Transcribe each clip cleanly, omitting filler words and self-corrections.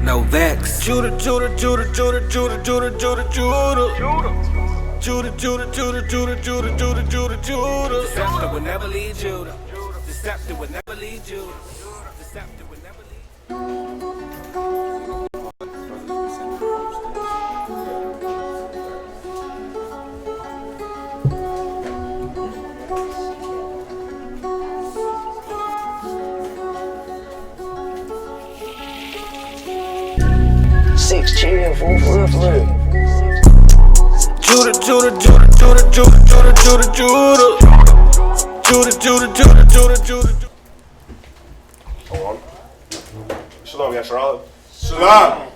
No vex. Judah, Judah, Judah, Judah, Judah, Judah, Judah, Judah. Judah, Judah, Judah, Judah, Judah, Judah, Judah, Judah. The scepter will never leave Judah. The scepter will never leave Judah. The scepter will never leave. 6 chill, for real. Judah, Judah, Judah, Judah, Judah, Judah, Judah, Judah. Judah, Judah, Judah, Judah, Judah. Hold on. Shalom, Yasharal. Shalom.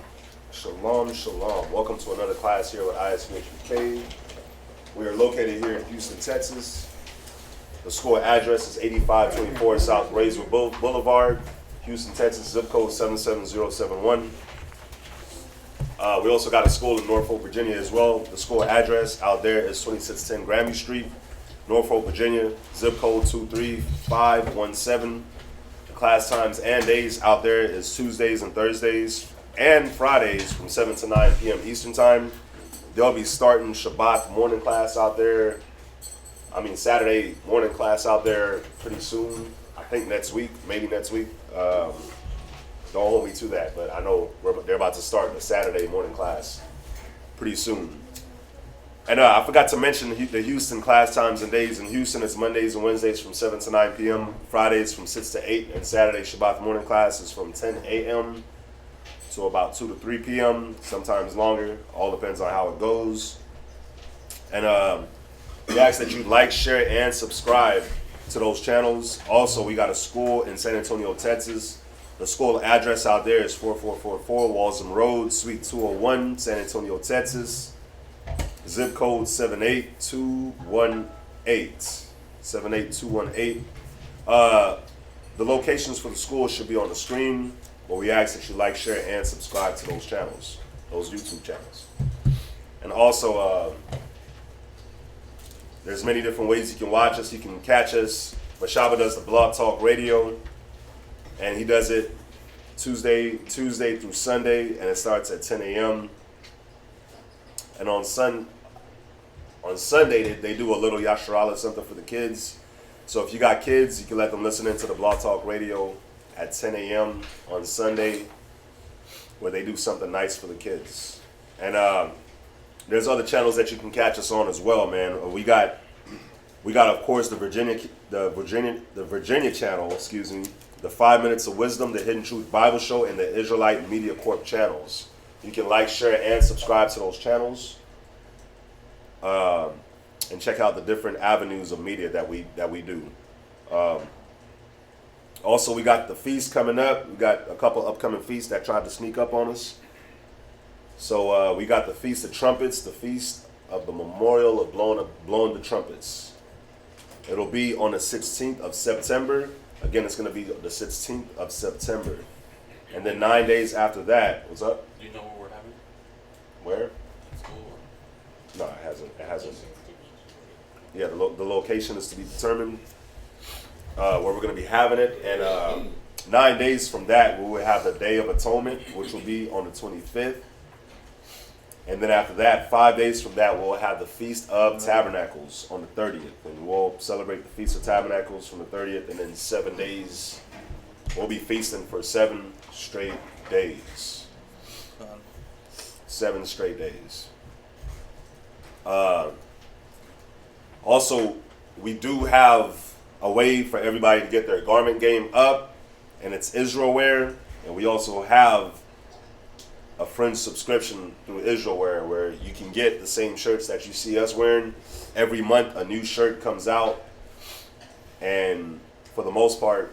Shalom, shalom. Welcome to another class here with ISVHBK. We are located here in Houston, Texas. The school address is 8524 South Raysville Boulevard, Houston, Texas, zip code 77071. We also got a school in Norfolk, Virginia as well. The school address out there is 2610 Grammy Street, Norfolk, Virginia, zip code 23517. The class times and days out there is Tuesdays and Thursdays and Fridays from 7 to 9 p.m. Eastern Time. They'll be starting Shabbat morning class out there. Saturday morning class out there pretty soon. I think next week, maybe next week. Don't hold me to that, but I know they're about to start the Saturday morning class pretty soon. And I forgot to mention the Houston class times and days. In Houston, it's Mondays and Wednesdays from 7 to 9 p.m., Fridays from 6 to 8, and Saturday Shabbat morning class is from 10 a.m. to about 2 to 3 p.m., sometimes longer. All depends on how it goes. And we ask that you like, share, and subscribe to those channels. Also, we got a school in San Antonio, Texas. The school address out there is 4444 Walsham Road, Suite 201, San Antonio, Texas. Zip code 78218. 78218. The locations for the school should be on the screen, but we ask that you like, share, and subscribe to those channels, those YouTube channels. And also, there's many different ways you can watch us. You can catch us. Mashaba does the Blog Talk Radio, and he does it Tuesday through Sunday, and it starts at 10 a.m. And on Sunday, they do a little Yasharala, something for the kids. So if you got kids, you can let them listen into the Blog Talk Radio at 10 a.m. on Sunday, where they do something nice for the kids. And there's other channels that you can catch us on as well, man. We got of course the Virginia channel, the 5 Minutes of Wisdom, the Hidden Truth Bible Show, and the Israelite Media Corp channels. You can like, share, and subscribe to those channels, and check out the different avenues of media that we do. Also, we got the feast coming up. We got a couple upcoming feasts that tried to sneak up on us. So we got the Feast of Trumpets, the Feast of the Memorial of Blowing the Trumpets. It'll be on the 16th of September. Again, it's going to be the 16th of September. And then 9 days after that, what's up? Do you know where we're having? Where? School. No, it hasn't. Yeah, the location is to be determined, where we're going to be having it. And 9 days from that, we will have the Day of Atonement, which will be on the 25th. And then after that, 5 days from that, we'll have the Feast of Tabernacles on the 30th. And we'll celebrate the Feast of Tabernacles from the 30th. And then 7 days, we'll be feasting for 7 straight days. 7 straight days. Also, we do have a way for everybody to get their garment game up. And it's Israel Wear. And we also have a fringe subscription through Israel Wear, where you can get the same shirts that you see us wearing. Every month a new shirt comes out, and for the most part,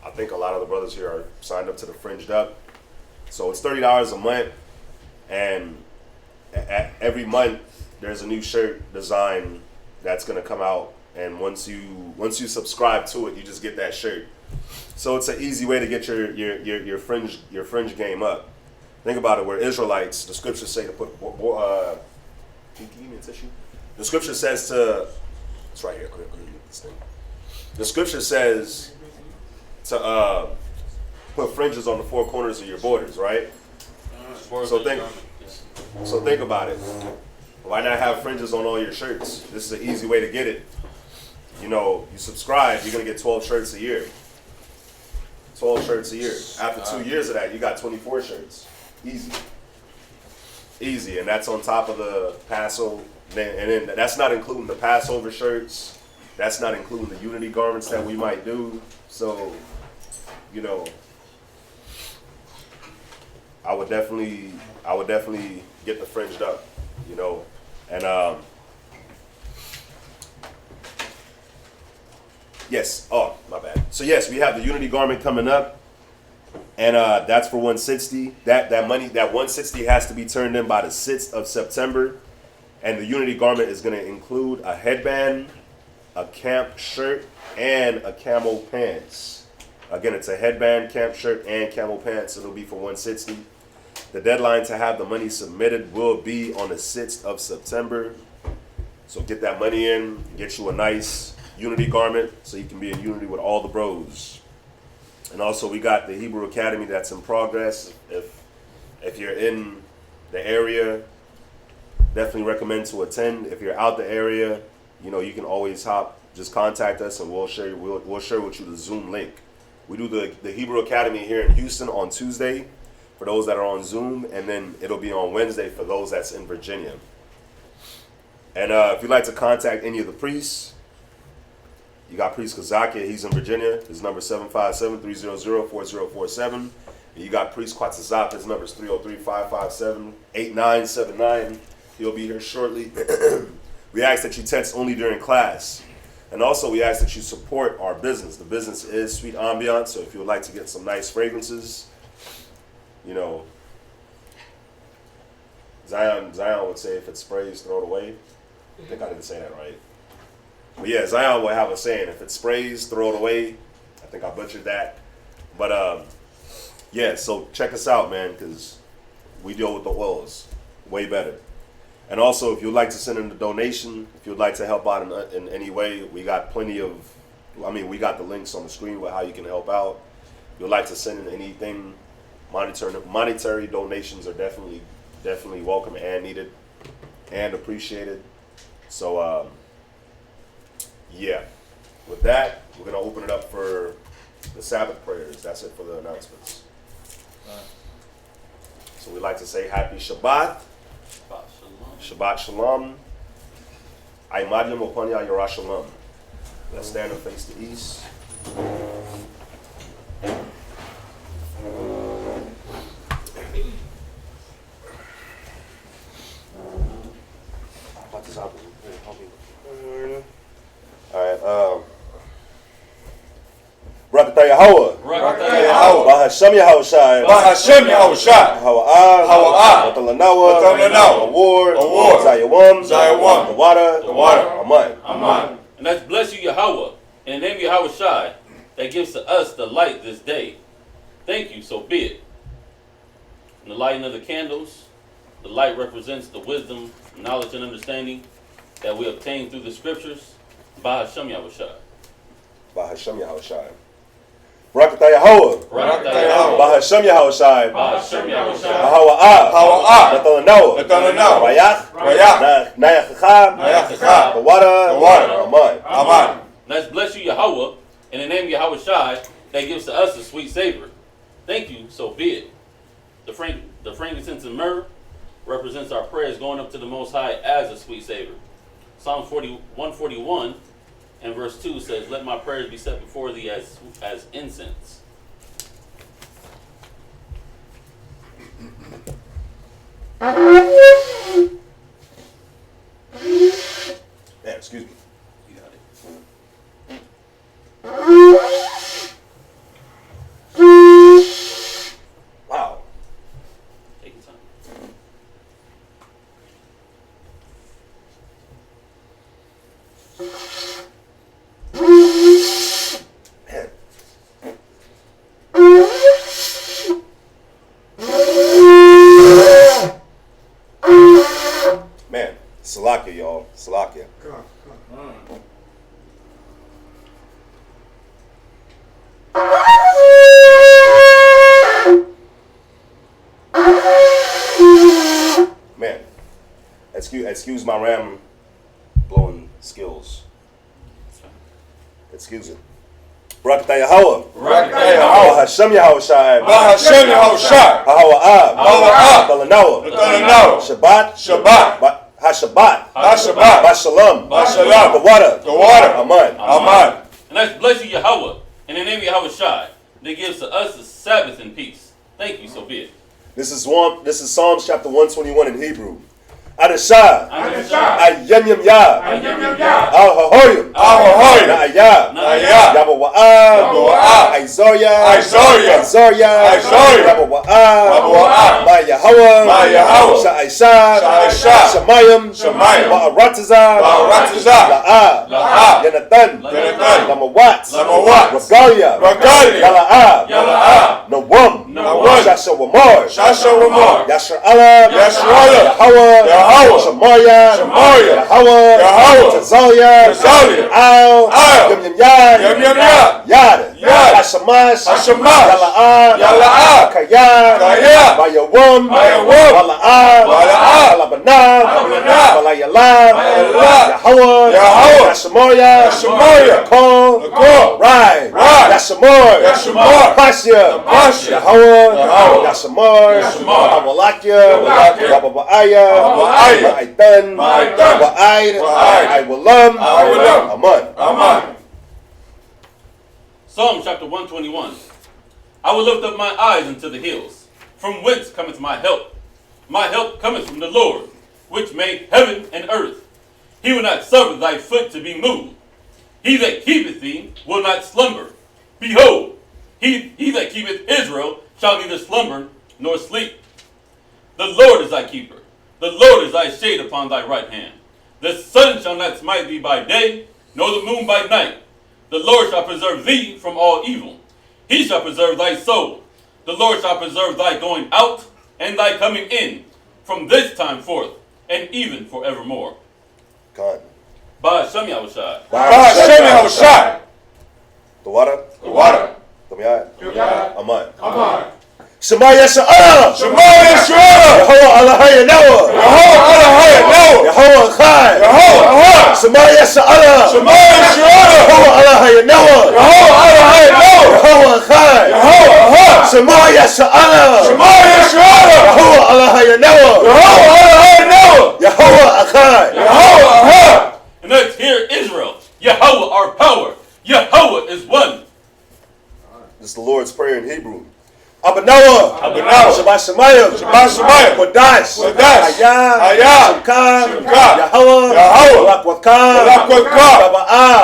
I think a lot of the brothers here are signed up to the Fringed Up. So it's $30 a month, and every month there's a new shirt design that's going to come out, and once you subscribe to it, you just get that shirt. So it's an easy way to get your fringe game up. Think about it. We're Israelites. The scriptures say to put the scripture says to, it's right here. This thing. The scripture says to put fringes on the four corners of your borders, right? So think about it. Why not have fringes on all your shirts? This is an easy way to get it. You know, you subscribe, you're gonna get 12 shirts a year. 12 shirts a year. After 2 years of that, you got 24 shirts. Easy. Easy, and that's on top of the Passover. And then that's not including the Passover shirts. That's not including the unity garments that we might do. So, you know, I would definitely get the fringed up, you know, and yes. Oh, my bad. So yes, we have the unity garment coming up, and that's for 160. That money, that 160 has to be turned in by the 6th of September, and the unity garment is going to include a headband, a camp shirt, and a camel pants. Again, it's a headband, camp shirt, and camel pants. It'll be for 160. The deadline to have the money submitted will be on the 6th of September. So get that money in, get you a nice unity garment so you can be in unity with all the bros. And also we got the Hebrew Academy that's in progress. If you're in the area, definitely recommend to attend. If you're out the area, you know, you can always just contact us and we'll share with you the Zoom link. We do the Hebrew Academy here in Houston on Tuesday for those that are on Zoom, and then it'll be on Wednesday for those that's in Virginia. And if you'd like to contact any of the priests, you got Priest Kazakia, he's in Virginia. His number is 757-300-4047. And you got Priest Quatzazap, his number is 303-557-8979. He'll be here shortly. We ask that you text only during class. And also we ask that you support our business. The business is Sweet Ambiance, so if you would like to get some nice fragrances, you know, Zion would say if it sprays, throw it away. I think I didn't say that right. But yeah, Zion will have a saying, if it sprays, throw it away. I think I butchered that. But yeah, so check us out, man, because we deal with the oils way better. And also, if you'd like to send in a donation, if you'd like to help out in any way, we got we got the links on the screen with how you can help out. If you'd like to send in anything, monetary donations are definitely welcome and needed and appreciated. So, yeah. With that, we're going to open it up for the Sabbath prayers. That's it for the announcements. So we'd like to say happy Shabbat. Shabbat Shalom. Aymadim Opanya Yerushalayim. Let's stand and face the east. Alright, Barakatah Yahweh. Barakatah Yahweh. Bahashem Yahawashi. Bahashem Yahawashi. Hawa'ah. Batalanawa. Award. Zayawam. The water. Aman. And let's bless you, Yahweh, in the name of Yahawashi, that gives to us the light this day. Thank you, so be it. And the lighting of the candles, the light represents the wisdom, knowledge, and understanding that we obtain through the scriptures. Bahashem Yahawashi. Bahashem Yahawashi. Barakatah Yahweh. Barakatah Yahweh. Bahashem Yahawashi. Bahashem Yahawashi. Hawa'ah. Batalanawa. Rayach. Nayachacha. The water. Aman. Let's bless you, Yahweh, in the name of Yahawashi, that gives to us a sweet savor. Thank you, so be it. The frankincense and myrrh represents our prayers going up to the Most High as a sweet savor. Psalm 141 and verse 2 says, "Let my prayers be set before thee as incense." Yeah, excuse me. You got it. Wow. Take your time. Man, Salakia, y'all. Salakia. Excuse my ram blowing skills. Excuse it. Barakatah Yahweh. Barakatah Yahweh. Hashem Yahawashi. Hashem Yahawashi. Hawa'ab. Hawa'ab. Dalanawa. Dalanawa. Shabbat. Shabbat. HaShabbat. HaShabbat. Bashalom. Bashalom. The water. The water. Amen. Amen. And let's bless you, Yahweh, in the name of Yahawashi, that gives to us the Sabbath in peace. Thank you, so be it. This is Psalms chapter 121 in Hebrew. Adashah. Ayem Yem Yah. Al-Hahoyim. Na'ayah. Yabawa'ah. Aizoria. Yabawa'ah. Ma Yahweh. Sha'aishah. Shemayim. Ba'aratazah. La'ah. Yenatan. Lamawat. Regalia. Yala'ah. Nawam. Shashawamar. Yasher Allah. Yahweh. Shemaya. Yahweh. Tazalia. Al. Yem Yad. Hashamash. Yala'ah. Kaya. Bayawam. Wala'ah. Alabanah. Balayalab. Yahweh. Yashemaya. Kol. Rai. Yashemor. Pasya. Yahweh. Yashemor. Awalakia. Wababa'aya. Ma'aitan. Wa'aid. Aiwalam. Amen. Psalm chapter 121. I will lift up my eyes unto the hills. From whence cometh my help? My help cometh from the Lord, which made heaven and earth. He will not suffer thy foot to be moved. He that keepeth thee will not slumber. Behold, he that keepeth Israel shall neither slumber nor sleep. The Lord is thy keeper. The Lord is thy shade upon thy right hand. The sun shall not smite thee by day, nor the moon by night. The Lord shall preserve thee from all evil. He shall preserve thy soul. The Lord shall preserve thy going out and thy coming in, from this time forth, and even forevermore. God. By Hashem Yahawashi. Hashem Yahawashi. The water. Yahweh. Amen. Shema Yeshua. Yahweh Alahaya Noah. Yahweh Chai. Shema Yeshua. Yahweh Alahaya Noah. Yahweh Chai. Shema Yeshua. Yahweh Alahaya Noah. Yahweh Chai. And let's hear Israel. Yahweh our power. Yahweh is one. This is the Lord's Prayer in Hebrew. Abanawa. Shabbat Shemayim. Kodash. Hayah. Shemka. Yahweh. Lakwaka. Raba'ah.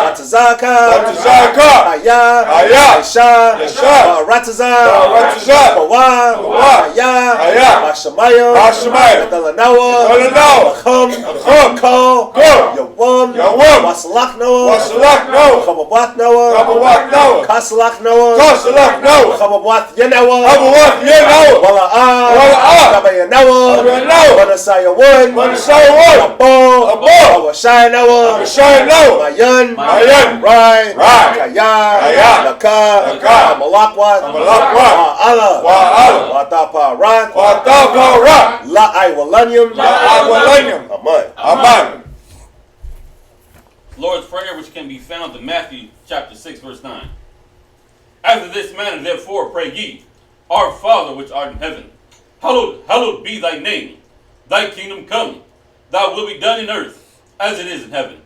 Ratazaka. Hayah. Aisha. Ratazah. Bawa. Hayah. Bashamayim. Dalanawa. Lacham. Ko. Yawam. Wasalach Noah. Chababat Noah. Kasalach Noah. Chababat Yenawa. Wala'ah. Tabayanawa. Manasaya Wood. Abo. Awashai Noah. Mayan. Rai. Kaya. Laka. Amalakwat. Wa'ala. Watapa Rat. La'ai Walanyum. Amen. Lord's Prayer, which can be found in Matthew chapter 6, verse 9. After this manner, therefore, pray ye, Our Father which art in heaven, hallowed be thy name. Thy kingdom come. Thy will be done in earth, as it is in heaven.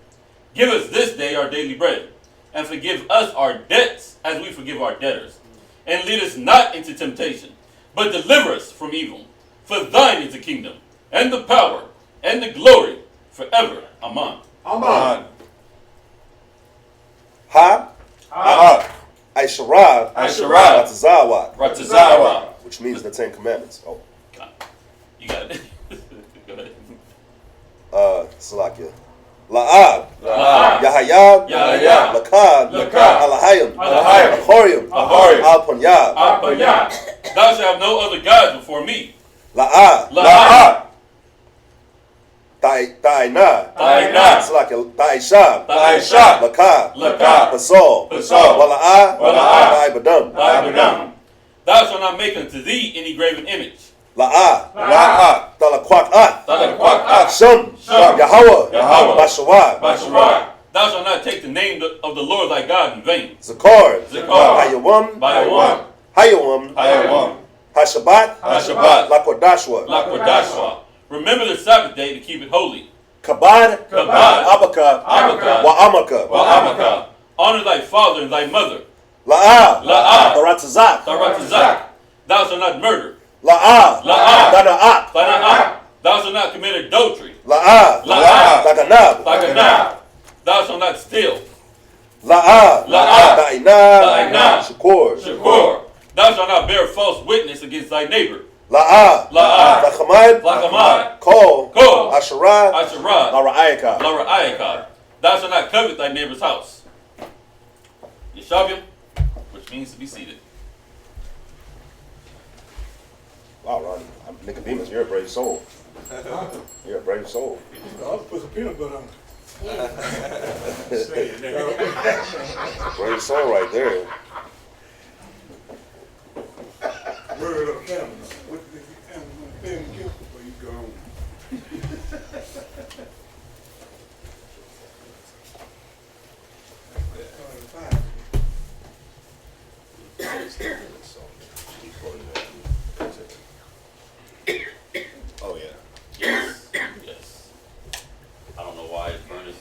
Give us this day our daily bread, and forgive us our debts, as we forgive our debtors. And lead us not into temptation, but deliver us from evil. For thine is the kingdom, and the power, and the glory, forever. Amen. Aishara. Ratazawa. Which means the 10 Commandments. Oh. You got it. Go ahead. Salakia. La'ab. Yahayab. Lakad. Alahayim. Ahorim. Alpanyab. Thou shalt have no other gods before me. La'ah. Ta'ina. Salakia. Ta'ishab. Lakad. Pasol. Wala'ah. Ta'ibadam. Thou shalt not make unto thee any graven image, La'a. La'a. Talakwak'at. Talakwak'at. Shum. Shum. Yahweh. Yahweh. Bashawad. Basharai. Thou shalt not take the name of the Lord thy God in vain. Zakar. Zakar. Hayawam. Bayawam. Hayawam. Hayawam. Hashabat. Hashabat. Lakodashwa. Lakodashwa. Remember the Sabbath day to keep it holy. Kabad. Kabad. Abaka. Abaka. Wa'amaka. Wa'amaka. Honor thy father and thy mother. La'a. La'a. Baratazak. Taratazak. Thou shalt not murder. La'a. La'a. Dana'at. Tana'at. Thou shalt not commit adultery. La'a. La'a. Laganab. Laganab. Thou shalt not steal. La'a. La'a. Da'inab. Da'inab. Shakur. Shakur. Thou shalt not bear false witness against thy neighbor. La'a. La'a. Lachamad. Lakamad. Kol. Kol. Asherah. Asherah. Lara'ayaka. Laura Ayakad. Thou shalt not covet thy neighbor's house. Yeshavim, which means to be seated. Wow, Ron. Nicodemus, you're a brave soul. You're a brave soul. I'll put some peanut butter on it. Brave soul right there. Word of camera. What did the camera thin gift before you go home? Oh, yeah. Yes. Yes. I don't know why it burning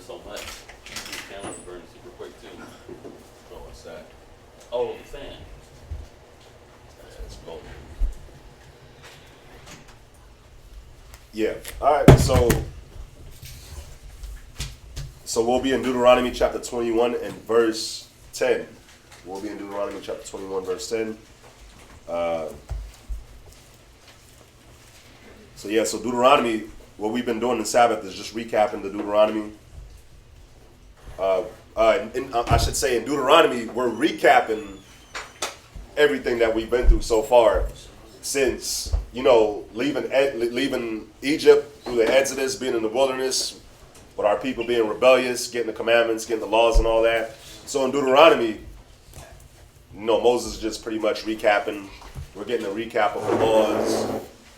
so much. The camera's burning super quick too. Oh, what's that? Oh, the fan. It's gold. Yeah. All right. So we'll be in Deuteronomy chapter 21 and verse 10. We'll be in Deuteronomy chapter 21 verse 10. So Deuteronomy, what we've been doing in Sabbath is just recapping the Deuteronomy. I should say in Deuteronomy, we're recapping everything that we've been through so far since, leaving Egypt through the Exodus, being in the wilderness, with our people being rebellious, getting the commandments, getting the laws and all that. So in Deuteronomy, Moses is just pretty much recapping. We're getting a recap of the laws,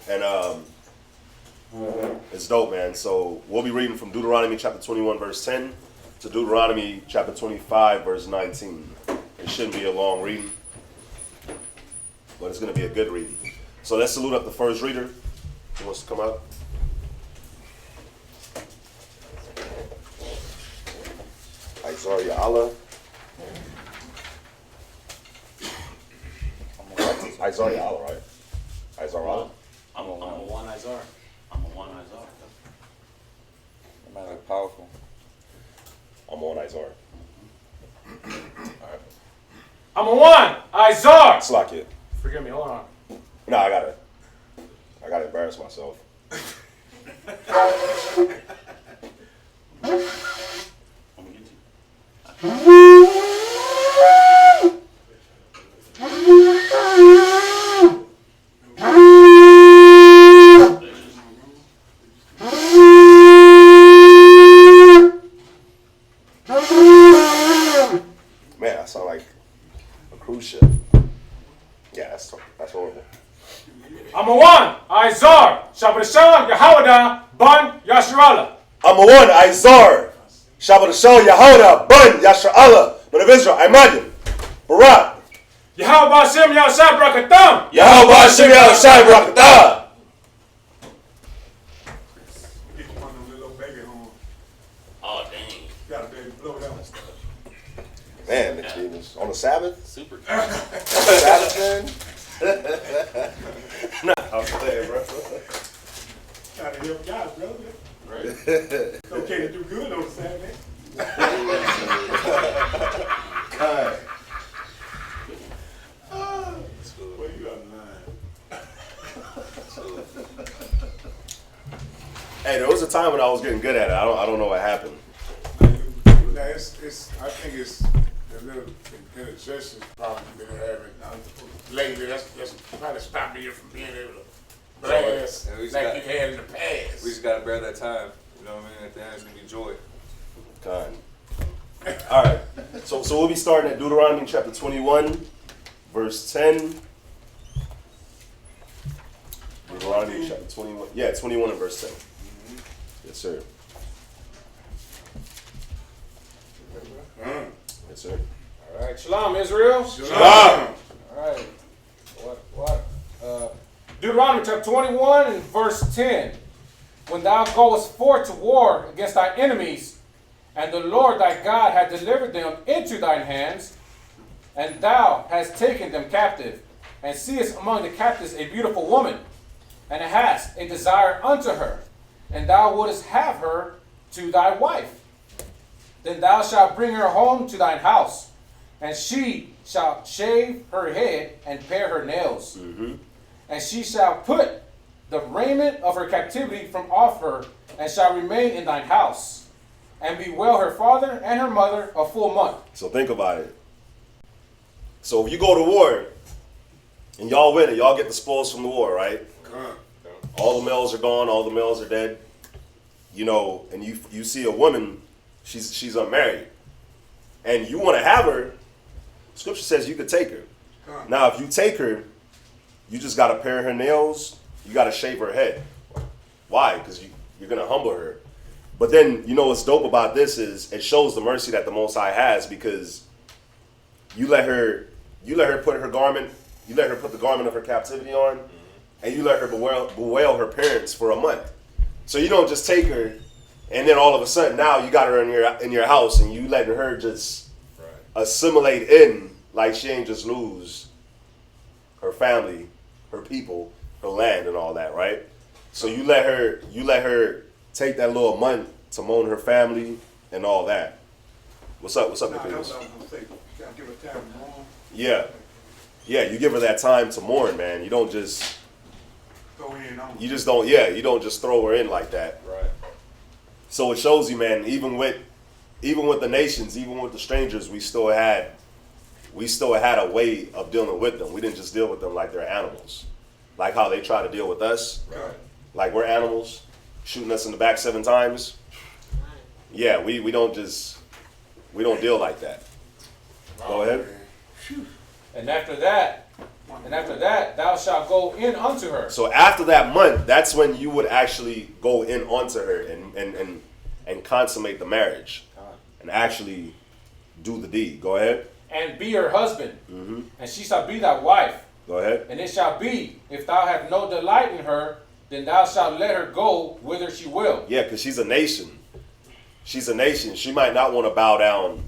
and it's dope, man. So we'll be reading from Deuteronomy chapter 21, verse 10 to Deuteronomy chapter 25, verse 19. It shouldn't be a long reading, but it's going to be a good reading. So let's salute up the first reader. Who wants to come up? Isaiah Allah. Isaiah Allah, right? Isaiah Allah. I'm a one Isaiah. I'm a one Isaiah. That man look powerful. I'm on Isaiah. All right. I'm a one. Isaiah. Slack it. Forgive me. Hold on. No, I gotta embarrass myself. I'm gonna get you. Man, I sound like a cruise ship. Yeah, that's horrible. I'm a one. Isaiah. Shabbat Shalom. Yahawashi. Bun. Yasharallah. I'm a one, Isaiah. Shabbat Shalom, Yahoda, Bun, Yasher Allah. But of Israel, Imadim, Barak. Yahawashi Shem Yahshai Brakatam. Yahawashi Yahawashi Barakatah. Get you one of them little baby horns. Oh dang. Got a baby blow that one. Man, Nicodemus, on the Sabbath? Super. Sabbath, man? Nah, I'm playing, bro. Trying to help guys, brother. Right. It's okay to do good on Saturday. God. Well, you out of line. Hey, there was a time when I was getting good at it. I don't know what happened. Now, I think it's the little indigestion problem you've been having lately. That's probably stopping you from being able to blast Yeah, we just like got- you had in the past. We just gotta bear that time. You know what I mean? At the end, it's gonna be joy. God. All right. So we'll be starting at Deuteronomy chapter 21, verse 10 Deuteronomy chapter 21. Yeah, 21 and verse 10. Yes, sir. Yes, sir. All right, shalom, Israel. Shalom. All right. Deuteronomy chapter 21 and verse 10. When thou goest forth to war against thy enemies, and the Lord thy God hath delivered them into thine hands, and thou hast taken them captive, and seest among the captives a beautiful woman, and hast a desire unto her, and thou wouldest have her to thy wife, then thou shalt bring her home to thine house, and she shall shave her head and pare her nails. And she shall put the raiment of her captivity from off her, and shall remain in thine house, and bewail her father and her mother a full month. So think about it. So if you go to war, and y'all win it, y'all get the spoils from the war, right? All the males are gone, all the males are dead. You know, and you see a woman, she's unmarried, and you want to have her. Scripture says you could take her. Now, if you take her, you just got to pare her nails. You got to shave her head. Why? Because you're going to humble her. But then, you know what's dope about this is it shows the mercy that the Most High has, because you let her put her garment, you let her put the garment of her captivity on, and you let her bewail her parents for a month. So you don't just take her, and then all of a sudden now you got her in your house, and you letting her just assimilate in, like she ain't just lose her family, her people, her land, and all that, right? So you let her take that little month to mourn her family and all that. What's up, That's Nicholas? what I was gonna say. You gotta give her time to mourn. Yeah, you give her that time to mourn, man. You don't just Go in on. you don't just throw her in like that. Right. So it shows you, man, even with the nations, even with the strangers, we still had a way of dealing with them. We didn't just deal with them like they're animals. Like how they try to deal with us. Right. Like we're animals, shooting us in the back 7 times. Yeah, we don't deal like that. Go ahead. And after that, thou shalt go in unto her. So after that month, that's when you would actually go in onto her and consummate the marriage and actually do the deed. Go ahead. And be her husband, and she shall be thy wife. Go ahead. And it shall be, if thou have no delight in her, then thou shalt let her go whither she will. Yeah, because she's a nation. She's a nation. She might not want to bow down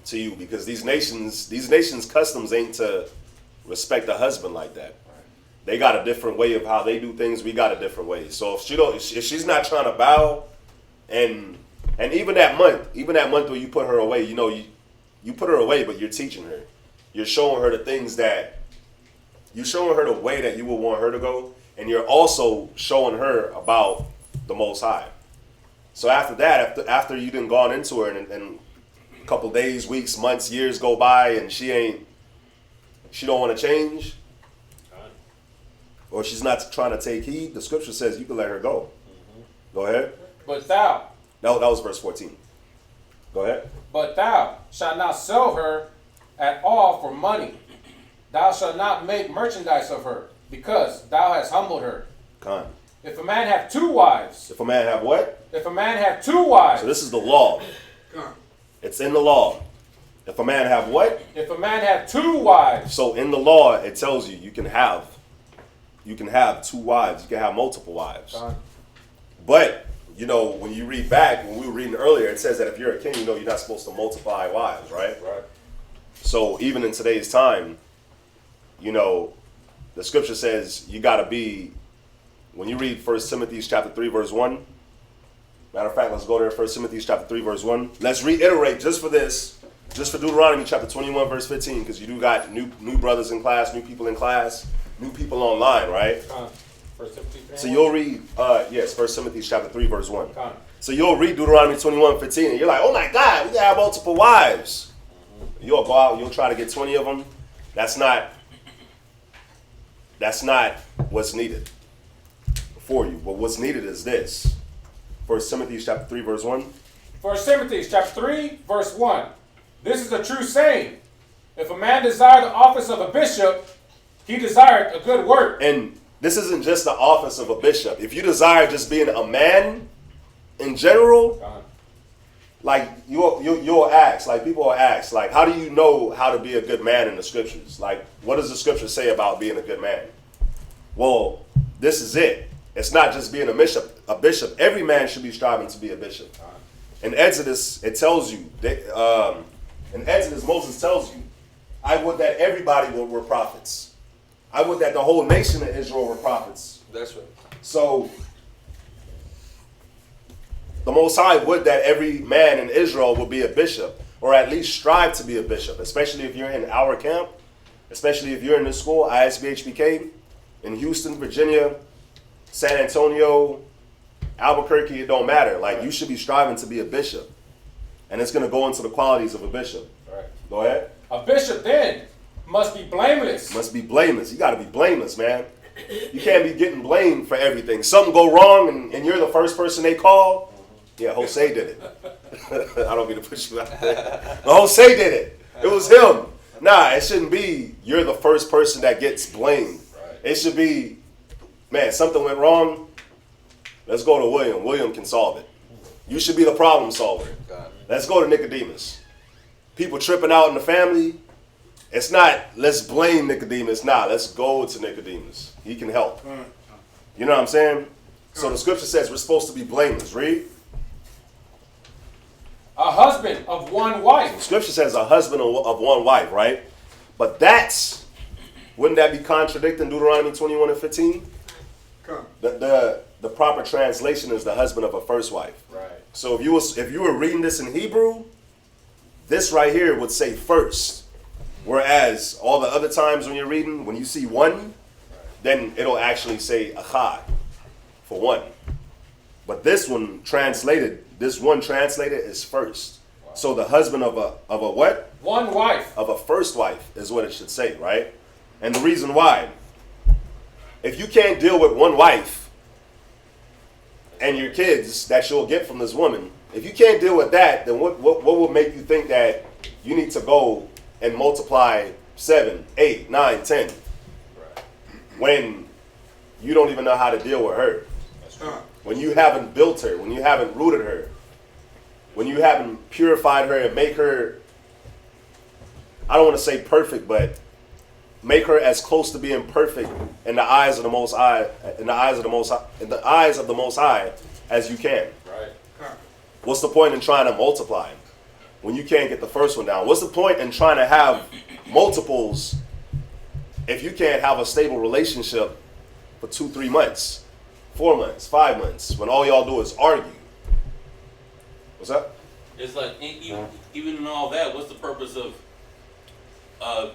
to you, because these nations' customs ain't to respect a husband like that. They got a different way of how they do things. We got a different way. So if she's not trying to bow, and even that month where you put her away, you know, you put her away, but you're teaching her. You're showing her the things that you're showing her the way that you would want her to go, and you're also showing her about the Most High. So after that, after you done gone into her, and a couple days, weeks, months, years go by, and she don't want to change, or she's not trying to take heed, the scripture says you can let her go. Go ahead. But thou, No, that was verse 14. Go ahead. But thou shalt not sell her at all for money. Thou shalt not make merchandise of her, because thou hast humbled her. Con. If a man have 2 wives, If a man have what? if a man have 2 wives, So this is the law. It's in the law. If a man have what? if a man have 2 wives, So in the law, it tells you you can have 2 wives. You can have multiple wives. But, you know, when you read back, when we were reading earlier, it says that if you're a king, you know you're not supposed to multiply wives, right? Right. So even in today's time, you know, the scripture says you got to be, when you read 1 Timothy chapter 3, verse 1, matter of fact, let's go there, 1 Timothy chapter 3, verse 1. Let's reiterate just for Deuteronomy chapter 21, verse 15, because you do got new brothers in class, new people in class, new people online, right? So you'll read, 1 Timothy chapter 3, verse 1. So you'll read Deuteronomy 21, 15, and you're like, oh my God, we got multiple wives. You'll go out, you'll try to get 20 of them. That's not what's needed for you. But what's needed is this. 1 Timothy chapter 3, verse 1. 1 Timothy chapter 3, verse 1. This is a true saying. If a man desire the office of a bishop, he desireth a good work. And this isn't just the office of a bishop. If you desire just being a man in general, like you'll ask, like people will ask, like, how do you know how to be a good man in the scriptures? Like, what does the scripture say about being a good man? Well, this is it. It's not just being a bishop. Every man should be striving to be a bishop. In Exodus, it tells you, in Exodus, Moses tells you, I would that everybody were prophets. I would that the whole nation of Israel were prophets. That's right. So, the Most High would that every man in Israel would be a bishop, or at least strive to be a bishop, especially if you're in our camp, especially if you're in this school, ISBHBK, in Houston, Virginia, San Antonio, Albuquerque, it don't matter. Like, you should be striving to be a bishop. And it's going to go into the qualities of a bishop. Right. Go ahead. A bishop then must be blameless. Must be blameless. You got to be blameless, man. You can't be getting blamed for everything. Something go wrong and you're the first person they call. Yeah, Jose did it. I don't mean to push you out there. But Jose did it. It was him. Nah, it shouldn't be you're the first person that gets blamed. Right. It should be, man, something went wrong. Let's go to William. William can solve it. You should be the problem solver. Let's go to Nicodemus. People tripping out in the family. It's not, let's blame Nicodemus. Nah, let's go to Nicodemus. He can help. You know what I'm saying? So the scripture says we're supposed to be blameless. Read. A husband of one wife. The scripture says a husband of one wife, right? But wouldn't that be contradicting Deuteronomy 21 and 15? The proper translation is the husband of a first wife. Right. So if you were reading this in Hebrew, this right here would say first. Whereas all the other times when you're reading, when you see one, then it'll actually say achad for one. But this one translated is first. Wow. So the husband of a what? One wife. Of a first wife is what it should say, right? And the reason why, if you can't deal with one wife and your kids that you'll get from this woman, if you can't deal with that, then what will make you think that you need to go and multiply 7, 8, 9, 10 when you don't even know how to deal with her? When you haven't built her, when you haven't rooted her, when you haven't purified her and make her, I don't want to say perfect, but make her as close to being perfect in the eyes of the Most High, in the eyes of the Most High as you can. Right. What's the point in trying to multiply when you can't get the first one down? What's the point in trying to have multiples if you can't have a stable relationship for 2-3 months, 4 months, 5 months, when all y'all do is argue? What's up? It's like, even in all that, what's the purpose of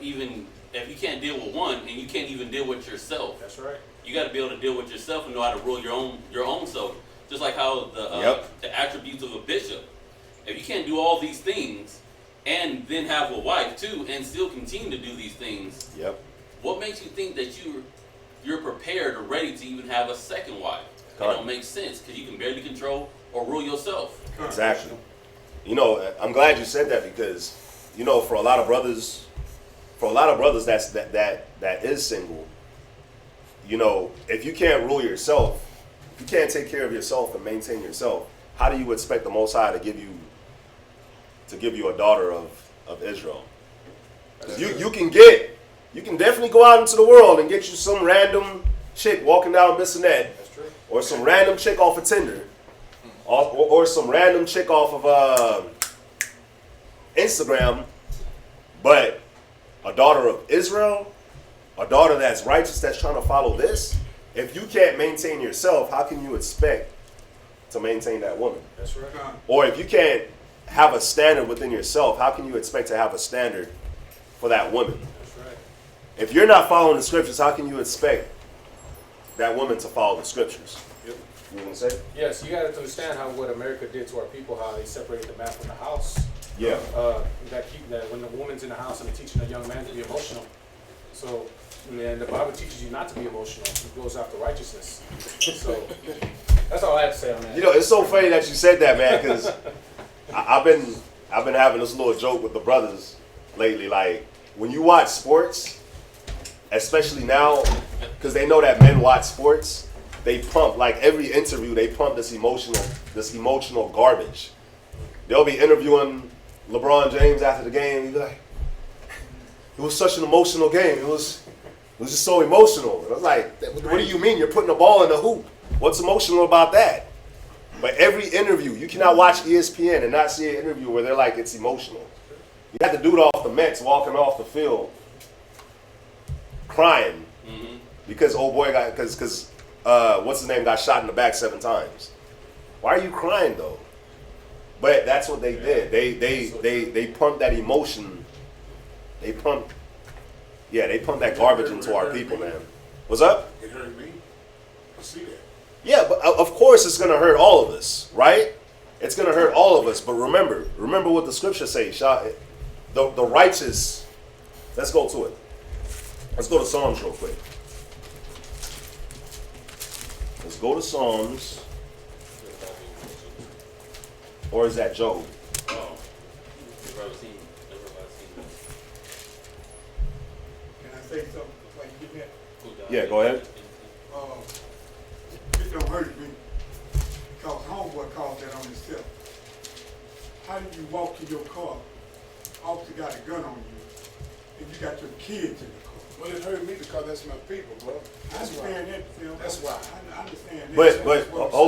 even if you can't deal with one and you can't even deal with yourself? That's right. You got to be able to deal with yourself and know how to rule your own self. Just like how the attributes of a bishop. If you can't do all these things and then have a wife too and still continue to do these things, what makes you think that you're prepared or ready to even have a second wife? It don't make sense because you can barely control or rule yourself. Exactly. You know, I'm glad you said that because, you know, for a lot of brothers that is single, you know, if you can't rule yourself, if you can't take care of yourself and maintain yourself, how do you expect the Most High to give you a daughter of Israel? You can definitely go out into the world and get you some random chick walking down Bissonnette, or some random chick off of Tinder, or some random chick off of Instagram, but a daughter of Israel, a daughter that's righteous, that's trying to follow this, if you can't maintain yourself, how can you expect to maintain that woman? That's right. Or if you can't have a standard within yourself, how can you expect to have a standard for that woman? That's right. If you're not following the scriptures, how can you expect that woman to follow the scriptures? Yep. You want to say? Yes, you got to understand what America did to our people, how they separated the man from the house. Yeah. That when the woman's in the house and they're teaching a young man to be emotional. So, and the Bible teaches you not to be emotional. It goes after righteousness. So, that's all I have to say on that. You know, it's so funny that you said that, man, because I've been having this little joke with the brothers lately. Like, when you watch sports, especially now, because they know that men watch sports. They pump, like every interview, they pump this emotional garbage. They'll be interviewing LeBron James after the game. He'll be like, it was such an emotional game. It was just so emotional. And I was like, what do you mean? You're putting the ball in the hoop. What's emotional about that? But every interview, you cannot watch ESPN and not see an interview where they're like, it's emotional. You got the dude off the Mets walking off the field crying because old boy because what's his name got shot in the back 7 times. Why are you crying though? But that's what they did. They pumped that emotion. They pumped that garbage into our people, man. What's up? It hurt me. I see that. Yeah, but of course it's gonna hurt all of us, right? It's gonna hurt all of us. But remember what the scripture says. The righteous. Let's go to it. Let's go to Psalms real quick. Let's go to Psalms. Or is that Job? Oh, everybody's seen this. Can I say something before you get there? Yeah, go ahead. It don't hurt me because homeboy called that on himself. How do you walk to your car, officer got a gun on you, and you got your kids in the car? Well, it hurt me because that's my people, bro. I understand that, Phil. That's why. I understand that. But That's what I'm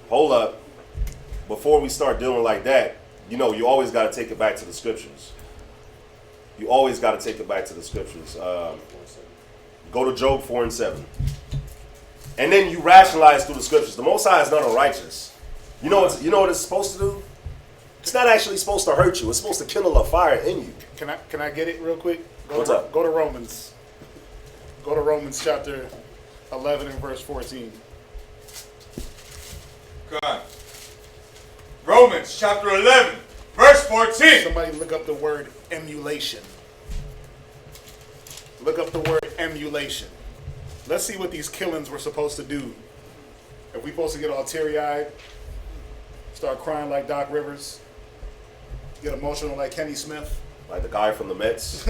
hold up. Before we start dealing like that, you always got to take it back to the scriptures. You always got to take it back to the scriptures. Go to Job 4:7. And then you rationalize through the scriptures. The Most High is not unrighteous. You know what it's supposed to do? It's not actually supposed to hurt you. It's supposed to kindle a fire in you. Can I get it real quick? What's up? Go to Romans. Go to Romans chapter 11 and verse 14. God. Romans chapter 11, verse 14. Somebody look up the word emulation. Look up the word emulation. Let's see what these killings were supposed to do. If we supposed to get all teary-eyed, start crying like Doc Rivers, get emotional like Kenny Smith. Like the guy from the Mets.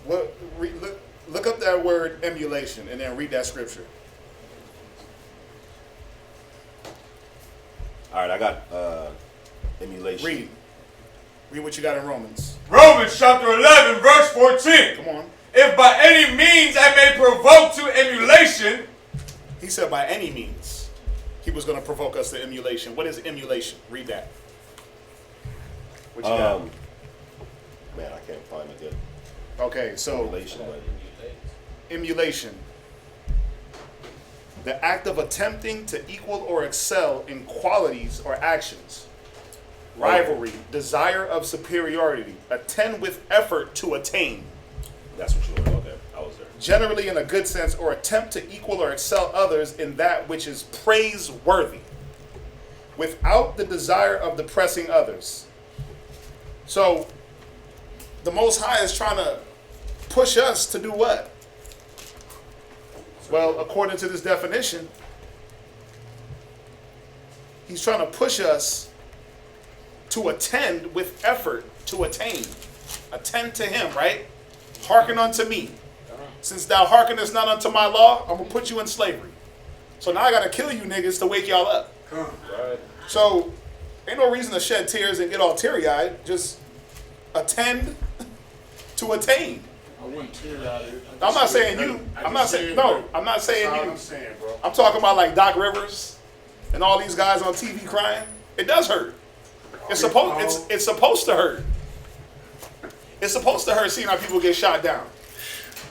Look up that word emulation and then read that scripture. All right, I got emulation. Read what you got in Romans. Romans chapter 11, verse 14. Come on. If by any means I may provoke to emulation. He said by any means he was going to provoke us to emulation. What is emulation? Read that. What you got? Man, I can't find it yet. Okay, so emulation. The act of attempting to equal or excel in qualities or actions. Rivalry, desire of superiority, attend with effort to attain. That's what you were. Okay, I was there. Generally in a good sense, or attempt to equal or excel others in that which is praiseworthy, without the desire of depressing others. So, the Most High is trying to push us to do what? Well, according to this definition, he's trying to push us to attend with effort to attain. Attend to him, right? Hearken unto me. Since thou hearkenest not unto my law, I'm going to put you in slavery. So now I got to kill you niggas to wake y'all up. Right. So ain't no reason to shed tears and get all teary-eyed. Just attend to attain. I wouldn't tear out of it. I'm not saying you. I'm not saying no. I'm not saying That's all you. I'm saying, bro. I'm talking about like Doc Rivers and all these guys on TV crying. It does hurt. It's supposed to hurt. It's supposed to hurt seeing how people get shot down.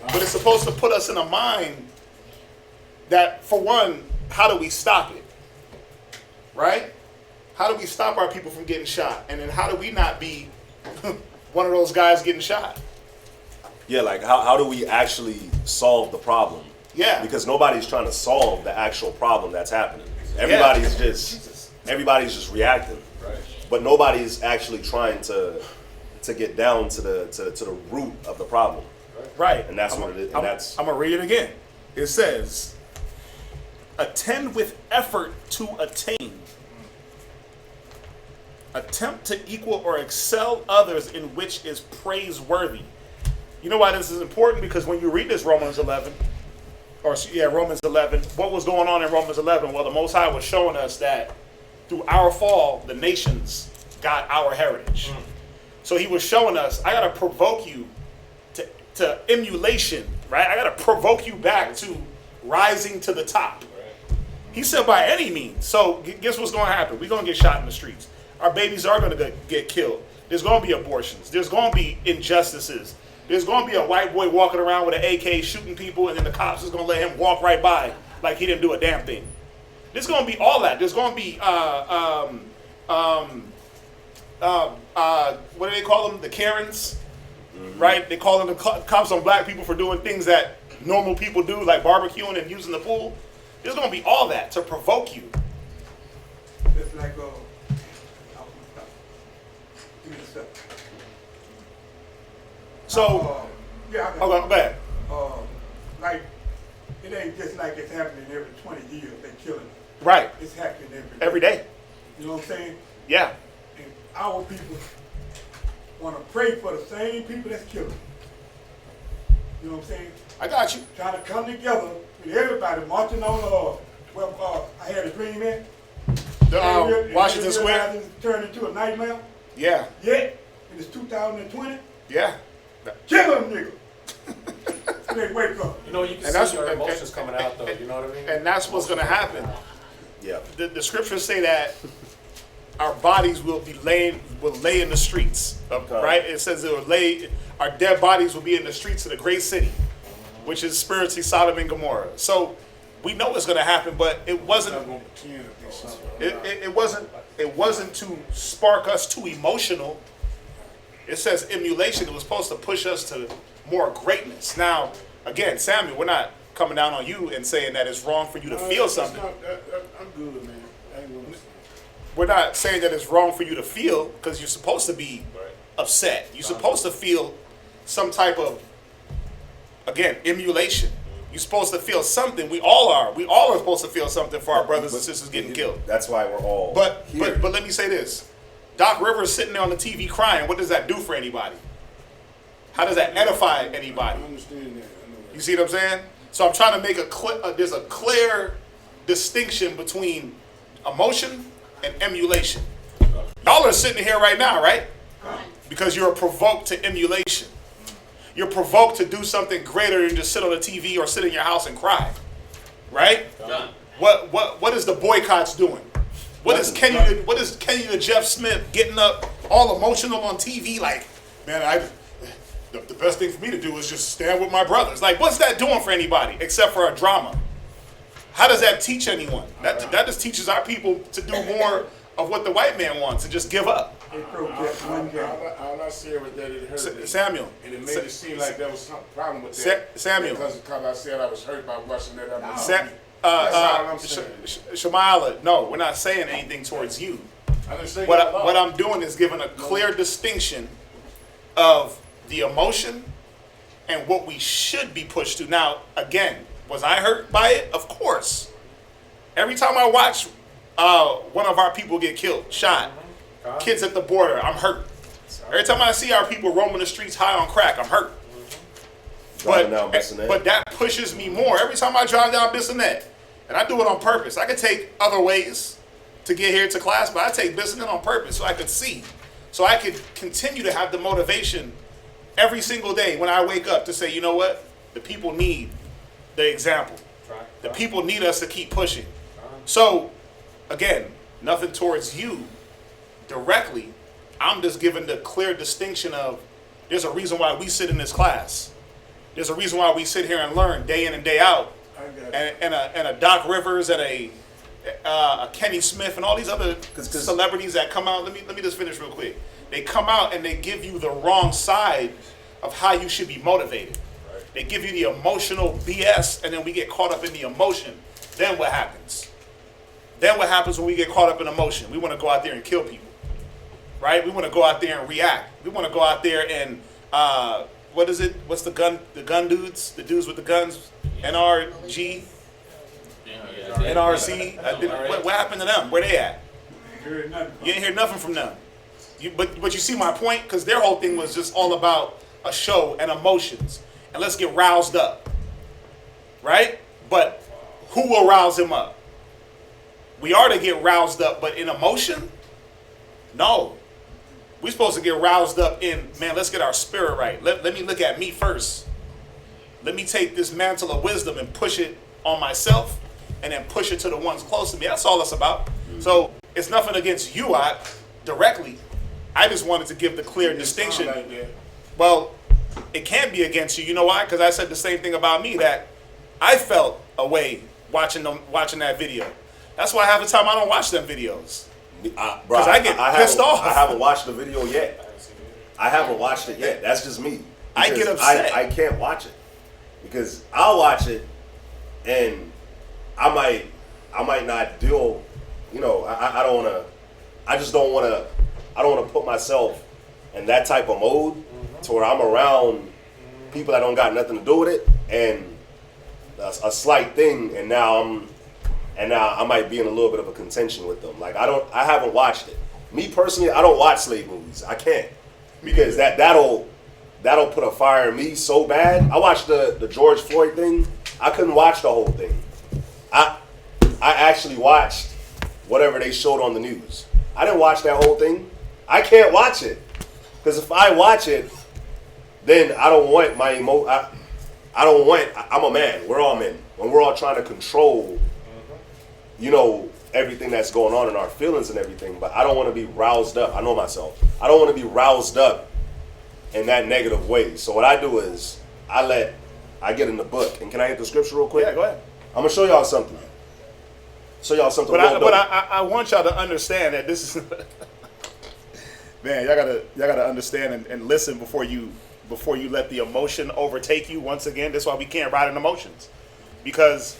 But it's supposed to put us in a mind that, for one, how do we stop it? Right? How do we stop our people from getting shot? And then how do we not be one of those guys getting shot? Yeah, like how do we actually solve the problem? Yeah. Because nobody's trying to solve the actual problem that's happening. Everybody's just reacting. Right. But nobody's actually trying to get down to the root of the problem. Right. And that's what it is. And that's I'm going to read it again. It says, attend with effort to attain. Attempt to equal or excel others in which is praiseworthy. You know why this is important? Because when you read this Romans 11, Romans 11, what was going on in Romans 11? Well, the Most High was showing us that through our fall, the nations got our heritage. So he was showing us, I got to provoke you to emulation, right? I got to provoke you back to rising to the top. He said by any means. So guess what's going to happen? We're going to get shot in the streets. Our babies are going to get killed. There's going to be abortions. There's going to be injustices. There's going to be a white boy walking around with an AK shooting people, and then the cops is going to let him walk right by like he didn't do a damn thing. There's going to be all that. There's going to be, what do they call them? The Karens, right? They call them the cops on black people for doing things that normal people do, like barbecuing and using the pool. There's going to be all that to provoke you. It's like, give me a second. So, yeah, go ahead. Like, it ain't just like it's happening every 20 years, they killing. Right. It's happening Every day. You know what I'm saying? Yeah. And our people want to pray for the same people that's killing. You know what I'm saying? I got you. Trying to come together with everybody marching on, I had a dream, man. Washington Square? It's turned into a nightmare. Yeah. Yet, and it's 2020. Yeah. Kill them, nigga. They wake up. You know, you can see your emotions coming out, though. You know what I mean? And that's what's going to happen. Yeah. The scriptures say that our bodies will lay in the streets, right? It says our dead bodies will be in the streets of the great city, which is spiritually Sodom and Gomorrah. So we know it's going to happen, but it wasn't to spark us too emotional. It says emulation. It was supposed to push us to more greatness. Now, again, Samuel, we're not coming down on you and saying that it's wrong for you to feel something. I'm good, man. I ain't gonna say. We're not saying that it's wrong for you to feel, because you're supposed to be upset. You're supposed to feel some type of, again, emulation. You're supposed to feel something. We all are. We all are supposed to feel something for our brothers and sisters getting killed. That's why we're all here. But let me say this. Doc Rivers sitting there on the TV crying. What does that do for anybody? How does that edify anybody? I understand that. You see what I'm saying? So I'm trying to make there's a clear distinction between emotion and emulation. Y'all are sitting here right now, right? Because you're provoked to emulation. You're provoked to do something greater than just sit on the TV or sit in your house and cry, right? What is the boycotts doing? What is Kenny the Jeff Smith getting up all emotional on TV like, man, the best thing for me to do is just stand with my brothers. Like, what's that doing for anybody except for a drama? How does that teach anyone? That just teaches our people to do more of what the white man wants and just give up. All I said was that it hurt. Samuel. And it made it seem like there was some problem with that. Samuel. Because I said I was hurt by watching that. That's all I'm saying. Shamala, no, we're not saying anything towards you. What I'm doing is giving a clear distinction of the emotion and what we should be pushed to. Now, again, was I hurt by it? Of course. Every time I watch one of our people get killed, shot, kids at the border, I'm hurt. Every time I see our people roaming the streets high on crack, I'm hurt. But that pushes me more. Every time I drive down Bissonnette, and I do it on purpose. I could take other ways to get here to class, but I take Bissonnette on purpose so I could see. So I could continue to have the motivation every single day when I wake up to say, you know what? The people need the example. The people need us to keep pushing. So, again, nothing towards you directly. I'm just giving the clear distinction of there's a reason why we sit in this class. There's a reason why we sit here and learn day in and day out. And a Doc Rivers and a Kenny Smith and all these other celebrities that come out. Let me just finish real quick. They come out and they give you the wrong side of how you should be motivated. They give you the emotional BS, and then we get caught up in the emotion. Then what happens? Then what happens when we get caught up in emotion? We want to go out there and kill people, right? We want to go out there and react. We want to go out there and what is it? What's the gun dudes? The dudes with the guns? NRG? NRC? What happened to them? Where they at? You didn't hear nothing from them. But you see my point? Because their whole thing was just all about a show and emotions, and let's get roused up, right? But who will rouse him up? We are to get roused up, but in emotion? No. We're supposed to get roused up in, man, let's get our spirit right. Let me look at me first. Let me take this mantle of wisdom and push it on myself, and then push it to the ones close to me. That's all it's about. So it's nothing against you, directly. I just wanted to give the clear distinction. Well, it can be against you. You know why? Because I said the same thing about me, that I felt a way watching that video. That's why half the time I don't watch them videos. Because I get pissed off. I haven't watched the video yet. I haven't watched it yet. That's just me. I get upset. I can't watch it. Because I'll watch it and I might not deal, I don't want to, I don't want to put myself in that type of mode to where I'm around people that don't got nothing to do with it, and a slight thing, and now I might be in a little bit of a contention with them. Like I haven't watched it. Me personally, I don't watch slave movies. I can't, because that'll put a fire in me so bad. I watched the George Floyd thing. I couldn't watch the whole thing. I actually watched whatever they showed on the news. I didn't watch that whole thing. I can't watch it, because if I watch it, then I don't want my I'm a man. We're all men. When we're all trying to control, everything that's going on in our feelings and everything. But I don't want to be roused up. I know myself. I don't want to be roused up in that negative way. So what I do is I get in the book. And can I hit the scripture real quick? Yeah, go ahead. I'm gonna show y'all something. But I want y'all to understand that this is man, y'all gotta understand and listen before you let the emotion overtake you. Once again, that's why we can't ride in emotions, because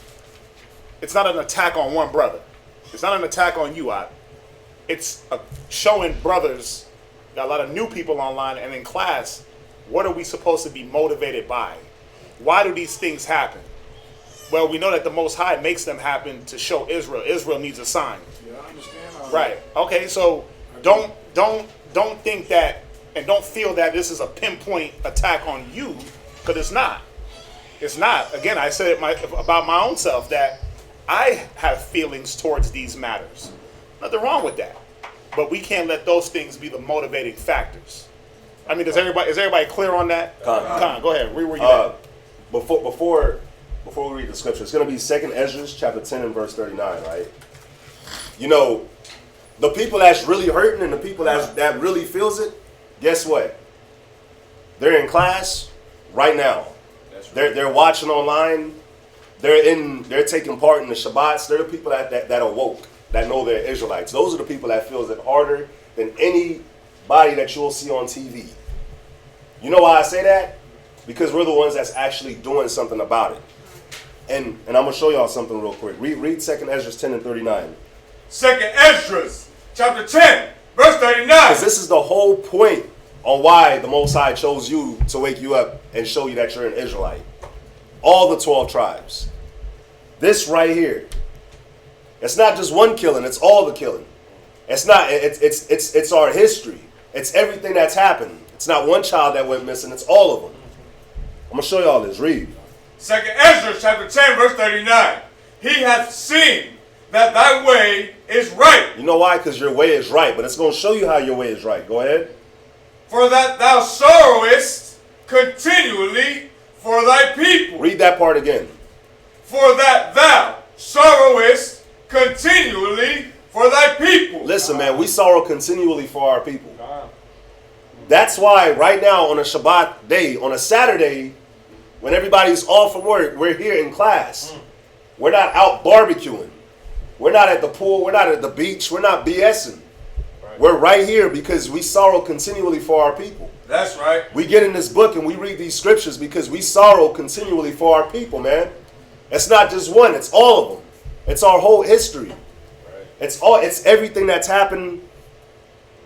it's not an attack on one brother. It's not an attack on you, It's showing brothers, got a lot of new people online and in class, what are we supposed to be motivated by? Why do these things happen? Well, we know that the Most High makes them happen to show Israel. Israel needs a sign. Yeah, I understand all right. Okay, so don't think that, and don't feel that this is a pinpoint attack on you, because it's not. It's not. Again, I said it about my own self, that I have feelings towards these matters. Nothing wrong with that. But we can't let those things be the motivating factors. I mean, is everybody clear on that? Khan, go ahead. Where were you at? Before we read the scripture, it's going to be 2 Esdras chapter 10 and verse 39, right? The people that's really hurting and the people that really feels it, guess what? They're in class right now. They're watching online. They're taking part in the Shabbats. They're the people that are woke, that know they're Israelites. Those are the people that feels it harder than anybody that you'll see on TV. You know why I say that? Because we're the ones that's actually doing something about it. And I'm going to show y'all something real quick. Read 2 Esdras 10 and 39. 2 Esdras chapter 10, verse 39. Because this is the whole point on why the Most High chose you to wake you up and show you that you're an Israelite. All the 12 tribes. This right here. It's not just one killing, it's all the killing. It's not, it's our history. It's everything that's happened. It's not one child that went missing, it's all of them. I'm going to show y'all this. Read. 2 Esdras chapter 10, verse 39. He hath seen that thy way is right. You know why? Because your way is right, but it's going to show you how your way is right. Go ahead. For that thou sorrowest continually for thy people. Read that part again. For that thou sorrowest continually for thy people. Listen, man, we sorrow continually for our people. That's why right now on a Shabbat day, on a Saturday, when everybody's off from work, we're here in class. We're not out barbecuing. We're not at the pool. We're not at the beach. We're not BSing. Right. We're right here because we sorrow continually for our people. That's right. We get in this book and we read these scriptures because we sorrow continually for our people, man. It's not just one. It's all of them. It's our whole history. Right. It's everything that's happened.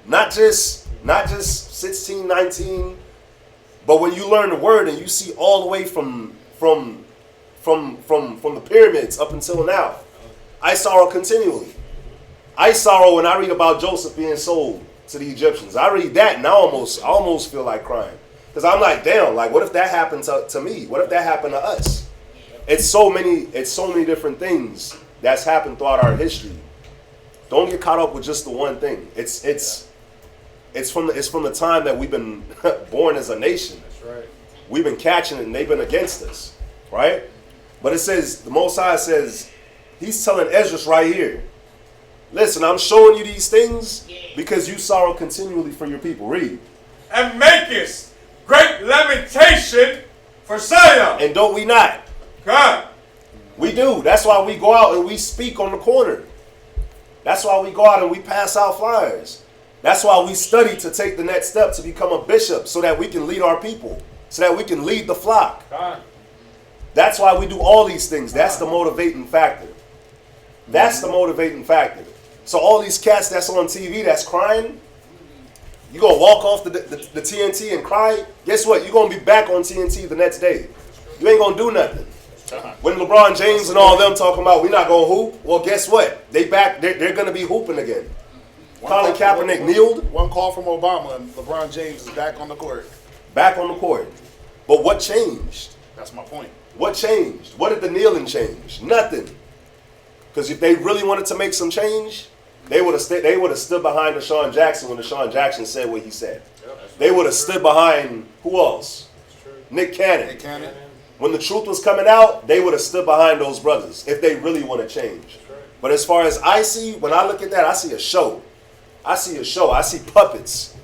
Not just 16, 19, but when you learn the word and you see all the way from the pyramids up until now, I sorrow continually. I sorrow when I read about Joseph being sold to the Egyptians. I read that and I almost feel like crying. Because I'm like, damn, like, what if that happened to me? What if that happened to us? It's so many different things that's happened throughout our history. Don't get caught up with just the one thing. It's from the time that we've been born as a nation. That's right. We've been catching it and they've been against us, right? But it says, the Most High says, he's telling Esdras right here, listen, I'm showing you these things because you sorrow continually for your people. Read. And makest great lamentation for Zion. And don't we not? God. We do. That's why we go out and we speak on the corner. That's why we go out and we pass out flyers. That's why we study to take the next step to become a bishop so that we can lead our people, so that we can lead the flock. God. That's why we do all these things. That's the motivating factor. That's the motivating factor. So all these cats that's on TV that's crying, you going to walk off the TNT and cry? Guess what? You're going to be back on TNT the next day. You ain't going to do nothing. When LeBron James and all them talking about we not going to hoop, well, guess what? They're going to be hooping again. Colin Kaepernick kneeled. One call from Obama and LeBron James is back on the court. Back on the court. But what changed? That's my point. What changed? What did the kneeling change? Nothing. Because if they really wanted to make some change, they would have stood behind Deshaun Jackson when Deshaun Jackson said what he said. They would have stood behind who else? Nick Cannon. Nick Cannon. When the truth was coming out, they would have stood behind those brothers if they really want to change. But as far as I see, when I look at that, I see a show. I see a show. I see puppets.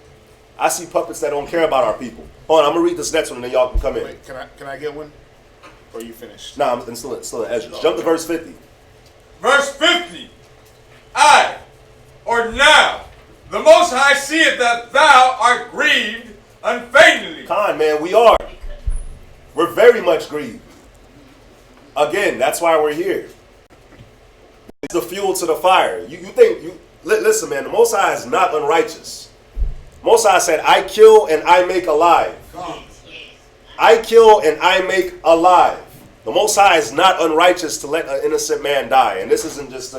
I see puppets that don't care about our people. Hold on, I'm going to read this next one and then y'all can come in. Wait, can I get one? Or are you finished? Nah, I'm still in Esdras. Jump to verse 50. Verse 50. Or now, the Most High seeth that thou art grieved unfeignedly. Con, man, we are. We're very much grieved. Again, that's why we're here. It's the fuel to the fire. Listen, man, the Most High is not unrighteous. Most High said, I kill and I make alive. I kill and I make alive. The Most High is not unrighteous to let an innocent man die. And this isn't just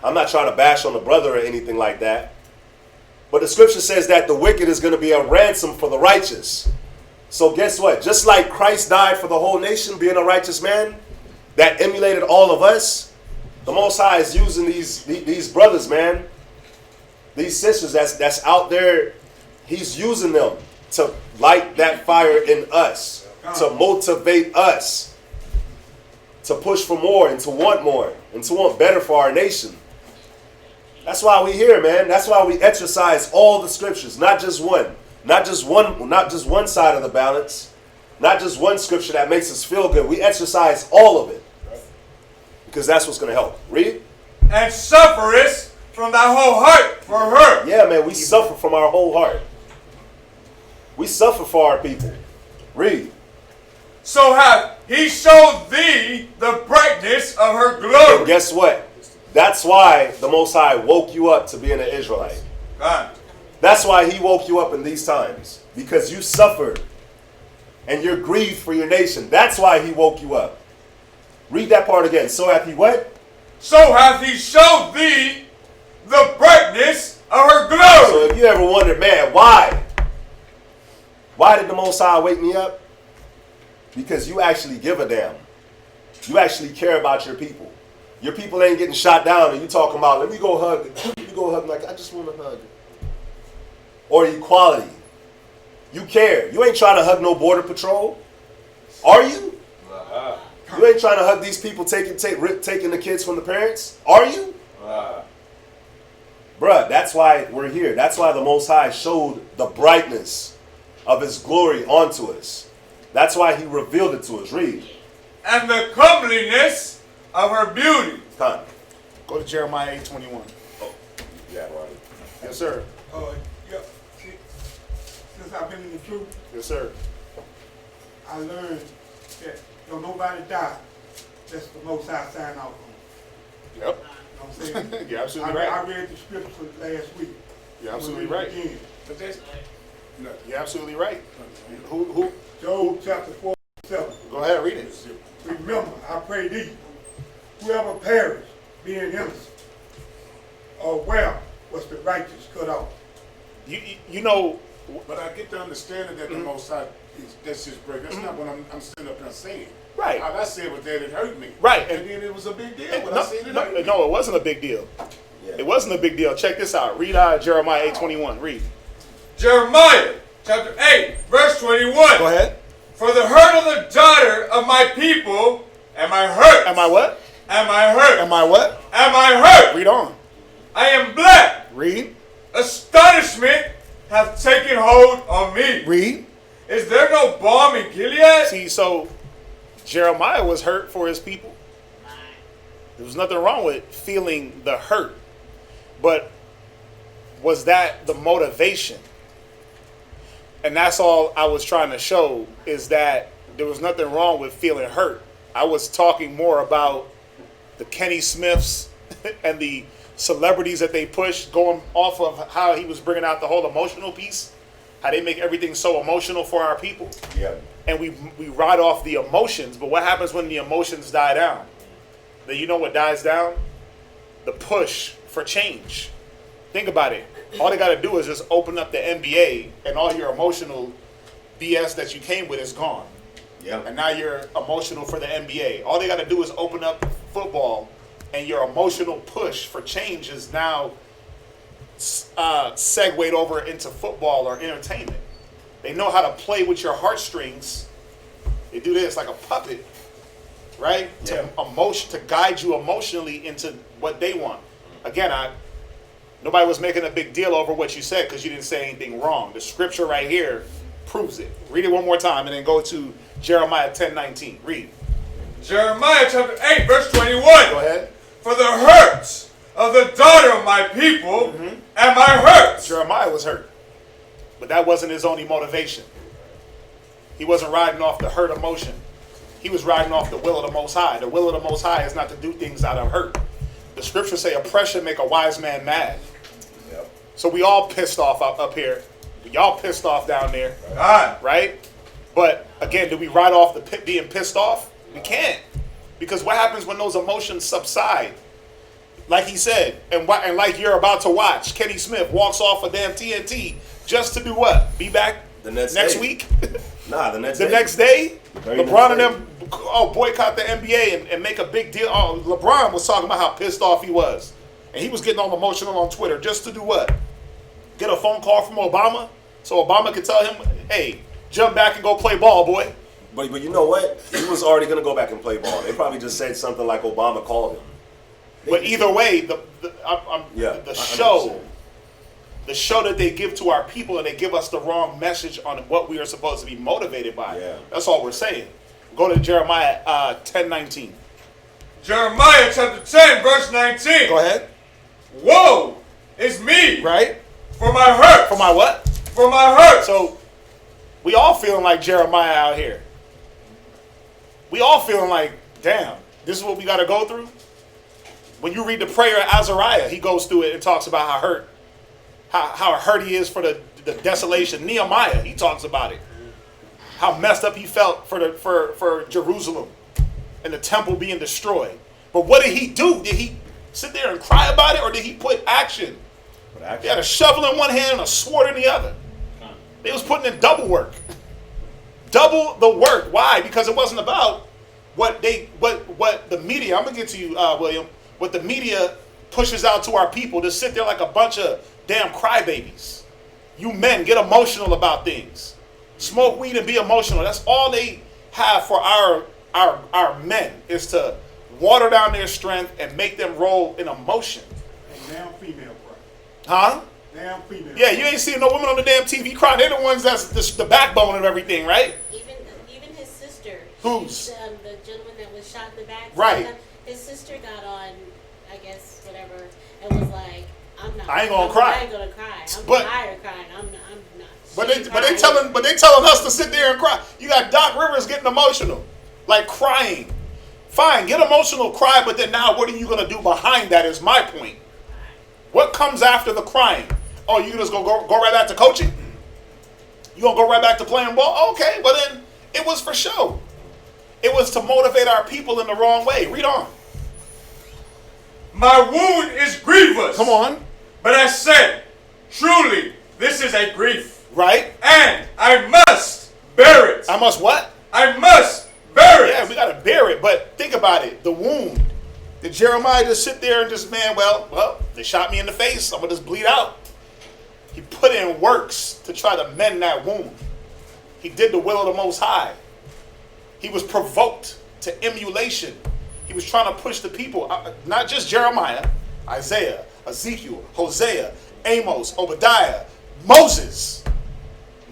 I'm not trying to bash on the brother or anything like that. But the scripture says that the wicked is going to be a ransom for the righteous. So guess what? Just like Christ died for the whole nation, being a righteous man, that emulated all of us, the Most High is using these brothers, man, these sisters that's out there. He's using them to light that fire in us, to motivate us, to push for more and to want better for our nation. That's why we here, man. That's why we exercise all the scriptures, not just one side of the balance, not just one scripture that makes us feel good. We exercise all of it because that's what's going to help. Read. And sufferest from thy whole heart for her. Yeah, man, we suffer from our whole heart. We suffer for our people. Read. So hath he showed thee the brightness of her glory. And guess what? That's why the Most High woke you up to being an Israelite. God. That's why he woke you up in these times. Because you suffered and you're grieved for your nation. That's why he woke you up. Read that part again. So hath he what? So hath he showed thee the brightness of her glory. So if you ever wondered, man, why? Why did the Most High wake me up? Because you actually give a damn. You actually care about your people. Your people ain't getting shot down and you talking about, let me go hug. Let me go hug. Like, I just want to hug. Or equality. You care. You ain't trying to hug no border patrol. Are you? You ain't trying to hug these people taking the kids from the parents. Are you? Bruh, that's why we're here. That's why the Most High showed the brightness of his glory onto us. That's why he revealed it to us. Read. And the comeliness of her beauty. Time. Go to Jeremiah 8:21. Oh, yeah, right. Yes, sir. Yeah, see, since I've been in the truth, Yes, sir. I learned that don't nobody die, that's the Most High sign off on. Yep. You know what I'm saying? You're absolutely right. I read the scripture last week. You're absolutely I'm gonna right. read it again. But that's You're absolutely right. Who? Job chapter 4:7. Go ahead, read it. Remember, I pray thee, whoever perished, being innocent, or where was the righteous cut off? You know, But I get the understanding that the Most High, that's just break. That's not what I'm sitting up there saying. Right. All I said was that it hurt me. Right. And then it was a big deal. But I said it hurt me. No, it wasn't a big deal. It wasn't a big deal. Check this out. Read Jeremiah 8:21. Read. Jeremiah chapter 8, verse 21. Go ahead. For the hurt of the daughter of my people, am I hurt? Am I what? Am I hurt? Am I what? Am I hurt? Read on. I am black. Read. Astonishment hath taken hold on me. Read. Is there no balm in Gilead? See, so Jeremiah was hurt for his people. There was nothing wrong with feeling the hurt. But was that the motivation? And that's all I was trying to show, is that there was nothing wrong with feeling hurt. I was talking more about the Kenny Smiths and the celebrities that they pushed, going off of how he was bringing out the whole emotional piece, how they make everything so emotional for our people. Yeah. And we ride off the emotions, but what happens when the emotions die down? Then you know what dies down? The push for change. Think about it. All they got to do is just open up the NBA, and all your emotional BS that you came with is gone. Yeah. And now you're emotional for the NBA. All they got to do is open up football, and your emotional push for change is now segued over into football or entertainment. They know how to play with your heartstrings. They do this like a puppet, right? Yeah. To guide you emotionally into what they want. Again, nobody was making a big deal over what you said because you didn't say anything wrong. The scripture right here proves it. Read it one more time and then go to Jeremiah 10:19. Read. Jeremiah chapter 8, verse 21. Go ahead. For the hurt of the daughter of my people, am I hurt? Jeremiah was hurt. But that wasn't his only motivation. He wasn't riding off the hurt emotion. He was riding off the will of the Most High. The will of the Most High is not to do things out of hurt. The scriptures say oppression make a wise man mad. Yep. So we all pissed off up here. Y'all pissed off down there. Right? But again, do we ride off the being pissed off? We can't. Because what happens when those emotions subside? Like he said, and like you're about to watch, Kenny Smith walks off of damn TNT just to do what? Be back The next day. week? Nah, the next The day. next day? Very LeBron next and them boycott the NBA and make a big deal. Oh, LeBron was talking about how pissed off he was. And he was getting all emotional on Twitter just to do what? Get a phone call from Obama so Obama could tell him, hey, jump back and go play ball, boy. But you know what? He was already going to go back and play ball. They probably just said something like Obama called him. But either way, the show that they give to our people, and they give us the wrong message on what we are supposed to be motivated by. Yeah. That's all we're saying. Go to Jeremiah 10:19. Jeremiah chapter 10, verse 19. Go ahead. Woe is me. Right? For my hurt. For my what? For my hurt. So we all feeling like Jeremiah out here. We all feeling like, damn, this is what we got to go through. When you read the prayer of Azariah, he goes through it and talks about how hurt he is for the desolation. Nehemiah, he talks about it. How messed up he felt for Jerusalem and the temple being destroyed. But what did he do? Did he sit there and cry about it, or did he put action? He had a shovel in one hand and a sword in the other. They was putting in double work. Double the work. Why? Because it wasn't about what the media, I'm going to get to you, William, what the media pushes out to our people to sit there like a bunch of damn crybabies. You men, get emotional about things. Smoke weed and be emotional. That's all they have for our men, is to water down their strength and make them roll in emotion. And damn female cry. Huh? Damn female. Yeah, you ain't seeing no women on the damn TV crying. They're the ones that's the backbone of everything, right? Even his sister. Who's? The gentleman that was shot in the back. Right. His sister got on, I guess, whatever, and was like, I ain't gonna cry. I ain't gonna cry. I'm But- tired of crying. I'm not. But they telling us to sit there and cry. You got Doc Rivers getting emotional, like crying. Fine, get emotional, cry, but then now what are you gonna do behind that? Is my point. What comes after the crying? Oh, you just gonna go right back to coaching? You gonna go right back to playing ball? Okay, well then it was for show. It was to motivate our people in the wrong way. Read on. My wound is grievous. Come on. But I said, truly, this is a grief. Right? And I must bear it. I must what? I must bear it. Yeah, we got to bear it. But think about it. The wound. Did Jeremiah just sit there and just, man, well, they shot me in the face. I'm going to just bleed out. He put in works to try to mend that wound. He did the will of the Most High. He was provoked to emulation. He was trying to push the people, not just Jeremiah, Isaiah, Ezekiel, Hosea, Amos, Obadiah, Moses.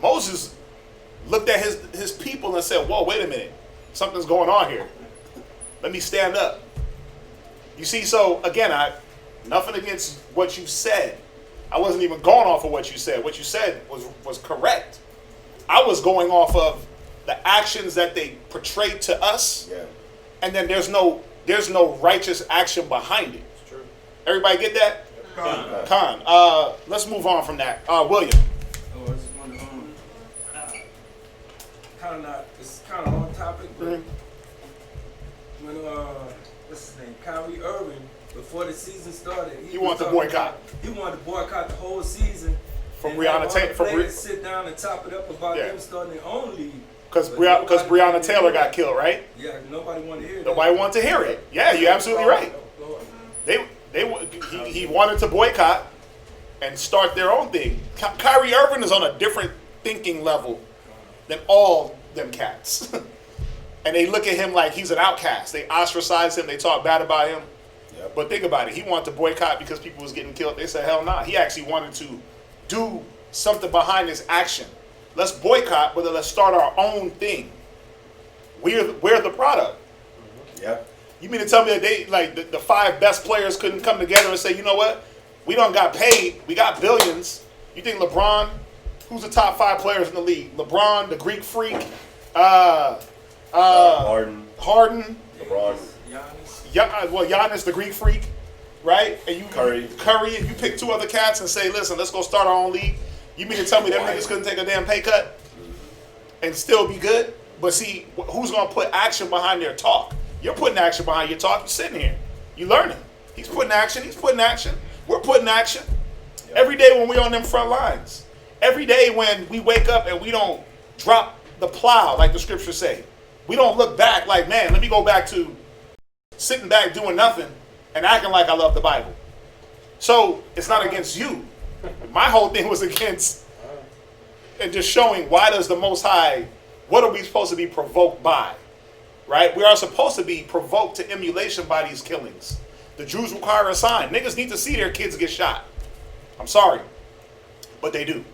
Moses looked at his people and said, whoa, wait a minute. Something's going on here. Let me stand up. You see, so again, nothing against what you said. I wasn't even going off of what you said. What you said was correct. I was going off of the actions that they portrayed to us. Yeah. And then there's no righteous action behind it. It's true. Everybody get that? Khan. Let's move on from that. William. Oh, I just want to kind of not. It's kind of on topic, but when what's his name, Kyrie Irving, before the season started, he wanted to boycott. He wanted to boycott the whole season. From Breonna Taylor. Sit down and top it up about them starting their own league. Because Breonna Taylor got killed, right? Yeah, nobody wanted to hear it. Nobody wanted to hear it. Yeah, you're absolutely right. He wanted to boycott and start their own thing. Kyrie Irving is on a different thinking level than all them cats. And they look at him like he's an outcast. They ostracize him. They talk bad about him. Yep. But think about it. He wanted to boycott because people was getting killed. They said, hell nah. He actually wanted to do something behind this action. Let's boycott, but let's start our own thing. We're the product. Yeah. You mean to tell me that they the 5 best players couldn't come together and say, you know what? We don't got paid. We got billions. You think LeBron, who's the top 5 players in the league? LeBron, the Greek freak, Harden, LeBron, Giannis, the Greek freak, right? And you Curry, and you pick 2 other cats and say, listen, let's go start our own league. You mean to tell me them niggas couldn't take a damn pay cut and still be good? But see, who's going to put action behind their talk? You're putting action behind your talk. You're sitting here. You're learning. He's putting action. He's putting action. We're putting action. Yep. Every day when we're on them front lines. Every day when we wake up and we don't drop the plow like the scriptures say. We don't look back like, man, let me go back to sitting back doing nothing and acting like I love the Bible. So it's not against you. My whole thing was against and just showing why does the Most High, what are we supposed to be provoked by? Right? We are supposed to be provoked to emulation by these killings. The Jews require a sign. Niggas need to see their kids get shot. I'm sorry, but they do.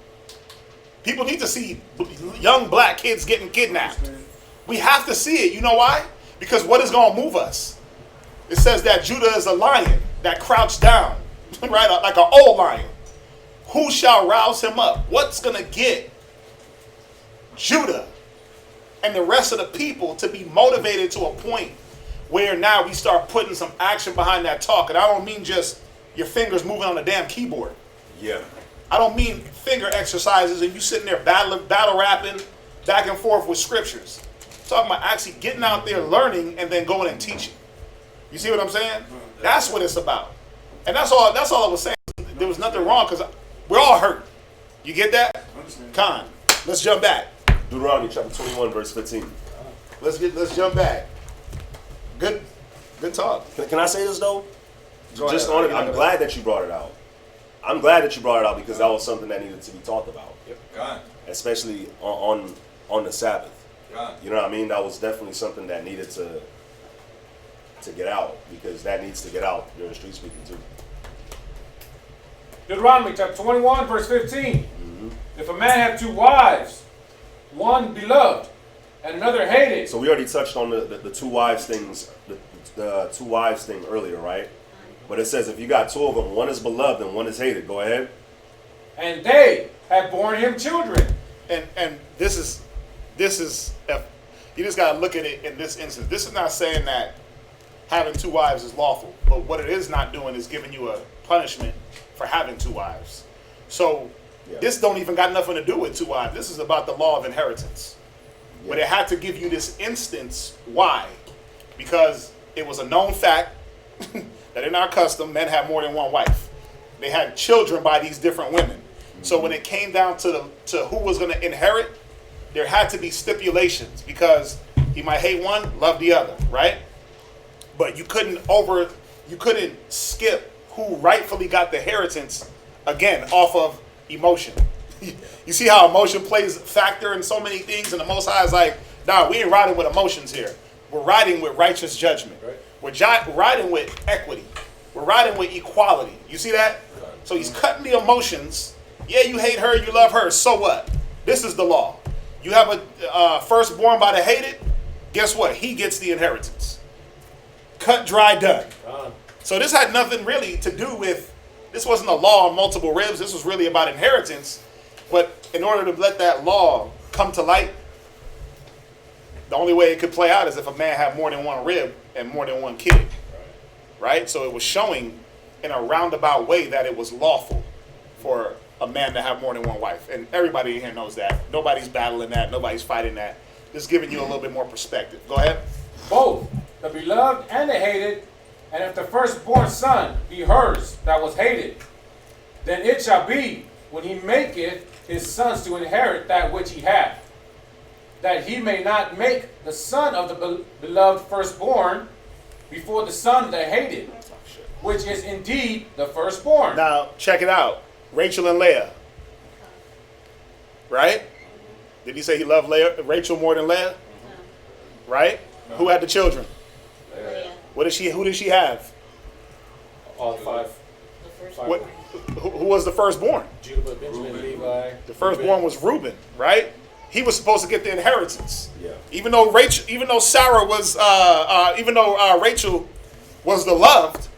People need to see young black kids getting kidnapped. We have to see it. You know why? Because what is going to move us? It says that Judah is a lion that crouched down, right? Like an old lion. Who shall rouse him up? What's going to get Judah and the rest of the people to be motivated to a point where now we start putting some action behind that talk? And I don't mean just your fingers moving on the damn keyboard. Yeah. I don't mean finger exercises and you sitting there battle rapping back and forth with scriptures. I'm talking about actually getting out there, learning, and then going and teaching. You see what I'm saying? That's what it's about. And that's all I was saying. There was nothing wrong because we're all hurt. You get that? Con. Let's jump back. Deuteronomy chapter 21, verse 15. Let's jump back. Good talk. Can I say this though? Go Just ahead. on it, I'm glad that you brought it out. I'm glad that you brought it out because that was something that needed to be talked about. God. Especially on the Sabbath. God. You know what I mean? That was definitely something that needed to get out because that needs to get out during street speaking too. Deuteronomy chapter 21, verse 15. If a man have 2 wives, one beloved and another hated. So we already touched on the 2 wives things, the 2 wives thing earlier, right? But it says if you got 2 of them, one is beloved and one is hated. Go ahead. And they have borne him children. And this is you just gotta look at it in this instance. This is not saying that having 2 wives is lawful, but what it is not doing is giving you a punishment for having 2 wives. So this don't even got nothing to do with 2 wives. This is about the law of inheritance. But it had to give you this instance. Why? Because it was a known fact that in our custom, men have more than 1 wife. They had children by these different women. So when it came down to who was going to inherit, there had to be stipulations because he might hate one, love the other, right? But you couldn't skip who rightfully got the inheritance, again, off of emotion. You see how emotion plays a factor in so many things, and the Most High is like, nah, we ain't riding with emotions here. We're riding with righteous judgment. Right. We're riding with equity. We're riding with equality. You see that? So he's cutting the emotions. Yeah, you hate her, you love her, so what? This is the law. You have a firstborn by the hated, guess what? He gets the inheritance. Cut, dry, done. So this had nothing really to do with, this wasn't a law on multiple ribs. This was really about inheritance. But in order to let that law come to light, the only way it could play out is if a man had more than one rib and more than one kid. Right? So it was showing in a roundabout way that it was lawful for a man to have more than one wife. And everybody in here knows that. Nobody's battling that. Nobody's fighting that. Just giving you a little bit more perspective. Go ahead. Both the beloved and the hated, and if the firstborn son be hers that was hated, then it shall be when he maketh his sons to inherit that which he hath, that he may not make the son of the beloved firstborn before the son of the hated, which is indeed the firstborn. Now, check it out. Rachel and Leah. Right? Did he say he loved Rachel more than Leah? Right? Who had the children? Leah. Who did she have? All five. Who was the firstborn? Judah, Benjamin, Levi. The firstborn was Reuben, right? He was supposed to get the inheritance. Yeah. Even though Rachel was the loved,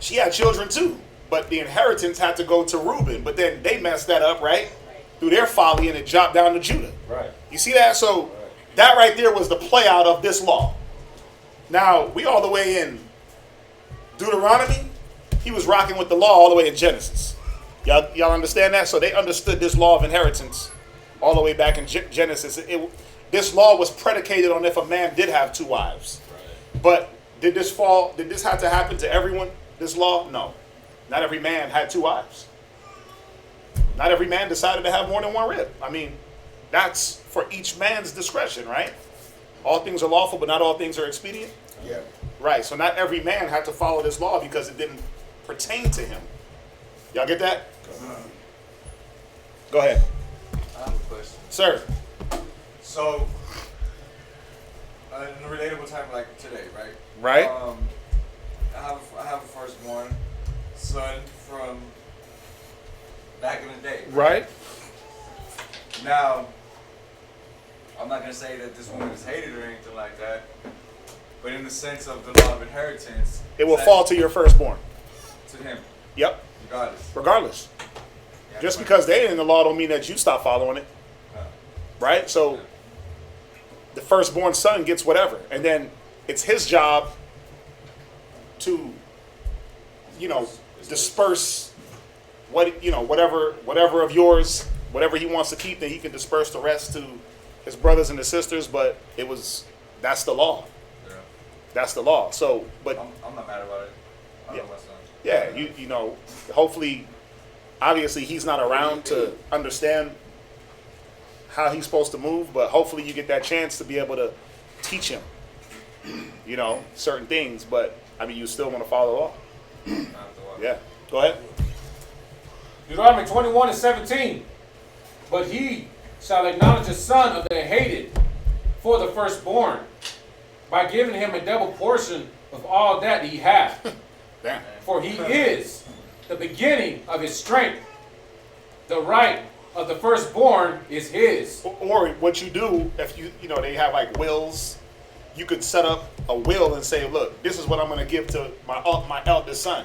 she had children too. But the inheritance had to go to Reuben. But then they messed that up, right? Through their folly, and it dropped down to Judah. Right. You see that? So that right there was the play out of this law. Now, we all the way in Deuteronomy. He was rocking with the law all the way in Genesis. Y'all understand that? So they understood this law of inheritance all the way back in Genesis. This law was predicated on if a man did have two wives. Right. But did this have to happen to everyone, this law? No. Not every man had two wives. Not every man decided to have more than one rib. I mean, that's for each man's discretion, right? All things are lawful, but not all things are expedient. Yeah. Right, so not every man had to follow this law because it didn't pertain to him. Y'all get that? Go ahead. I have a question. Sir. So, in a relatable time like today, right? Right. I have a firstborn son from back in the day. Right. Now, I'm not going to say that this woman is hated or anything like that, but in the sense of the law of inheritance, it will fall to your firstborn. To him. Yep. Regardless. Yeah, just because they're in the law don't mean that you stop following it. Right? So the firstborn son gets whatever. And then it's his job to, disperse whatever of yours, whatever he wants to keep, then he can disperse the rest to his brothers and his sisters. But that's the law. Yeah. That's the law. So, but I'm not mad about it. I love my son. Yeah, hopefully, obviously he's not around to understand how he's supposed to move, but hopefully you get that chance to be able to teach him, certain things. But I mean, you still want to follow the law. Yeah. Go ahead. Deuteronomy 21:17. But he shall acknowledge the son of the hated for the firstborn, by giving him a double portion of all that he hath. Damn. For he is the beginning of his strength. The right of the firstborn is his. Or what you do, if they have like wills, you could set up a will and say, look, this is what I'm going to give to my eldest son.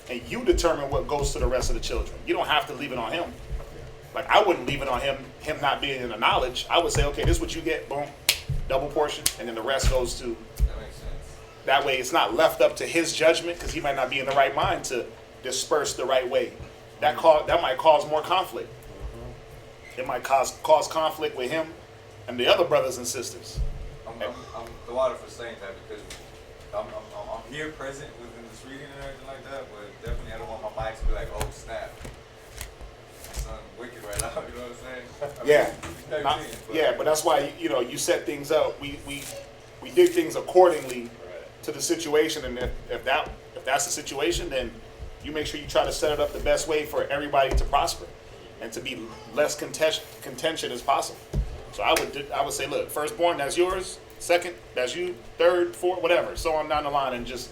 And you determine what goes to the rest of the children. You don't have to leave it on him. Like, I wouldn't leave it on him not being in the knowledge. I would say, okay, this is what you get, boom, double portion, and then the rest goes to. That makes sense. That way it's not left up to his judgment, because he might not be in the right mind to disperse the right way. That might cause more conflict. It might cause conflict with him and the other brothers and sisters. I'm the water for saying that, because I'm here present within this reading and everything like that, but definitely I don't want my mind to be like, oh snap. wicked right now. You know what I'm saying? I Yeah. mean, he's 13, Yeah, but that's why you set things up. We did things accordingly to the situation, and if that's the situation, then you make sure you try to set it up the best way for everybody to prosper and to be less contention as possible. So I would say, look, firstborn, that's yours. Second, that's you. Third, fourth, whatever, so on down the line, and just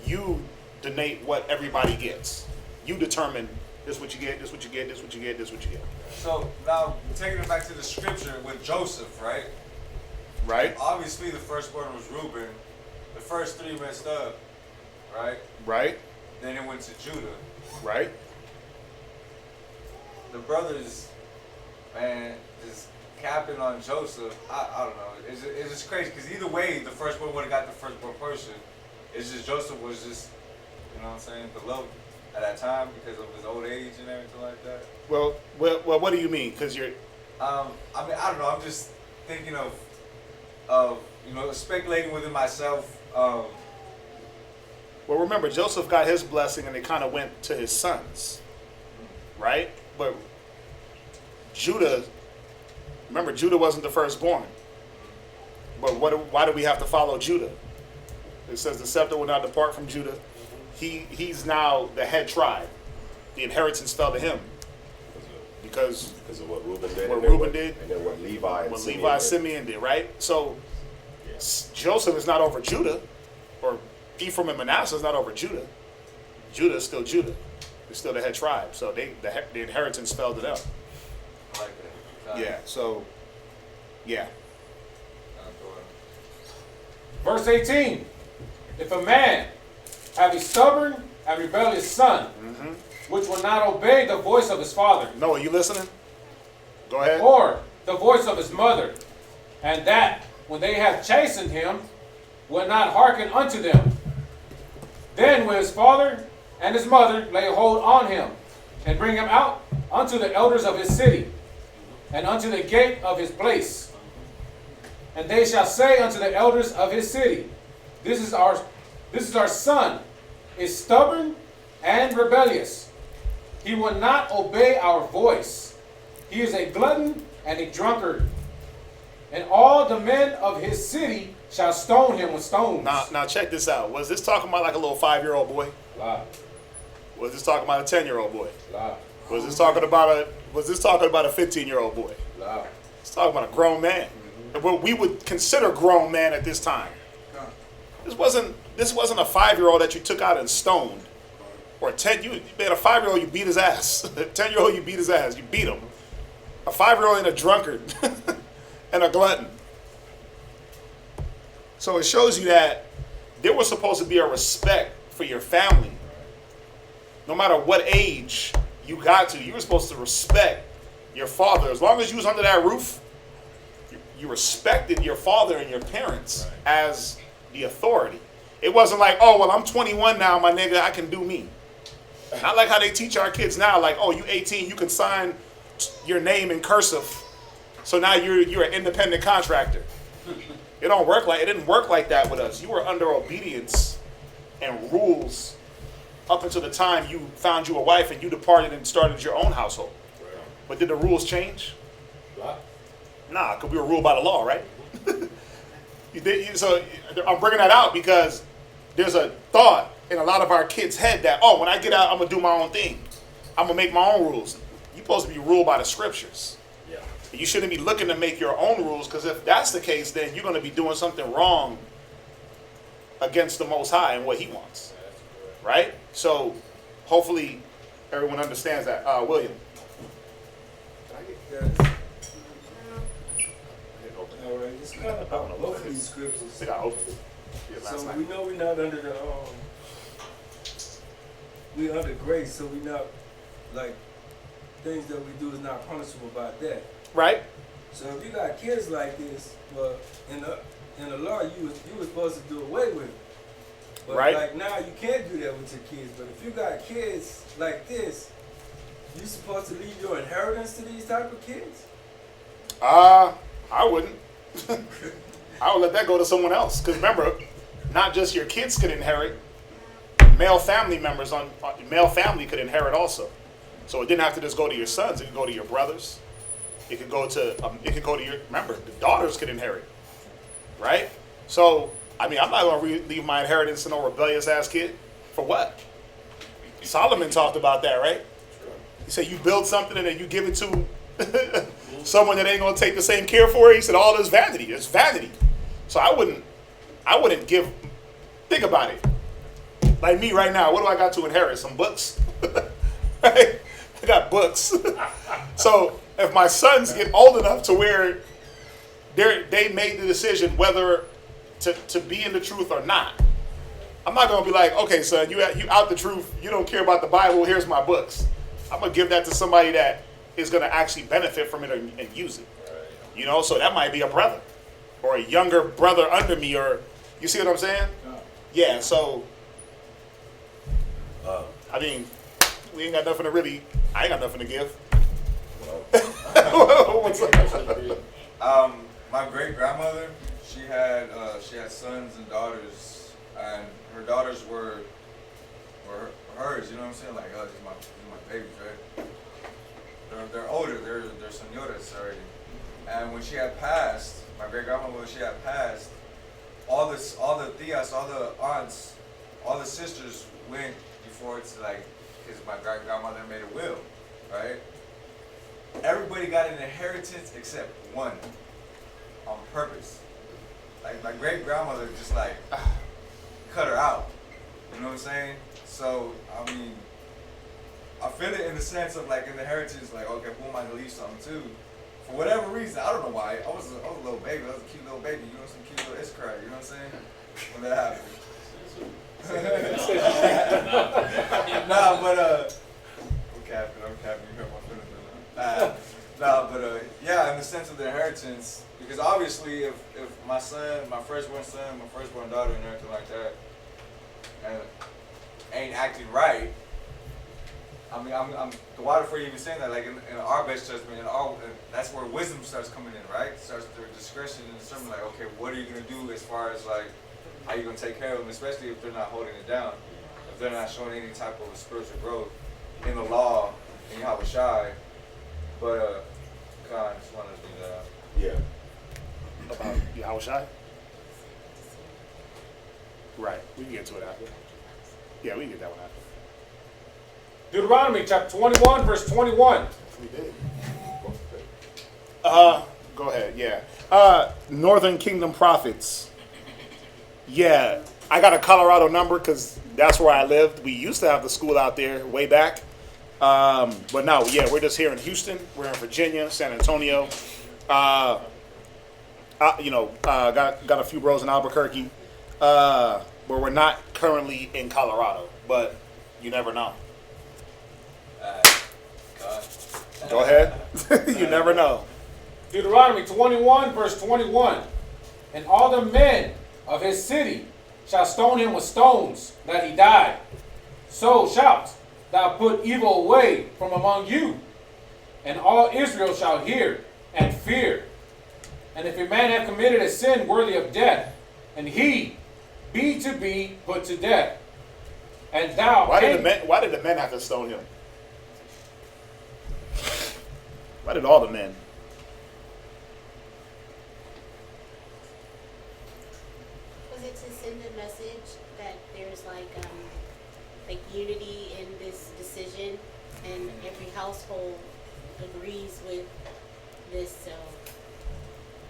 you donate what everybody gets. You determine this what you get, this what you get, this what you get, this what you get. So now taking it back to the scripture with Joseph, right? Right. Obviously, the firstborn was Reuben. The first three messed up, right? Right. Then it went to Judah. Right. The brothers, man, just capping on Joseph. I don't know. It's just crazy because either way, the firstborn would have got the firstborn portion. It's just Joseph was just, you know what I'm saying, beloved at that time because of his old age and everything like that. Well, what do you mean? Because you're. I mean, I don't know. I'm just thinking of speculating within myself. Well, remember, Joseph got his blessing, and it kind of went to his sons, right? But Judah, remember, Judah wasn't the firstborn. But why do we have to follow Judah? It says the scepter will not depart from Judah. He's now the head tribe. The inheritance fell to him because of what Reuben did. What Reuben did, and then what Levi and Simeon did, right? So Joseph is not over Judah, or Ephraim and Manasseh is not over Judah. Judah is still Judah. It's still the head tribe. So the inheritance fell to them. I like that. Yeah. So, yeah. Verse 18. If a man have a stubborn and rebellious son, which will not obey the voice of his father. Noah, you listening? Go ahead. Or the voice of his mother, and that, when they have chastened him, will not hearken unto them. Then will his father and his mother lay hold on him, and bring him out unto the elders of his city, and unto the gate of his place. And they shall say unto the elders of his city, This is our son, is stubborn and rebellious. He will not obey our voice. He is a glutton and a drunkard. And all the men of his city shall stone him with stones. Now check this out. Was this talking about like a little 5-year-old boy? Lie. Was this talking about a 10-year-old boy? Lie. Was this talking about a 15-year-old boy? Lie. It's talking about a grown man. What we would consider grown man at this time. This wasn't a 5-year-old that you took out and stoned. Or a 5-year-old, you beat his ass. A 10-year-old, you beat his ass. You beat him. A 5-year-old ain't a drunkard and a glutton. So it shows you that there was supposed to be a respect for your family. No matter what age you got to, you were supposed to respect your father. As long as you was under that roof, you respected your father and your parents as the authority. It wasn't like, oh, well, I'm 21 now, my nigga, I can do me. Not like how they teach our kids now, like, oh, you 18, you can sign your name in cursive, so now you're an independent contractor. It didn't work like that with us. You were under obedience and rules up until the time you found you a wife and you departed and started your own household. But did the rules change? Nah, because we were ruled by the law, right? So I'm bringing that out because there's a thought in a lot of our kids' head that, oh, when I get out, I'm going to do my own thing. I'm going to make my own rules. You're supposed to be ruled by the scriptures. Yeah. You shouldn't be looking to make your own rules, because if that's the case, then you're going to be doing something wrong against the Most High and what He wants. Right? So hopefully everyone understands that. William. All right, it's kind of about both of these scriptures. So we know we're not under the we're under grace, so we're not, like, things that we do is not punishable by that. Right. So if you got kids like this, well, in the law you was supposed to do away with it. But right. Like now you can't do that with your kids. But if you got kids like this, you supposed to leave your inheritance to these type of kids? I wouldn't. I would let that go to someone else. Because remember, not just your kids could inherit, male family members male family could inherit also. So it didn't have to just go to your sons. It could go to your brothers. It could go to your, remember, the daughters could inherit, right? So, I mean, I'm not going to leave my inheritance to no rebellious ass kid. For what? Solomon talked about that, right? He said you build something and then you give it to someone that ain't going to take the same care for it. He said all this vanity. It's vanity. So I wouldn't give, think about it. Like me right now, what do I got to inherit? Some books? Right? I got books. So if my sons get old enough to where they made the decision whether to be in the truth or not, I'm not going to be like, okay, son, you out the truth. You don't care about the Bible. Here's my books. I'm going to give that to somebody that is going to actually benefit from it and use it. You know, so that might be a brother or a younger brother under me, or you see what I'm saying? Yeah, so, I mean, we ain't got nothing to really, I ain't got nothing to give. What's up? My great grandmother, she had sons and daughters, and her daughters were hers. You know what I'm saying? Like, oh, these are my babies, right? They're older. They're señoras already. And when she had passed, my great grandmother, when she had passed, all the tias, all the aunts, all the sisters went before it's like, because my great grandmother made a will, right? Everybody got an inheritance except one, on purpose. Like my great grandmother just like cut her out. You know what I'm saying? So I mean, I feel it in the sense of like in the inheritance, like okay, who am I to leave something to? For whatever reason, I don't know why. I was a little baby. I was a cute little baby. You know, some cute little Esdras. You know what I'm saying? When that happened. Nah, but I'm capping. You hurt my feelings. Yeah, in the sense of the inheritance, because obviously, if my son, my firstborn daughter, and everything like that, ain't acting right. I mean, I'm the water for you even saying that, like in our best judgment, that's where wisdom starts coming in, right? Starts their discretion in the sermon, like, okay, what are you gonna do as far as like how you gonna take care of them, especially if they're not holding it down, if they're not showing any type of spiritual growth in the law, in Yahawashi. But God, I just wanted to do that. Yeah. About Yahawashi? Right. We can get to it after. Yeah, we can get that one after. Deuteronomy chapter 21, verse 21. We did. Go ahead, yeah. Northern Kingdom Prophets. Yeah, I got a Colorado number because that's where I lived. We used to have the school out there way back. But now, yeah, we're just here in Houston. We're in Virginia, San Antonio. Got a few bros in Albuquerque. But we're not currently in Colorado. But you never know. Go ahead. You never know. Deuteronomy 21, verse 21. And all the men of his city shall stone him with stones, that he die. So shalt thou put evil away from among you. And all Israel shall hear and fear. And if a man have committed a sin worthy of death, and he be to be put to death, and thou... Why did the men have to stone him? Why did all the men? Was it to send a message that there's like unity in this decision, and every household agrees with this? So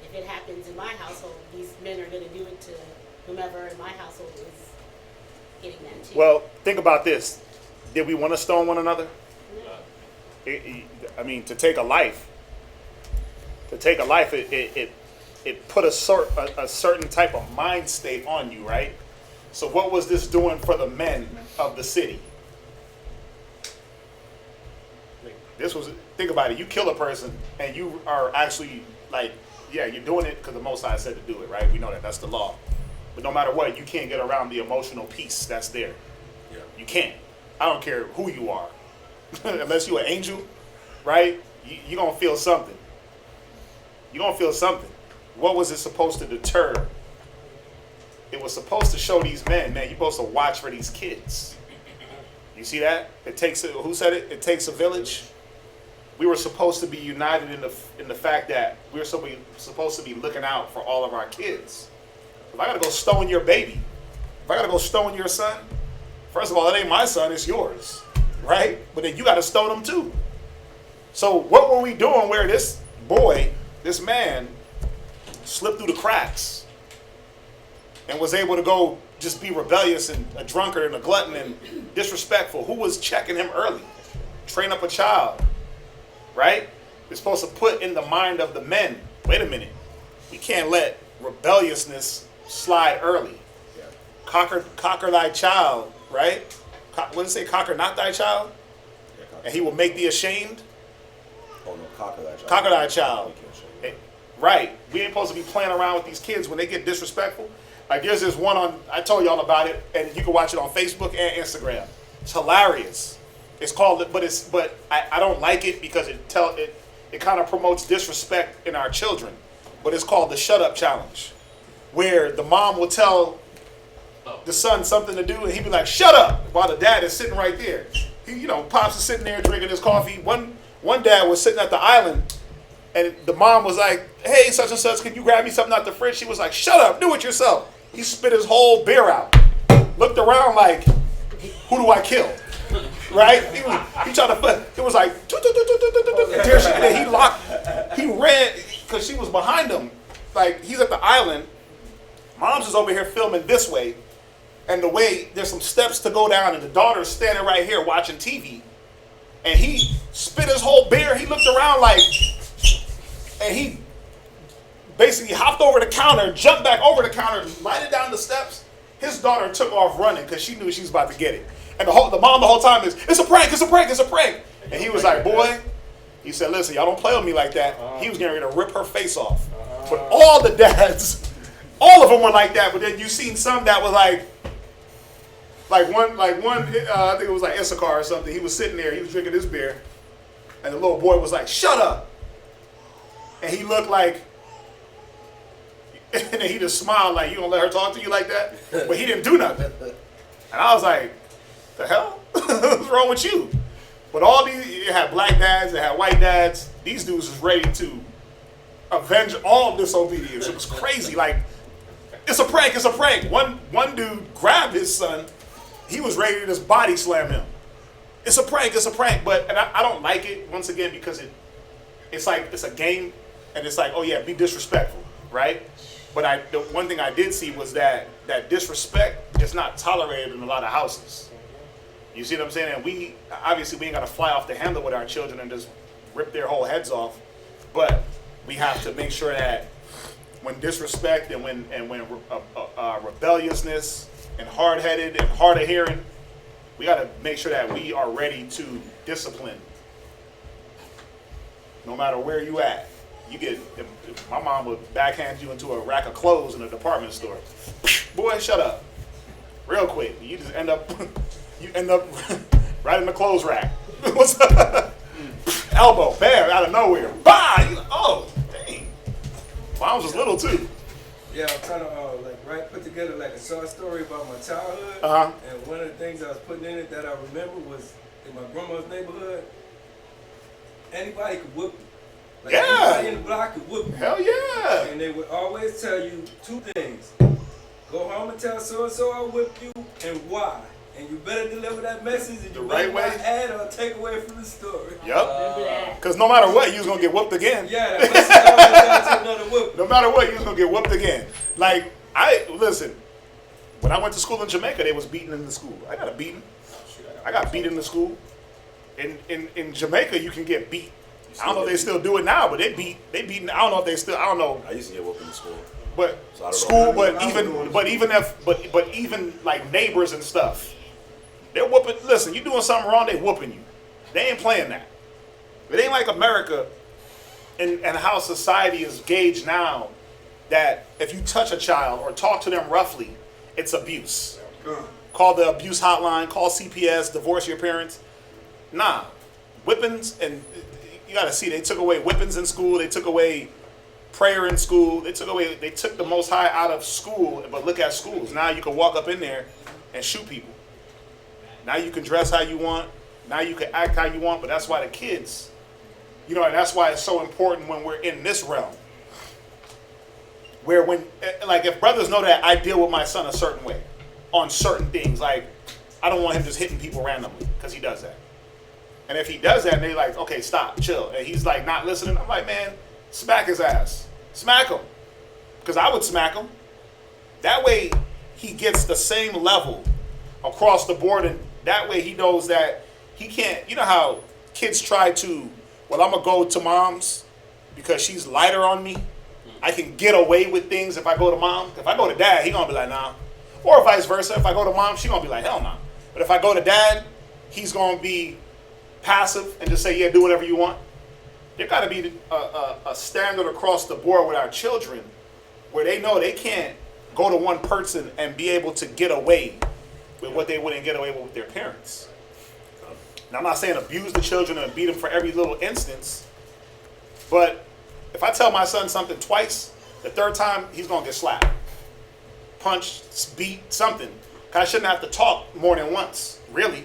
if it happens in my household, these men are going to do it to whomever in my household is getting that too. Well, think about this. Did we want to stone one another? No. I mean, to take a life, it put a certain type of mind state on you, right? So what was this doing for the men of the city? Think about it. You kill a person and you are actually like, yeah, you're doing it because the Most High said to do it, right? We know that. That's the law. But no matter what, you can't get around the emotional peace that's there. Yeah. You can't. I don't care who you are. Unless you're an angel, right? You're going to feel something. You're going to feel something. What was it supposed to deter? It was supposed to show these men, man, you're supposed to watch for these kids. You see that? It takes who said it? It takes a village. We were supposed to be united in the fact that we were supposed to be looking out for all of our kids. If I gotta go stone your baby, if I gotta go stone your son, first of all, that ain't my son, it's yours, right? But then you gotta stone him too. So what were we doing where this boy, this man, slipped through the cracks and was able to go just be rebellious and a drunkard and a glutton and disrespectful? Who was checking him early? Train up a child, right? It's supposed to put in the mind of the men, wait a minute, we can't let rebelliousness slide early. Yeah. Conquer thy child, right? What does it say? Conquer not thy child? Yeah, and he will make thee ashamed? Oh no, conquer thy child. Conquer thy child. Right. We ain't supposed to be playing around with these kids when they get disrespectful. Like there's this one on, I told y'all about it, and you can watch it on Facebook and Instagram. It's hilarious. It's called, but I don't like it because it kind of promotes disrespect in our children. But it's called the Shut Up Challenge, where the mom will tell the son something to do, and he'd be like, "Shut up," while the dad is sitting right there. He, Pops is sitting there drinking his coffee. One dad was sitting at the island, and the mom was like, "Hey, such and such, can you grab me something out the fridge?" She was like, "Shut up, do it yourself." He spit his whole beer out, looked around like, "Who do I kill?" Right? He tried to, it was like, and then he ran, because she was behind him. Like, he's at the island, mom's is over here filming this way, and the way, there's some steps to go down, and the daughter's standing right here watching TV, and he spit his whole beer, he looked around like, and he basically hopped over the counter, jumped back over the counter, lighted down the steps. His daughter took off running because she knew she was about to get it. And the mom the whole time is, "It's a prank, it's a prank, it's a prank." And he was like, "Boy," he said, "listen, y'all don't play with me like that." He was getting ready to rip her face off. But all the dads, all of them were like that. But then you seen some that was like one, I think it was like Issachar or something. He was sitting there, he was drinking his beer, and the little boy was like, "Shut up." And he looked like, and then he just smiled like, "You gonna let her talk to you like that?" But he didn't do nothing. And I was like, "The hell? What's wrong with you?" But all these, it had black dads, it had white dads. These dudes was ready to avenge all disobedience. It was crazy. Like, it's a prank, it's a prank. One dude grabbed his son. He was ready to just body slam him. It's a prank, it's a prank. But and I don't like it, once again, because it's like, it's a game. And it's like, oh yeah, be disrespectful, right? But the one thing I did see was that disrespect is not tolerated in a lot of houses. You see what I'm saying? And we ain't got to fly off the handle with our children and just rip their whole heads off. But we have to make sure that when disrespect and when rebelliousness and hard-headed and hard of hearing, we got to make sure that we are ready to discipline. No matter where you at. My mom would backhand you into a rack of clothes in a department store. Boy, shut up. Real quick. You just end up right in the clothes rack. What's up? Elbow, bam, out of nowhere. Bah! Oh, dang. Mom was little too. Yeah, I'm trying to put together like a short story about my childhood. And one of the things I was putting in it that I remember was in my grandma's neighborhood, anybody could whoop you. Like anybody in the block could whoop you. Hell yeah. And they would always tell you two things. Go home and tell so-and-so I whipped you, and why. And you better deliver that message and you better not add or take away from the story. Yep. Because no matter what, you was going to get whooped again. Yeah, that message always another whoop. No matter what, you was going to get whooped again. Like, listen, when I went to school in Jamaica, they was beating in the school. I got a beating. I got beat in the school. In Jamaica, you can get beat. I don't know if they still do it now, but they beat. I don't know if they still. I don't know. I used to get whooped in the school. But so even like neighbors and stuff, they're whooping. Listen, you doing something wrong, they whooping you. They ain't playing that. It ain't like America, and how society is gauged now. That if you touch a child or talk to them roughly, it's abuse. Call the abuse hotline. Call CPS. Divorce your parents. Nah, whippings and. You got to see, they took away whippings in school. They took away prayer in school. They took the Most High out of school. But look at schools. Now you can walk up in there and shoot people. Now you can dress how you want. Now you can act how you want. But that's why the kids, and that's why it's so important when we're in this realm. Where if brothers know that I deal with my son a certain way on certain things, like I don't want him just hitting people randomly because he does that. And if he does that, and they like, okay, stop, chill. And he's like not listening. I'm like, man, smack his ass. Smack him. Because I would smack him. That way he gets the same level across the board. And that way he knows that he can't, you know how kids try to, well, I'm going to go to mom's because she's lighter on me. I can get away with things if I go to mom. If I go to dad, he going to be like, nah. Or vice versa. If I go to mom, she going to be like, hell no. Nah. But if I go to dad, he's going to be passive and just say, yeah, do whatever you want. There got to be a standard across the board with our children where they know they can't go to one person and be able to get away with what they wouldn't get away with their parents. Now, I'm not saying abuse the children and beat them for every little instance, but if I tell my son something twice, the third time, he's going to get slapped, punched, beat, something. I shouldn't have to talk more than once, really.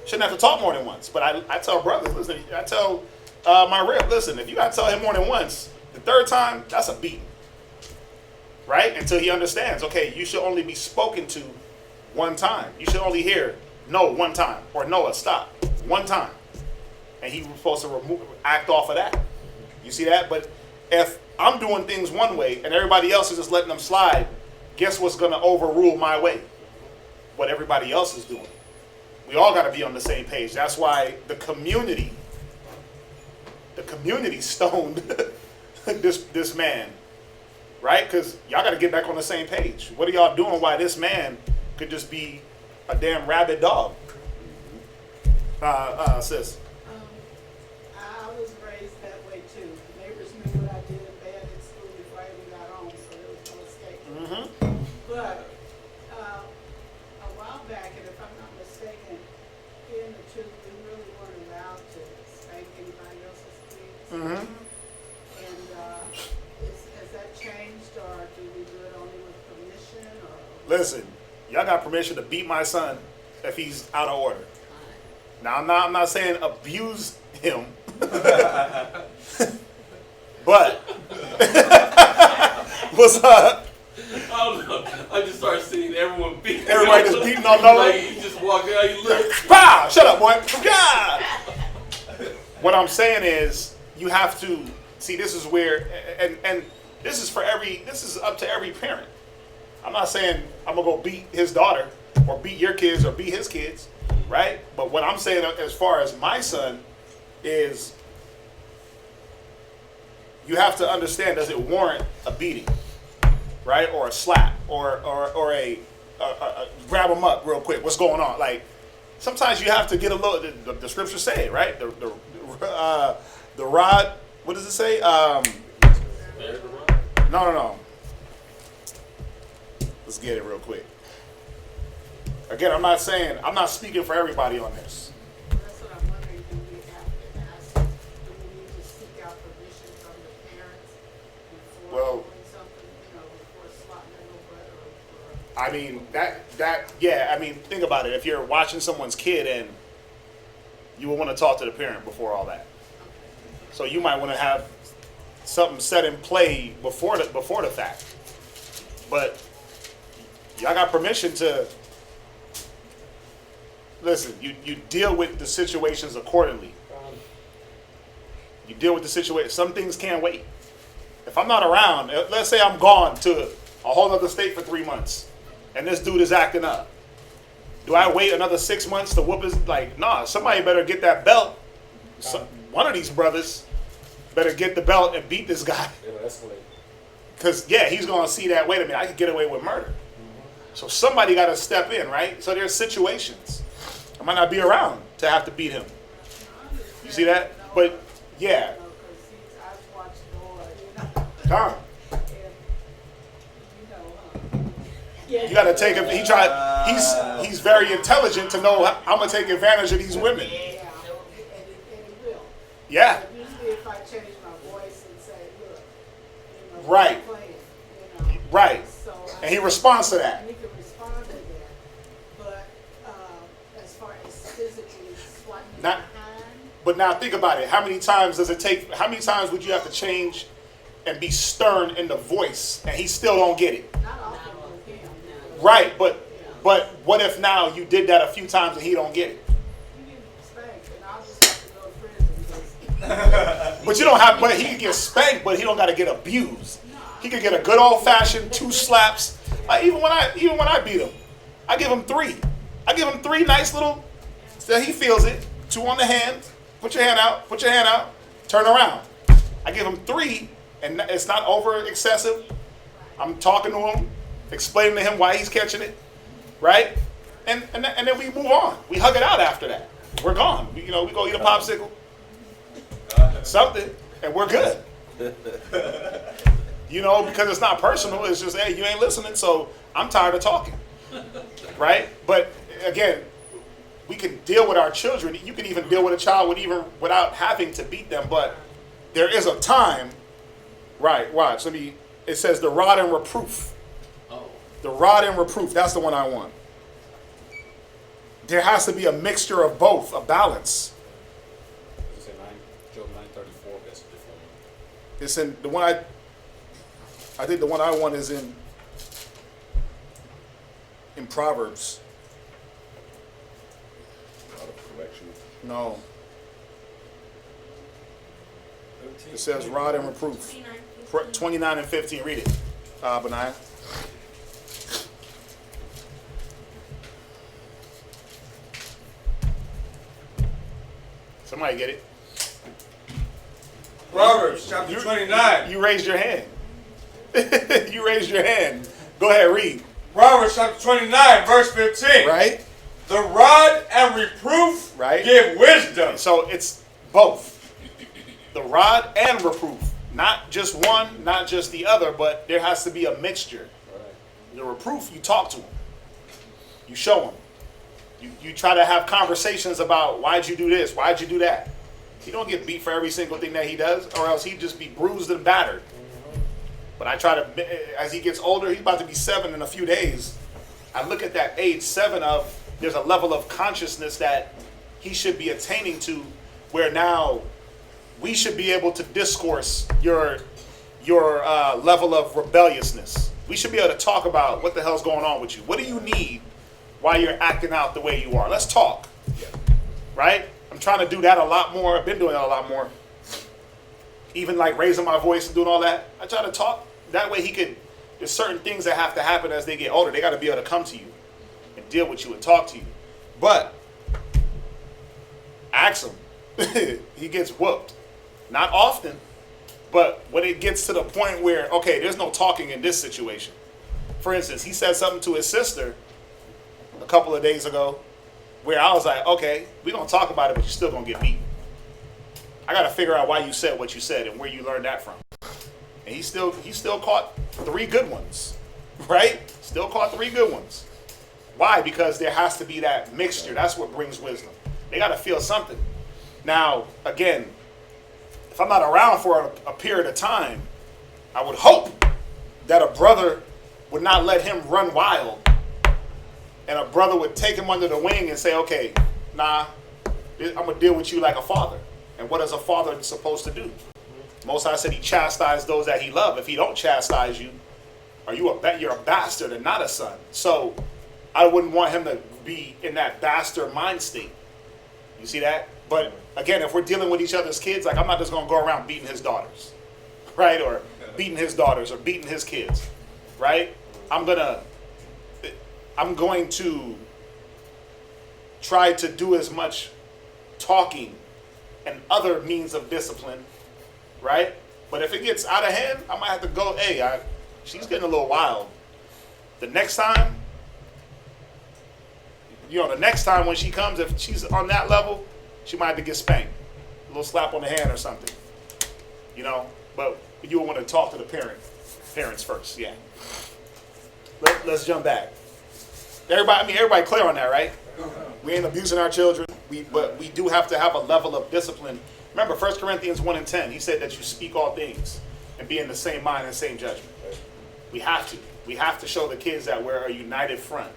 Shouldn't have to talk more than once. But I tell brothers, listen, I tell my rib, listen, if you got to tell him more than once, the third time, that's a beating. Right? Until he understands, okay, you should only be spoken to one time. You should only hear no one time. Or Noah, stop. One time. And he was supposed to act off of that. You see that? But if I'm doing things one way and everybody else is just letting them slide, guess what's going to overrule my way? What everybody else is doing. We all got to be on the same page. That's why the community stoned this man, right? Because y'all got to get back on the same page. What are y'all doing? Why this man could just be a damn rabid dog? Sis. I was raised that way too. The neighbors knew what I did in bed at school before I even got home, so there was no escape. Mm-hmm. But a while back, and if I'm not mistaken, here in the church, we really weren't allowed to spank anybody else's kids. Mm-hmm. And has that changed, or do we do it only with permission? Or Listen, y'all got permission to beat my son if he's out of order. Now I'm not saying abuse him, but what's up? I don't know. I just started seeing everyone beating. Everybody just beating on Noah. Like he just walked out. He looked. Pow! Shut up, boy. God. What I'm saying is, you have to see. This is where, and this is for every. This is up to every parent. I'm not saying I'm gonna go beat his daughter or beat your kids or beat his kids, right? But what I'm saying as far as my son is, you have to understand: does it warrant a beating? Right, or a slap, or a grab them up real quick. What's going on? Like sometimes you have to get a little. The scriptures say it, right? The rod. What does it say? No. Let's get it real quick. Again, I'm not speaking for everybody on this. that's what I'm wondering. Do we have to ask? Do we need to seek out permission from the parents before doing something? Before slotting their little butt, or I mean yeah. I mean, think about it. If you're watching someone's kid and you will want to talk to the parent before all that, so you might want to have something set in play before the fact. But y'all got permission to listen. You deal with the situations accordingly. You deal with the situation. Some things can't wait. If I'm not around, let's say I'm gone to a whole other state for 3 months, and this dude is acting up. Do I wait another 6 months to whoop his? Like, nah, somebody better get that belt. One of these brothers better get the belt and beat this guy. Because, yeah, he's going to see that, wait a minute, I could get away with murder. So somebody got to step in, right? So there's situations. I might not be around to have to beat him. You see that? But, yeah. I've watched Noah, Come. You got to take him. He's very intelligent to know I'm going to take advantage of these women. and it will. Yeah. But usually if I change my voice and say, look, Right. we're playing, Right. So And he responds to that. And he can respond to that. But at behind. But now think about it. How many times does it take? How many times would you have to change and be stern in the voice, and he still don't get it? Not often with him. Right, but what if now you did that a few times and he don't get it? You get spanked, and I'll just have to go to prison because But you don't have. But he can get spanked, but he don't got to get abused. He can get a good old fashioned 2 slaps. Like even when I beat him, I give him 3. I give him 3 nice little. So he feels it. 2 on the hand. Put your hand out. Put your hand out. Turn around. I give him 3, and it's not over excessive. I'm talking to him, explaining to him why he's catching it, right? And then we move on. We hug it out after that. We're gone. We go eat a popsicle, something, and we're good. Because it's not personal. It's just, hey, you ain't listening, so I'm tired of talking, right? But again, we can deal with our children. You can even deal with a child without having to beat them. But there is a time, right? Watch. It says the rod and reproof. Oh. The rod and reproof. That's the one I want. There has to be a mixture of both, a balance. It's in Job 9:34. That's before. It's in the one I think the one I want is in Proverbs. Correction. No. It says rod and reproof. 29 and 15. Read it, Benaiah. Somebody get it. Proverbs chapter 29. You raised your hand. You raised your hand. Go ahead, read. Proverbs chapter 29, verse 15. Right? The rod and reproof give wisdom. So it's both. The rod and reproof. Not just one, not just the other, but there has to be a mixture. The reproof, you talk to him. You show him. You try to have conversations about why'd you do this? Why'd you do that? He don't get beat for every single thing that he does, or else he'd just be bruised and battered. But I try to, as he gets older, he's about to be 7 in a few days. I look at that age 7 of, there's a level of consciousness that he should be attaining to, where now we should be able to discourse your level of rebelliousness. We should be able to talk about what the hell's going on with you. What do you need while you're acting out the way you are? Let's talk. Right? I'm trying to do that a lot more. I've been doing that a lot more. Even like raising my voice and doing all that. I try to talk. That way there's certain things that have to happen as they get older. They got to be able to come to you and deal with you and talk to you. But ask him. He gets whooped. Not often, but when it gets to the point where, okay, there's no talking in this situation. For instance, he said something to his sister a couple of days ago where I was like, okay, we're going to talk about it, but you're still going to get beat. I got to figure out why you said what you said and where you learned that from. And he still caught 3 good ones, right? Still caught 3 good ones. Why? Because there has to be that mixture. That's what brings wisdom. They got to feel something. Now, again, if I'm not around for a period of time, I would hope that a brother would not let him run wild. And a brother would take him under the wing and say, okay, nah, I'm going to deal with you like a father. And what is a father supposed to do? Most High said he chastised those that he loved. If he don't chastise you, you're a bastard and not a son. So I wouldn't want him to be in that bastard mind state. You see that? But again, if we're dealing with each other's kids, like I'm not just going to go around beating his daughters, right? Or beating his daughters or beating his kids, right? I'm going to try to do as much talking and other means of discipline, right? But if it gets out of hand, I might have to go, hey, she's getting a little wild. The next time, the next time when she comes, if she's on that level, she might have to get spanked. A little slap on the hand or something. But you will want to talk to the parents first, yeah. Let's jump back. Everybody clear on that, right? We ain't abusing our children, but we do have to have a level of discipline. Remember, 1 Corinthians 1 and 10, he said that you speak all things and be in the same mind and same judgment. We have to. We have to show the kids that we're a united front.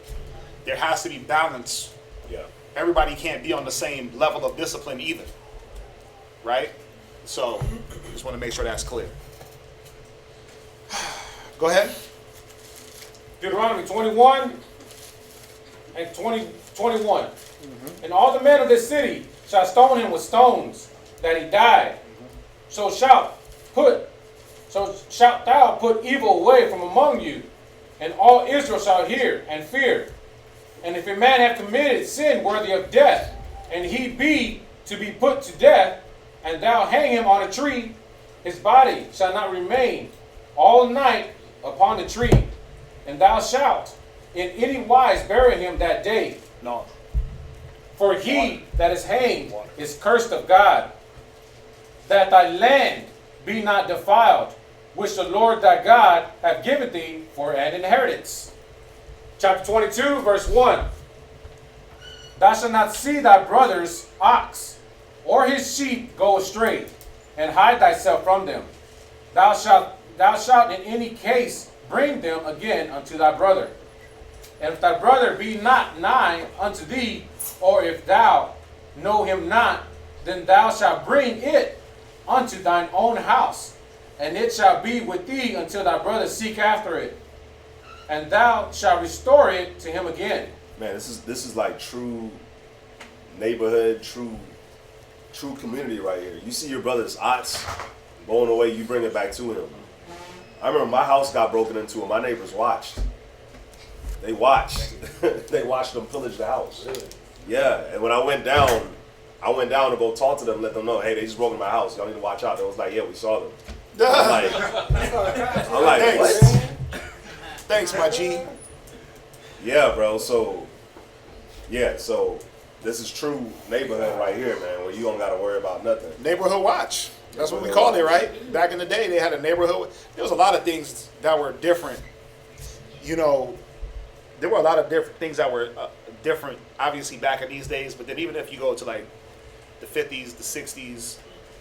There has to be balance. Yeah. everybody can't be on the same level of discipline either, right? So just want to make sure that's clear. Go ahead. Deuteronomy 21 and 21. And all the men of this city shall stone him with stones, that he die. So shalt thou put evil away from among you, and all Israel shall hear and fear. And if a man have committed sin worthy of death, and he be to be put to death, and thou hang him on a tree, his body shall not remain all night upon the tree, and thou shalt in any wise bury him that day. No. For he that is hanged is cursed of God, that thy land be not defiled, which the Lord thy God hath given thee for an inheritance. Chapter 22, verse 1. Thou shalt not see thy brother's ox or his sheep go astray, and hide thyself from them. Thou shalt in any case bring them again unto thy brother. And if thy brother be not nigh unto thee, or if thou know him not, then thou shalt bring it unto thine own house, and it shall be with thee until thy brother seek after it, and thou shalt restore it to him again. Man, this is like true neighborhood, true community right here. You see your brother's ox going away, you bring it back to him. I remember my house got broken into and my neighbors watched. They watched. They watched them pillage the house. Really? Yeah, and when I went down to go talk to them, let them know, hey, they just broke into my house. Y'all need to watch out. They was like, yeah, we saw them. I'm like, thanks. What? Thanks, my G. Yeah, bro. So this is true neighborhood right here, man, where you don't got to worry about nothing. Neighborhood watch. That's what we called it, right? Back in the day, they had a neighborhood. There was a lot of things that were different. You know, there were a lot of different things that were different, obviously, back in these days. But then even if you go to like the 50s, the 60s,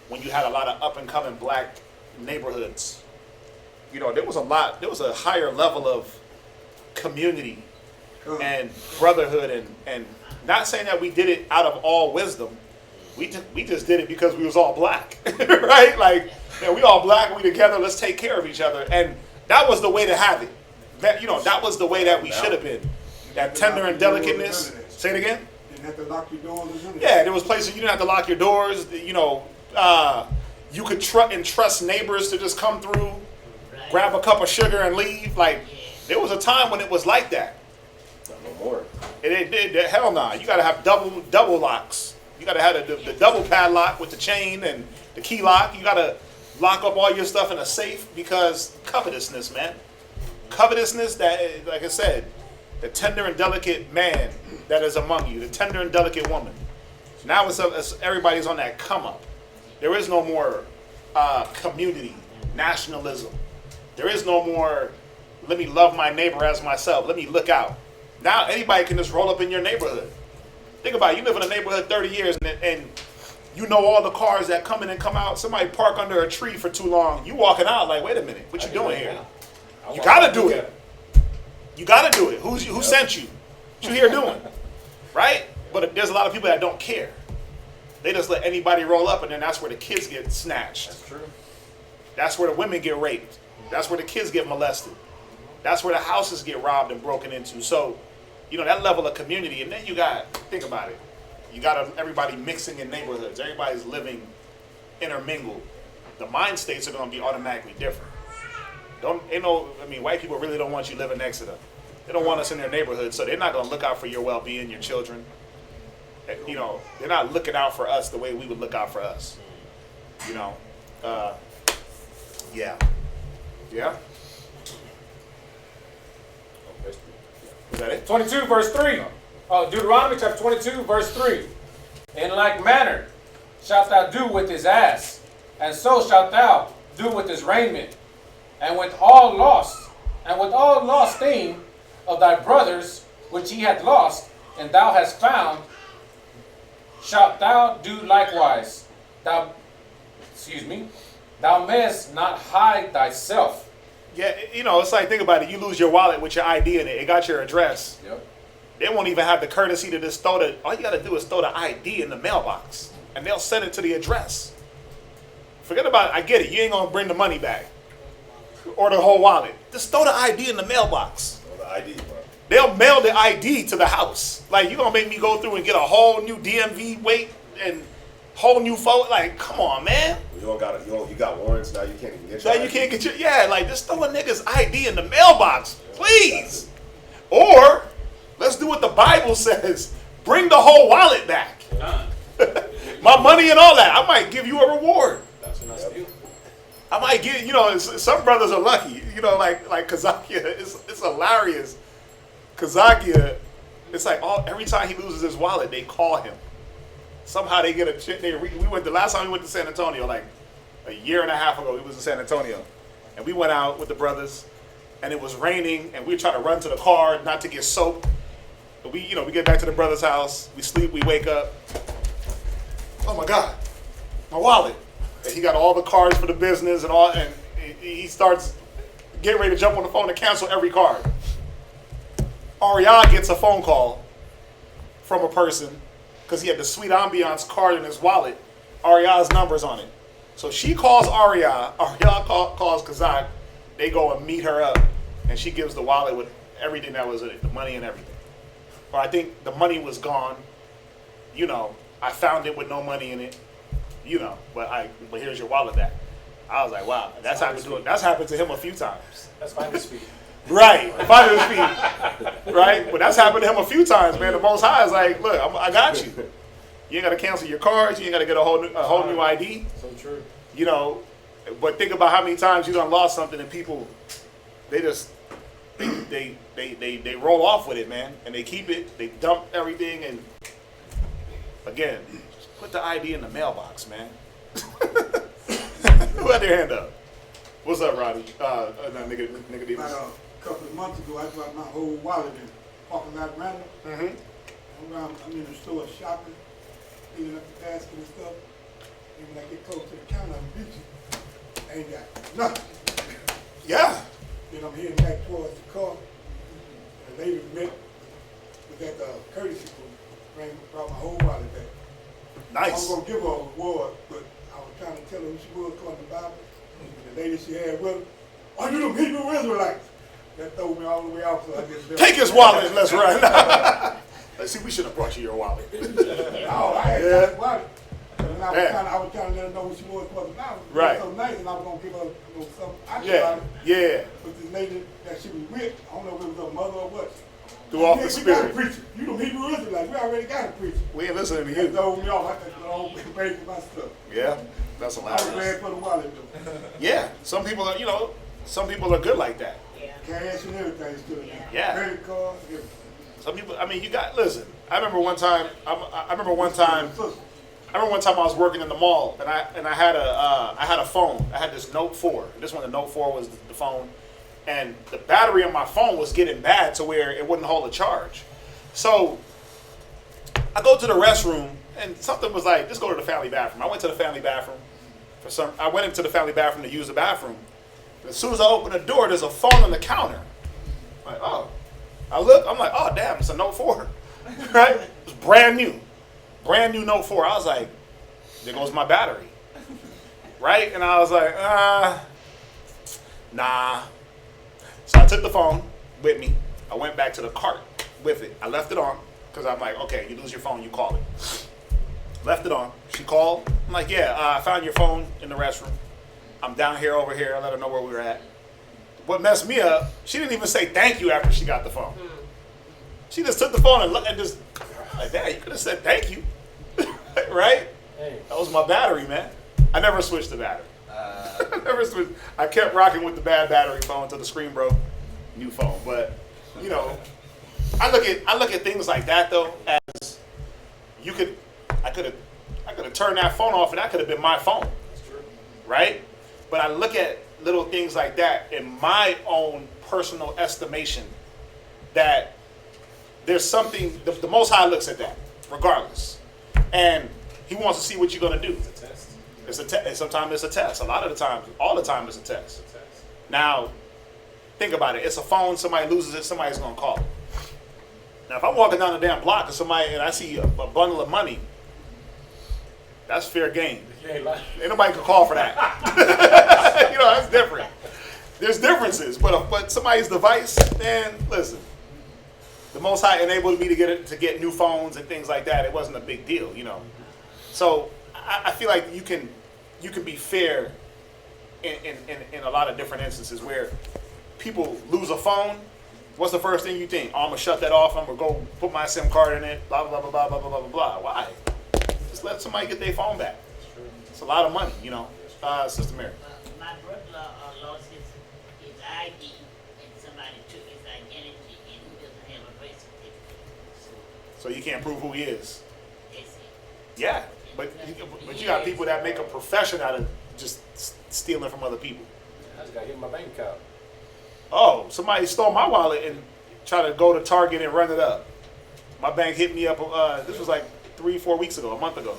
when you had a lot of up-and-coming black neighborhoods, you know, there was a higher level of community and brotherhood, and not saying that we did it out of all wisdom. We just did it because we was all black, right? Like, man, we all black, we together, let's take care of each other. And that was the way to have it. That was the way that we should have been. That tender and delicateness. Say it again? You didn't have to lock your doors. Yeah, there was places you didn't have to lock your doors. You know, you could entrust neighbors to just come through, grab a cup of sugar and leave. Like, there was a time when it was like that. Not no more. Hell nah. You got to have double locks. You got to have the double padlock with the chain and the key lock. You got to lock up all your stuff in a safe because covetousness, man. Covetousness, that, like I said, the tender and delicate man that is among you, the tender and delicate woman. Now it's everybody's on that come up. There is no more community, nationalism. There is no more, let me love my neighbor as myself. Let me look out. Now anybody can just roll up in your neighborhood. Think about it. You live in a neighborhood 30 years and you know all the cars that come in and come out. Somebody park under a tree for too long. You walking out like, wait a minute, what you doing here? You gotta do it. You gotta do it. Who sent you? What you here doing? Right? But there's a lot of people that don't care. They just let anybody roll up, and then that's where the kids get snatched. That's true. That's where the women get raped. That's where the kids get molested. That's where the houses get robbed and broken into. So, you know, that level of community, and then you got, think about it, you got everybody mixing in neighborhoods. Everybody's living intermingled. The mind states are going to be automatically different. White people really don't want you living next to them. They don't want us in their neighborhood, so they're not going to look out for your well-being, your children. You know, they're not looking out for us the way we would look out for us. You know, yeah. Is that it? 22 verse 3. Deuteronomy chapter 22 verse 3. In like manner shalt thou do with his ass, and so shalt thou do with his raiment, and with all lost thing of thy brothers which he hath lost, and thou hast found, shalt thou do likewise. Thou mayest not hide thyself. Yeah, you know, it's like, think about it. You lose your wallet with your ID in it. It got your address. Yep. They won't even have the courtesy to just throw the, all you gotta do is throw the ID in the mailbox and they'll send it to the address. Forget about it, I get it, you ain't gonna bring the money back or the whole wallet. Just throw the ID in the mailbox. Throw the ID, bro. They'll mail the ID to the house. Like, you gonna make me go through and get a whole new DMV wait and whole new phone? Like, come on, man. You got warrants now. You can't even get Now your you ID. can't get your, yeah, like, just throw a nigga's ID in the mailbox, please. Or, let's do what the Bible says. Bring the whole wallet back. My money and all that. I might give you a reward. That's what I steal. I might give, you know, some brothers are lucky. You know, like Kazakia, it's hilarious. Kazakia, it's like every time he loses his wallet, they call him. Somehow they get a shit. We went the last time we went to San Antonio, like a year and a half ago. We was in San Antonio, and we went out with the brothers, and it was raining, and we were trying to run to the car not to get soaked. But we get back to the brother's house. We sleep. We wake up. Oh my God, my wallet! And he got all the cards for the business and all, and he starts getting ready to jump on the phone to cancel every card. Ariah gets a phone call from a person because he had the Sweet Ambiance card in his wallet. Ariah's number's on it. So she calls Ariah. Ariah calls Kazak. They go and meet her up, and she gives the wallet with everything that was in it, the money and everything. Or I think the money was gone. You know, I found it with no money in it. You know, but here's your wallet back. I was like, wow, that's happened to him a few times. That's finally speed. Right, finally speed. Right, but that's happened to him a few times, man. The Most High is like, look, I got you. You ain't got to cancel your cards. You ain't got to get a whole new ID. So true. You know, but think about how many times you done lost something and people, they just they roll off with it, man, and they keep it. They dump everything, and again, just put the ID in the mailbox, man. Who had their hand up? What's up, Roddy? Nigga Davis. About a couple of months ago, I dropped my whole wallet in parking lot random. I'm in the store shopping, filling up the basket and stuff. And when I get close to the counter, I'm beat you. I ain't got nothing. Yeah. Then I'm heading back towards the car. The lady met with that courtesy group, brought my whole wallet back. Nice. I was going to give her a reward, but I was trying to tell her who she was according to the Bible. And the lady she had with her, are you them Hebrew Israelites? That threw me all the way out, so I just left. Take his wallet and let's run. Let's see, we should have brought you your wallet. No, I had got the wallet. And I was trying to let her know who she was according to the Bible. Right. It was so nice, and I was going to give her something. I Yeah, yeah. But this lady that she was with, I don't know if it was her mother or what. Threw off the We got a spirit. preacher. You them Hebrew Israelites. We already got a preacher. We ain't listening to That you. threw me off. I had to go pay for my stuff. Yeah, that's I was glad hilarious. for the wallet though. Yeah, some people are, some people are good like that. Cash and everything still in there. Yeah. Credit cards, everything. Some people, listen, I remember one time I was working in the mall and I had a phone. I had this Note 4. This one, the Note 4 was the phone. And the battery on my phone was getting bad to where it wouldn't hold a charge. So I go to the restroom and something was like, just go to the family bathroom. I went to the family bathroom. I went into the family bathroom to use the bathroom. And as soon as I open the door, there's a phone on the counter. I'm like, oh. I look, I'm like, oh damn, it's a Note 4. Right? It's brand new. Brand new Note 4. I was like, there goes my battery. Right? And I was like, nah. So I took the phone with me. I went back to the cart with it. I left it on because I'm like, okay, you lose your phone, you call it. Left it on. She called. I'm like, yeah, I found your phone in the restroom. I'm down here, over here. I let her know where we were at. What messed me up, she didn't even say thank you after she got the phone. She just took the phone and just, like, Dad, you could have said thank you. Right? Hey. That was my battery, man. I never switched the battery. I kept rocking with the bad battery phone until the screen broke. New phone, but I look at things like that though as I could have turned that phone off and that could have been my phone. That's true. Right? But I look at little things like that in my own personal estimation that there's something the Most High looks at that regardless, and He wants to see what you're gonna do. It's a test. Sometimes it's a test. A lot of the times, all the time, it's a test. Now, think about it. It's a phone. Somebody loses it. Somebody's gonna call it. Now, if I'm walking down the damn block and I see a bundle of money, that's fair game. Ain't nobody can call for that. That's different. There's differences, but somebody's device, man, listen. The Most High enabled me to get new phones and things like that. It wasn't a big deal, So I feel like you can be fair in a lot of different instances where people lose a phone. What's the first thing you think? Oh, I'm gonna shut that off. I'm gonna go put my SIM card in it. Blah blah blah blah blah blah blah blah. Why? Just let somebody get their phone back. It's a lot of money, Sister Mary. My brother-in-law lost his ID, and somebody took his identity, and he doesn't have a birth certificate. So you can't prove who he is. That's it. Yeah, but you got people that make a profession out of just stealing from other people. I just got hit in my bank account. Oh, somebody stole my wallet and tried to go to Target and run it up. My bank hit me up. This was like 3-4 weeks ago, a month ago.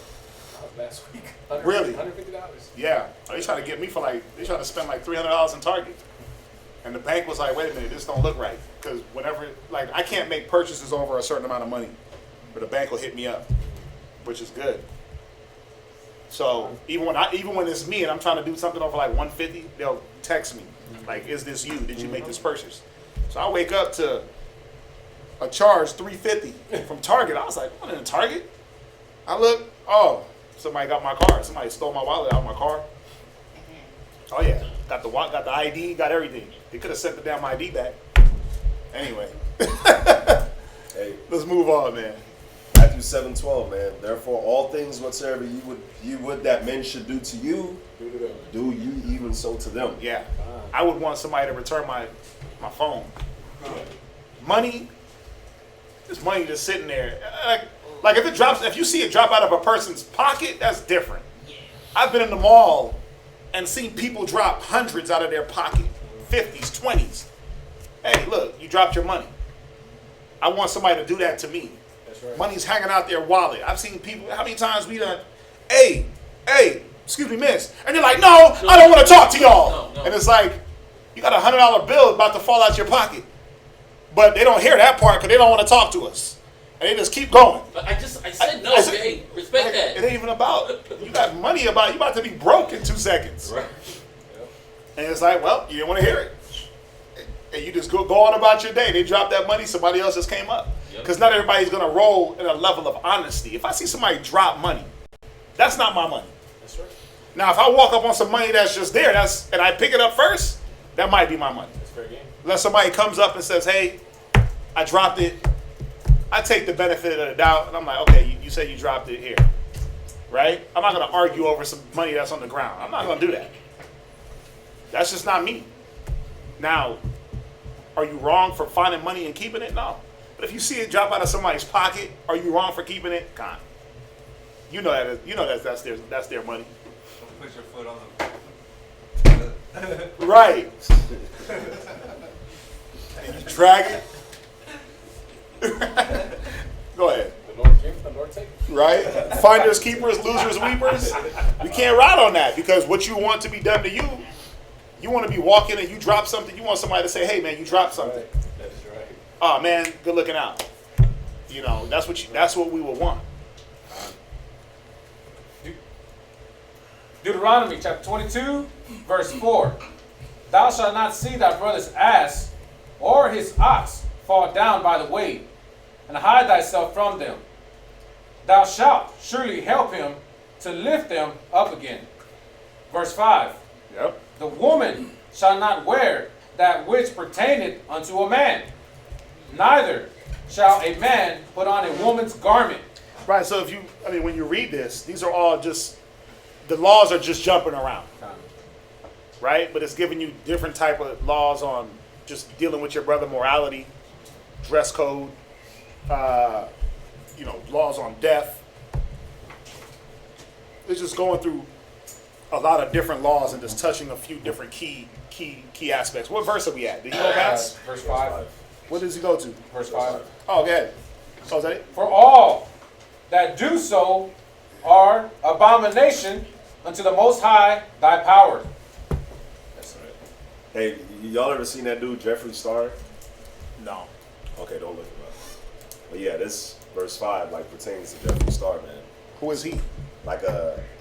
Last week. Really? $150. Yeah. They tried to get me they tried to spend like $300 in Target. And the bank was like, wait a minute, this don't look right. Because I can't make purchases over a certain amount of money. But the bank will hit me up, which is good. So even when it's me and I'm trying to do something over like $150, they'll text me. Like, is this you? Did you make this purchase? So I wake up to a charge $350 from Target. I was like, what in Target? I look, oh, somebody got my car. Somebody stole my wallet out of my car. Oh yeah, got the ID, got everything. They could have sent the damn ID back. Anyway, hey, let's move on, man. Matthew 7:12, man. Therefore, all things whatsoever you would that men should do to you, do you even so to them. Yeah, I would want somebody to return my phone. Money, this money just sitting there. Like if you see it drop out of a person's pocket, that's different. I've been in the mall and seen people drop hundreds out of their pocket, 50s, 20s. Hey, look, you dropped your money. I want somebody to do that to me. That's right. Money's hanging out their wallet. I've seen people, how many times we done, hey, excuse me, miss. And they're like, no, I don't want to talk to y'all. No. And it's like, you got a $100 bill about to fall out your pocket. But they don't hear that part because they don't want to talk to us. And they just keep going. But I said no, hey, respect that. It ain't even about, you got money you about to be broke in 2 seconds. Right. And it's like, well, you didn't want to hear it. And you just go on about your day. They dropped that money, somebody else just came up. Because not everybody's going to roll in a level of honesty. If I see somebody drop money, that's not my money. That's right. Now, if I walk up on some money that's just there, and I pick it up first, that might be my money. That's fair game. Unless somebody comes up and says, hey, I dropped it. I take the benefit of the doubt, and I'm like, okay, you said you dropped it here, right? I'm not going to argue over some money that's on the ground. I'm not going to do that. That's just not me. Now, are you wrong for finding money and keeping it? No. But if you see it drop out of somebody's pocket, are you wrong for keeping it? Con. You know that's their money. Don't put your foot on the right. And you drag it. Go ahead. The Lord gives, the Lord takes. Right? Finders, keepers, losers, weepers. We can't ride on that because what you want to be done to you, you want to be walking and you drop something, you want somebody to say, hey man, you dropped something. Right. That's right. Oh man, good looking out. That's what we would want. Deuteronomy chapter 22, verse 4. Thou shalt not see thy brother's ass or his ox fall down by the way, and hide thyself from them. Thou shalt surely help him to lift them up again. Verse 5. Yep. The woman shall not wear that which pertaineth unto a man, neither shall a man put on a woman's garment. Right, so when you read this, these are all just, the laws are just jumping around. Right? But it's giving you different type of laws on just dealing with your brother morality, dress code, laws on death. It's just going through a lot of different laws and just touching a few different key aspects. What verse are we at? Did you go past? Verse 5. What does he go to? Verse 5. Oh, go ahead. Oh, is that it? For all that do so are abomination unto the Most High thy power. That's right. Hey, y'all ever seen that dude Jeffree Star? No. Okay, don't look him up. But yeah, this verse 5 like pertains to Jeffree Star, man. Who is he? Like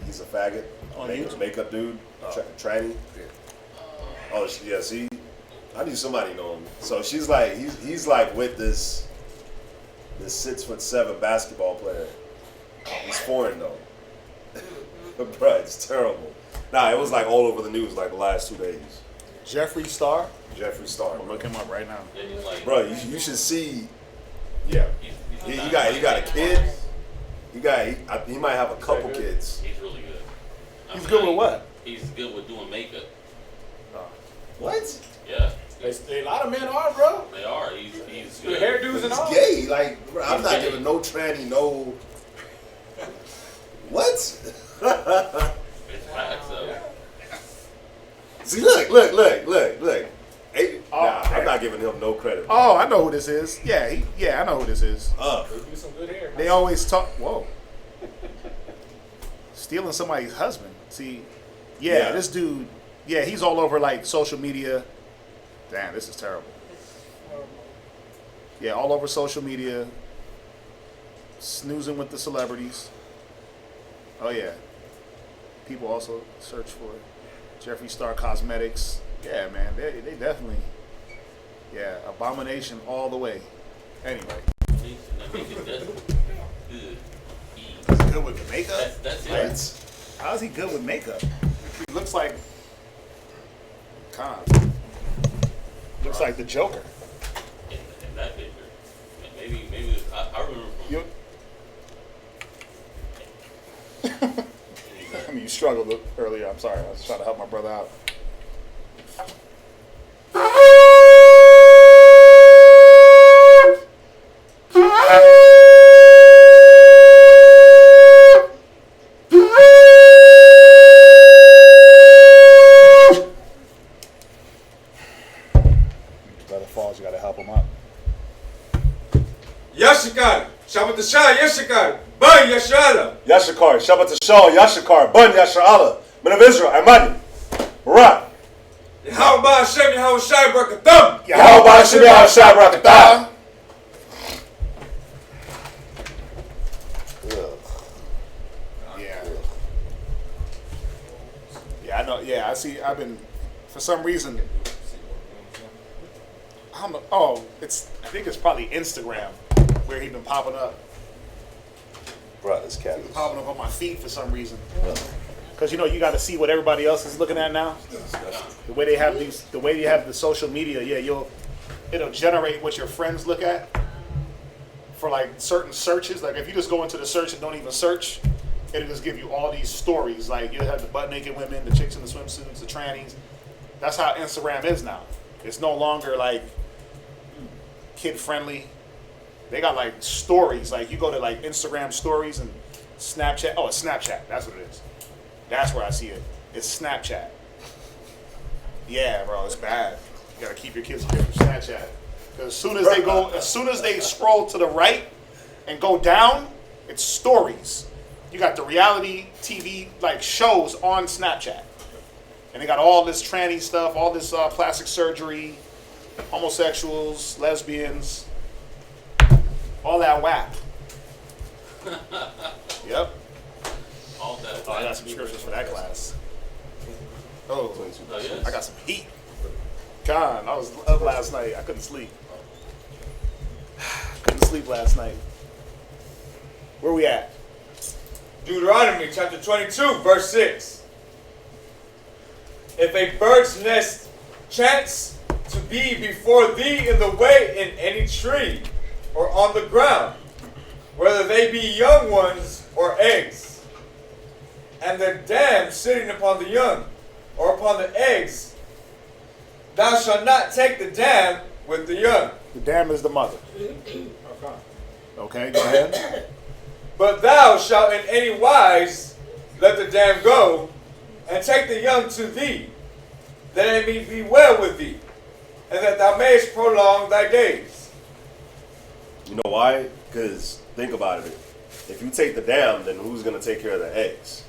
he's a faggot, makeup dude, tranny. Oh yeah, see, I knew somebody know him. So she's like, he's like with this 6'7" basketball player. He's foreign though. Bruh, it's terrible. Nah, it was like all over the news like the last 2 days. Jeffree Star? Jeffree Star. I'm looking him up right now. Bro, you should see. Yeah, he got a kid. He might have a couple kids. He's really good. He's good with what? He's good with doing makeup. What? Yeah. A lot of men are, bro. They are. He's good. Hairdos and all. Gay, like bro, I'm not giving no tranny no. What? It's facts though. See, look. Hey, I'm not giving him no credit. Oh, I know who this is. Yeah, I know who this is. They do some good hair. They always talk. Whoa. Stealing somebody's husband. See, yeah, this dude. Yeah, he's all over like social media. Damn, this is terrible. Yeah, all over social media. Snoozing with the celebrities. Oh yeah. People also search for Jeffree Star Cosmetics. Yeah, man, they definitely. Yeah, abomination all the way. Anyway. He's good with the makeup? That's it. Right? How's he good with makeup? He looks like. Looks like the Joker. In that picture. Maybe I remember from. I mean, you struggled earlier. I'm sorry. I was trying to help my brother out. Brother falls, you gotta help him up. Yashikar, Shabbat Shah, Yashikar, Ban Yashala. Yashikar, Shabbat Shah, Yashikar, Bun Yashala, Men of Israel, Amani, Barak. Yahawashi Hashem, Yahawashi Barakatam. Yahawashi Hashem, Yahawashi Barakatam. Yeah, I know. Yeah, I see. I've been, for some reason, I don't know. Oh, I think it's probably Instagram where he been popping up. Bro, this cat He's popping up on my feed for some reason. Because you got to see what everybody else is looking at now. The way they have the social media, yeah, it'll generate what your friends look at for like certain searches. Like if you just go into the search and don't even search, it'll just give you all these stories. Like you'll have the butt naked women, the chicks in the swimsuits, the trannies. That's how Instagram is now. It's no longer like kid friendly. They got like stories. Like you go to like Instagram stories and Snapchat. Oh, it's Snapchat. That's what it is. That's where I see it. It's Snapchat. Yeah, bro, it's bad. You gotta keep your kids away from Snapchat. Because as soon as they scroll to the right and go down, it's stories. You got the reality TV like shows on Snapchat, and they got all this tranny stuff, all this plastic surgery, homosexuals, lesbians, all that whack. Yep. All that. Oh, I got some scriptures for that class. Oh, yes. I got some heat. God, I was up last night. I couldn't sleep. Couldn't sleep last night. Where we at? Deuteronomy chapter 22, verse 6. If a bird's nest chance to be before thee in the way in any tree or on the ground, whether they be young ones or eggs, and the dam sitting upon the young or upon the eggs, thou shalt not take the dam with the young. The dam is the mother. Okay, go ahead. But thou shalt in any wise let the dam go, and take the young to thee, that it may be well with thee, and that thou mayest prolong thy days. You know why? Because think about it. If you take the dam, then who's going to take care of the eggs?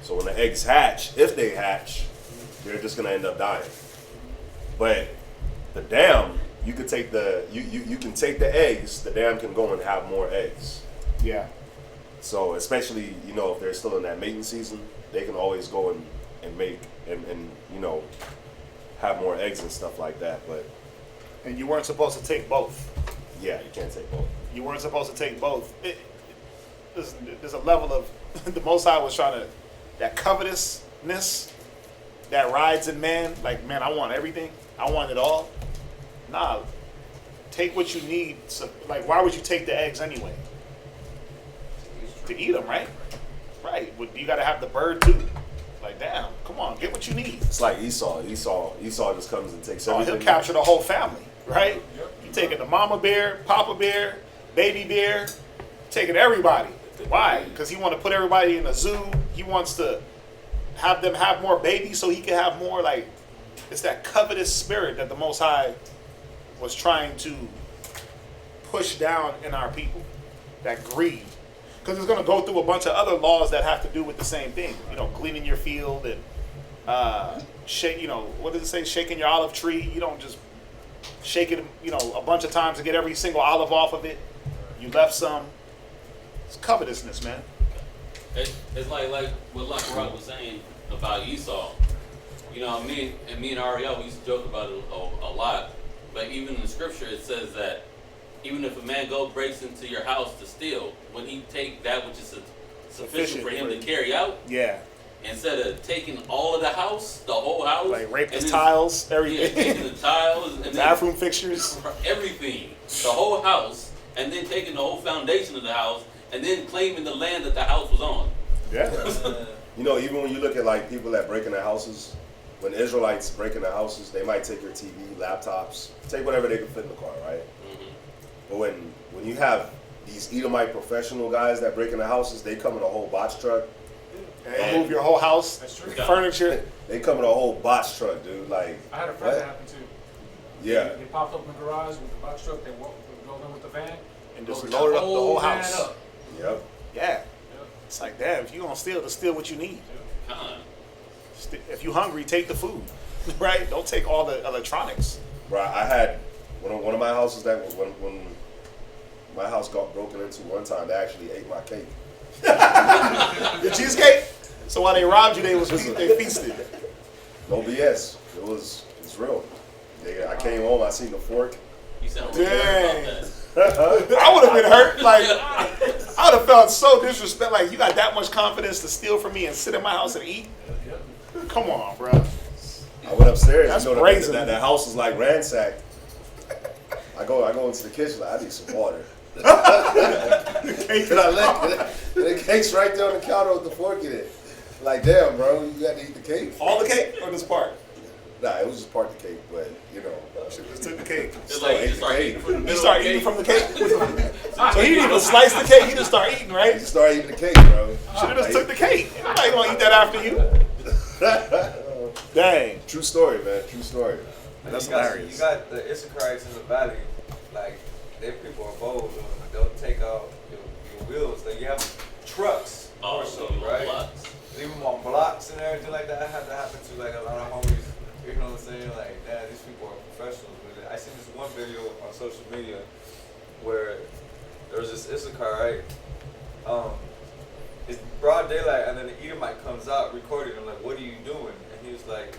So when the eggs hatch, if they hatch, they're just going to end up dying. But the dam you could take you can take the eggs, the dam can go and have more eggs. Yeah. So especially, you know, if they're still in that mating season, they can always go and make and you know, have more eggs and stuff like that. But And you weren't supposed to take both. yeah, you can't take both. You weren't supposed to take both. There's a level of the Most High was trying to, that covetousness that rides in man. Like, man, I want everything. I want it all. Nah, take what you need. So, like, why would you take the eggs anyway? To eat them, right? Right. But you got to have the bird too. Like, damn, come on, get what you need. It's like Esau. Esau just comes and takes everything. He'll capture the whole family, right? You taking the mama bear, papa bear, baby bear, taking everybody. Why? Because he want to put everybody in a zoo. He wants to have them have more babies so he can have more. Like, it's that covetous spirit that the Most High was trying to push down in our people. That greed. Because it's going to go through a bunch of other laws that have to do with the same thing. You know, cleaning your field and shake. You know, what does it say? Shaking your olive tree. You don't just shake it, you know, a bunch of times to get every single olive off of it. You left some. It's covetousness, man. It's like what Rock was saying about Esau. You know, me and Ariel, we used to joke about it a lot. But even in the scripture, it says that even if a man breaks into your house to steal, when he take that which is sufficient for him to carry out, yeah. Instead of taking all of the house, the whole house, like rape the tiles, everything, taking the tiles, and bathroom fixtures, everything, the whole house, and then taking the whole foundation of the house, and then claiming the land that the house was on. Yeah. You know, even when you look at like people that break into houses, when Israelites break into houses, they might take your TV, laptops, take whatever they can fit in the car, right? Mm-hmm. But when you have these Edomite professional guys that break into houses, they come in a whole box truck. And move your whole house, That's true. furniture. They come in a whole box truck, dude. Like, I had a friend that happened too. Yeah. They popped up in the garage with the box truck. They go in with the van And just loaded up the whole house. Up. Yep. Yeah. It's like, damn, if you gonna steal, just steal what you need. If you hungry, take the food, right? Don't take all the electronics. Right. I had one of my houses that when my house got broken into one time, they actually ate my cake. The cheesecake. So while they robbed you, they feasted. No BS. It's real. I came home, I seen the fork. You sound dang. I would have been hurt. Like, I would have felt so disrespect. Like, you got that much confidence to steal from me and sit in my house and eat? Come on, bro. I went upstairs. That's you know, brazen. that house was like ransacked. I go into the kitchen. Like, I need some water. And I left the cake's right there on the counter with the fork in it. Like, damn, bro, you got to eat the cake. All the cake or this part? Nah, it was just part of the cake, but you know. Should just took the cake. It's like you start eating from the middle. He start eating from the cake. So he didn't even slice the cake. He just start eating, right? You start eating the cake, bro. Should have just took the cake. Nobody gonna eat that after you. Dang. True story, man. True story. That's hilarious. You got the Issacharites in the valley, like their people are bold. They'll take out your wheels. Like you have trucks, more so, right? Leave them on blocks and everything like that. I had that happen to like a lot of homies. You know what I'm saying? Like, man, these people are professionals with it. I seen this one video on social media where there was this Issachar, right? It's broad daylight, and then the Edomite comes out recording. I'm like, what are you doing? And he was like,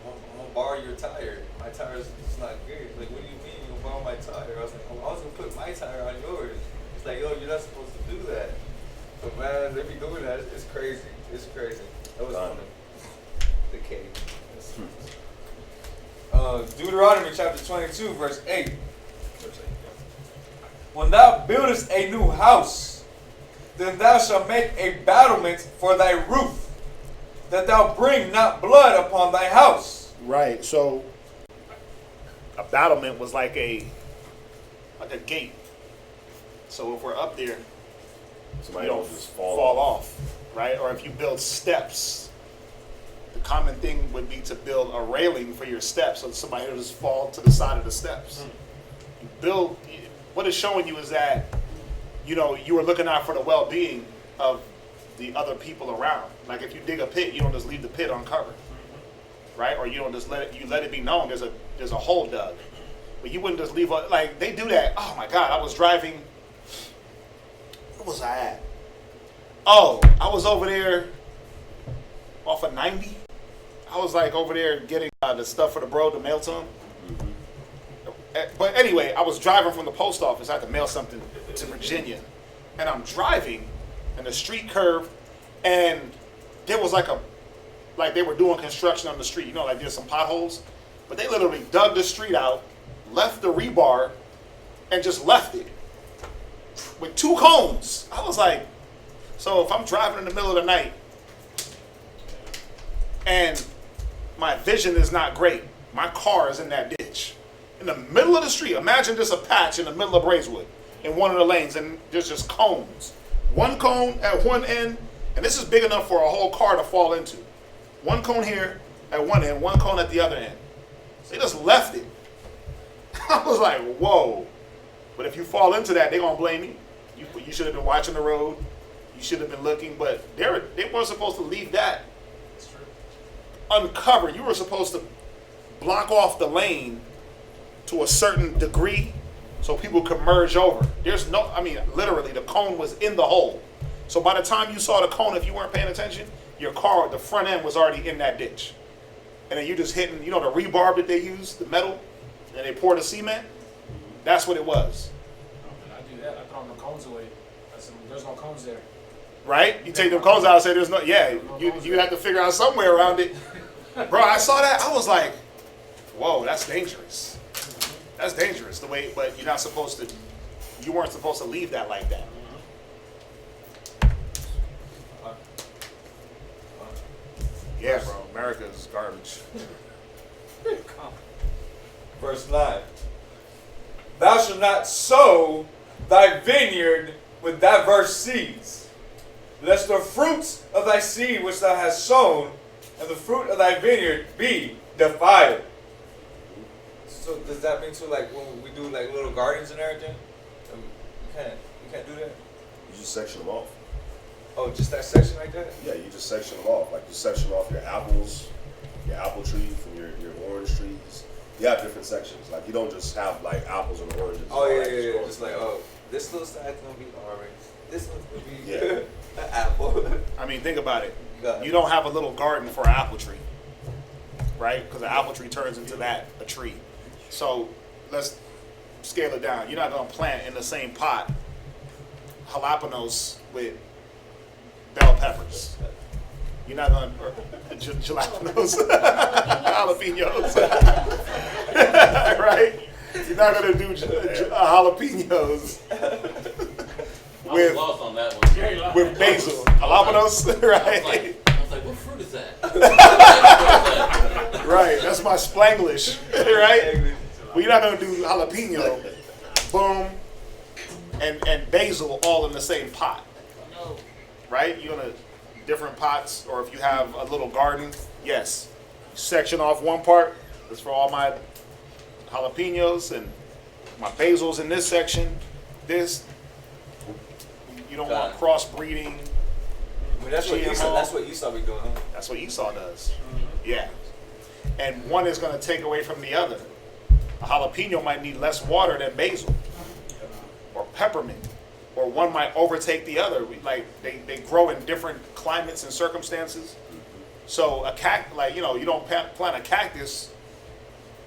I'm gonna borrow your tire. My tire is not good. He's like, what do you mean you're gonna borrow my tire? I was like, oh, I was gonna put my tire on yours. It's like, yo, you're not supposed to do that. But man, they be doing that. It's crazy. It's crazy. That was funny. The cave. Deuteronomy chapter 22, verse 8. When thou buildest a new house, then thou shalt make a battlement for thy roof, that thou bring not blood upon thy house. Right. So a battlement was like a gate. So if we're up there, somebody you don't just fall off, right? Or if you build steps, the common thing would be to build a railing for your steps so that somebody will just fall to the side of the steps. You build. What it's showing you is that, you know, you are looking out for the well-being of the other people around. Like if you dig a pit, you don't just leave the pit uncovered, right? Or you don't just let it be known there's a hole dug. But you wouldn't just leave, like, they do that. Oh my God, I was driving, where was I at? Oh, I was over there off of 90. I was like over there getting the stuff for the bro to mail to him. But anyway, I was driving from the post office. I had to mail something to Virginia. And I'm driving, and the street curved, and there was like they were doing construction on the street. You know, like there's some potholes. But they literally dug the street out, left the rebar, and just left it with 2 cones. I was like, so if I'm driving in the middle of the night and my vision is not great, my car is in that ditch in the middle of the street. Imagine just a patch in the middle of Braeswood in one of the lanes, and there's just cones. 1 cone at one end, and this is big enough for a whole car to fall into. 1 cone here at one end, 1 cone at the other end. They just left it. I was like, whoa. But if you fall into that, they're going to blame you. You should have been watching the road. You should have been looking. But they weren't supposed to leave that uncovered. You were supposed to block off the lane to a certain degree so people could merge over. Literally, the cone was in the hole. So by the time you saw the cone, if you weren't paying attention, your car, the front end was already in that ditch. And then you just hitting, the rebarb that they use, the metal, and they pour the cement. That's what it was. I do that. I throw the cones away. I said, there's no cones there. Right? You take them cones out and say there's no, you have to figure out somewhere around it. Bro, I saw that. I was like, whoa, that's dangerous. That's dangerous. But you weren't supposed to leave that like that. Yeah, bro, America is garbage. Verse 9. Thou shalt not sow thy vineyard with diverse seeds, lest the fruits of thy seed which thou hast sown and the fruit of thy vineyard be defiled. So does that mean too, like when we do like little gardens and everything? You can't do that? You just section them off. Oh, just that section like that? Yeah, you just section them off. Like you section off your apples, your apple tree from your orange trees. You have different sections. Like you don't just have like apples and oranges. Oh yeah. Just like, oh, this little side's gonna be orange. This one's gonna be an apple. I mean, think about it. You don't have a little garden for an apple tree, right? Because an apple tree turns into a tree. So let's scale it down. You're not gonna plant in the same pot jalapenos with bell peppers. You're not going to jalapenos, jalapenos, right? You're not going to do jalapenos I was lost on that one. with basil. Jalapenos, right? I was like, what fruit is that? Right, that's my Spanglish, right? Well, you're not going to do jalapeno, boom, and basil all in the same pot. No. Right? You're going to different pots, or if you have a little garden, yes. Section off one part. That's for all my jalapenos and my basils in this section. This, you don't want crossbreeding. I mean, that's what Esau be doing, huh? That's what Esau does. Yeah. And one is going to take away from the other. A jalapeno might need less water than basil or peppermint. Or one might overtake the other. They grow in different climates and circumstances. So you don't plant a cactus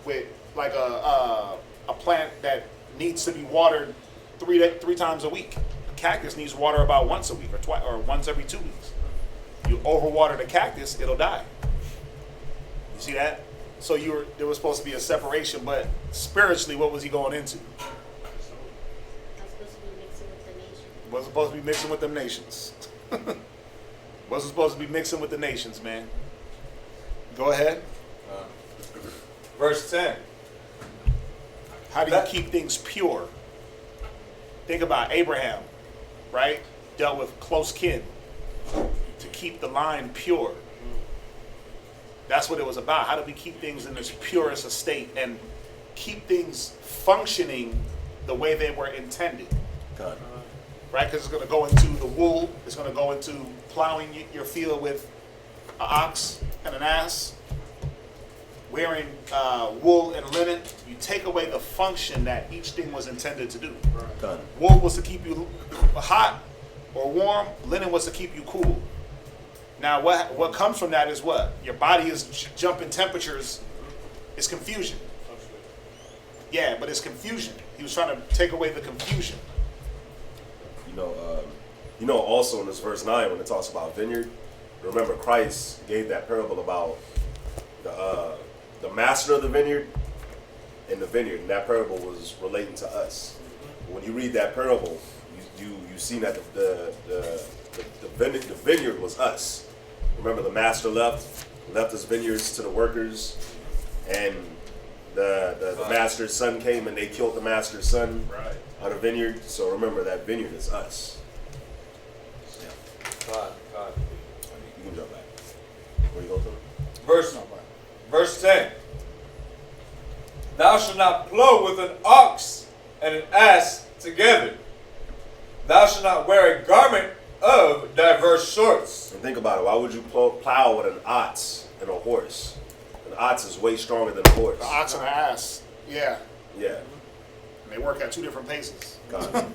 with like a plant that needs to be watered three times a week. A cactus needs water about once a week or once every 2 weeks. You overwater the cactus, it'll die. You see that? So there was supposed to be a separation, but spiritually, what was he going into? Wasn't supposed to be mixing with them nations. Wasn't supposed to be mixing with the nations, man. Go ahead. Verse 10. How do you keep things pure? Think about Abraham, right? Dealt with close kin to keep the line pure. That's what it was about. How do we keep things in this purest of state and keep things functioning the way they were intended? God. Right? Because it's going to go into the wool. It's going to go into plowing your field with an ox and an ass. wearing wool and linen, you take away the function that each thing was intended to do. Done. Wool was to keep you hot or warm. Linen was to keep you cool. Now, what comes from that is what? Your body is jumping temperatures. It's confusion. Yeah, but it's confusion. He was trying to take away the confusion. Also in this verse 9 when it talks about vineyard, remember Christ gave that parable about the master of the vineyard and the vineyard, and that parable was relating to us. When you read that parable, you see that the vineyard was us. Remember, the master left his vineyards to the workers, and the master's son came and they killed the master's son out of vineyard. So remember, that vineyard is us. God. You can jump back. Where you go to? Verse 10. Thou shalt not plow with an ox and an ass together. Thou shalt not wear a garment of diverse sorts. And think about it. Why would you plow with an ox and a horse? An ox is way stronger than a horse. The ox and the ass. Yeah. Yeah. And they work at two different paces. God.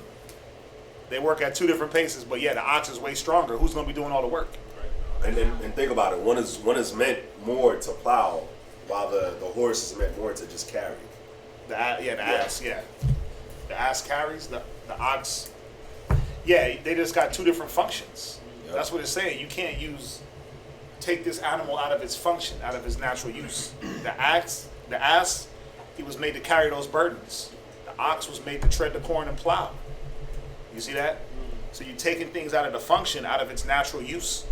They work at two different paces, but yeah, the ox is way stronger. Who's going to be doing all the work? And think about it. One is meant more to plow, while the horse is meant more to just carry. The ass, yeah. The ass carries, the ox. Yeah, they just got two different functions. Yep. That's what it's saying. You can't take this animal out of its function, out of its natural use. The ass, he was made to carry those burdens. The ox was made to tread the corn and plow. You see that? So you're taking things out of the function, out of its natural use.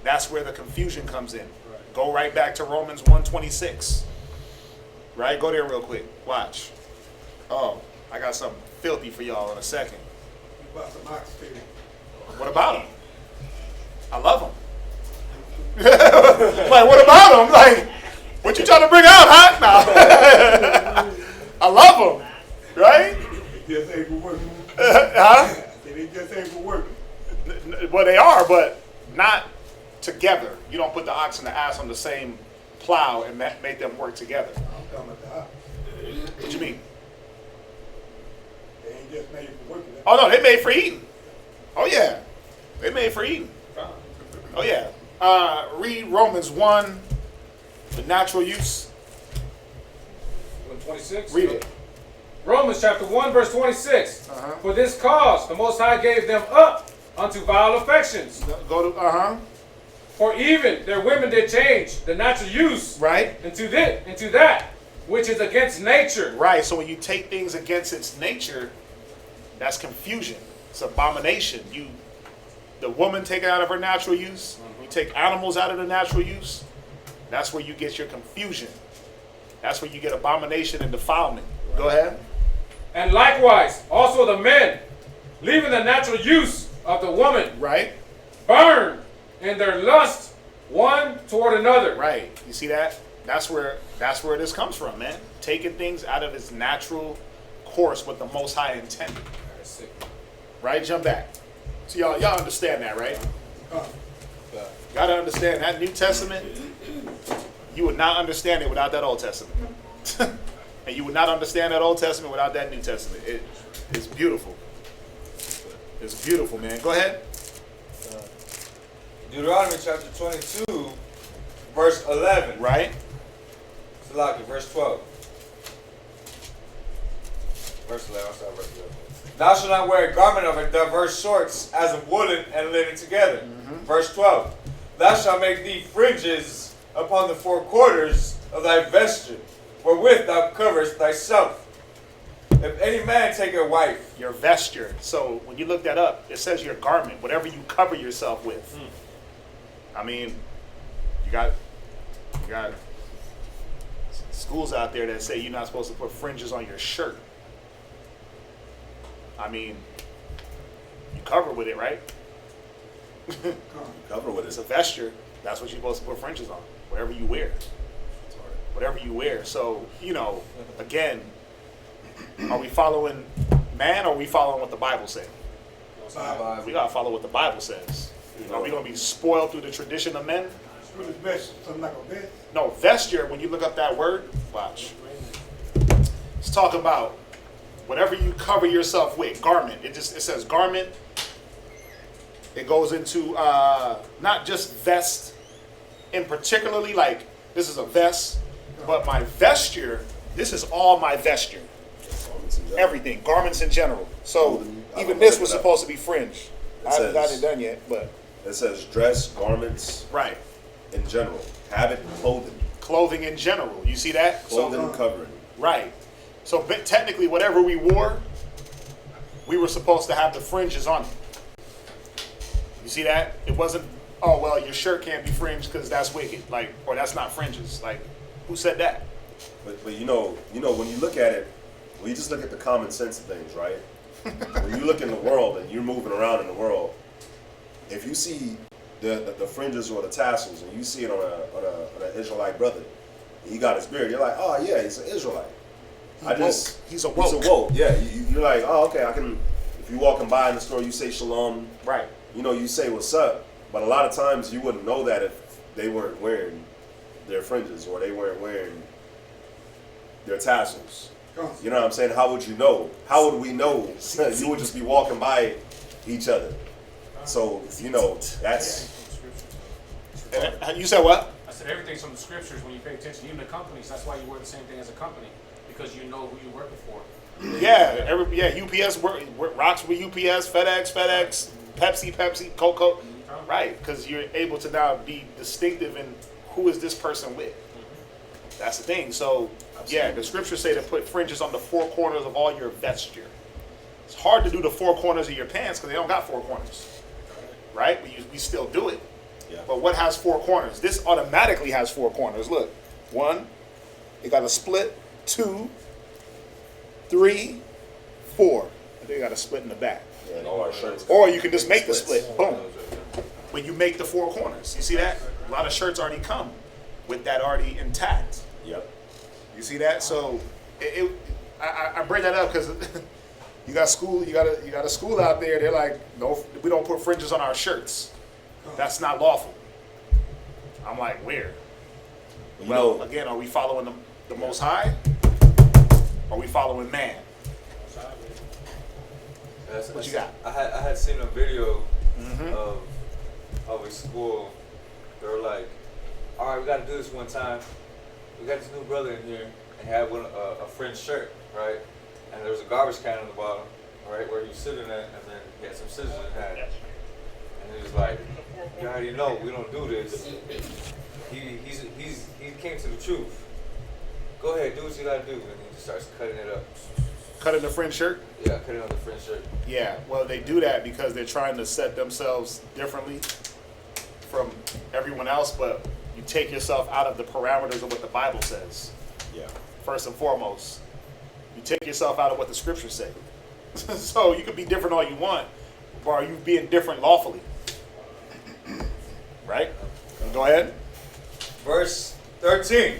That's where the confusion comes in. Right. Go right back to Romans 1:26. Right? Go there real quick. Watch. Oh, I got something filthy for y'all in a second. What about him? I love him. Like, what about him? Like, what you trying to bring out, huh? Nah. I love him. Right? Just ain't for work. Huh? They just ain't for work. Well, they are, but not together. You don't put the ox and the ass on the same plow and make them work together. I'm talking about the ox. What you mean? They ain't just made for working. Oh, no, they made for eating. Oh, yeah. They made for eating. Oh, yeah. Read Romans 1, the natural use. 1:26? Read it. Romans chapter 1, verse 26. For this cause the Most High gave them up unto vile affections. Go to, For even their women did change the natural use into that which is against nature. Right, so when you take things against its nature, that's confusion. It's abomination. The woman take it out of her natural use. You take animals out of the natural use. That's where you get your confusion. That's where you get abomination and defilement. Right. Go ahead. And likewise, also the men, leaving the natural use of the woman, burn in their lust one toward another. Right. You see that? That's where this comes from, man. Taking things out of its natural course, what the Most High intended. Right? Jump back. So y'all understand that, right? Gotta understand that New Testament. You would not understand it without that Old Testament. And you would not understand that Old Testament without that New Testament. It's beautiful. It's beautiful, man. Go ahead. Deuteronomy chapter 22, verse 11. Right. Salaki, verse 12. Verse 11, I'll start verse 11. Thou shalt not wear a garment of diverse sorts, as of woolen and linen together. Verse 12. Thou shalt make thee fringes upon the four quarters of thy vesture, wherewith thou coverest thyself. If any man take a wife. Your vesture. So when you look that up, it says your garment, whatever you cover yourself with. I mean, you got schools out there that say you're not supposed to put fringes on your shirt. I mean, you cover with it, right? You cover with it. It's a vesture. That's what you're supposed to put fringes on. Whatever you wear. Whatever you wear. So, again, are we following man or are we following what the Bible says? We got to follow what the Bible says. Are we going to be spoiled through the tradition of men? What is vest? Something like a vest? No, vesture, when you look up that word, watch. It's talking about whatever you cover yourself with, garment. It says garment. It goes into not just vest in particularly, like this is a vest, but my vesture, this is all my vesture. Everything, garments in general. So even this was supposed to be fringe. I haven't got it done yet, but it says dress, garments, right, in general. Habit, clothing. Clothing in general. You see that? Clothing, covering. Right. So technically, whatever we wore, we were supposed to have the fringes on it. You see that? It wasn't, oh, well, your shirt can't be fringed because that's wicked, like, or that's not fringes. Like, who said that? But you know, when you look at it, when you just look at the common sense of things, right? When you look in the world and you're moving around in the world, if you see the fringes or the tassels and you see it on an Israelite brother, he got his beard, you're like, oh yeah, he's an Israelite. He's a woke. He's a woke. Yeah, you're like, oh okay, I can. If you're walking by in the store, you say shalom. Right. You know, you say what's up. But a lot of times you wouldn't know that if they weren't wearing their fringes or they weren't wearing their tassels. You know what I'm saying? How would you know? How would we know? You would just be walking by each other. So, you know, that's... You said what? I said everything's from the scriptures when you pay attention. Even the companies, that's why you wear the same thing as a company, because you know who you're working for. Yeah, UPS rocks with UPS, FedEx, Pepsi, Coco. Right, because you're able to now be distinctive in who is this person with. That's the thing. So, yeah, the scriptures say to put fringes on the four corners of all your vesture. It's hard to do the four corners of your pants because they don't got four corners. Right? We still do it. Yeah. But what has four corners? This automatically has four corners. Look. 1, it got a split. 2, 3, 4. And they got a split in the back. Yeah, and all our shirts. Or you can just make the split. Boom. When you make the four corners. You see that? A lot of shirts already come with that already intact. Yep. You see that? So I bring that up because you got school. You got a school out there. They're like, no, we don't put fringes on our shirts. That's not lawful. I'm like, where? Well, again, are we following the Most High? Or are we following man? What you got? I had seen a video of a school. They were like, all right, we got to do this one time. We got this new brother in here and had a French shirt, right? And there was a garbage can on the bottom, right, where he was sitting at, and then he had some scissors in his hand. And he was like, you already know we don't do this. He came to the truth. Go ahead, do what you gotta do. And he just starts cutting it up. Cutting the French shirt? Yeah, cutting on the French shirt. Yeah, well, they do that because they're trying to set themselves differently from everyone else, but you take yourself out of the parameters of what the Bible says. Yeah. First and foremost, you take yourself out of what the scriptures say. So you can be different all you want, but are you being different lawfully? Right? Go ahead. Verse 13.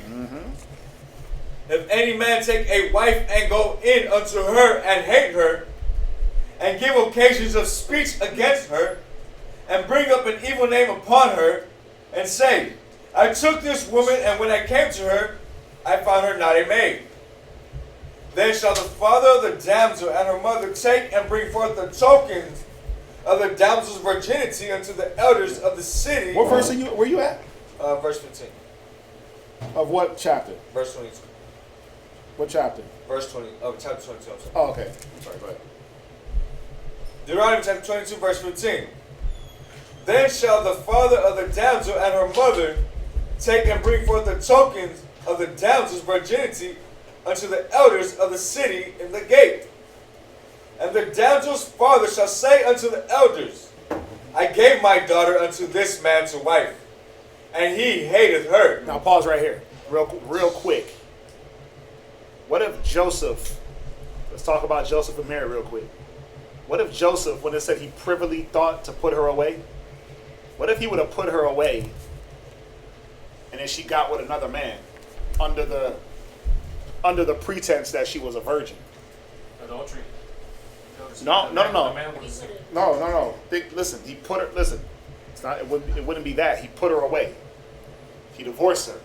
If any man take a wife and go in unto her and hate her, and give occasions of speech against her, and bring up an evil name upon her, and say, I took this woman, and when I came to her, I found her not a maid. Then shall the father of the damsel and her mother take and bring forth the tokens of the damsel's virginity unto the elders of the city. What verse were you at? Verse 15. Of what chapter? Verse 22. What chapter? Verse 20. Chapter 22. I'm sorry. Oh, okay. I'm sorry. Go ahead. Deuteronomy chapter 22, verse 15. Then shall the father of the damsel and her mother take and bring forth the tokens of the damsel's virginity unto the elders of the city in the gate. And the damsel's father shall say unto the elders, I gave my daughter unto this man to wife, and he hateth her. Now pause right here, real quick. What if Joseph, let's talk about Joseph and Mary real quick. What if Joseph, when it said he privily thought to put her away, what if he would have put her away and then she got with another man under the pretense that she was a virgin? Adultery. No. Listen, he put her. Listen, it's not. It wouldn't be that. He put her away. He divorced her.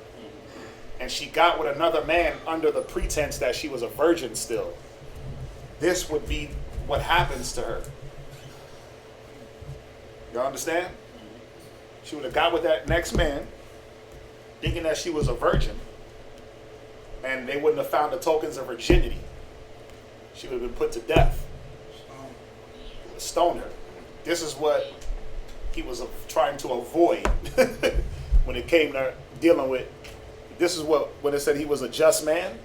And she got with another man under the pretense that she was a virgin still. This would be what happens to her. Y'all understand? She would have got with that next man thinking that she was a virgin, and they wouldn't have found the tokens of virginity. She would have been put to death. Stoned her. This is what he was trying to avoid when it came to dealing with. This is what, when it said he was a just man,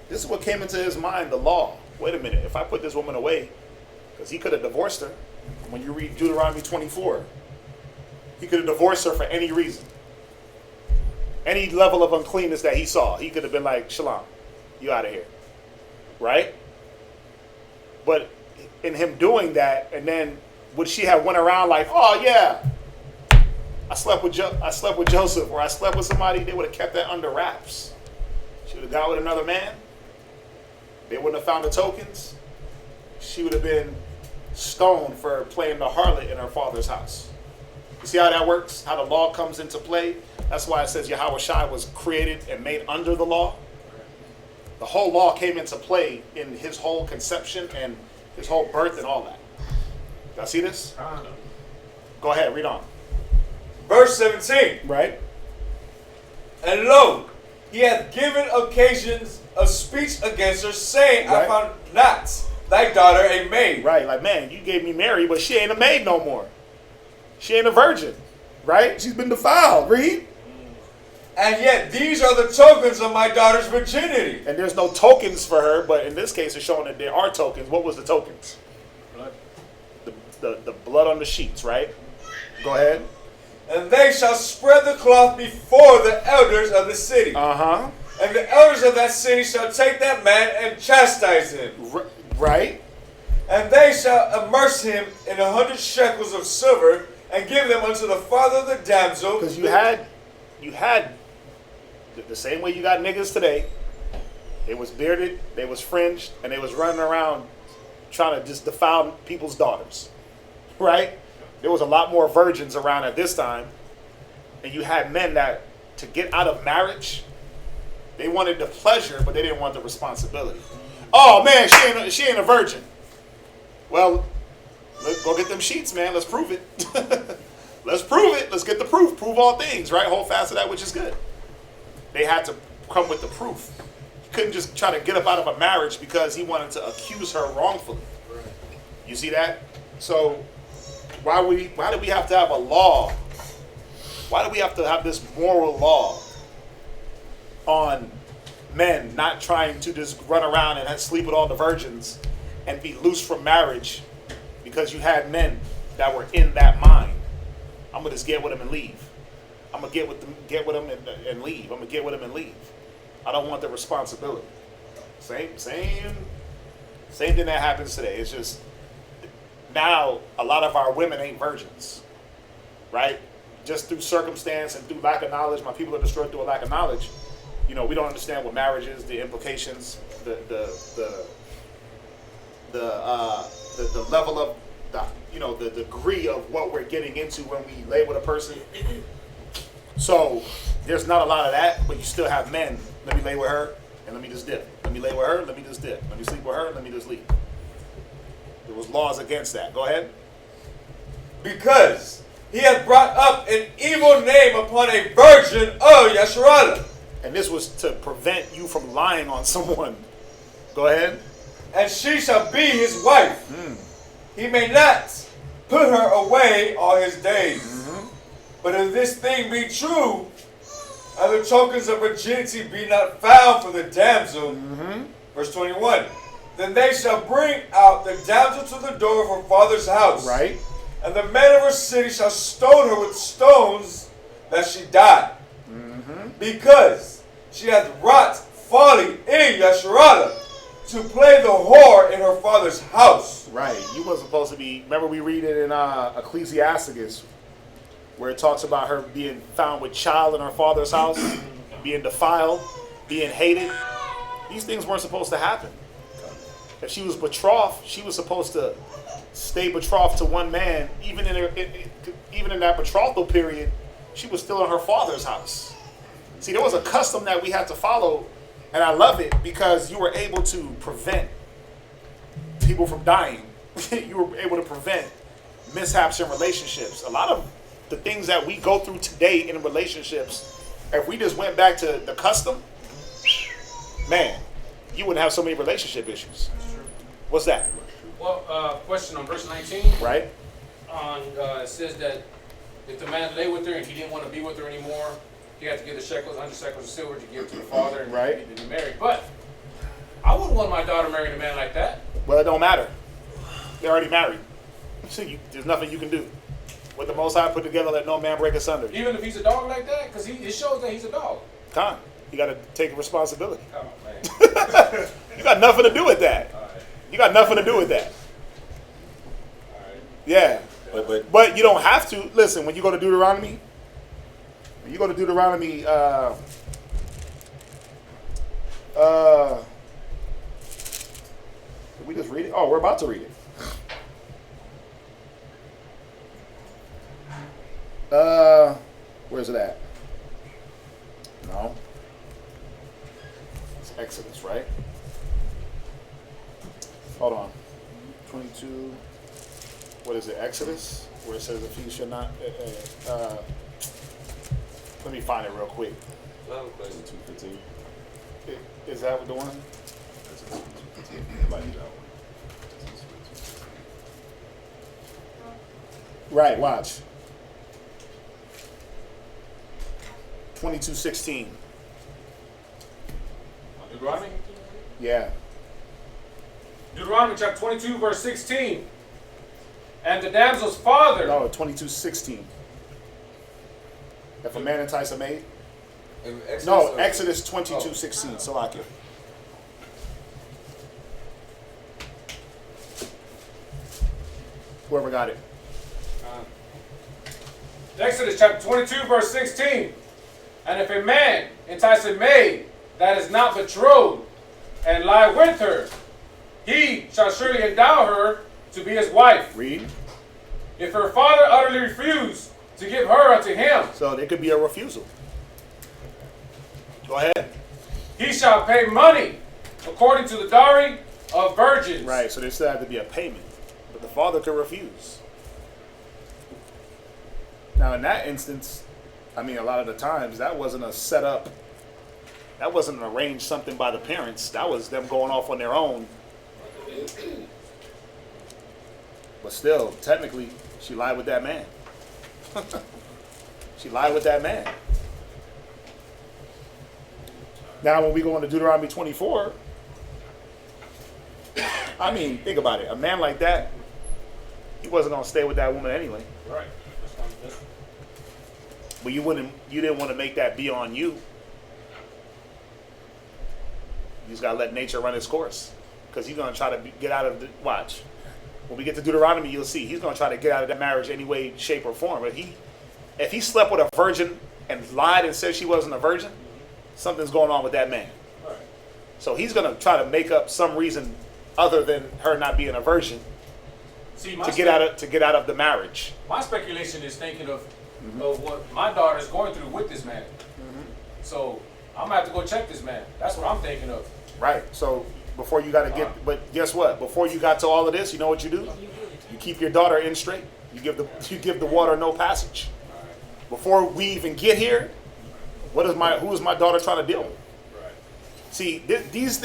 this is what came into his mind, the law. Wait a minute, if I put this woman away, because he could have divorced her. When you read Deuteronomy 24, he could have divorced her for any reason. Any level of uncleanness that he saw, he could have been like, Shalom, you out of here. Right? But in him doing that, and then would she have went around like, oh yeah, I slept with Joseph, or I slept with somebody, they would have kept that under wraps. She would have got with another man. They wouldn't have found the tokens. She would have been stoned for playing the harlot in her father's house. You see how that works? How the law comes into play? That's why it says Yahawashi was created and made under the law. The whole law came into play in his whole conception and his whole birth and all that. Y'all see this? Go ahead, read on. Verse 17. Right. And lo, he hath given occasions of speech against her, saying, Right. I found not thy daughter a maid. Right, like, man, you gave me Mary, but she ain't a maid no more. She ain't a virgin. Right? She's been defiled. Read. And yet these are the tokens of my daughter's virginity. And there's no tokens for her, but in this case it's showing that there are tokens. What was the tokens? Blood. The blood on the sheets, right? Go ahead. And they shall spread the cloth before the elders of the city. Uh-huh. And the elders of that city shall take that man and chastise him. Right. And they shall immerse him in 100 shekels of silver, and give them unto the father of the damsel. Because you had the same way you got niggas today. They was bearded, they was fringed, and they was running around trying to just defile people's daughters. Right? There was a lot more virgins around at this time. And you had men that, to get out of marriage, they wanted the pleasure, but they didn't want the responsibility. Oh man, she ain't a virgin. Well, let's go get them sheets, man. Let's prove it. Let's prove it. Let's get the proof. Prove all things, right? Hold fast to that which is good. They had to come with the proof. You couldn't just try to get up out of a marriage because he wanted to accuse her wrongfully. You see that? So why do we have to have a law? Why do we have to have this moral law on men not trying to just run around and sleep with all the virgins and be loose from marriage because you had men that were in that mind? I'm gonna just get with them and leave. I'm gonna get with them and leave. I'm gonna get with them and leave. I don't want the responsibility. Same thing that happens today. It's just now a lot of our women ain't virgins, right? Just through circumstance and through lack of knowledge. My people are destroyed through a lack of knowledge. You know, we don't understand what marriage is, the implications, the level of the degree of what we're getting into when we lay with a person. So there's not a lot of that, but you still have men. Let me lay with her and let me just dip. Let me lay with her, let me just dip. Let me sleep with her, let me just leave. There was laws against that. Go ahead. Because he hath brought up an evil name upon a virgin of Yasharallah. And this was to prevent you from lying on someone. Go ahead. And she shall be his wife. He may not put her away all his days. But if this thing be true, and the tokens of virginity be not found for the damsel, verse 21, then they shall bring out the damsel to the door of her father's house. Right. And the men of her city shall stone her with stones that she die. Because she hath wrought folly in Yasharallah to play the whore in her father's house. Right. You wasn't supposed to be. Remember we read it in Ecclesiasticus where it talks about her being found with child in her father's house, being defiled, being hated. These things weren't supposed to happen. If she was betrothed, she was supposed to stay betrothed to one man. Even in that betrothal period, she was still in her father's house. See, there was a custom that we had to follow, and I love it because you were able to prevent people from dying. You were able to prevent mishaps in relationships. A lot of the things that we go through today in relationships, if we just went back to the custom, man, you wouldn't have so many relationship issues. What's that? Well, question on verse 19. Right. It says that if the man lay with her and he didn't want to be with her anymore, he had to give the shekels, 100 shekels of silver to give to the father and right. to be married. But I wouldn't want my daughter marrying a man like that. Well, it don't matter. They're already married. So there's nothing you can do. What the Most High put together, let no man break asunder. Even if he's a dog like that? Because it shows that he's a dog. Con, you got to take responsibility. Come on, man. You got nothing to do with that. You got nothing to do with that. Yeah. But you don't have to. Listen, when you go to Deuteronomy, did we just read it? Oh, we're about to read it. Where's it at? No. It's Exodus, right? Hold on. 22. What is it? Exodus? Where it says if you should not. Let me find it real quick. 2:15. Is that the one? Right, watch. 22:16. Deuteronomy? Yeah. Deuteronomy chapter 22, verse 16. And the damsel's father. No, 22:16. If a man entice a maid. No, Exodus 22:16. Salakia. Whoever got it. Exodus chapter 22, verse 16. And if a man entice a maid that is not betrothed and lie with her, he shall surely endow her to be his wife. Read. If her father utterly refuse to give her unto him. So there could be a refusal. Go ahead. He shall pay money according to the dowry of virgins. Right, so there still had to be a payment. But the father could refuse. Now in that instance, I mean a lot of the times that wasn't a setup. That wasn't an arranged something by the parents. That was them going off on their own. But still, technically, she lied with that man. She lied with that man. Now, when we go into Deuteronomy 24, I mean, think about it. A man like that, he wasn't going to stay with that woman anyway. Right. But you didn't want to make that be on you. You just got to let nature run its course. Because he's going to try to get out of the, watch. When we get to Deuteronomy, you'll see he's going to try to get out of that marriage any way, shape, or form. If he slept with a virgin and lied and said she wasn't a virgin, something's going on with that man. Right. So he's going to try to make up some reason other than her not being a virgin to get out of the marriage. My speculation is thinking of what my daughter is going through with this man. So I'm going to have to go check this man. That's what I'm thinking of. Right. So before you got to get, but guess what? Before you got to all of this, you know what you do? You keep your daughter in straight. You give the water no passage. Before we even get here, who is my daughter trying to deal with? Right. See, these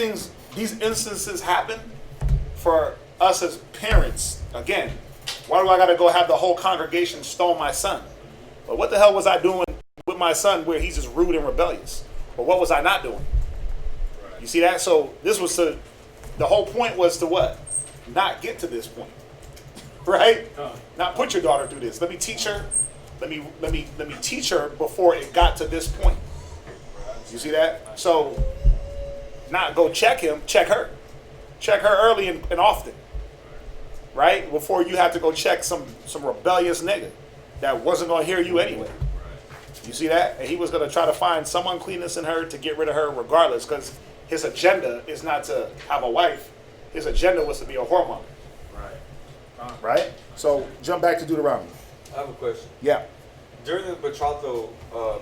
instances happen for us as parents. Again, why do I got to go have the whole congregation stone my son? But what the hell was I doing with my son where he's just rude and rebellious? Or what was I not doing? Right. You see that? So this was the whole point was to what? Not get to this point. Right? Not put your daughter through this. Let me teach her. Let me teach her before it got to this point. You see that? So not go check him, check her. Check her early and often. Right? Before you have to go check some rebellious nigga that wasn't going to hear you anyway. You see that? And he was going to try to find some uncleanness in her to get rid of her regardless, because his agenda is not to have a wife. His agenda was to be a whoremonger. Right. Right? So jump back to Deuteronomy. I have a question. Yeah. During the betrothal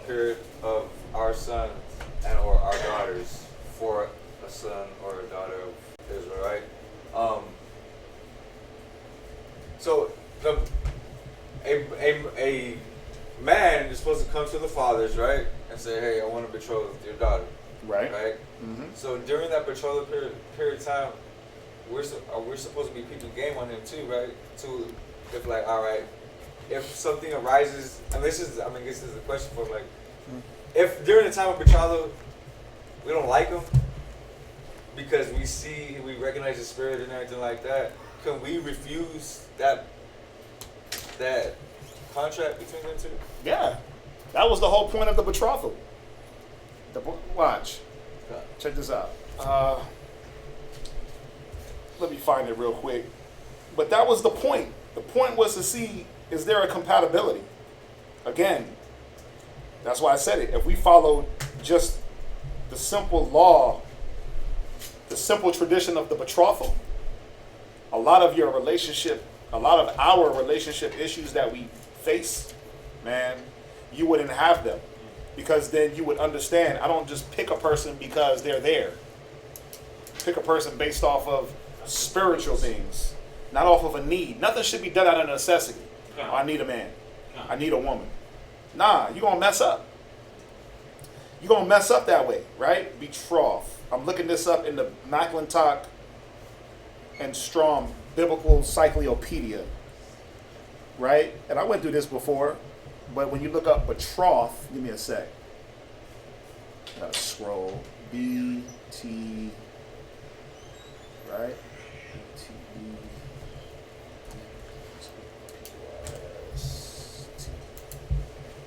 period of our sons and or our daughters for a son or a daughter of Israel, right? So a man is supposed to come to the fathers, right, and say, "Hey, I want to betroth your daughter." Right. Right. Mm-hmm. So during that betrothal period of time, we're supposed to be keeping game on him too, right? To if like, all right, if something arises, and this is the question for like, if during the time of betrothal we don't like him because we recognize his spirit and everything like that, can we refuse that contract between them two? Yeah, that was the whole point of the betrothal. Watch. Check this out. Let me find it real quick. But that was the point. The point was to see, is there a compatibility? Again, that's why I said it. If we followed just the simple law, the simple tradition of the betrothal, a lot of our relationship issues that we face, man, you wouldn't have them. Because then you would understand, I don't just pick a person because they're there. Pick a person based off of spiritual things, not off of a need. Nothing should be done out of necessity. Oh, I need a man. I need a woman. Nah, you're going to mess up. You're going to mess up that way, right? Betroth. I'm looking this up in the McClintock and Strom Biblical Cyclopedia, right? And I went through this before. But when you look up betroth, give me a sec. Gotta scroll. BT, right?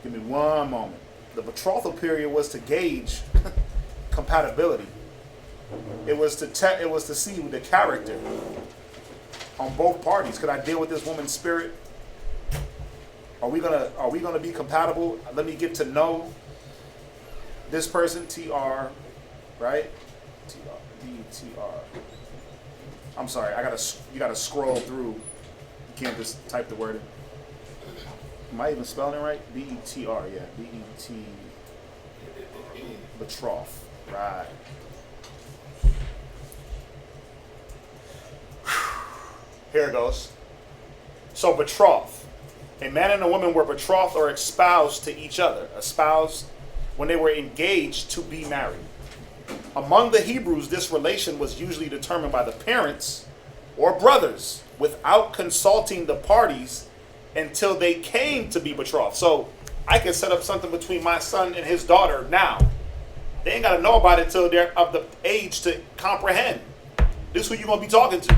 Give me one moment. The betrothal period was to gauge compatibility. It was to see the character on both parties. Could I deal with this woman's spirit? Are we gonna be compatible? Let me get to know this person, TR, right? TR, DTR. I'm sorry, you gotta scroll through. You can't just type the word in. Am I even spelling it right? BETR, yeah. BET betroth. Right. Here it goes. So betroth. A man and a woman were betrothed or espoused to each other. Espoused when they were engaged to be married. Among the Hebrews, this relation was usually determined by the parents or brothers without consulting the parties until they came to be betrothed. So I can set up something between my son and his daughter now. They ain't got to know about it till they're of the age to comprehend. This is who you're going to be talking to.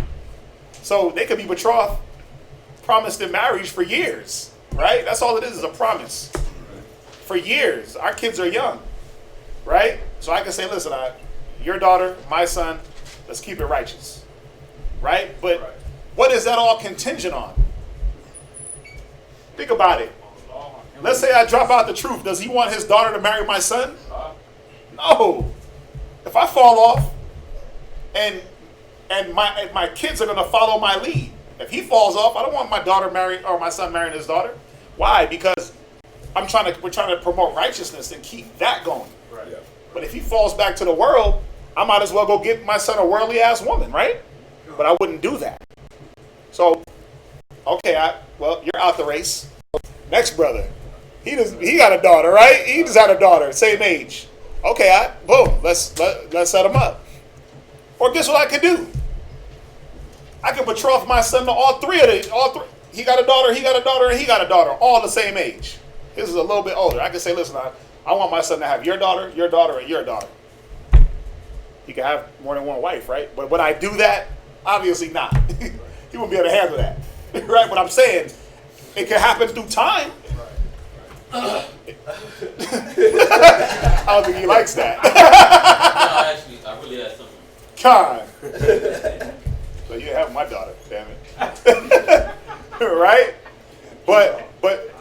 So they could be betrothed, promised in marriage for years, right? That's all it is a promise. For years. Our kids are young, right? So I can say, listen, your daughter, my son, let's keep it righteous, right? But what is that all contingent on? Think about it. Let's say I drop out the truth. Does he want his daughter to marry my son? No. If I fall off and my kids are going to follow my lead. If he falls off, I don't want my daughter marrying or my son marrying his daughter. Why? Because we're trying to promote righteousness and keep that going. Right. Yeah. But if he falls back to the world, I might as well go get my son a worldly ass woman, right? But I wouldn't do that. So, okay, you're out the race. Next brother, he got a daughter, right? He just had a daughter, same age. Okay, boom, let's set him up. Or guess what I can do? I can betroth my son to all three. He got a daughter, and he got a daughter, all the same age. His is a little bit older. I can say, listen, I want my son to have your daughter, and your daughter. He can have more than one wife, right? But would I do that? Obviously not. He wouldn't be able to handle that, right? But I'm saying it can happen through time. I don't think he likes that. No, actually, I really had something. God. So you have my daughter, damn it. Right? But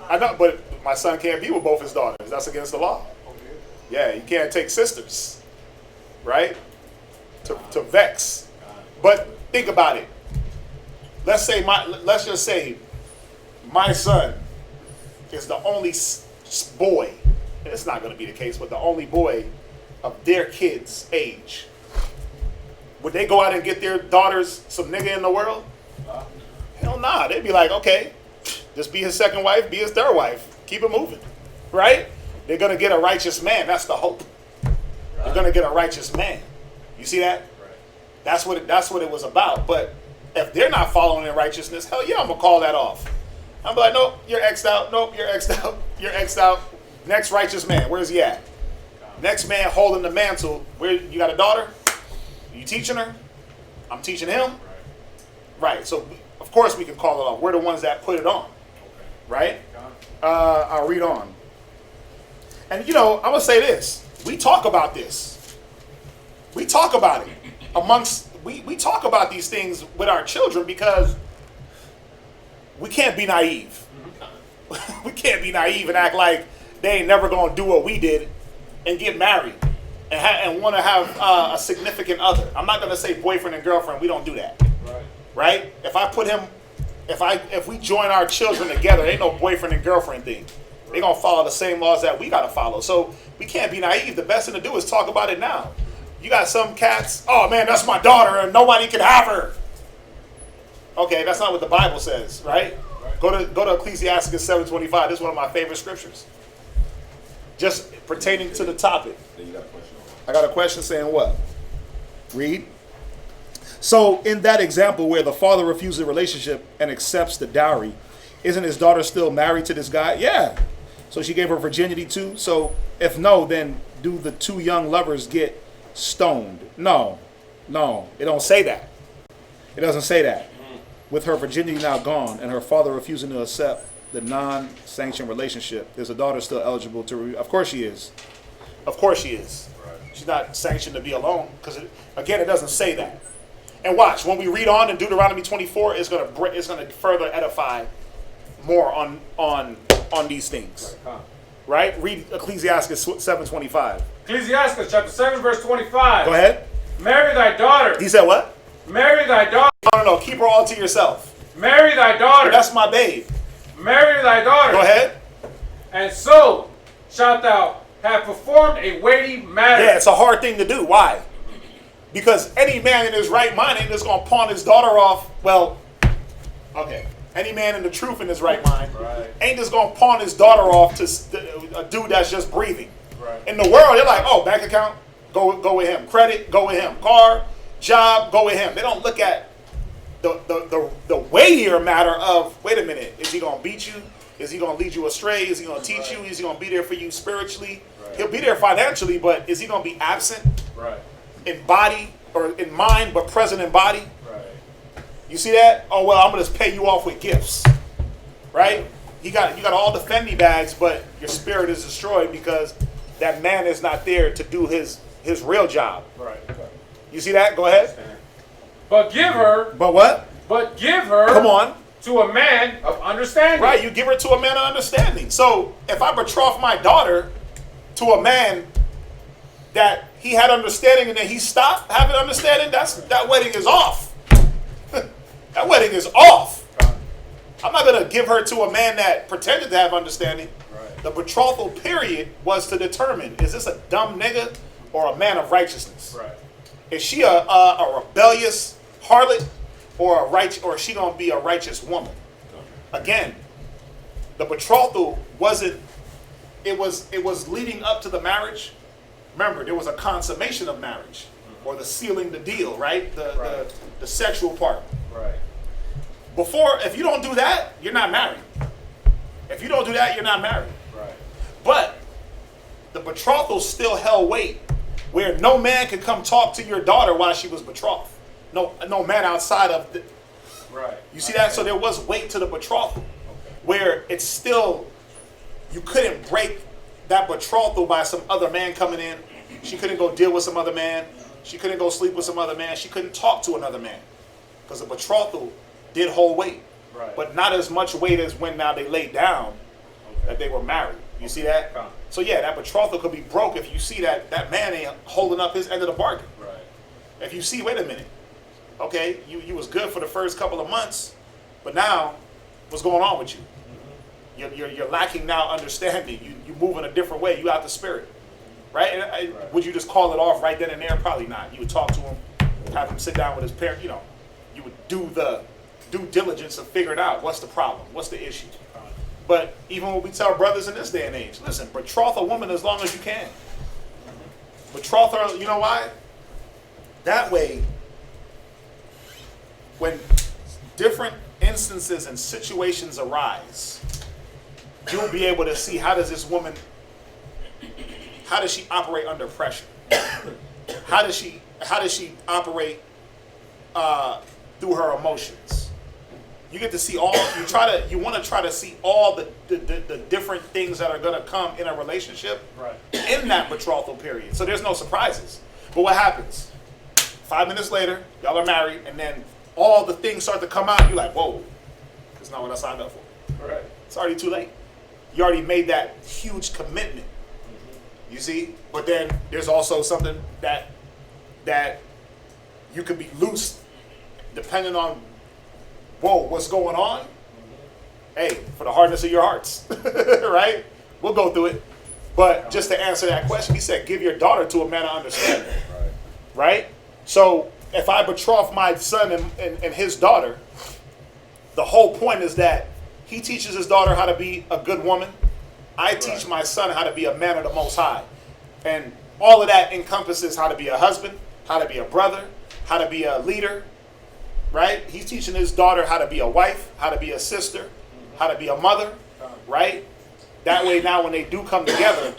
I know, but my son can't be with both his daughters. That's against the law. Yeah, you can't take sisters, right? To vex. But think about it. Let's just say my son is the only boy it's not going to be the case, but the only boy of their kids' age, would they go out and get their daughters some nigga in the world? Hell nah. They'd be like, okay, just be his second wife, be his third wife. Keep it moving. Right? They're going to get a righteous man. That's the hope. They're going to get a righteous man. You see that? That's what it was about. But if they're not following in righteousness, hell yeah, I'm going to call that off. I'm like, nope, you're X'd out. Nope, you're X'd out. You're X'd out. Next righteous man, where's he at? Next man holding the mantle. Where you got a daughter? You teaching her? I'm teaching him. Right. So of course we can call it off. We're the ones that put it on. Right? I'll read on. And you know, I'm gonna say this. We talk about this. We talk about it amongst. We talk about these things with our children because we can't be naive. We can't be naive and act like they ain't never gonna do what we did and get married and want to have a significant other. I'm not gonna say boyfriend and girlfriend. We don't do that. Right? If we join our children together, there ain't no boyfriend and girlfriend thing. They're gonna follow the same laws that we gotta follow. So we can't be naive. The best thing to do is talk about it now. You got some cats, oh man, that's my daughter and nobody can have her. Okay, that's not what the Bible says, right? Go to Ecclesiasticus 7:25. This is one of my favorite scriptures. Just pertaining to the topic. I got a question saying what? Read. So in that example where the father refuses a relationship and accepts the dowry, isn't his daughter still married to this guy? Yeah. So she gave her virginity too. So if no, then do the two young lovers get stoned? No, it don't say that. It doesn't say that. With her virginity now gone and her father refusing to accept the non-sanctioned relationship, is the daughter still eligible to? Of course she is. Of course she is. She's not sanctioned to be alone because again, it doesn't say that. And watch, when we read on in Deuteronomy 24, it's gonna further edify more on these things. Right? Read Ecclesiasticus 7:25. Ecclesiasticus chapter 7 verse 25. Go ahead. Marry thy daughter. He said what? Marry thy daughter. No. Keep her all to yourself. Marry thy daughter. That's my babe. Marry thy daughter. Go ahead. And so shalt thou have performed a weighty matter. Yeah, it's a hard thing to do. Why? Because any man in his right mind ain't just gonna pawn his daughter off. Well, okay. Any man in the truth in his right mind ain't just gonna pawn his daughter off to a dude that's just breathing. In the world, they're like, oh, bank account, go with him. Credit, go with him. Car, job, go with him. They don't look at the weightier matter of, wait a minute, is he gonna beat you? Is he gonna lead you astray? Is he gonna teach you? Is he gonna be there for you spiritually? He'll be there financially, but is he gonna be absent? In body or in mind, but present in body? You see that? Oh well, I'm gonna just pay you off with gifts, right? You got all the Fendi bags, but your spirit is destroyed because that man is not there to do his real job. You see that? Go ahead. But give her. But what? But give her. Come on. To a man of understanding. Right. You give her to a man of understanding. So if I betroth my daughter to a man that he had understanding and then he stopped having understanding, that wedding is off. That wedding is off. I'm not going to give her to a man that pretended to have understanding. The betrothal period was to determine, is this a dumb nigga or a man of righteousness? Is she a rebellious harlot or is she going to be a righteous woman? Again, the betrothal wasn't, it was leading up to the marriage. Remember, there was a consummation of marriage or the sealing the deal, right? The sexual part. Before, if you don't do that, you're not married. If you don't do that, you're not married. But the betrothal still held weight, where no man could come talk to your daughter while she was betrothed. No man outside of the. You see that? So there was weight to the betrothal, where it's still, you couldn't break that betrothal by some other man coming in. She couldn't go deal with some other man. She couldn't go sleep with some other man. She couldn't talk to another man, because the betrothal did hold weight, but not as much weight as when now they laid down that they were married. You see that? So yeah, that betrothal could be broke if you see that man ain't holding up his end of the bargain. If you see, wait a minute, okay, you was good for the first couple of months, but now what's going on with you? You're lacking now understanding. You move in a different way. You out the spirit, right? And would you just call it off right then and there? Probably not. You would talk to him, have him sit down with his parent. You know, you would do the due diligence of figuring out what's the problem, what's the issue. But even when we tell brothers in this day and age, listen, betroth a woman as long as you can. Betroth her, you know why? That way, when different instances and situations arise, you'll be able to see how does this woman, how does she operate under pressure? How does she operate through her emotions? You get to see all. You want to try to see all the different things that are going to come in a relationship in that betrothal period. So there's no surprises. But what happens? 5 minutes later, y'all are married, and then all the things start to come out. You're like, whoa, that's not what I signed up for. Right. It's already too late. You already made that huge commitment. You see? But then there's also something that you could be loose depending on, whoa, what's going on? Hey, for the hardness of your hearts, right? We'll go through it. But just to answer that question, he said, give your daughter to a man of understanding. Right? So if I betroth my son and his daughter, the whole point is that he teaches his daughter how to be a good woman. I teach my son how to be a man of the Most High. And all of that encompasses how to be a husband, how to be a brother, how to be a leader, right? He's teaching his daughter how to be a wife, how to be a sister, how to be a mother, right? That way now when they do come together,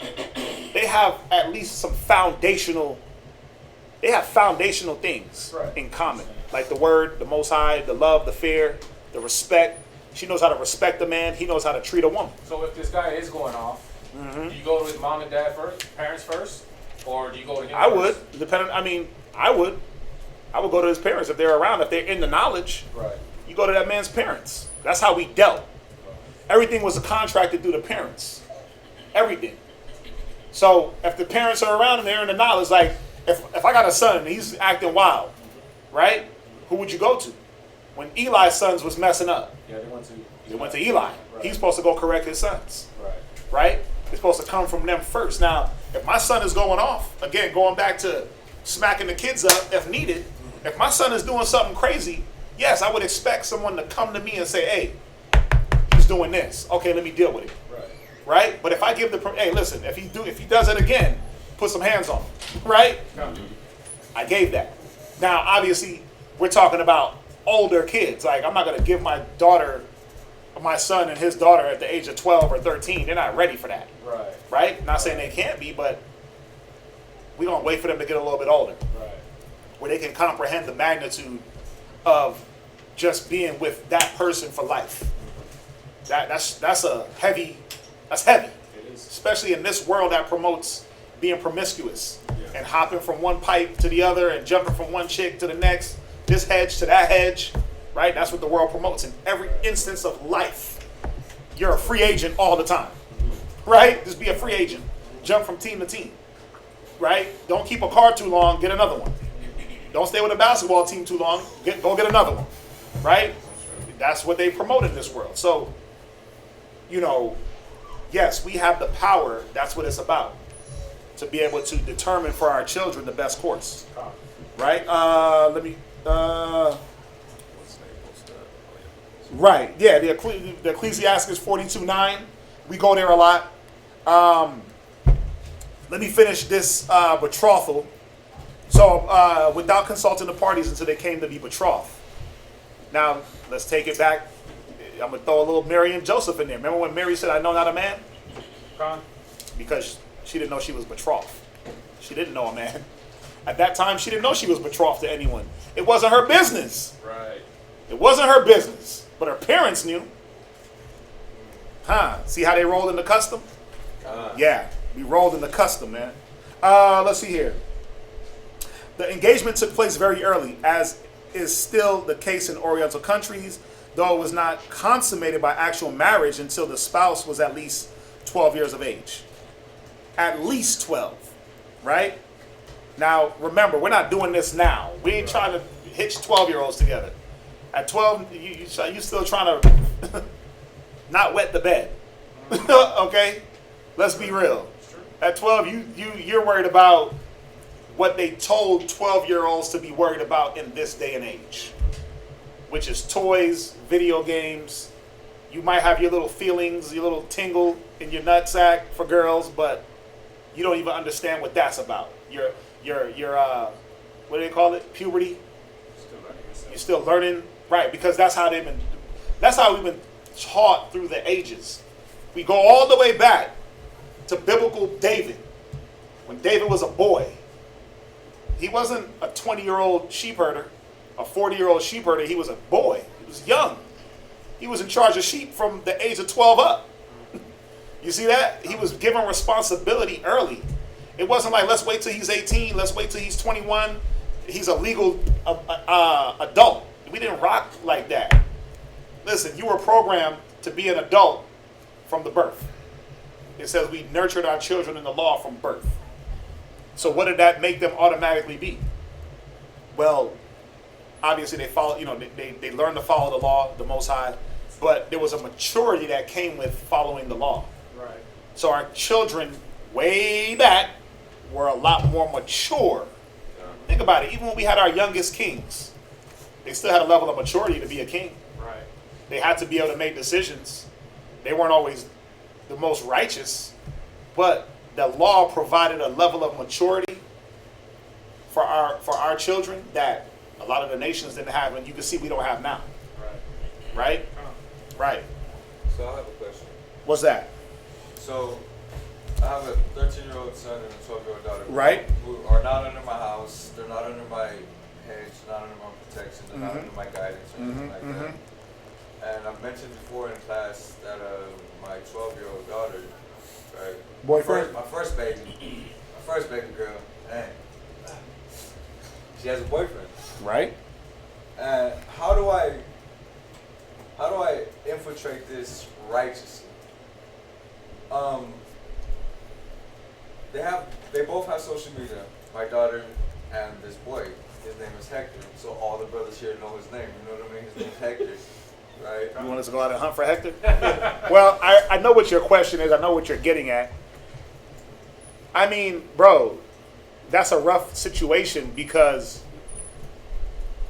they have at least some foundational things in common. Like the word, the Most High, the love, the fear, the respect. She knows how to respect a man. He knows how to treat a woman. So if this guy is going off, do you go to his mom and dad first, parents first, or do you go to him I first? would. I would go to his parents if they're around. If they're in the knowledge, you go to that man's parents. That's how we dealt. Everything was contracted through the parents. Everything. So if the parents are around and they're in the knowledge, like if I got a son and he's acting wild, right? Who would you go to? When Eli's sons was messing up, they went to Eli. He's supposed to go correct his sons, right? It's supposed to come from them first. Now, if my son is going off, again, going back to smacking the kids up if needed, if my son is doing something crazy, yes, I would expect someone to come to me and say, hey, he's doing this. Okay, let me deal with it. Right? But if I give hey, listen, if he does it again, put some hands on him. Right? I gave that. Now, obviously, we're talking about older kids. Like, I'm not going to give my son and his daughter at the age of 12 or 13. They're not ready for that. Right? Not saying they can't be, but we're going to wait for them to get a little bit older. Where they can comprehend the magnitude of just being with that person for life. That's heavy. Especially in this world that promotes being promiscuous and hopping from one pipe to the other and jumping from one chick to the next, this hedge to that hedge, right? That's what the world promotes in every instance of life. You're a free agent all the time, right? Just be a free agent. Jump from team to team, right? Don't keep a car too long, get another one. Don't stay with a basketball team too long, go get another one, right? That's what they promote in this world. So, yes, we have the power. That's what it's about. To be able to determine for our children the best course. Right? Right. Yeah, the Ecclesiasticus 42:9. We go there a lot. Let me finish this betrothal. So, without consulting the parties until they came to be betrothed. Now, let's take it back. I'm going to throw a little Mary and Joseph in there. Remember when Mary said, I know not a man? Because she didn't know she was betrothed. She didn't know a man. At that time, she didn't know she was betrothed to anyone. It wasn't her business. It wasn't her business. But her parents knew. See how they rolled in the custom? Yeah, we rolled in the custom, man. Let's see here. The engagement took place very early, as is still the case in Oriental countries, though it was not consummated by actual marriage until the spouse was at least 12 years of age. At least 12, right? Now, remember, we're not doing this now. We ain't trying to hitch 12-year-olds together. At 12, you still trying to not wet the bed. Okay? Let's be real. At 12, you're worried about what they told 12-year-olds to be worried about in this day and age, which is toys, video games. You might have your little feelings, your little tingle in your nutsack for girls, but you don't even understand what that's about. Your what do they call it? Puberty. You're still learning, right? Because that's how we've been taught through the ages. We go all the way back to biblical David. When David was a boy, he wasn't a 20-year-old sheep herder, a 40-year-old sheep herder. He was a boy. He was young. He was in charge of sheep from the age of 12 up. You see that? He was given responsibility early. It wasn't like, let's wait till he's 18, let's wait till he's 21. He's a legal adult. We didn't rock like that. Listen, you were programmed to be an adult from the birth. It says we nurtured our children in the law from birth. So what did that make them automatically be? Well, obviously they follow, they learned to follow the law, the Most High, but there was a maturity that came with following the law. Right. So our children way back were a lot more mature. Think about it. Even when we had our youngest kings, they still had a level of maturity to be a king. Right. They had to be able to make decisions. They weren't always the most righteous, but the law provided a level of maturity for our children that a lot of the nations didn't have, and you can see we don't have now. Right? Right. So I have a question. What's that? So I have a 13-year-old son and a 12-year-old daughter. Right. Who are not under my house. They're not under my hedge. Not under my protection. They're not under my guidance or anything like that. And I've mentioned before in class that my 12-year-old daughter, right? Boyfriend? My first baby girl, dang. She has a boyfriend. Right. And how do I infiltrate this righteously? They both have social media. My daughter and this boy. His name is Hector. So all the brothers here know his name. You know what I mean? His name's Hector. Right? You want us to go out and hunt for Hector? Well, I know what your question is. I know what you're getting at. I mean, bro, that's a rough situation because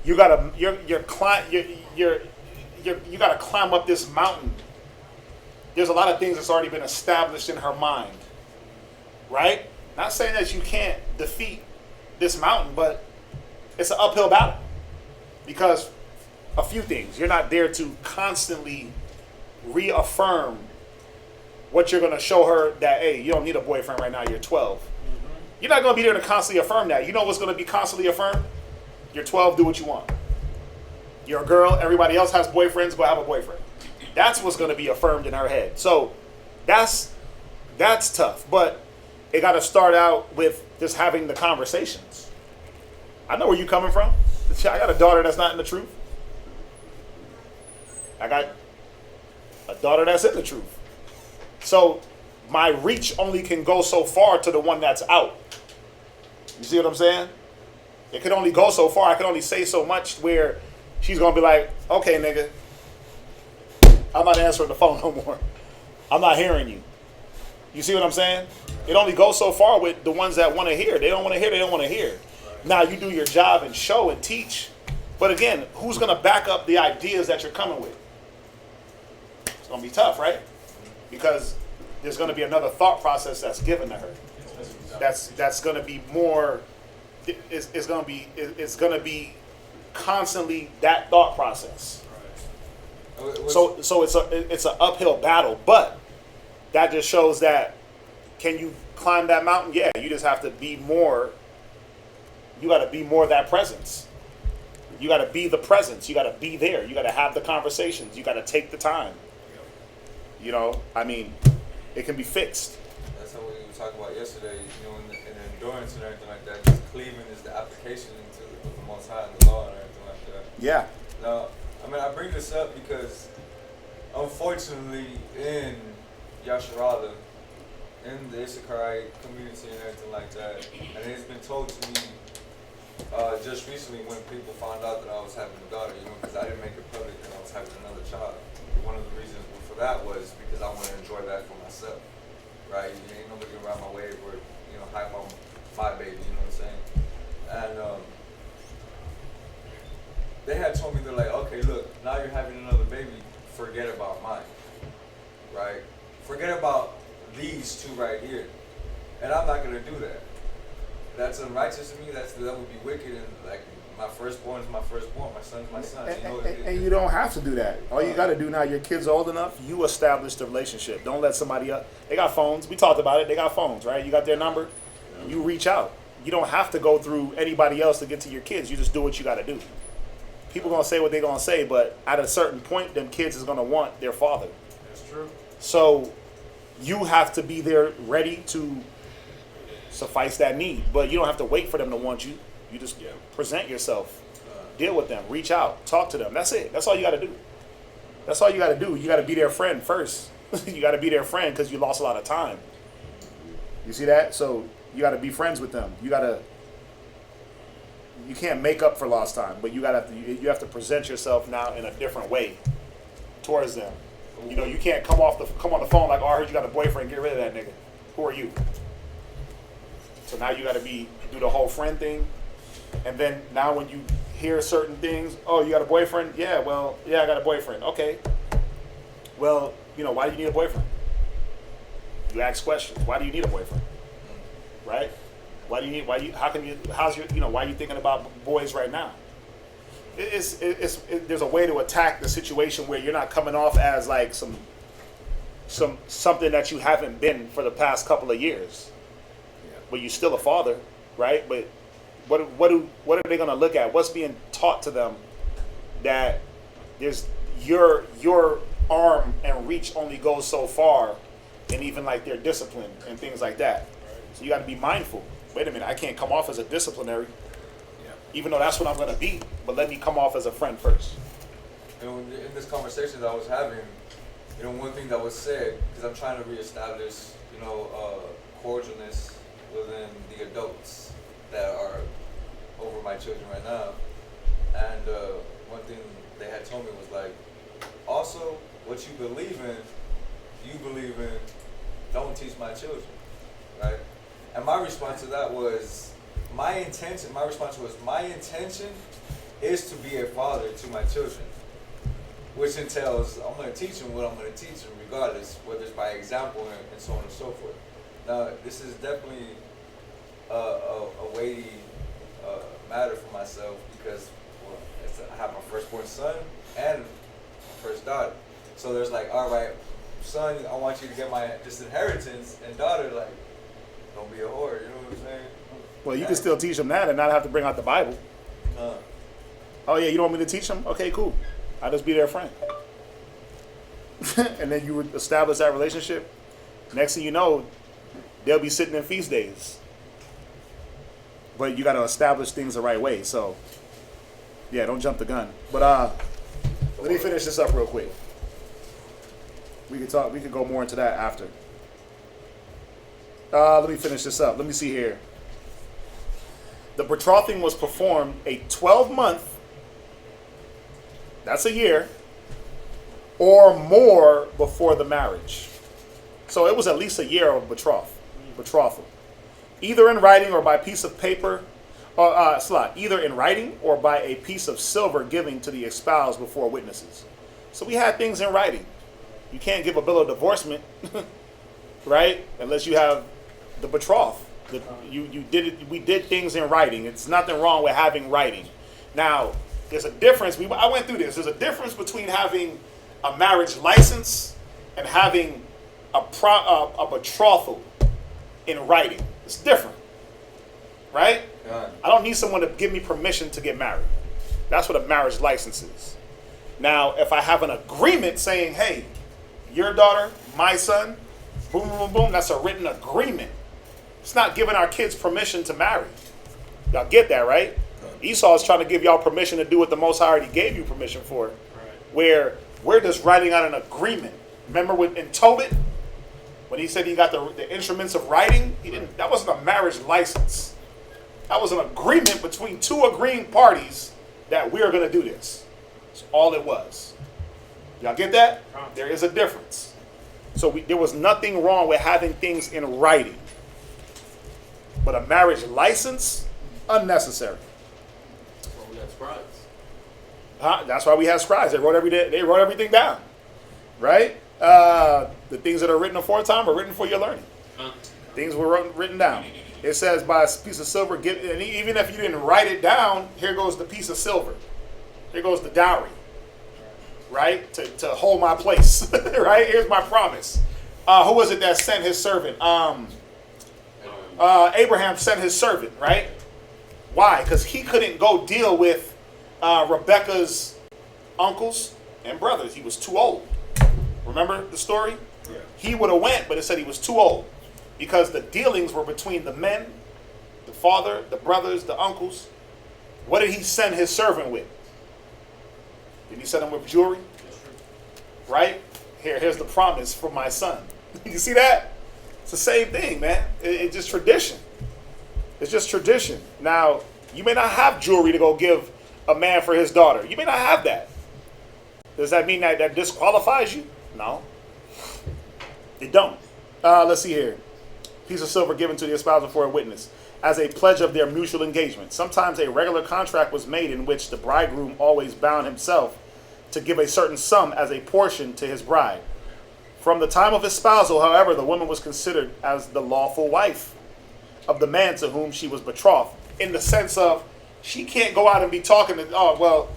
you gotta climb up this mountain. There's a lot of things that's already been established in her mind, right? Not saying that you can't defeat this mountain, but it's an uphill battle because a few things. You're not there to constantly reaffirm what you're going to show her that, hey, you don't need a boyfriend right now, you're 12. You're not going to be there to constantly affirm that. You know what's going to be constantly affirmed? You're 12, do what you want. You're a girl, everybody else has boyfriends, go have a boyfriend. That's what's going to be affirmed in her head. So that's tough, but it got to start out with just having the conversations. I know where you're coming from. I got a daughter that's not in the truth. I got a daughter that's in the truth. So my reach only can go so far to the one that's out. You see what I'm saying? It can only go so far. I can only say so much where she's going to be like, okay, nigga, I'm not answering the phone no more. I'm not hearing you. You see what I'm saying? It only goes so far with the ones that want to hear. They don't want to hear, they don't want to hear. Now you do your job and show and teach. But again, who's going to back up the ideas that you're coming with? It's going to be tough, right? Because there's going to be another thought process that's given to her. That's going to be more. It's going to be constantly that thought process. So it's an uphill battle, but that just shows that can you climb that mountain? Yeah, you just have to be more. You got to be more that presence. You got to be the presence. You got to be there. You got to have the conversations. You got to take the time. You know, I mean, it can be fixed. That's what we were talking about yesterday. You know, in endurance and everything like that. Just cleaving is the application into the Most High and the law and everything like that. Yeah. Now, I mean, I bring this up because, unfortunately, in Yasharala, in the Issacharite community and everything like that, and it's been told to me just recently when people found out that I was having a daughter, you know, because I didn't make it public that I was having another child. One of the reasons for that was because I want to enjoy that for myself, right? You ain't nobody around my way or, you know, hype on my baby, you know what I'm saying? And they had told me, they're like, okay, look, now you're having another baby, forget about mine, right? Forget about these two right here. And I'm not gonna do that. That's unrighteous to me. That would be wicked. And like, my firstborn is my firstborn. My son's my son. You know, And you don't have to do that. All you got to do now, your kid's old enough, you establish the relationship. Don't let somebody else. They got phones. We talked about it. They got phones, right? You got their number. You reach out. You don't have to go through anybody else to get to your kids. You just do what you got to do. People gonna say what they're gonna say, but at a certain point, them kids is gonna want their father. That's true. So you have to be there, ready to suffice that need. But you don't have to wait for them to want you. You just present yourself, deal with them, reach out, talk to them. That's it. That's all you got to do. That's all you got to do. You got to be their friend first. You got to be their friend because you lost a lot of time. You see that? So you got to be friends with them. You can't make up for lost time, but you have to present yourself now in a different way towards them. You know, you can't come on the phone like, oh, I heard you got a boyfriend. Get rid of that nigga. Who are you? So now you got to do the whole friend thing. And then now when you hear certain things, oh, you got a boyfriend? Yeah, well, yeah, I got a boyfriend. Okay. Well, you know, why do you need a boyfriend? You ask questions. Why do you need a boyfriend? Right? Why are you thinking about boys right now? There's a way to attack the situation where you're not coming off as like something that you haven't been for the past couple of years. But you're still a father, right? But what are they going to look at? What's being taught to them that there's your arm and reach only goes so far, and even like their discipline and things like that. So you got to be mindful. Wait a minute, I can't come off as a disciplinary, even though that's what I'm going to be. But let me come off as a friend first. You know, in this conversation that I was having, you know, one thing that was said, because I'm trying to reestablish, you know, cordialness within the adults that are over my children right now. And one thing they had told me was like, also, what you believe in, don't teach my children, right? And my response to that was, my intention is to be a father to my children, which entails I'm going to teach them what I'm going to teach them regardless, whether it's by example and so on and so forth. Now, this is definitely a weighty matter for myself because I have my firstborn son and my first daughter. So there's like, all right, son, I want you to get this inheritance, and daughter, like, don't be a whore, you know what I'm saying? Well, you can still teach them that and not have to bring out the Bible. Oh yeah, you don't want me to teach them? Okay, cool. I'll just be their friend. And then you would establish that relationship. Next thing you know, they'll be sitting in feast days. But you got to establish things the right way. So, yeah, don't jump the gun. But let me finish this up real quick. We could go more into that after. Let me finish this up. Let me see here. The betrothing was performed a 12-month, that's a year, or more before the marriage. So it was at least a year of betrothal. Either in writing or by piece of paper, either in writing or by a piece of silver given to the espoused before witnesses. So we had things in writing. You can't give a bill of divorcement, right? Unless you have the betroth. We did things in writing. It's nothing wrong with having writing. Now, there's a difference. I went through this. There's a difference between having a marriage license and having a betrothal in writing. It's different, right? Yeah. I don't need someone to give me permission to get married. That's what a marriage license is. Now, if I have an agreement saying, hey, your daughter, my son, boom, boom, boom, that's a written agreement. It's not giving our kids permission to marry. Y'all get that, right? Esau is trying to give y'all permission to do what the Most High already gave you permission for. Right. Where we're just writing out an agreement. Remember in Tobit, when he said he got the instruments of writing, that wasn't a marriage license. That was an agreement between two agreeing parties that we are going to do this. That's all it was. Y'all get that? There is a difference. So there was nothing wrong with having things in writing. But a marriage license, unnecessary. Well, we got scribes. That's why we have scribes. They wrote everything down. Right? The things that are written aforetime are written for your learning. Things were written down. It says by a piece of silver, and even if you didn't write it down, here goes the piece of silver. Here goes the dowry. Right? To hold my place. Right? Here's my promise. Who was it that sent his servant? Abraham sent his servant, right? Why? Because he couldn't go deal with Rebekah's uncles and brothers. He was too old. Remember the story? Yeah. He would have went, but it said he was too old. Because the dealings were between the men, the father, the brothers, the uncles. What did he send his servant with? Did he send him with jewelry? Right? Here's the promise for my son. You see that? It's the same thing, man. It's just tradition. It's just tradition. Now, you may not have jewelry to go give a man for his daughter. You may not have that. Does that mean that disqualifies you? No. It don't. Let's see here. Piece of silver given to the espouser for a witness as a pledge of their mutual engagement. Sometimes a regular contract was made in which the bridegroom always bound himself to give a certain sum as a portion to his bride. From the time of espousal, however, the woman was considered as the lawful wife of the man to whom she was betrothed, in the sense of she can't go out and be talking to,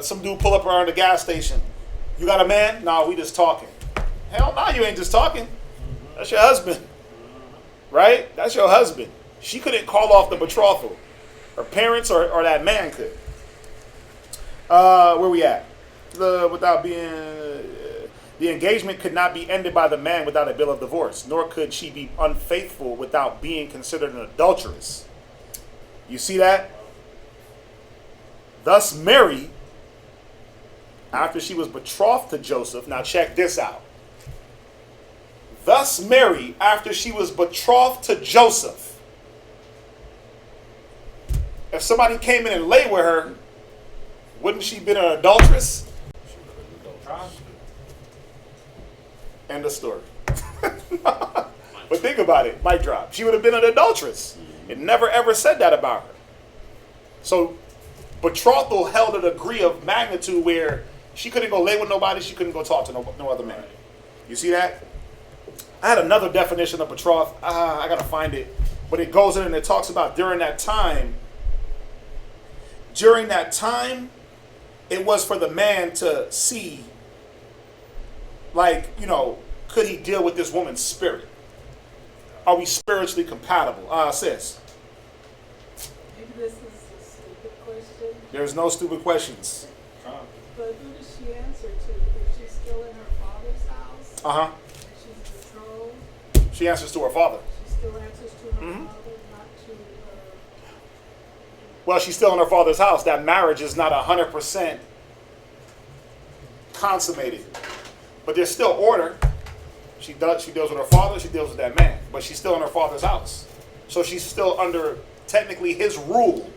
some dude pull up around the gas station. You got a man? No, we just talking. Hell no, you ain't just talking. That's your husband. Right? That's your husband. She couldn't call off the betrothal. Her parents or that man could. Where we at? The engagement could not be ended by the man without a bill of divorce, nor could she be unfaithful without being considered an adulteress. You see that? Thus Mary, after she was betrothed to Joseph, now check this out. Thus Mary, after she was betrothed to Joseph, if somebody came in and lay with her, wouldn't she been an adulteress? End of story. But think about it, mic drop. She would have been an adulteress. It never ever said that about her. So betrothal held a degree of magnitude where she couldn't go lay with nobody, she couldn't go talk to no other man. You see that? I had another definition of betroth. I gotta find it. But it goes in and it talks about during that time, it was for the man to see, could he deal with this woman's spirit? Are we spiritually compatible? Sis. Maybe this is a stupid question. There's no stupid questions. But who does she answer to? If she's still in her father's house? Uh-huh. And she's betrothed? She answers to her father. She still answers to her father, not to her... Well, she's still in her father's house. That marriage is not 100% consummated. But there's still order. She deals with her father, she deals with that man. But she's still in her father's house. So she's still under, technically, his rule.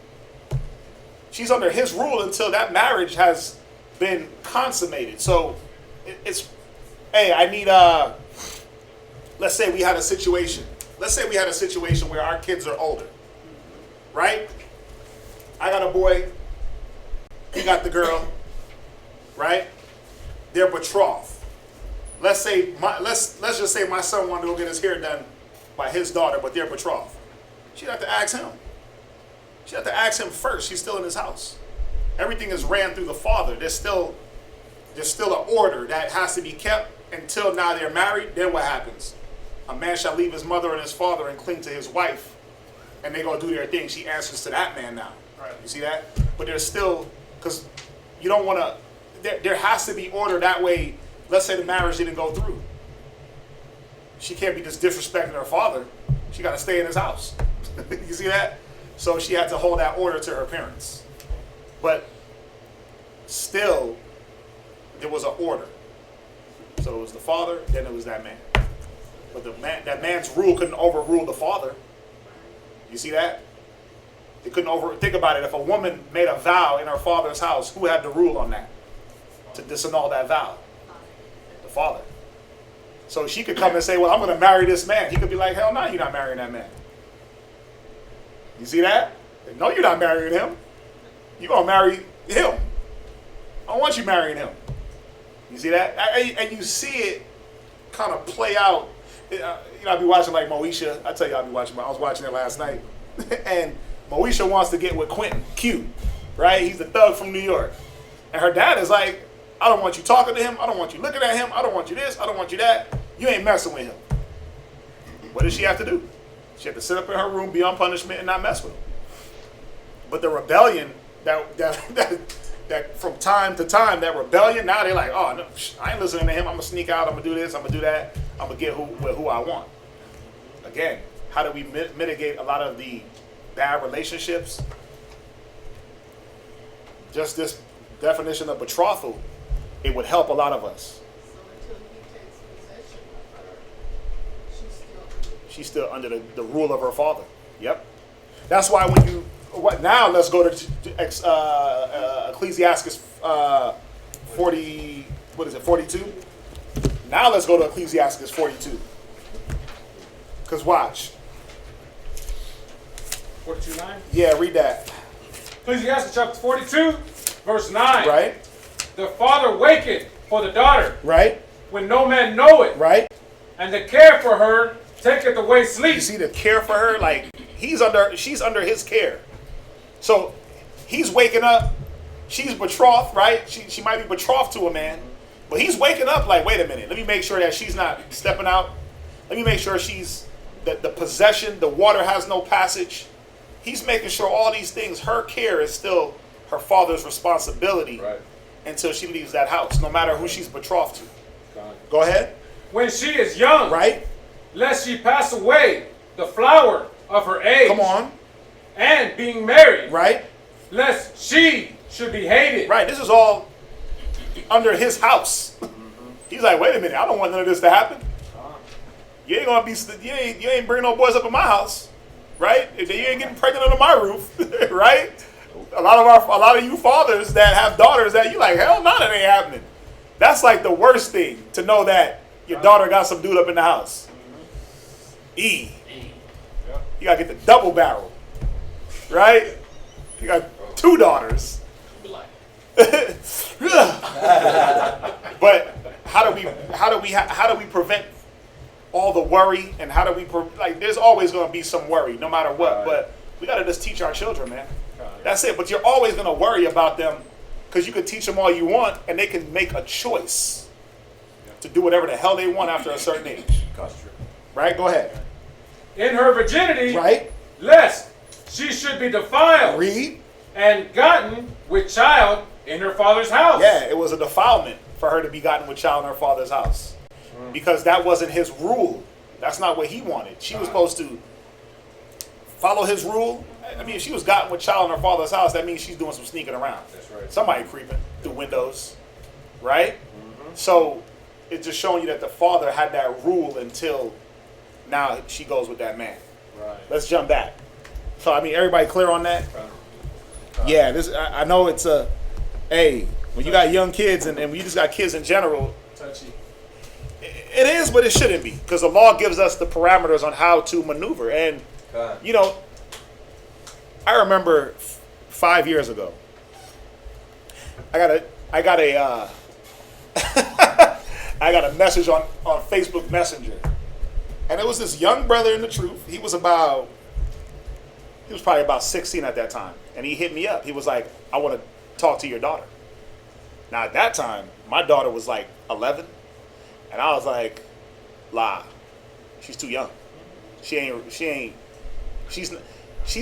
She's under his rule until that marriage has been consummated. So I need, let's say we had a situation. Let's say we had a situation where our kids are older. Right? I got a boy. He got the girl. Right? They're betrothed. Let's just say my son wanted to go get his hair done by his daughter, but they're betrothed. She'd have to ask him. She'd have to ask him first. She's still in his house. Everything is ran through the father. There's still an order that has to be kept until now they're married. Then what happens? A man shall leave his mother and his father and cling to his wife, and they go do their thing. She answers to that man now. Right. You see that? But there's still, because you don't want to. There has to be order that way. Let's say the marriage didn't go through. She can't be just disrespecting her father. She got to stay in his house. You see that? So she had to hold that order to her parents. But still, there was an order. So it was the father, then it was that man. But that man's rule couldn't overrule the father. You see that? It couldn't think about it. If a woman made a vow in her father's house, who had the rule on that? to disannul that vow? The father. So she could come and say, well, I'm going to marry this man. He could be like, hell no, you're not marrying that man. You see that? No, you're not marrying him. You're going to marry him. I don't want you marrying him. You see that? And you see it kind of play out. You know, I be watching like Moesha. I tell you, I was watching it last night. And Moesha wants to get with Quentin Q, right? He's the thug from New York. And her dad is like, I don't want you talking to him. I don't want you looking at him. I don't want you this. I don't want you that. You ain't messing with him. What does she have to do? She had to sit up in her room, be on punishment, and not mess with him. But the rebellion that from time to time, that rebellion, now they're like, oh, no, I ain't listening to him. I'm going to sneak out. I'm going to do this. I'm going to do that. I'm going to get who I want. Again, how do we mitigate a lot of the bad relationships? Just this definition of betrothal, it would help a lot of us. So until he takes possession of her, she's still under the rule of her father. Yep. That's why when you, now let's go to Ecclesiasticus 40, what is it, 42? Now let's go to Ecclesiasticus 42. Because watch. 42:9? Yeah, read that. Ecclesiastes chapter 42, verse 9. Right. The father waketh for the daughter. Right. When no man know it. Right. And the care for her taketh away sleep. You see the care for her? Like, she's under his care. So he's waking up. She's betrothed, right? She might be betrothed to a man. But he's waking up like, wait a minute. Let me make sure that she's not stepping out. Let me make sure the possession, the water has no passage. He's making sure all these things, her care is still her father's responsibility until she leaves that house, no matter who she's betrothed to. Go ahead. When she is young, right? Lest she pass away, the flower of her age. Come on. And being married, right? Lest she should be hated. Right. This is all under his house. He's like, wait a minute, I don't want none of this to happen. You ain't gonna be, you ain't bringing no boys up in my house, right? If you ain't getting pregnant under my roof, right? A lot of you fathers that have daughters that you like, hell no, that ain't happening. That's like the worst thing, to know that your daughter got some dude up in the house. You gotta get the double barrel, right? You got 2 daughters. But how do we prevent all the worry, and how do we there's always going to be some worry no matter what, but we got to just teach our children, man. That's it. But you're always going to worry about them, because you can teach them all you want and they can make a choice to do whatever the hell they want after a certain age. Right? Go ahead. In her virginity, right? Lest she should be defiled. Read. And gotten with child in her father's house. Yeah, it was a defilement for her to be gotten with child in her father's house. Because that wasn't his rule. That's not what he wanted. She was supposed to follow his rule. I mean, if she was gotten with child in her father's house, that means she's doing some sneaking around. That's right. Somebody creeping through windows, right? So it's just showing you that the father had that rule until now she goes with that man. Right. Let's jump back. So, I mean, everybody clear on that? Yeah, this I know it's when you got young kids and when you just got kids in general, touchy. It is, but it shouldn't be, because the law gives us the parameters on how to maneuver. And you know, I remember 5 years ago, I got a I got a message on Facebook Messenger, and it was this young brother in the truth. He was probably about 16 at that time, and he hit me up. He was like, I want to talk to your daughter. Now at that time, my daughter was like 11. And I was like, lie. She's too young. She's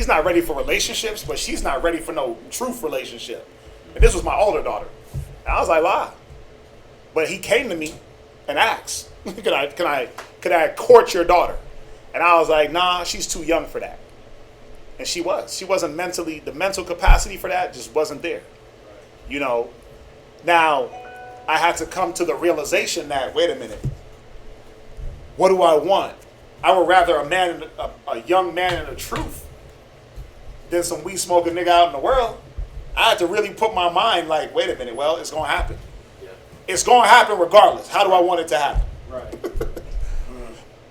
not ready for relationships, but she's not ready for no truth relationship. And this was my older daughter. And I was like, lie. But he came to me and asked, can I court your daughter? And I was like, nah, she's too young for that. And she wasn't mentally, the mental capacity for that just wasn't there. You know, now I had to come to the realization that, wait a minute, what do I want? I would rather a young man in the truth than some weed smoking nigga out in the world. I had to really put my mind like, wait a minute, well, it's gonna happen. Yeah. It's going to happen regardless. How do I want it to happen? Right.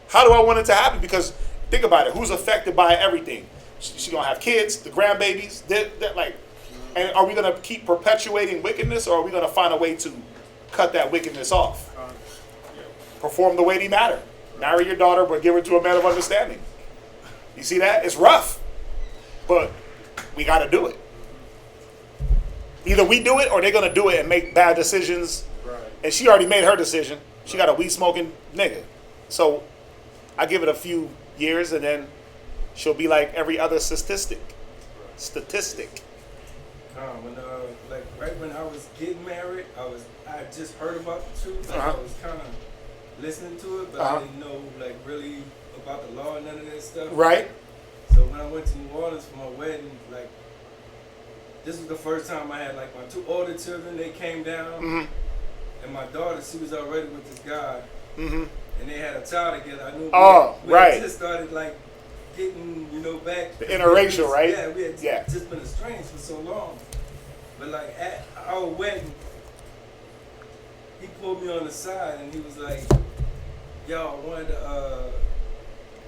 How do I want it to happen? Because think about it. Who's affected by everything? She's going to have kids, the grandbabies. And are we going to keep perpetuating wickedness, or are we going to find a way to cut that wickedness off? Perform the weighty matter. Marry your daughter, but give her to a man of understanding. You see that? It's rough. But we got to do it. Either we do it, or they're going to do it and make bad decisions. Right. And she already made her decision. She got a weed-smoking nigga. So I give it a few years, and then she'll be like every other statistic. Like right when I was getting married, I had just heard about the truth. Like, I was kind of listening to it, but I didn't know like really about the law and none of that stuff. Right. So when I went to New Orleans for my wedding, like this was the first time I had like my 2 older children. They came down, and my daughter, she was already with this guy, and they had a child together. I knew we had just started like getting, back. The interracial, right? Yeah, we had just been estranged for so long. But like at our wedding, he pulled me on the side and he was like, "Yo, I wanted to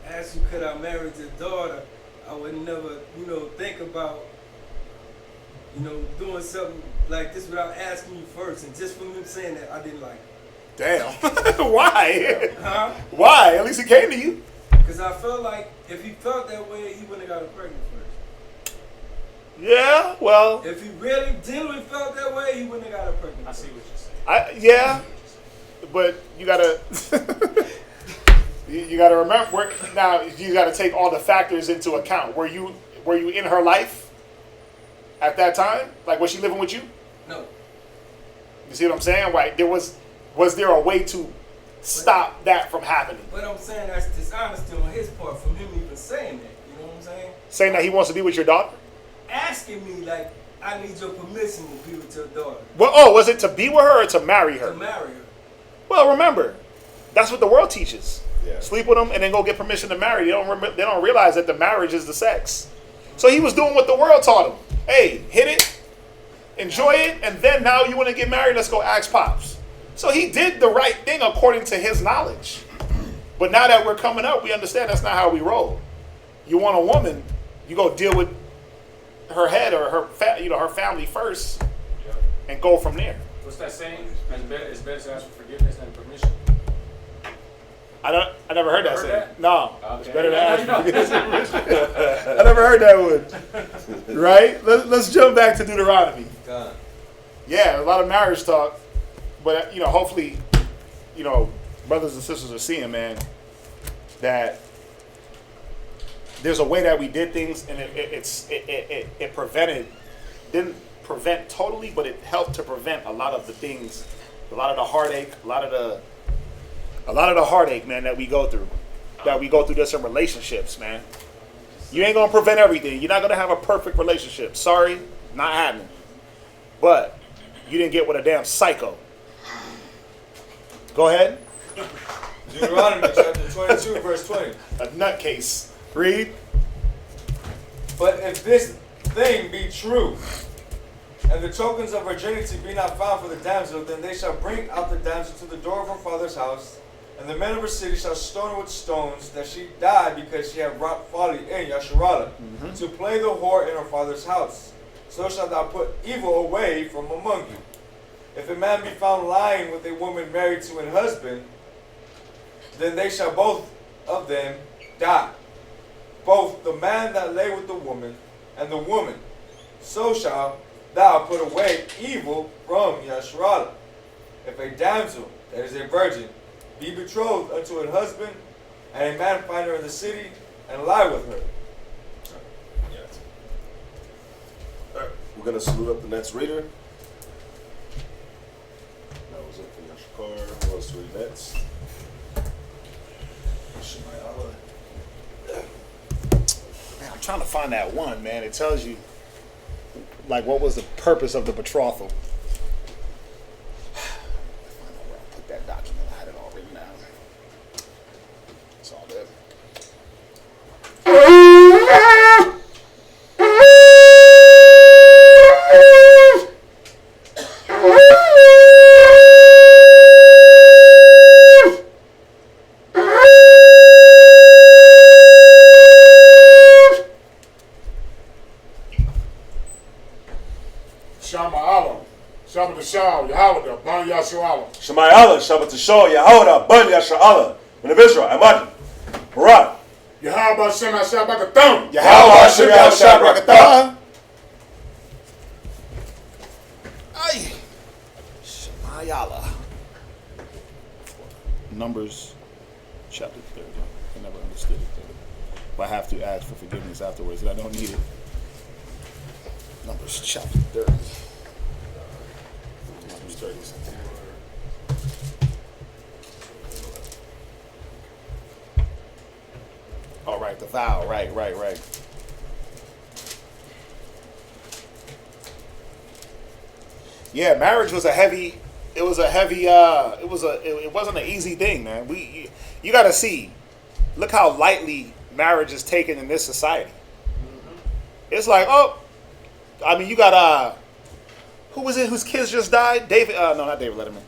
ask you, could I marry your daughter? I would never, think about, doing something like this without asking you first." And just from him saying that, I didn't like it. Damn. Why? Huh? Why? At least he came to you. Because I felt like if he felt that way, he wouldn't have got her pregnant first. Yeah, well. If he really genuinely felt that way, he wouldn't have got her pregnant. I see what you're saying. Yeah, but you gotta you gotta remember now. You gotta take all the factors into account. Were you in her life at that time? Like, was she living with you? No. You see what I'm saying? Right? Was there a way to stop that from happening? But I'm saying that's dishonesty on his part from him even saying that. You know what I'm saying? Saying that he wants to be with your daughter? Asking me like, I need your permission to be with your daughter. Well, was it to be with her or to marry her? To marry her. Well, remember, that's what the world teaches. Yeah. Sleep with them and then go get permission to marry. They don't realize that the marriage is the sex. So he was doing what the world taught him. Hey, hit it, enjoy it, and then now you want to get married, let's go ask Pops. So he did the right thing according to his knowledge. But now that we're coming up, we understand that's not how we roll. You want a woman, you go deal with her head or her family first, and go from there. What's that saying? It's better to ask for forgiveness than permission. I never heard that saying. No. Okay. It's better to ask for forgiveness than permission. I never heard that one. Right? Let's jump back to Deuteronomy. Yeah, a lot of marriage talk, but hopefully, brothers and sisters are seeing, man, that there's a way that we did things, and it didn't prevent totally, but it helped to prevent a lot of the things, a lot of the heartache, a lot of the heartache, man, that we go through just in relationships, man. You ain't gonna prevent everything. You're not gonna have a perfect relationship. Sorry, not happening. But you didn't get with a damn psycho. Go ahead. Deuteronomy chapter 22, verse 20. A nutcase. Read. But if this thing be true, and the tokens of virginity be not found for the damsel, then they shall bring out the damsel to the door of her father's house, and the men of her city shall stone her with stones, that she die because she had wrought folly in Yasharala, to play the whore in her father's house. So shalt thou put evil away from among you. If a man be found lying with a woman married to an husband, then they shall both of them die, both the man that lay with the woman and the woman. So shalt thou put away evil from Yasharala. If a damsel that is a virgin be betrothed unto a husband, and a man find her in the city and lie with her. We're going to salute up the next reader. That was it for Yashikar. Who else to read next? Man, I'm trying to find that one, man. It tells you, like, what was the purpose of the betrothal. I find out where I put that document. I had it all written down. It's all good. Ban Yashua. Shemayala, Shabbat Tisho, Yahoda, Ban Yasha'ala. Men of Israel, Imagine. Barak. Yahawashi Shabbat Yahawashi Shabbat. Ay. Shemayala. Numbers chapter 30. I never understood it. But I have to ask for forgiveness afterwards, and I don't need it. Numbers chapter 30. Numbers 30. All right, the vow. Right. Yeah, marriage was a heavy. It wasn't an easy thing, man. You got to see. Look how lightly marriage is taken in this society. It's like, oh, I mean, you got who was it whose kids just died? David, no, not David Letterman.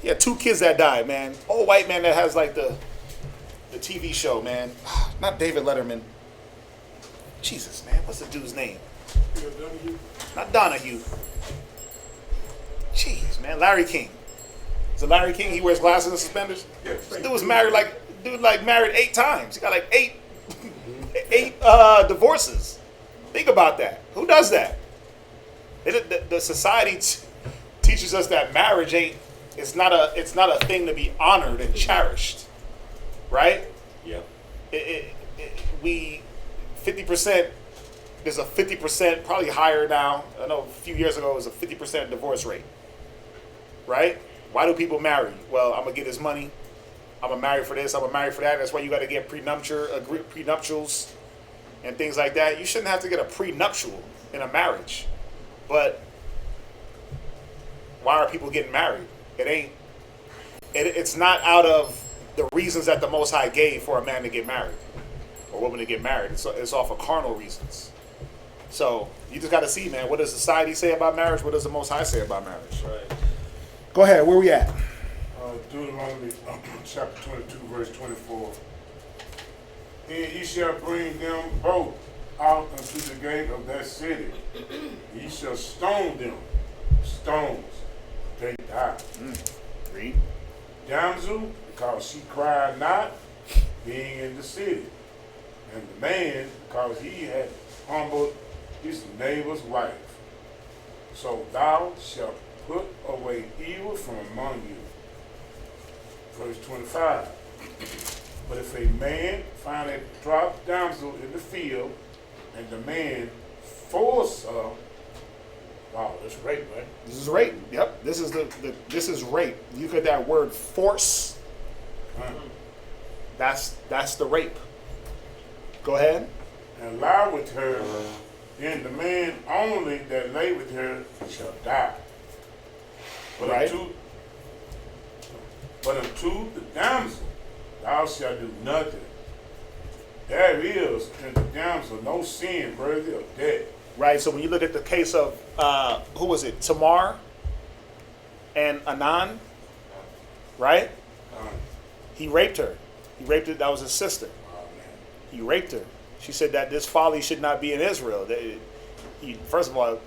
He had 2 kids that died, man. Old white man that has like the TV show, man. Not David Letterman. Jesus, man, what's the dude's name? Not Donahue. Jeez, man, Larry King. Is it Larry King? He wears glasses and suspenders. This dude was married married 8 times. He got like 8 divorces. Think about that. Who does that? The society teaches us that marriage it's not a thing to be honored and cherished, right? Yeah. We 50%. There's a 50%, probably higher now. I know a few years ago it was a 50% divorce rate, right? Why do people marry? Well, I'm gonna get this money. I'm gonna marry for this. I'm gonna marry for that. That's why you got to get prenuptials and things like that. You shouldn't have to get a prenuptial in a marriage, but why are people getting married? It's not out of the reasons that the Most High gave for a man to get married or woman to get married. It's off of carnal reasons. So you just got to see, man, what does society say about marriage? What does the Most High say about marriage? Right. Go ahead. Where we at? Deuteronomy chapter 22, verse 24. And ye shall bring them both out unto the gate of that city. Ye shall stone them, stones, they die. Read. Damsel, because she cried not, being in the city. And the man, because he had humbled his neighbor's wife. So thou shalt put away evil from among you. Verse 25. But if a man find a dropped damsel in the field, and the man force her, wow, that's rape, right? This is rape. Yep. This is rape. You get that word force. That's the rape. Go ahead. And lie with her, then the man only that lay with her shall die. But unto the damsel thou shalt do nothing. There is in the damsel no sin worthy of death. Right. So when you look at the case of who was it, Tamar and Anan, right? He raped her. That was his sister. He raped her. She said that this folly should not be in Israel. First of all,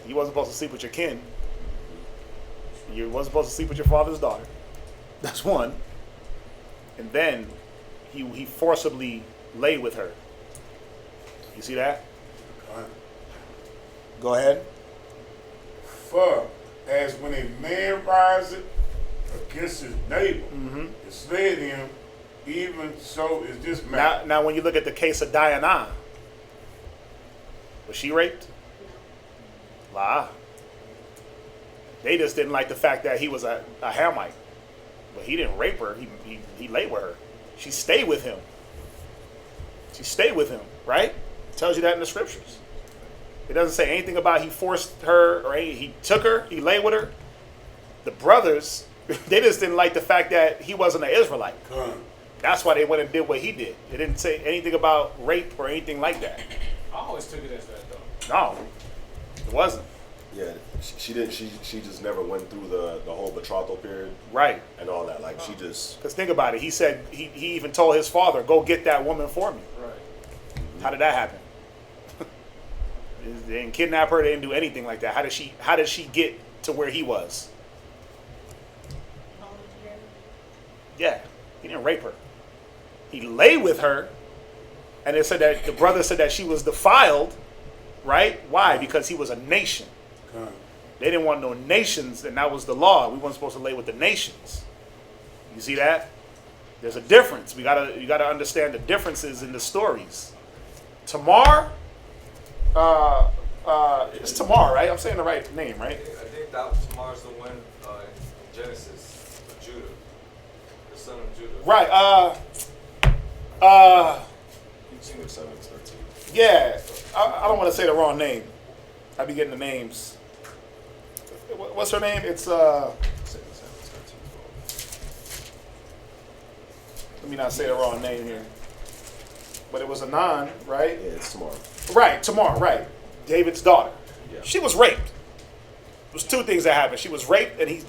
you wasn't supposed to sleep with your kin. You wasn't supposed to sleep with your father's daughter. That's one. And then he forcibly lay with her. You see that? Go ahead. For as when a man rises against his neighbor, to slay him, even so is this man. Now when you look at the case of Diana, was she raped? La. They just didn't like the fact that he was a Hamite. But he didn't rape her. He lay with her. She stayed with him. Right? It tells you that in the scriptures. It doesn't say anything about he forced her or he took her, he lay with her. The brothers, they just didn't like the fact that he wasn't an Israelite. That's why they went and did what he did. It didn't say anything about rape or anything like that. I always took it as that, though. No, it wasn't. Yeah, she didn't. She just never went through the whole betrothal period, right, and all that. Like she just. Because think about it. He said he even told his father, "Go get that woman for me." Right. How did that happen? They didn't kidnap her. They didn't do anything like that. How did she get to where he was? Yeah, he didn't rape her. He lay with her, and it said that the brother said that she was defiled, right? Why? Because he was a nation. They didn't want no nations, and that was the law. We weren't supposed to lay with the nations. You see that? There's a difference. You gotta understand the differences in the stories. Tamar, it's Tamar, right? I'm saying the right name, right? I think that Tamar's the one in Genesis of Judah, the son of Judah. Right. 7, 13. Yeah. I don't want to say the wrong name. I be getting the names. What's her name? It's 7, 13. Let me not say the wrong name here. But it was Anan, right? Yeah, it's Tamar. Right, Tamar, right. David's daughter. Yeah. She was raped. There was two things that happened. She was raped, and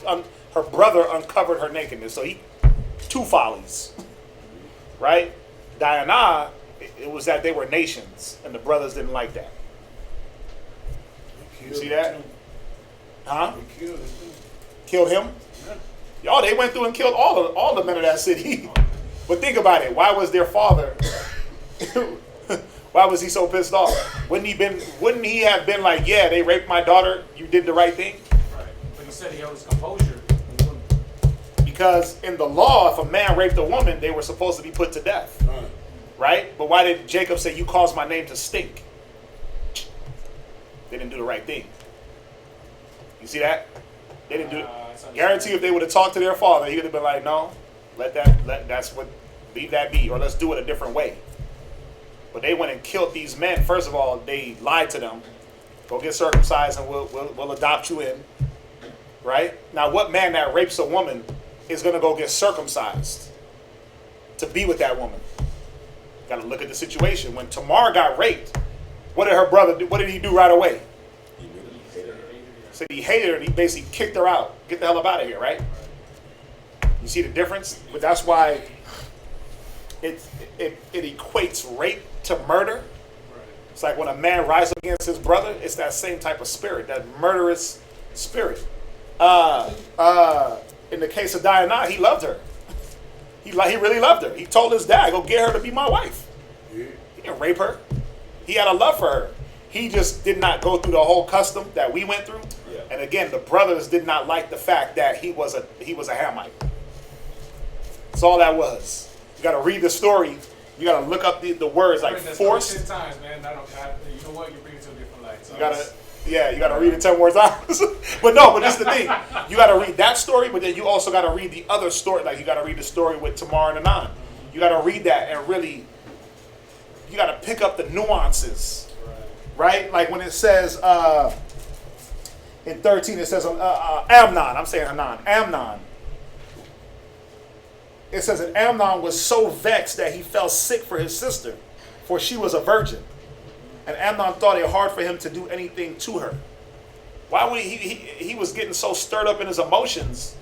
her brother uncovered her nakedness. So two follies, right? Diana, it was that they were nations, and the brothers didn't like that. You see that? Huh? Killed him? Y'all, they went through and killed all the men of that city. But think about it. Why was their father? Why was he so pissed off? Wouldn't he have been like, yeah, they raped my daughter. You did the right thing. Right. But he said he held his composure. Because in the law, if a man raped a woman, they were supposed to be put to death. Right? But why did Jacob say, you caused my name to stink? They didn't do the right thing. You see that? They didn't do it. Guarantee if they would have talked to their father, he would have been like, no, leave that be, or let's do it a different way. But they went and killed these men. First of all, they lied to them. Go get circumcised and we'll adopt you in. Right? Now, what man that rapes a woman is going to go get circumcised to be with that woman? Got to look at the situation. When Tamar got raped, what did her brother do? What did he do right away? Said he hated her and he basically kicked her out. Get the hell up out of here, right? You see the difference? But that's why it equates rape to murder. It's like when a man rises against his brother, it's that same type of spirit, that murderous spirit. In the case of Diana, he loved her. He really loved her. He told his dad, go get her to be my wife. He didn't rape her. He had a love for her. He just did not go through the whole custom that we went through. Yeah. And again, the brothers did not like the fact that he was a Hamite. That's all that was. You got to read the story. You got to look up the words like forced. 10 times, man. You know what? You bring it to a different light. So you got to read it 10 more times. but that's the thing. You got to read that story, but then you also got to read the other story. Like you got to read the story with Tamar and Anan. You got to read that and really, you got to pick up the nuances. Right? Like when it says in 13, it says Amnon. I'm saying Hanan. Amnon. It says that Amnon was so vexed that he fell sick for his sister, for she was a virgin. And Amnon thought it hard for him to do anything to her. Why would he was getting so stirred up in his emotions,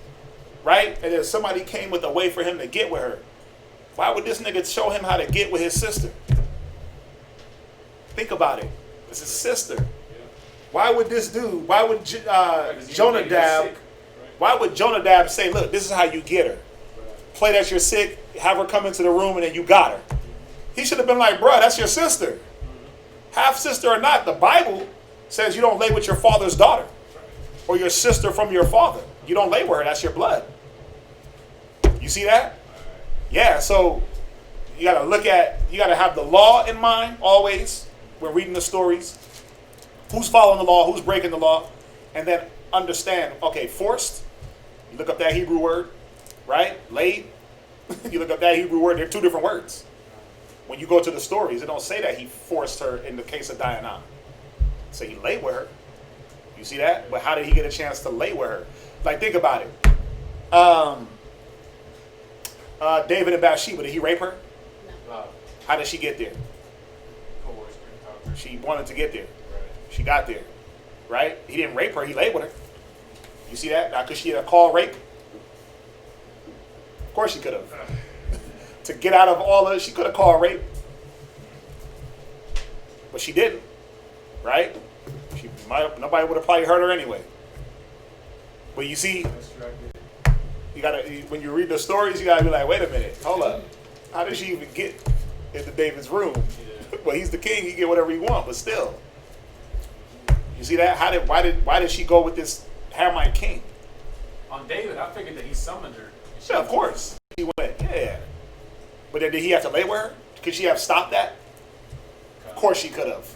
right? And then somebody came with a way for him to get with her. Why would this nigga show him how to get with his sister? Think about it. It's his sister. Why would this dude, why would Jonadab, why would Jonadab say, look, this is how you get her. Play that you're sick, have her come into the room, and then you got her. He should have been like, bruh, that's your sister. Half sister or not, the Bible says you don't lay with your father's daughter or your sister from your father. You don't lay with her, that's your blood. You see that? Yeah, so you got to have the law in mind always when reading the stories. Who's following the law, who's breaking the law, and then understand, okay, forced, you look up that Hebrew word, right? Laid, you look up that Hebrew word, they're two different words. When you go to the stories, it don't say that he forced her in the case of Diana. So he lay with her. You see that? But how did he get a chance to lay with her? Like, think about it. David and Bathsheba, did he rape her? No. How did she get there? She wanted to get there. She got there. Right? He didn't rape her, he lay with her. You see that? Now, could she have called rape? Of course she could have. To get out of all of it, she could have called rape. But she didn't. Right? Nobody would have probably hurt her anyway. But you see, You gotta, when you read the stories, you gotta be like, wait a minute, hold up. How did she even get into David's room? Well, he's the king, he get whatever he want, but still. You see that? Why did she go with this Hamite king? On David, I figured that he summoned her. Yeah, of course. He went, yeah. But then did he have to lay with her? Could she have stopped that? Of course she could have.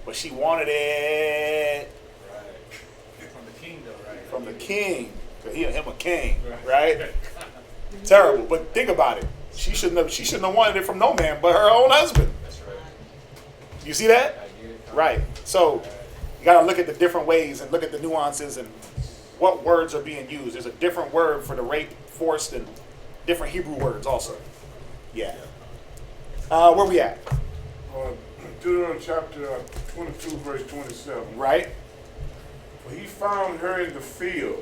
But she wanted it. Right. From the king, though, right? From the king. He and him a king, right? Terrible. But think about it. She shouldn't have wanted it from no man but her own husband. That's right. You see that? I get it. Right. So you got to look at the different ways and look at the nuances and what words are being used. There's a different word for the rape, forced, and different Hebrew words also. Yeah. Where we at? Deuteronomy chapter 22, verse 27. Right. For he found her in the field,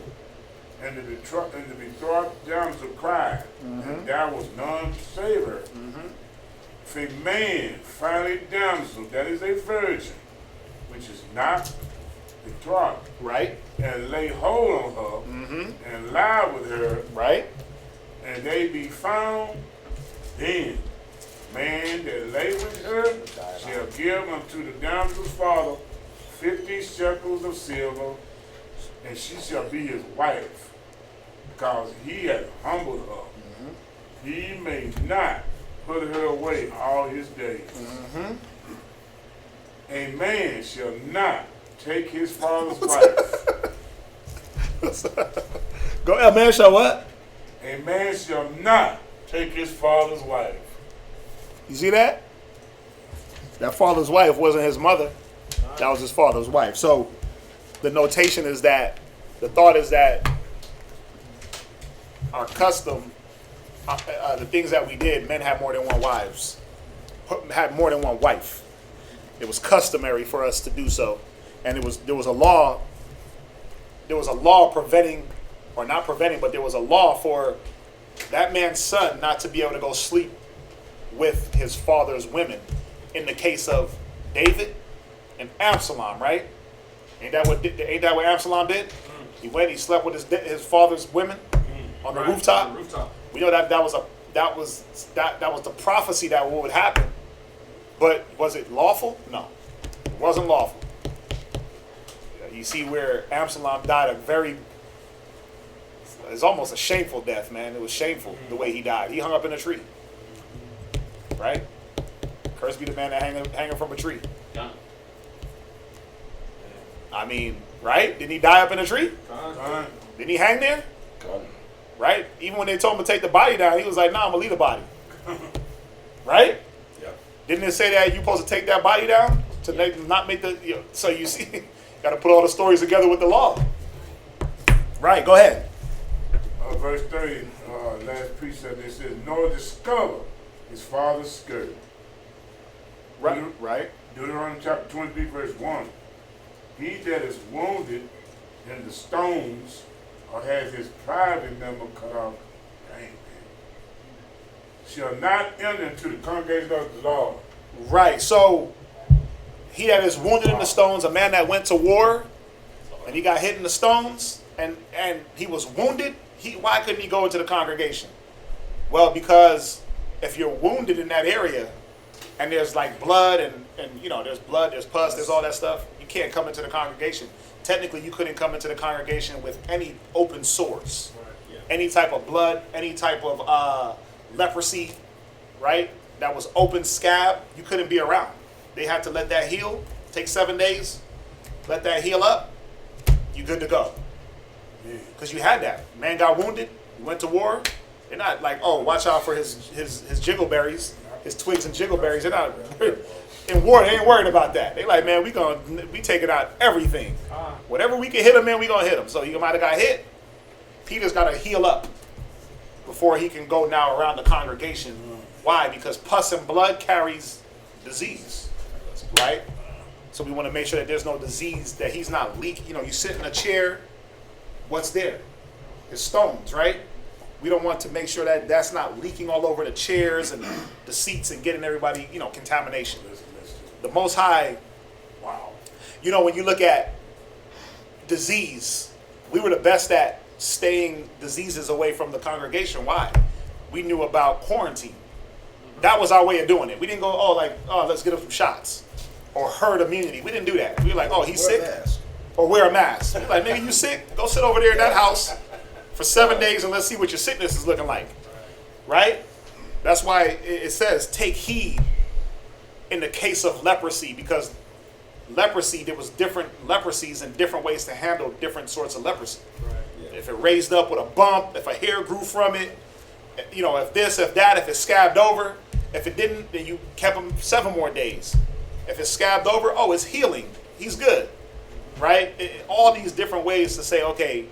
and the betrothed damsel cried, and there was none to save her. If a man find a damsel that is a virgin, which is not betrothed, right, and lay hold on her, and lie with her, right, and they be found, then man that lay with her shall give unto the damsel's father 50 shekels of silver, and she shall be his wife, because he hath humbled her. He may not put her away all his days. A man shall not take his father's wife. Go ahead, man. Shall what? A man shall not take his father's wife. You see that? That father's wife wasn't his mother. That was his father's wife. So the notation is that, the thought is that our custom, the things that we did, men had more than one wives, had more than one wife. It was customary for us to do so, and there was a law preventing, or not preventing, but there was a law for that man's son not to be able to go sleep with his father's women. In the case of David and Absalom, right? Ain't that what Absalom did? He went, he slept with his father's women on the rooftop. We know that was the prophecy that what would happen. But was it lawful? No, it wasn't lawful. You see where Absalom died it's almost a shameful death, man. It was shameful the way he died. He hung up in a tree, right? Cursed be the man that hanging from a tree. Yeah. I mean, right? Didn't he die up in a tree? Didn't he hang there? Right? Even when they told him to take the body down, he was like, nah, I'm going to leave the body. Right? Yeah. Didn't it say that you're supposed to take that body down? To not make the... so you see, got to put all the stories together with the law. Right, go ahead. Verse 30, last precept, it says, nor discover his father's skirt. Right. Deuteronomy chapter 23, verse 1. He that is wounded in the stones or has his private member cut off, shall not enter into the congregation of the Lord. Right. So he that is wounded in the stones, a man that went to war and he got hit in the stones and he was wounded, why couldn't he go into the congregation? Well, because if you're wounded in that area and there's like blood and there's blood, there's pus, there's all that stuff, you can't come into the congregation. Technically, you couldn't come into the congregation with any open sores, any type of blood, any type of leprosy, right? That was open scab, you couldn't be around. They had to let that heal, take 7 days, let that heal up, you good to go. Because you had that. Man got wounded, he went to war. They're not like, oh, watch out for his jiggleberries, his twigs and jiggleberries. They're not in war. They ain't worried about that. They like, man, we taking out everything. Whatever we can hit him in, we gonna hit him. So he might have got hit. Peter's got to heal up before he can go now around the congregation. Why? Because pus and blood carries disease, right? So we want to make sure that there's no disease, that he's not leaking. You sit in a chair, what's there? It's stones, right? We don't want to make sure that that's not leaking all over the chairs and the seats and getting everybody, contamination. The Most High, wow. When you look at disease, we were the best at staying diseases away from the congregation. Why? We knew about quarantine. That was our way of doing it. We didn't go, let's get him some shots or herd immunity. We didn't do that. We were like, he's sick, or wear a mask. We're like, maybe you sick? Go sit over there in that house for 7 days and let's see what your sickness is looking like. Right? That's why it says take heed in the case of leprosy, because leprosy, there was different leprosies and different ways to handle different sorts of leprosy. Right. Yeah. If it raised up with a bump, if a hair grew from it, if this, if that, if it scabbed over. If it didn't, then you kept him 7 more days. If it scabbed over, it's healing. He's good. Right? All these different ways to say, okay,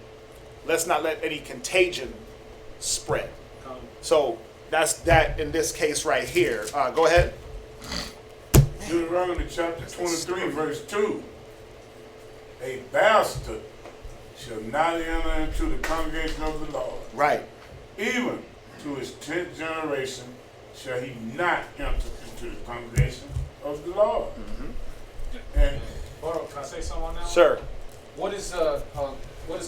let's not let any contagion spread. So that's that in this case right here. Go ahead. Deuteronomy chapter 23, verse 2. A bastard shall not enter into the congregation of the Lord. Right. Even to his 10th generation shall he not enter into the congregation of the Lord. Mm-hmm. And can I say something on that? Sure. What is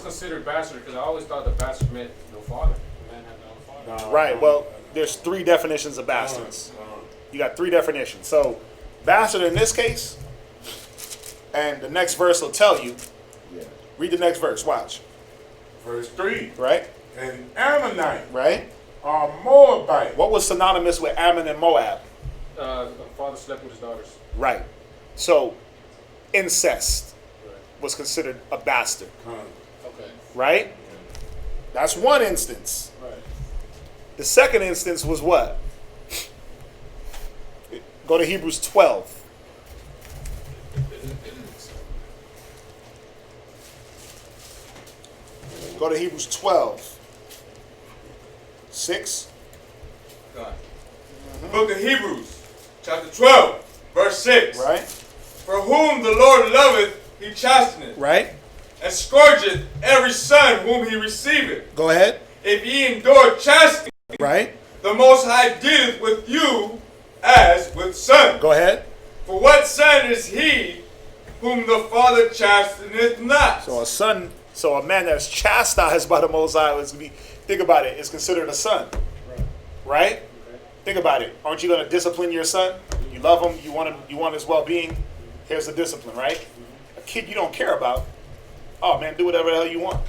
considered bastard? Because I always thought the bastard meant no father. The man had no father. Right. Well, there's 3 definitions of bastards. You got 3 definitions. So, bastard in this case, and the next verse will tell you. Yeah. Read the next verse. Watch. Verse 3. Right. An Ammonite. Right. Or Moabite. What was synonymous with Ammon and Moab? A father slept with his daughters. Right. So, incest was considered a bastard. Okay. Right? That's one instance. Right. The second instance was what? Go to Hebrews 12. Go to Hebrews 12. 6. Book of Hebrews, chapter 12, verse 6. Right. For whom the Lord loveth, he chasteneth. Right. And scourgeth every son whom he receiveth. Go ahead. If ye endure chastening, right, the Most High dealeth with you as with sons. Go ahead. For what son is he whom the Father chasteneth not? So a man that's chastised by the Most High is be. Think about it. It's considered a son. Right? Okay. Think about it. Aren't you going to discipline your son? You love him. You want his well-being. Here's the discipline, right? A kid you don't care about. Oh man, do whatever the hell you want.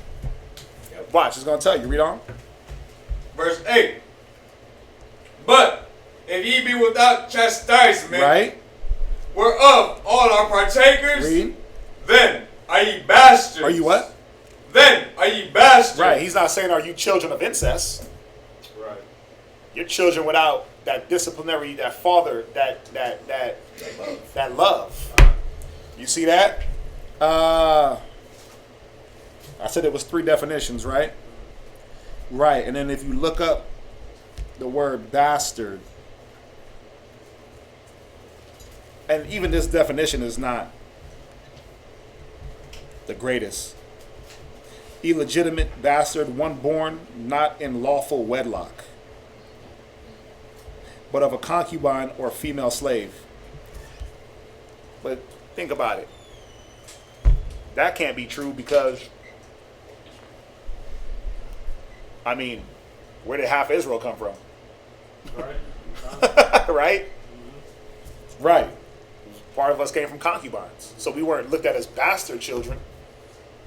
Watch. It's going to tell you. Read on. Verse 8. But if ye be without chastisement, right, whereof all are partakers, read, then are ye bastards. Are you what? Then are ye bastards. Right. He's not saying are you children of incest. Right. You're children without that disciplinary, that father, that love. You see that? I said it was 3 definitions, right? Right. And then if you look up the word bastard, and even this definition is not the greatest. Illegitimate bastard, one born not in lawful wedlock, but of a concubine or female slave. But think about it. That can't be true because, I mean, where did half Israel come from? Right. Right? Mm-hmm. Right. Part of us came from concubines. So we weren't looked at as bastard children.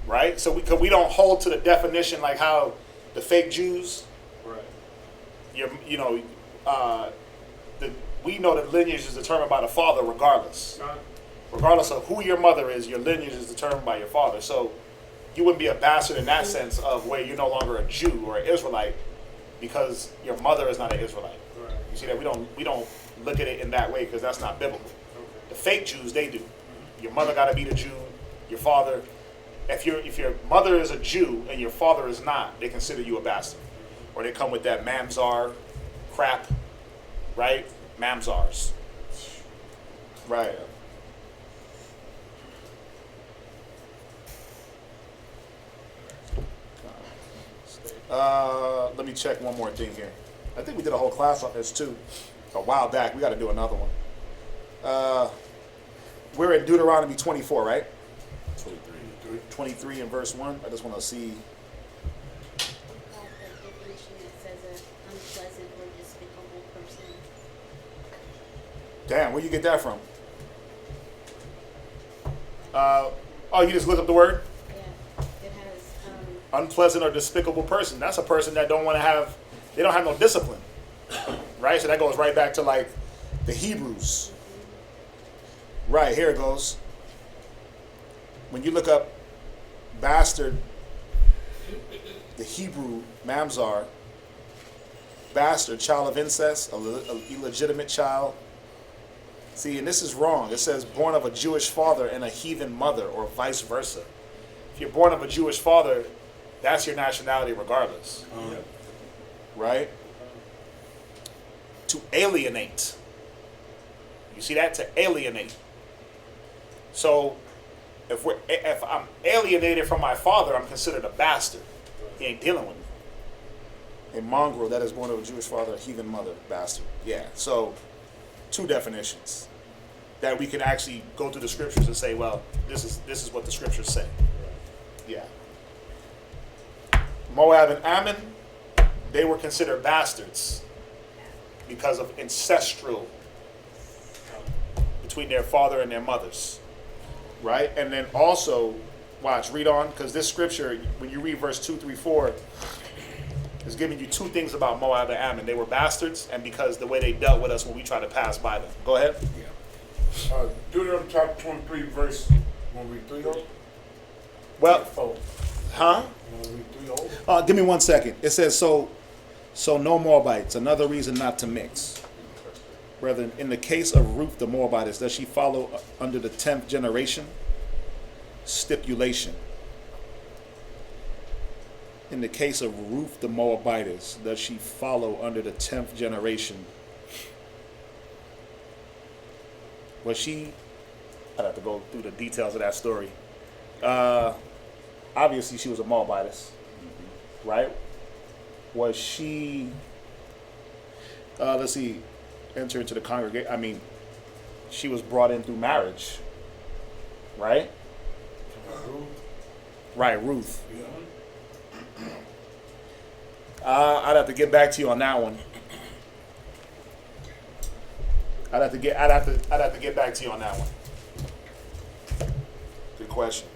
Right? So we don't hold to the definition like how the fake Jews. Right. We know that lineage is determined by the father regardless. Right. Regardless of who your mother is, your lineage is determined by your father. So you wouldn't be a bastard in that sense of where you're no longer a Jew or an Israelite because your mother is not an Israelite. Right. You see that we don't look at it in that way because that's not biblical. Okay. The fake Jews, they do. Your mother got to be the Jew. Your father. If your mother is a Jew and your father is not, they consider you a bastard. Or they come with that mamzar crap, right? Mamzars. Right. Let me check one more thing here. I think we did a whole class on this too a while back. We got to do another one. We're in Deuteronomy 24, right? 23 in verse 1. I just want to see Damn, where you get that from? Oh, you just look up the word? Yeah, it has, Unpleasant or despicable person. That's a person that don't have no discipline. Right? So that goes right back to like the Hebrews. Right, here it goes. When you look up bastard, the Hebrew mamzar, bastard, child of incest, an illegitimate child. See, and this is wrong. It says born of a Jewish father and a heathen mother, or vice versa. If you're born of a Jewish father, that's your nationality regardless. Right? To alienate. You see that? To alienate. So, if I'm alienated from my father, I'm considered a bastard. He ain't dealing with me. A mongrel that is born of a Jewish father, a heathen mother, bastard. Yeah. So, two definitions that we can actually go through the scriptures and say, well, this is what the scriptures say. Yeah. Moab and Ammon, they were considered bastards because of ancestral between their father and their mothers. Right? And then also, watch, read on, because this scripture, when you read verse 2, 3, 4, is giving you two things about Moab and Ammon. They were bastards, and because the way they dealt with us when we tried to pass by them. Go ahead. Deuteronomy chapter 23, verse 1-3. Well, huh? Give me 1 second. It says, so no Moabites, another reason not to mix. Brethren, in the case of Ruth the Moabitess, does she follow under the 10th generation? Stipulation. In the case of Ruth the Moabitess, does she follow under the 10th generation? Was she, I'd have to go through the details of that story. Obviously she was a Moabitess, right? Was she, let's see, enter into the congregation? I mean, she was brought in through marriage, right? Right, Ruth. I'd have to get back to you on that one. I'd have to get back to you on that one. Good question.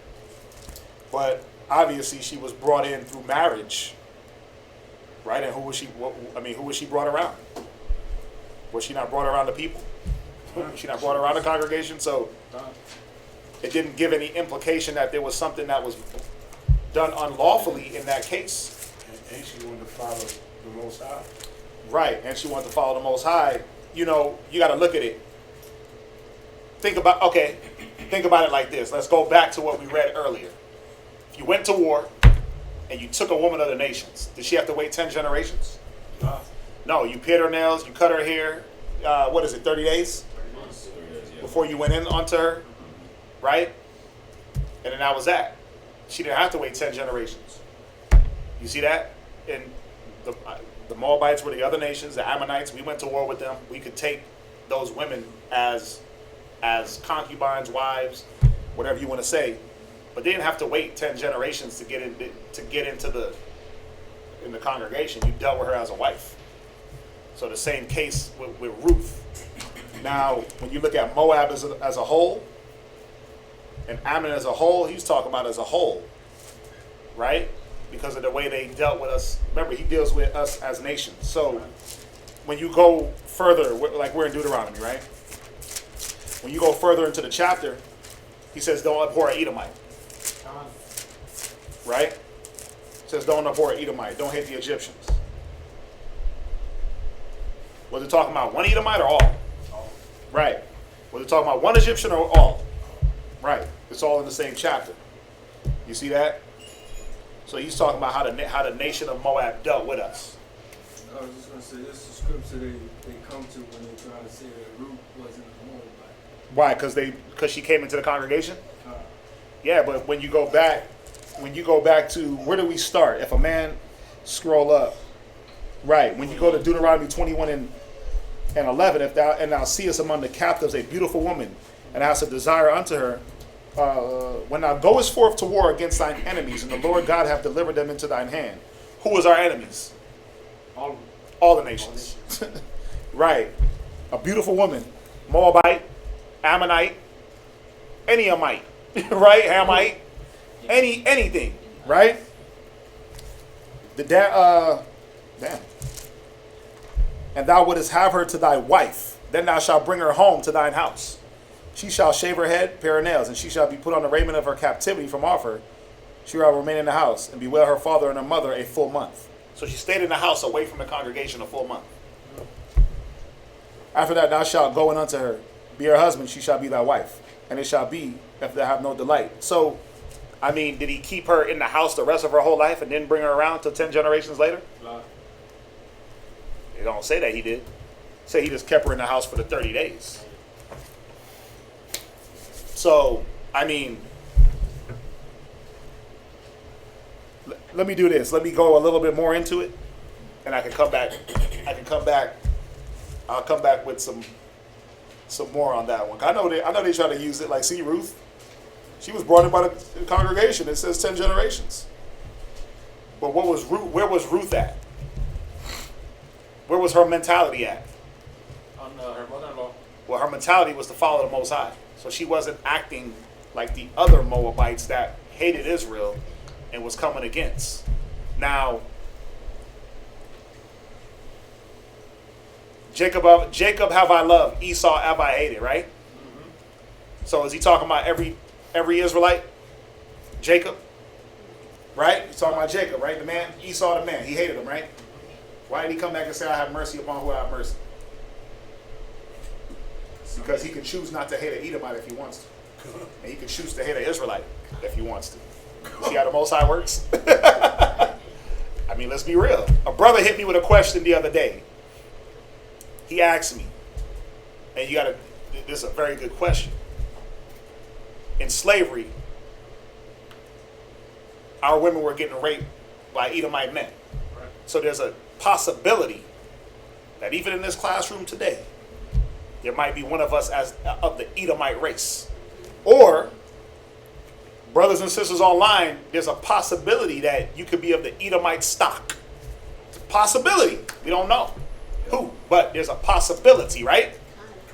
But obviously she was brought in through marriage, right? And who was she brought around? Was she not brought around the people? Was she not brought around the congregation? So it didn't give any implication that there was something that was done unlawfully in that case. And she wanted to follow the Most High. Right, and she wanted to follow the Most High. You know, you got to look at it. Think about it like this. Let's go back to what we read earlier. If you went to war and you took a woman of the nations, did she have to wait 10 generations? No, you pared her nails, you cut her hair, 30 days? Before you went in onto her, right? And then that was that. She didn't have to wait 10 generations. You see that? And the Moabites were the other nations, the Ammonites. We went to war with them. We could take those women as concubines, wives, whatever you want to say, but they didn't have to wait 10 generations to get into the congregation. You dealt with her as a wife. So the same case with Ruth. Now, when you look at Moab as a whole, and Ammon as a whole, he's talking about as a whole, right? Because of the way they dealt with us. Remember, he deals with us as nations. So when you go further, like we're in Deuteronomy, right? When you go further into the chapter, he says, don't abhor an Edomite. Right? It says, don't abhor an Edomite. Don't hate the Egyptians. Was it talking about one Edomite or all? Right. Was it talking about one Egyptian or all? Right. It's all in the same chapter. You see that? So he's talking about how the nation of Moab dealt with us. I was just going to say, this is the scripture they come to when they're trying to say that Ruth wasn't a Moabite. Why? Because she came into the congregation? Yeah, but when you go back to, where do we start? If a man scroll up, right, when you go to Deuteronomy 21 and 11, if thou seest among the captives a beautiful woman, and hast a desire unto her, when thou goest forth to war against thine enemies, and the Lord God hath delivered them into thine hand. Who was our enemies? All the nations. Right. A beautiful woman. Moabite, Ammonite, any Amite, right? Hamite, anything, right? Damn. And thou wouldest have her to thy wife, then thou shalt bring her home to thine house. She shall shave her head, pare her nails, and she shall be put on the raiment of her captivity from off her. She shall remain in the house, and bewail her father and her mother a full month. So she stayed in the house away from the congregation a full month. After that thou shalt go in unto her, be her husband, she shall be thy wife. And it shall be, if thou have no delight. So, I mean, did he keep her in the house the rest of her whole life and didn't bring her around till 10 generations later? It don't say that he did. Say he just kept her in the house for the 30 days. So, I mean, let me do this. Let me go a little bit more into it, and I can come back. I'll come back with some more on that one. I know they try to use it. Like, see, Ruth, she was brought in by the congregation. It says 10 generations. But where was Ruth at? Where was her mentality at? On her mother-in-law. Well, her mentality was to follow the Most High. So she wasn't acting like the other Moabites that hated Israel and was coming against. Now, Jacob have I loved, Esau have I hated, right? Mm-hmm. So is he talking about every Israelite? Jacob? Right? He's talking about Jacob, right? The man, Esau the man. He hated him, right? Why did he come back and say, I have mercy upon who I have mercy? Because he can choose not to hate an Edomite if he wants to. And he can choose to hate an Israelite if he wants to. See how the Most High works? I mean, let's be real. A brother hit me with a question the other day. He asked me, and this is a very good question. In slavery, our women were getting raped by Edomite men. Right. So there's a possibility that even in this classroom today, there might be one of us of the Edomite race. Or, brothers and sisters online, there's a possibility that you could be of the Edomite stock. It's a possibility. We don't know who, but there's a possibility, right?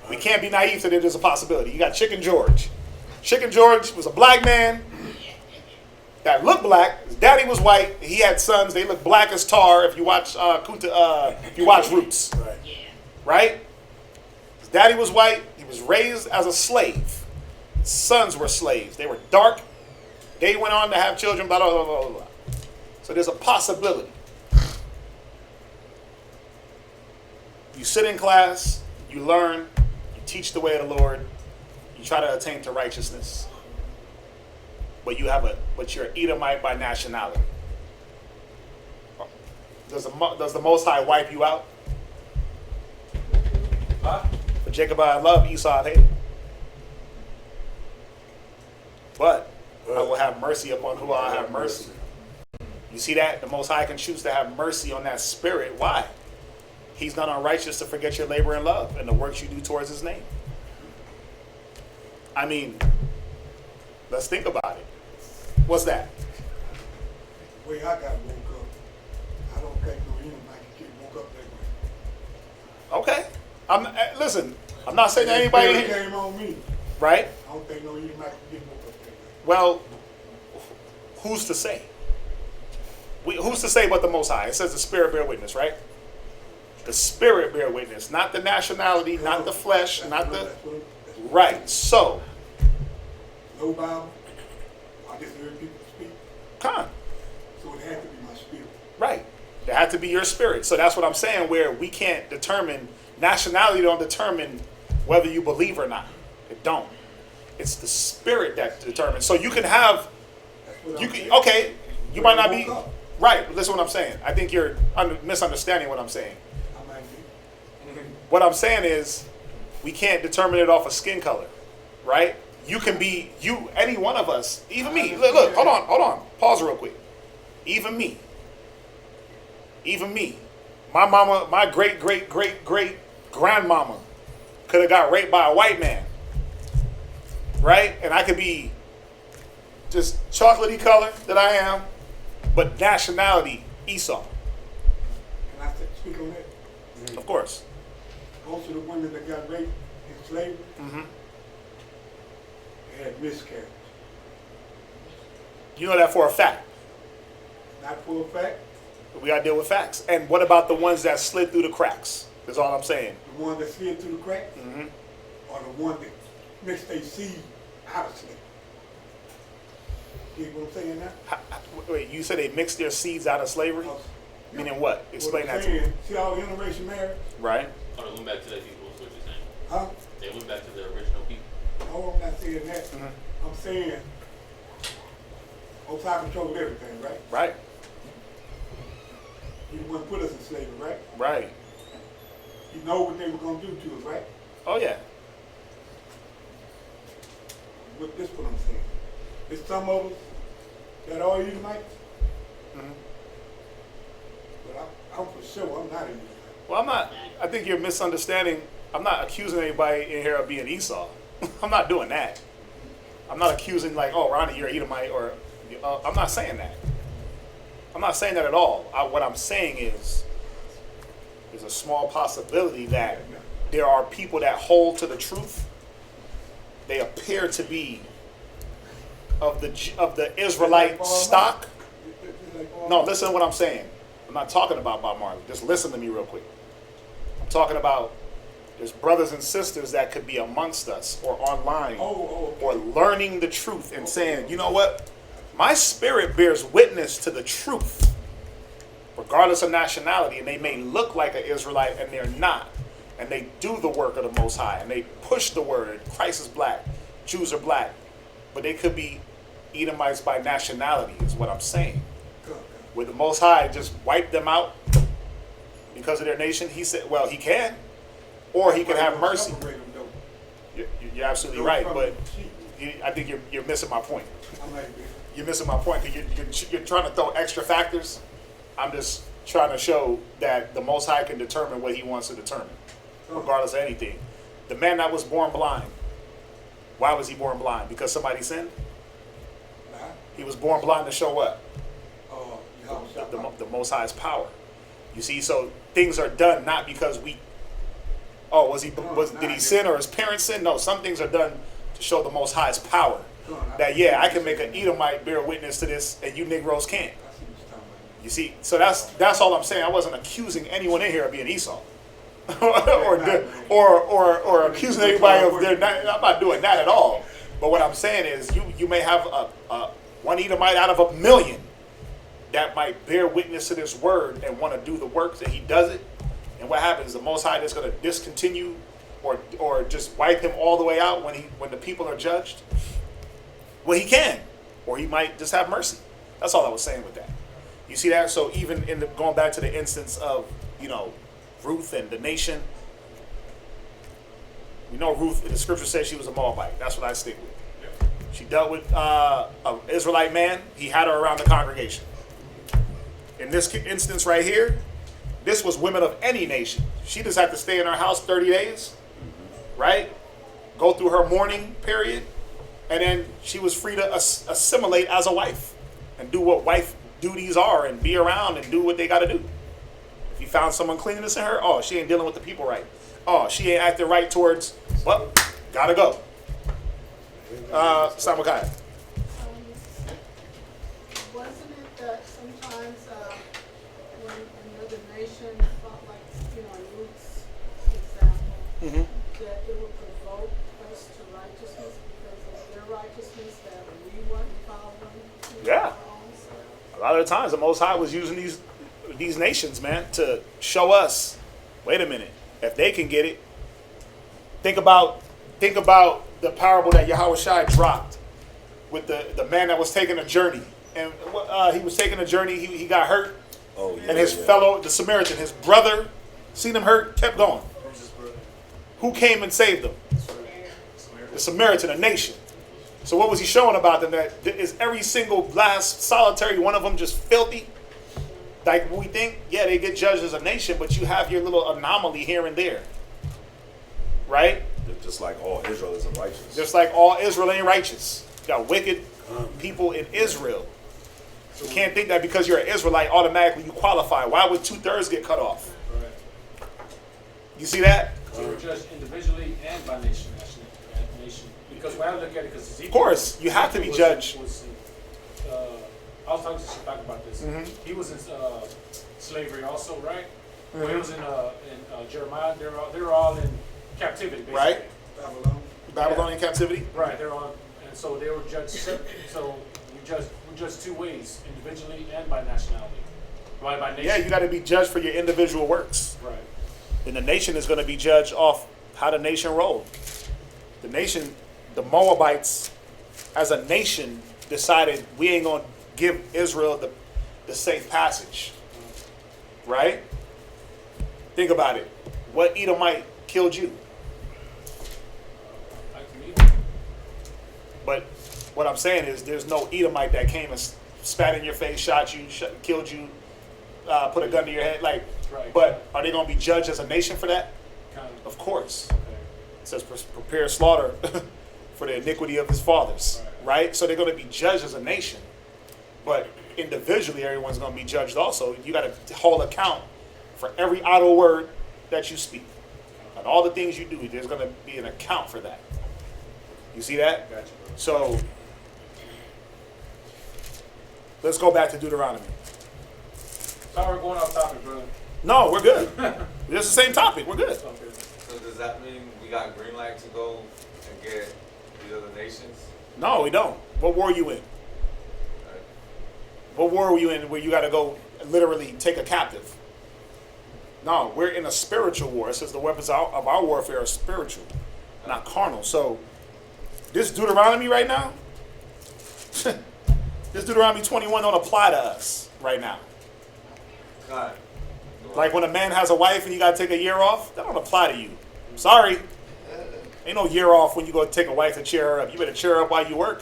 We can't be naive that there's a possibility. You got Chicken George. Chicken George was a black man that looked black. His daddy was white. He had sons. They look black as tar. If you watch Roots, right? His daddy was white. He was raised as a slave. His sons were slaves. They were dark. They went on to have children. Blah blah blah blah blah. So there's a possibility. You sit in class. You learn. You teach the way of the Lord. You try to attain to righteousness. But you're Edomite by nationality. Does the Most High wipe you out? Huh? For Jacob I love, Esau I hate. But I will have mercy upon who I have mercy. You see that? The Most High can choose to have mercy on that spirit. Why? He's not unrighteous to forget your labor and love and the works you do towards his name. I mean, let's think about it. What's that? The way I got woke up, I don't think no Edomite can get woke up that way. Okay. Listen, I'm not saying that anybody It came on me. Right? I don't think no Edomite can get woke up that way. Well, who's to say? Who's to say but the Most High? It says the Spirit bear witness, right? The Spirit bear witness, not the nationality, not the flesh, not the... Right, so... No Bible. I just heard people speak. Come on. So it had to be my spirit. Right. It had to be your spirit. So that's what I'm saying, where we can't determine... Nationality don't determine whether you believe or not. It don't. It's the spirit that determines. So you can have... Okay, you might not be... Right, but listen to what I'm saying. I think you're misunderstanding what I'm saying. What I'm saying is, we can't determine it off of skin color, right? You can be, any one of us, even me. Look, hold on. Pause real quick. Even me. My mama, my great grandmama could have got raped by a white man, right? And I could be just chocolatey color that I am, but nationality, Esau. Can I speak on that? Of course. Most of the women that got raped in slavery, they had miscarriage. You know that for a fact. Not for a fact. We got to deal with facts. And what about the ones that slid through the cracks? That's all I'm saying. The one that slid through the cracks, or the one that mixed their seed out of slavery. You know what I'm saying now? Wait, you said they mixed their seeds out of slavery? Meaning what? Explain that to me. See all the interracial marriage? Right. Oh, they went back to their people, is what you're saying. Huh? They went back to their original people. No, I'm not saying that. I'm saying Most High controlled everything, right? Right. He the one put us in slavery, right? Right. You know what they were going to do to us, right? Oh, yeah. This what I'm saying. There's some of us that are Edomites, but I'm for sure I'm not an Edomite. Well, I'm not. I think you're misunderstanding. I'm not accusing anybody in here of being Esau. I'm not doing that. I'm not accusing like, oh, Ronnie, you're Edomite, or I'm not saying that. I'm not saying that at all. What I'm saying is, there's a small possibility that there are people that hold to the truth. They appear to be of the Israelite stock. No, listen to what I'm saying. I'm not talking about Bob Marley. Just listen to me real quick. I'm talking about there's brothers and sisters that could be amongst us or online or learning the truth and saying, you know what? My spirit bears witness to the truth, regardless of nationality, and they may look like an Israelite and they're not. And they do the work of the Most High, and they push the word. Christ is black, Jews are black, but they could be Edomites by nationality, is what I'm saying. Would the Most High just wipe them out because of their nation? He said, well, he can, or he can have mercy. You're absolutely right, but I think you're missing my point. You're missing my point because you're trying to throw extra factors. I'm just trying to show that the Most High can determine what he wants to determine, regardless of anything. The man that was born blind, why was he born blind? Because somebody sinned? He was born blind to show what? The Most High's power. You see, so things are done not because did he sin or his parents sin? No, some things are done to show the Most High's power. That I can make an Edomite bear witness to this, and you Negroes can't. You see, so that's all I'm saying. I wasn't accusing anyone in here of being Esau, or accusing anybody of their. I'm not doing that at all. But what I'm saying is, you may have one Edomite out of a million that might bear witness to this word and want to do the work that he does it. And what happens? The Most High is going to discontinue, or just wipe him all the way out when the people are judged. Well, he can, or he might just have mercy. That's all I was saying with that. You see that? So even going back to the instance of, Ruth and the nation, we know Ruth, the scripture says she was a Moabite. That's what I stick with. She dealt with an Israelite man. He had her around the congregation. In this instance right here, this was women of any nation. She just had to stay in her house 30 days, right? Go through her mourning period. And then she was free to assimilate as a wife and do what wife duties are and be around and do what they got to do. If you found some uncleanness in her, oh, she ain't dealing with the people right. Oh, she ain't acting right towards, well, gotta go. Samakai. Wasn't it that sometimes when another nation felt like, Ruth's example, that it would provoke us to righteousness because of their righteousness that we weren't following? Yeah. A lot of the times the Most High was using these nations, man, to show us, wait a minute, if they can get it. Think about the parable that Yahawashi dropped with the man that was taking a journey. And he was taking a journey, he got hurt. Oh, yeah, and his fellow, the Samaritan, his brother, seen him hurt, kept going. Who came and saved them? The Samaritan, a nation. So what was he showing about them? That is every single last solitary one of them just filthy? Like we think, yeah, they get judged as a nation, but you have your little anomaly here and there. Right? Just like all Israel isn't righteous. Just like all Israel ain't righteous. You got wicked people in Israel. You can't think that because you're an Israelite, automatically you qualify. Why would 2/3 get cut off? You see that? They were judged individually and by nation. Because when I look at it, because Ezekiel, of course, you have to be judged. I was talking to Shabbat about this. He was in slavery also, right? When he was in Jeremiah, they were all in captivity, basically. Right. Babylonian captivity. Right. They're on, and so they were judged. So we judge two ways, individually and by nationality. By nation. Yeah, you got to be judged for your individual works. Right. And the nation is going to be judged off how the nation rolled. The nation, the Moabites, as a nation, decided we ain't going to give Israel the safe passage. Right? Think about it. What Edomite killed you? But what I'm saying is there's no Edomite that came and spat in your face, shot you, killed you, put a gun to your head. Like, right. But are they going to be judged as a nation for that? Of course. Okay. It says prepare slaughter for the iniquity of his fathers. Right? So they're going to be judged as a nation. But individually, everyone's going to be judged also. You got to hold account for every idle word that you speak. And all the things you do, there's going to be an account for that. You see that? Gotcha. So, let's go back to Deuteronomy. Sorry, we're going off topic, brother. No, we're good. It's the same topic. We're good. So does that mean we got green light to go and get these other nations? No, we don't. What war are you in? What war were you in where you got to go literally take a captive? No, we're in a spiritual war. It says the weapons of our warfare are spiritual, not carnal. So, this Deuteronomy right now, this Deuteronomy 21 don't apply to us right now. God. Like when a man has a wife and you got to take a year off, that don't apply to you. Sorry. Ain't no year off when you go take a wife and cheer her up. You better cheer her up while you work.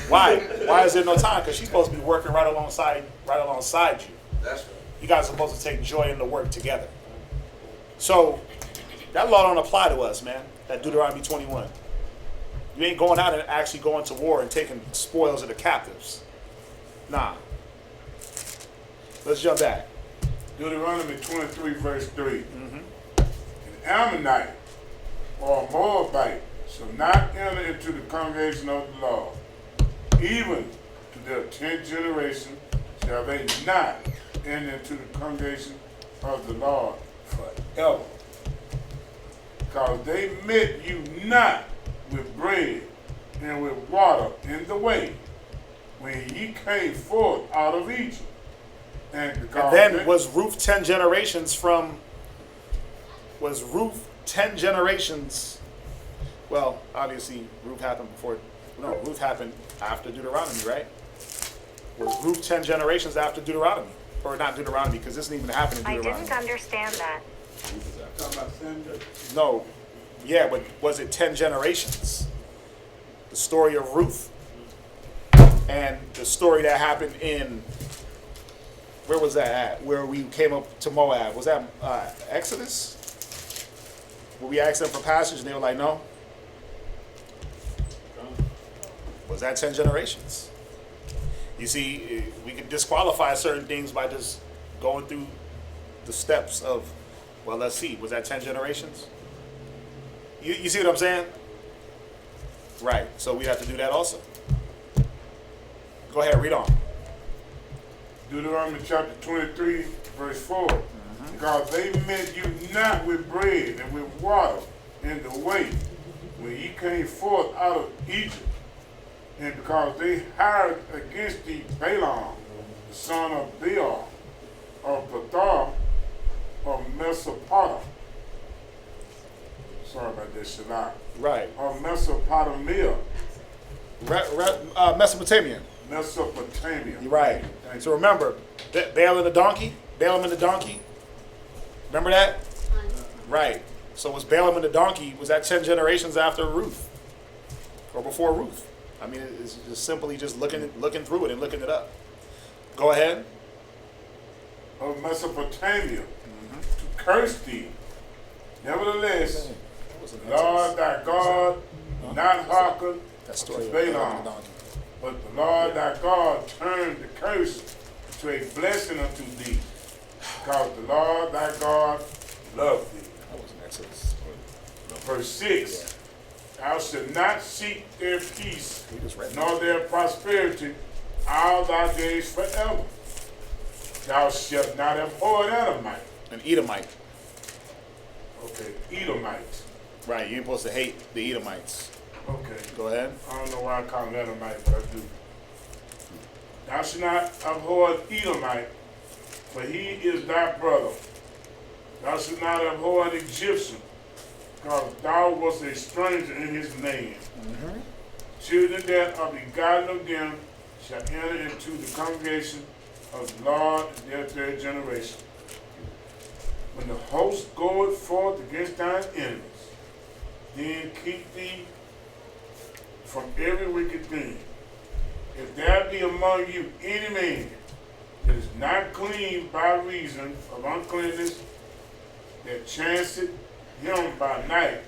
Why? Why is there no time? Because she's supposed to be working right alongside you. That's right. You guys are supposed to take joy in the work together. So, that law don't apply to us, man. That Deuteronomy 21. You ain't going out and actually going to war and taking spoils of the captives. Nah. Let's jump back. Deuteronomy 23, verse 3. An Ammonite or a Moabite shall not enter into the congregation of the Lord. Even to their 10th generation shall they not enter into the congregation of the Lord forever. Because they met you not with bread and with water in the way when ye came forth out of Egypt. And then was Ruth 10 generations from, well, obviously Ruth happened Ruth happened after Deuteronomy, right? Was Ruth 10 generations after Deuteronomy? Or not Deuteronomy, because this didn't even happen in Deuteronomy. I didn't understand that. No, yeah, but was it 10 generations? The story of Ruth and the story that happened in, where was that at? Where we came up to Moab. Was that Exodus? Where we asked them for passage and they were like, no? Was that 10 generations? You see, we could disqualify certain things by just going through the steps of, well, let's see, was that 10 generations? You see what I'm saying? Right, so we have to do that also. Go ahead, read on. Deuteronomy chapter 23, verse 4. Because they met you not with bread and with water in the way when ye came forth out of Egypt, and because they hired against thee Balaam, the son of Beor, of Pethar, of Mesopotamia. Sorry about this, Shaddai. Right. Of Mesopotamia. Mesopotamia. Mesopotamia. You're right. So remember, Balaam and the donkey? Remember that? Right. So was Balaam and the donkey, was that 10 generations after Ruth? Or before Ruth? I mean, it's just simply just looking through it and looking it up. Go ahead. Of Mesopotamia, to curse thee. Nevertheless, the Lord thy God not hearken to Balaam, but the Lord thy God turned the curse to a blessing unto thee, because the Lord thy God loved thee. Verse 6. Thou shalt not seek their peace, nor their prosperity all thy days forever. Thou shalt not abhor an Edomite. An Edomite. Okay, Edomite. Right, you ain't supposed to hate the Edomites. Okay. Go ahead. I don't know why I call him Edomite, but I do. Thou shalt not abhor an Edomite, for he is thy brother. Thou shalt not abhor an Egyptian, because thou wast a stranger in his land. Children that are begotten of them shall enter into the congregation of the Lord in their third generation. When the host goeth forth against thine enemies, then keep thee from every wicked thing. If there be among you any man that is not clean by reason of uncleanness, that chanceth him by night,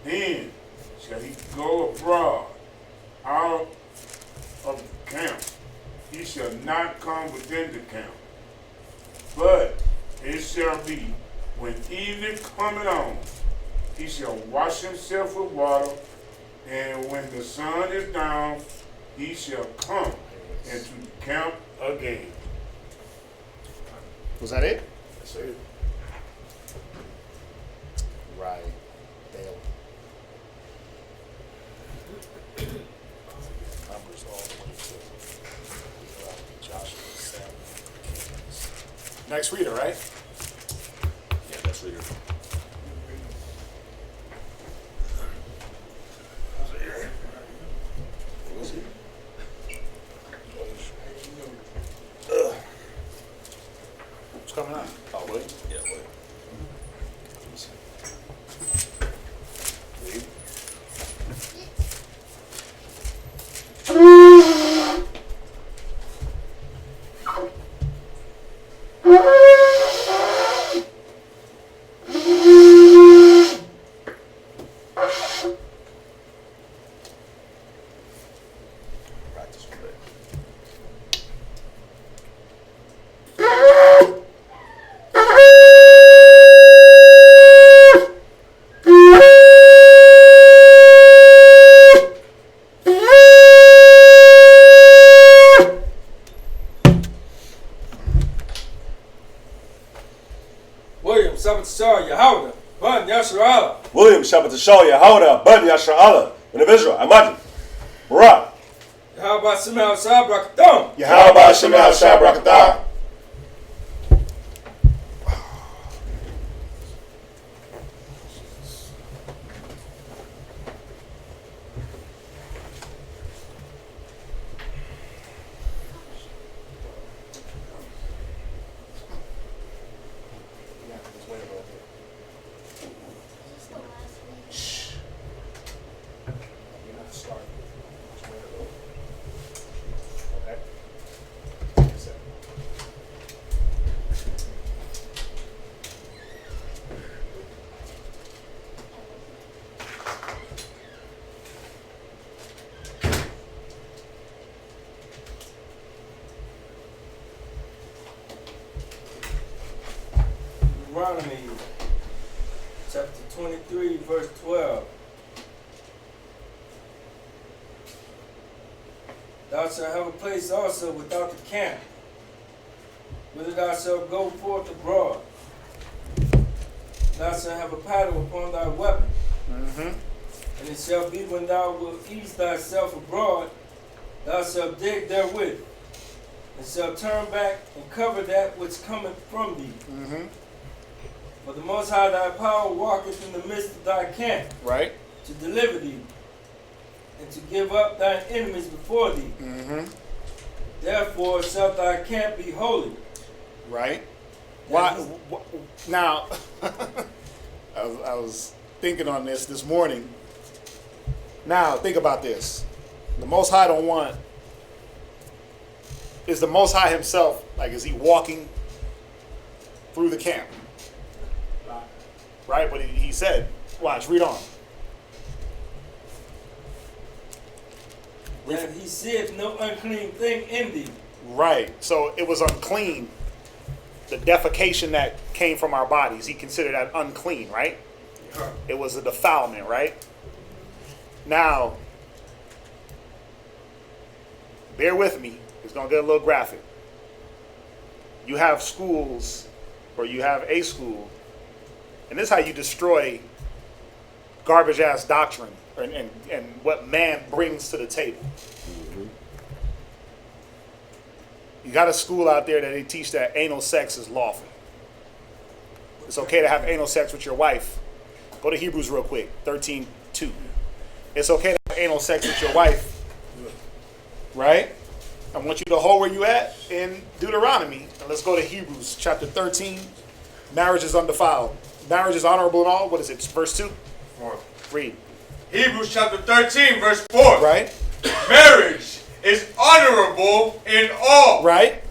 then shall he go abroad out of the camp. He shall not come within the camp. But it shall be, when evening cometh on, he shall wash himself with water, and when the sun is down, he shall come into the camp again. Was that it? That's it. Right. Dale. Numbers all the way to Joshua 7. Next reader, right? Yeah, next reader. What's coming up? Oh, wait. Yeah, wait. William Shabbat Yahawashi, Bun Yashar Allah, men of Israel, Imagine. Barak. Yahawashi Shemel Brakatham. Yahawashi Shemel Brakatham. Deuteronomy chapter 23, verse 12. Thou shalt have a place also without the camp, whither thou shalt go forth abroad. Thou shalt have a paddle upon thy weapon. And it shall be when thou wilt ease thyself abroad, thou shalt dig therewith, and shalt turn back and cover that which cometh from thee. For the Most High thy power walketh in the midst of thy camp, right, to deliver thee, and to give up thine enemies before thee. Therefore shalt thy camp be holy. Right. Why? Now, I was thinking on this morning. Now, think about this. The Most High don't want. Is the Most High himself, like, is he walking through the camp? Right? But he said, watch, read on. That he said no unclean thing in thee. Right. So it was unclean. The defecation that came from our bodies, he considered that unclean, right? It was a defilement, right? Now, bear with me. It's going to get a little graphic. You have schools, or you have a school, and this is how you destroy garbage-ass doctrine and what man brings to the table. You got a school out there that they teach that anal sex is lawful. It's okay to have anal sex with your wife. Go to Hebrews real quick, 13:2. It's okay to have anal sex with your wife, right? I want you to hold where you at in Deuteronomy. And let's go to Hebrews chapter 13. Marriage is undefiled. Marriage is honorable in all. What is it? Verse 2? 4. Read. Hebrews chapter 13, verse 4. Right. Marriage is honorable in all. Right.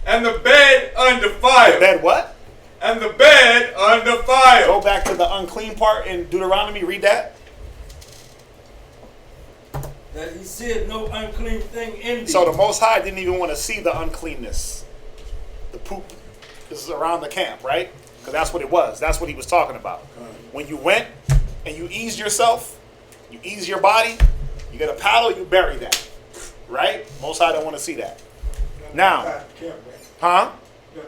And the bed undefiled. The bed what? And the bed undefiled. Go back to the unclean part in Deuteronomy. Read that. That he said no unclean thing in thee. So the Most High didn't even want to see the uncleanness. The poop is around the camp, right? Because that's what it was. That's what he was talking about. When you went and you eased yourself, you ease your body, you get a paddle, you bury that. Right? Most High don't want to see that. Now, huh? You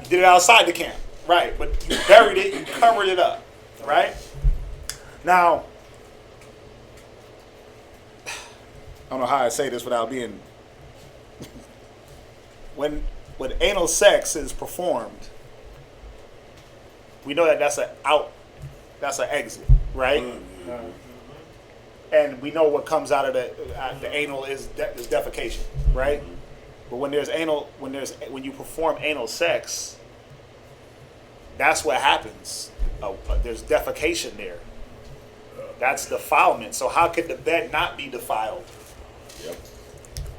did it outside the camp. Right. But you buried it, you covered it up. Right? Now, I don't know how I say this without being... when anal sex is performed, we know that that's an exit, right? Mm-hmm. And we know what comes out of the anal is defecation, right? Mm-hmm. But when you perform anal sex, that's what happens. There's defecation there. That's defilement. So how could the bed not be defiled? Yep.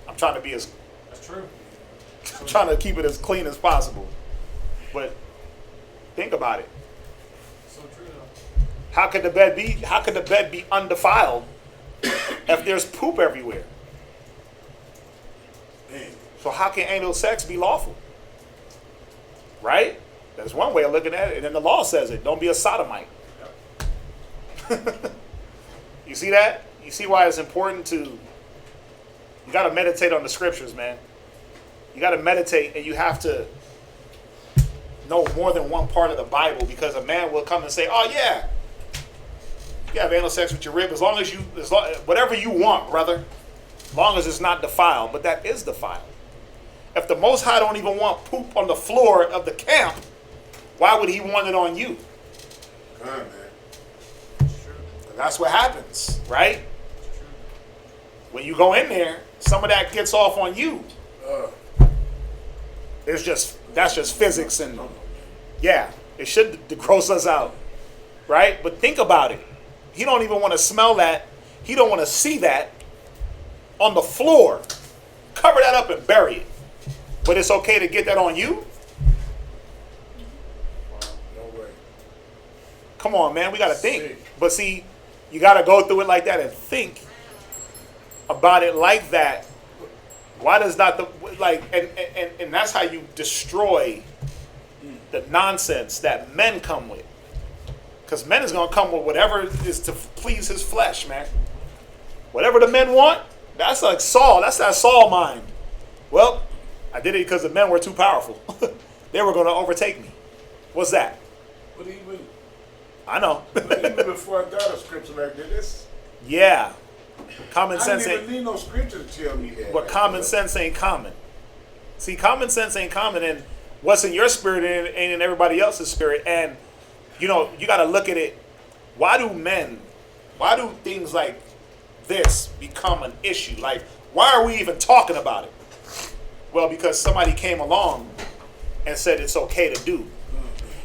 I'm trying to be as... That's true. I'm trying to keep it as clean as possible. But think about it. So true though. How could the bed be undefiled if there's poop everywhere? So how can anal sex be lawful? Right? That's one way of looking at it. And then the law says it. Don't be a sodomite. Yep. You see that? You see why it's important to... You got to meditate on the scriptures, man. You got to meditate, and you have to know more than one part of the Bible, because a man will come and say, "Oh yeah, you can have anal sex with your rib as long as whatever you want, brother, as long as it's not defiled." But that is defiled. If the Most High don't even want poop on the floor of the camp, why would He want it on you? Come on, man. That's what happens, right? When you go in there, some of that gets off on you. That's just physics, and yeah, it should gross us out, right? But think about it. He don't even want to smell that. He don't want to see that on the floor. Cover that up and bury it. But it's okay to get that on you? No way. Come on, man. We got to think. But see, you got to go through it like that and think about it like that. Why does not and that's how you destroy the nonsense that men come with. Because men is going to come with whatever is to please his flesh, man. Whatever the men want, that's like Saul. That's that Saul mind. Well, I did it because the men were too powerful. They were going to overtake me. What's that? But even... I know. Even before I got a scripture like this... Yeah. Common sense I didn't even need no scripture to tell me that. But common sense ain't common. See, common sense ain't common, and what's in your spirit ain't in everybody else's spirit. And, you know, you got to look at it. Why do things like this become an issue? Like, why are we even talking about it? Well, because somebody came along and said it's okay to do.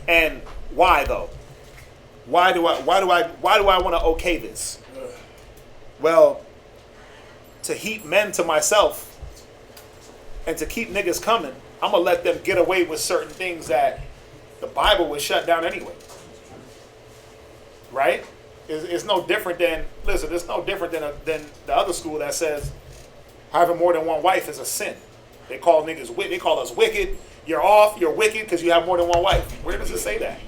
And why though? Why do I want to okay this? Well, to heap men to myself and to keep niggas coming, I'm going to let them get away with certain things that the Bible would shut down anyway. Right? It's no different than, listen, it's no different than the other school that says having more than one wife is a sin. They call us wicked. You're off, you're wicked because you have more than one wife. Where does it say that?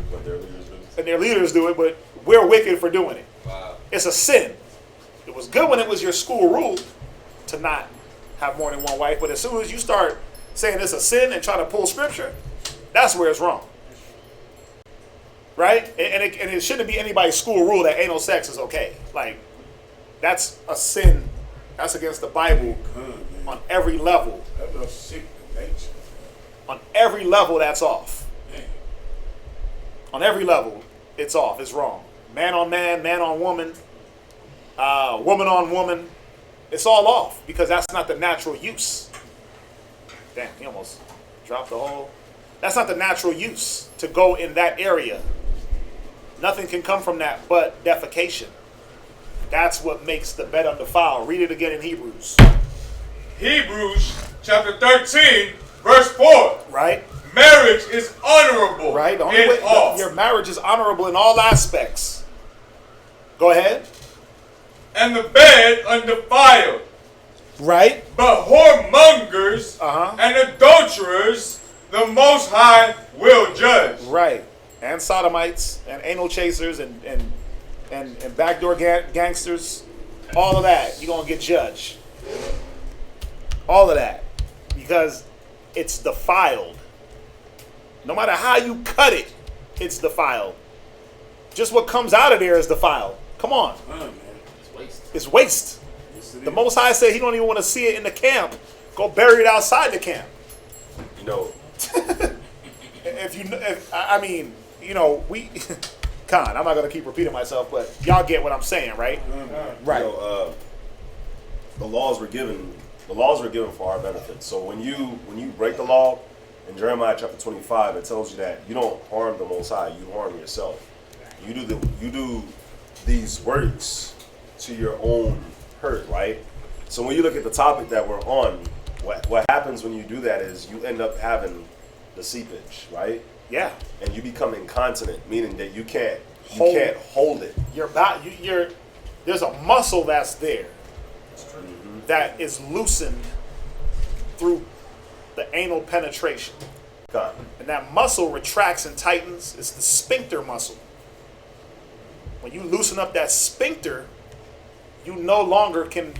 But their leaders do. And their leaders do it, but we're wicked for doing it. Wow. It's a sin. It was good when it was your school rule to not have more than one wife, but as soon as you start saying it's a sin and trying to pull scripture, that's where it's wrong. Right? And it shouldn't be anybody's school rule that anal sex is okay. Like, that's a sin. That's against the Bible on every level. That's sick to nature. On every level, that's off. On every level, it's off. It's wrong. Man on man, man on woman, woman on woman. It's all off because that's not the natural use. Damn, he almost dropped the whole. That's not the natural use to go in that area. Nothing can come from that but defecation. That's what makes the bed undefiled. Read it again in Hebrews. Hebrews chapter 13, verse 4. Right? Marriage is honorable. Right? The only way, your marriage is honorable in all aspects. Go ahead. And the bed undefiled. Right? But whoremongers and adulterers, the Most High will judge. Right. And sodomites and anal chasers and backdoor gangsters, all of that, you're going to get judged. All of that. Because it's defiled. No matter how you cut it, it's defiled. Just what comes out of there is defiled. Come on. It's waste. It's waste. The Most High said he don't even want to see it in the camp. Go bury it outside the camp. You know. We... Con, I'm not going to keep repeating myself, but y'all get what I'm saying, right? Right. You know, the laws were given for our benefit. So when you break the law, in Jeremiah chapter 25, it tells you that you don't harm the Most High, you harm yourself. You do these works to your own hurt, right? So when you look at the topic that we're on, what happens when you do that is you end up having the seepage, right? Yeah. And you become incontinent, meaning that you can't hold it. There's a muscle that's there that is loosened through the anal penetration. God. And that muscle retracts and tightens. It's the sphincter muscle. When you loosen up that sphincter, you no longer can,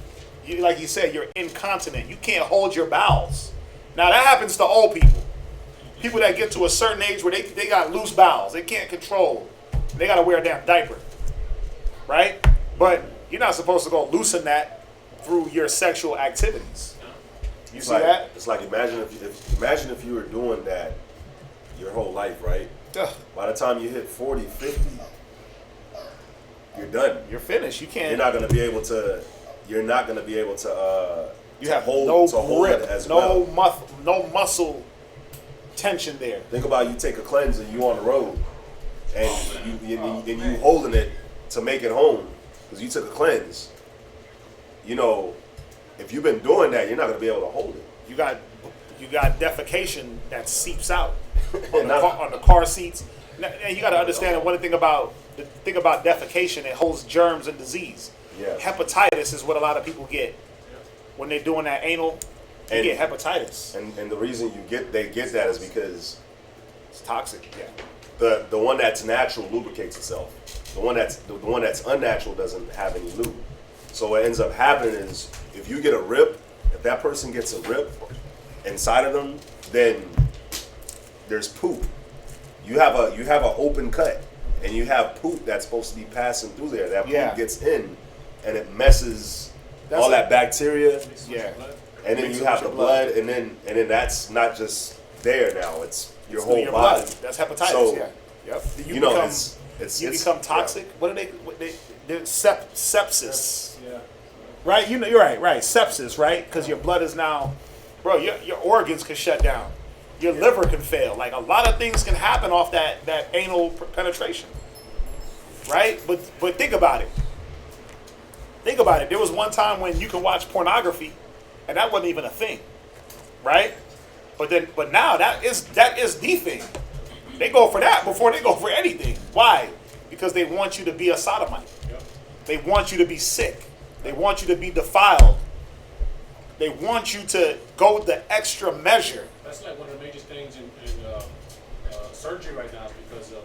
like you said, you're incontinent. You can't hold your bowels. Now that happens to old people. People that get to a certain age where they got loose bowels. They can't control. They got to wear a damn diaper. Right? But you're not supposed to go loosen that through your sexual activities. You see that? It's like imagine if you were doing that your whole life, right? By the time you hit 40, 50, you're done. You're finished. You can't. You're not going to be able to. You have hold grip, it as well. No muscle tension there. Think about you take a cleanse and you on the road, and you holding it to make it home because you took a cleanse. You know, if you've been doing that, you're not going to be able to hold it. You got defecation that seeps out on the car seats. And you got to understand that one thing about defecation, it holds germs and disease. Yeah. Hepatitis is what a lot of people get when they're doing that anal. You get hepatitis. And the reason they get that is because it's toxic. Yeah. The one that's natural lubricates itself. The one that's unnatural doesn't have any lube. So what ends up happening is if you get a rip, if that person gets a rip inside of them, then there's poop. You have an open cut, and you have poop that's supposed to be passing through there. That poop gets in, and it messes all that bacteria. Yeah. And then you have the blood, and then that's not just there now. It's your whole your body. blood. That's hepatitis. So, Yeah. Yep. You it's become toxic. Yeah. What are they sepsis. Yeah. Right. You're right. Sepsis. Right. Because your blood is now, bro. Your organs can shut down. Your liver can fail. Like a lot of things can happen off that anal penetration. Right. But think about it. Think about it. There was one time when you can watch pornography, and that wasn't even a thing, right? But now that is the thing. They go for that before they go for anything. Why? Because they want you to be a sodomite. Yep. They want you to be sick. They want you to be defiled. They want you to go the extra measure. That's like one of the major things in surgery right now is because of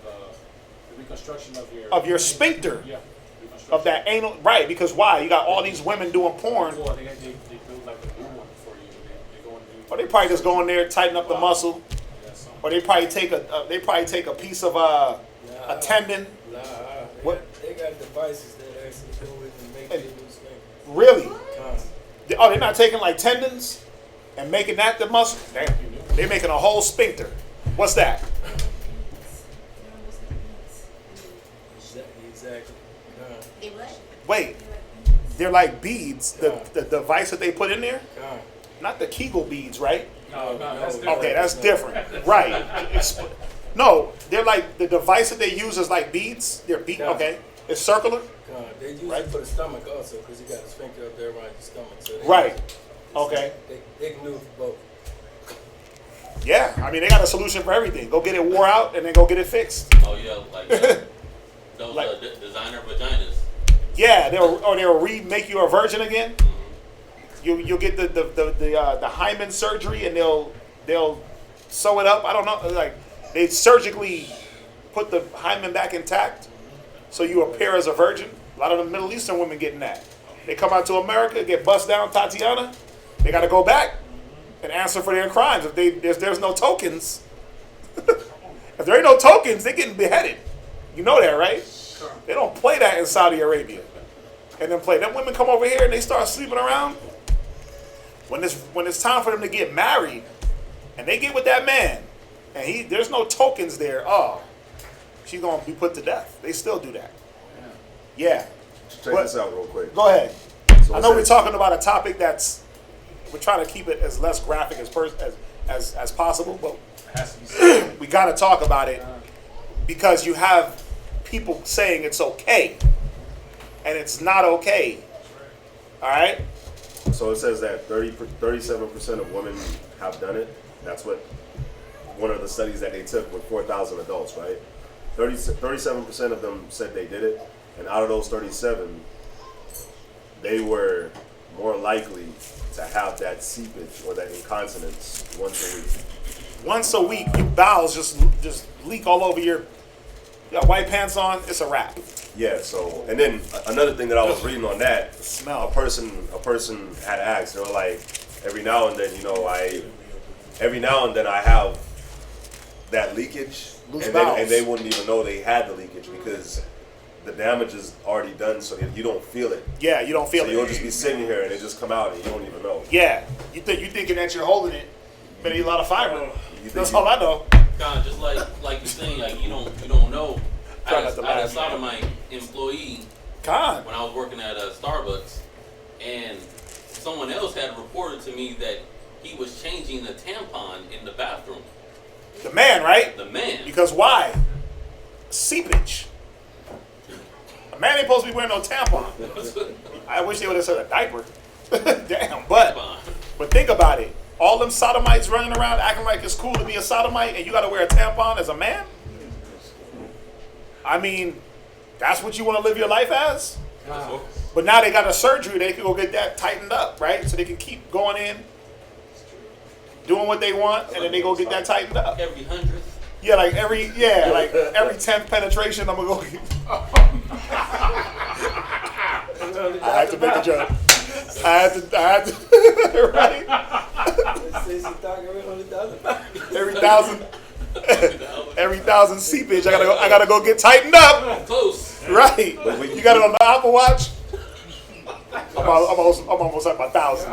reconstruction of your sphincter, Yeah. of that anal. Right, because why? You got all these women doing porn. Well, they build like a new one for you. They go and do. Or they probably just go in there, tighten up the muscle. Yeah, something. Or they probably take a piece of a tendon. Nah, What? they got devices that actually go in and make their new skin. Really? Oh, they're not taking like tendons and making that the muscle? Damn. They're making a whole sphincter. What's that? Exactly. They what? Wait. They're like beads. The device that they put in there? Not the Kegel beads, right? No, that's different. Okay, that's different. Right. No, they're like the device that they use is like beads. They're bead. Okay, it's circular. They use it for the stomach also because you got a sphincter up there around your stomach. So they Right. Okay. They can do it for both. Yeah, I mean they got a solution for everything. Go get it wore out and then go get it fixed. Oh yeah, like those designer vaginas. Yeah, they'll remake you a virgin again. You'll get the hymen surgery and they'll sew it up. I don't know, like they surgically put the hymen back intact, so you appear as a virgin. A lot of the Middle Eastern women getting that. They come out to America, get bust down, Tatiana. They got to go back and answer for their crimes. If there's no tokens, if there ain't no tokens, they're getting beheaded. You know that, right? They don't play that in Saudi Arabia. And then them women come over here and they start sleeping around. When it's time for them to get married, and they get with that man, and there's no tokens there. Oh, she's gonna be put to death. They still do that. Yeah. Check this out real quick. Go ahead. So I know we're talking about a topic we're trying to keep it as less graphic as possible, but we got to talk about it because you have people saying it's okay, and it's not okay. All right. So it says that 37% of women have done it. That's what one of the studies that they took with 4,000 adults, right? 37% of them said they did it, and out of those 37, they were more likely to have that seepage or that incontinence once a week. Once a week, your bowels just leak all over you got white pants on, it's a wrap. Yeah, so, and then another thing that I was reading on that, smell. A person had asked, they were like, every now and then, I have that leakage, and they wouldn't even know they had the leakage because the damage is already done, so you don't feel it. Yeah, you don't feel it. So you'll just be sitting here and it just come out and you don't even know. Yeah, you thinking that you're holding it, but eat a lot of fiber. That's all I know. God, just like you're saying, like you don't know. I had a sodomite employee when I was working at Starbucks, and someone else had reported to me that he was changing the tampon in the bathroom. The man, right? The man. Because why? Seepage. A man ain't supposed to be wearing no tampon. I wish they would have said a diaper. Damn, but think about it. All them sodomites running around acting like it's cool to be a sodomite and you got to wear a tampon as a man? I mean, that's what you want to live your life as? But now they got a surgery, they can go get that tightened up, right? So they can keep going in, doing what they want, and then they go get that tightened up. Every 100th? Yeah, like every 10th penetration, I'm going to go get... I had to make a joke. I had to, right? Every thousand seepage, I gotta go get tightened up. Close. Right. You got it on the Apple Watch? I'm almost at my 1,000.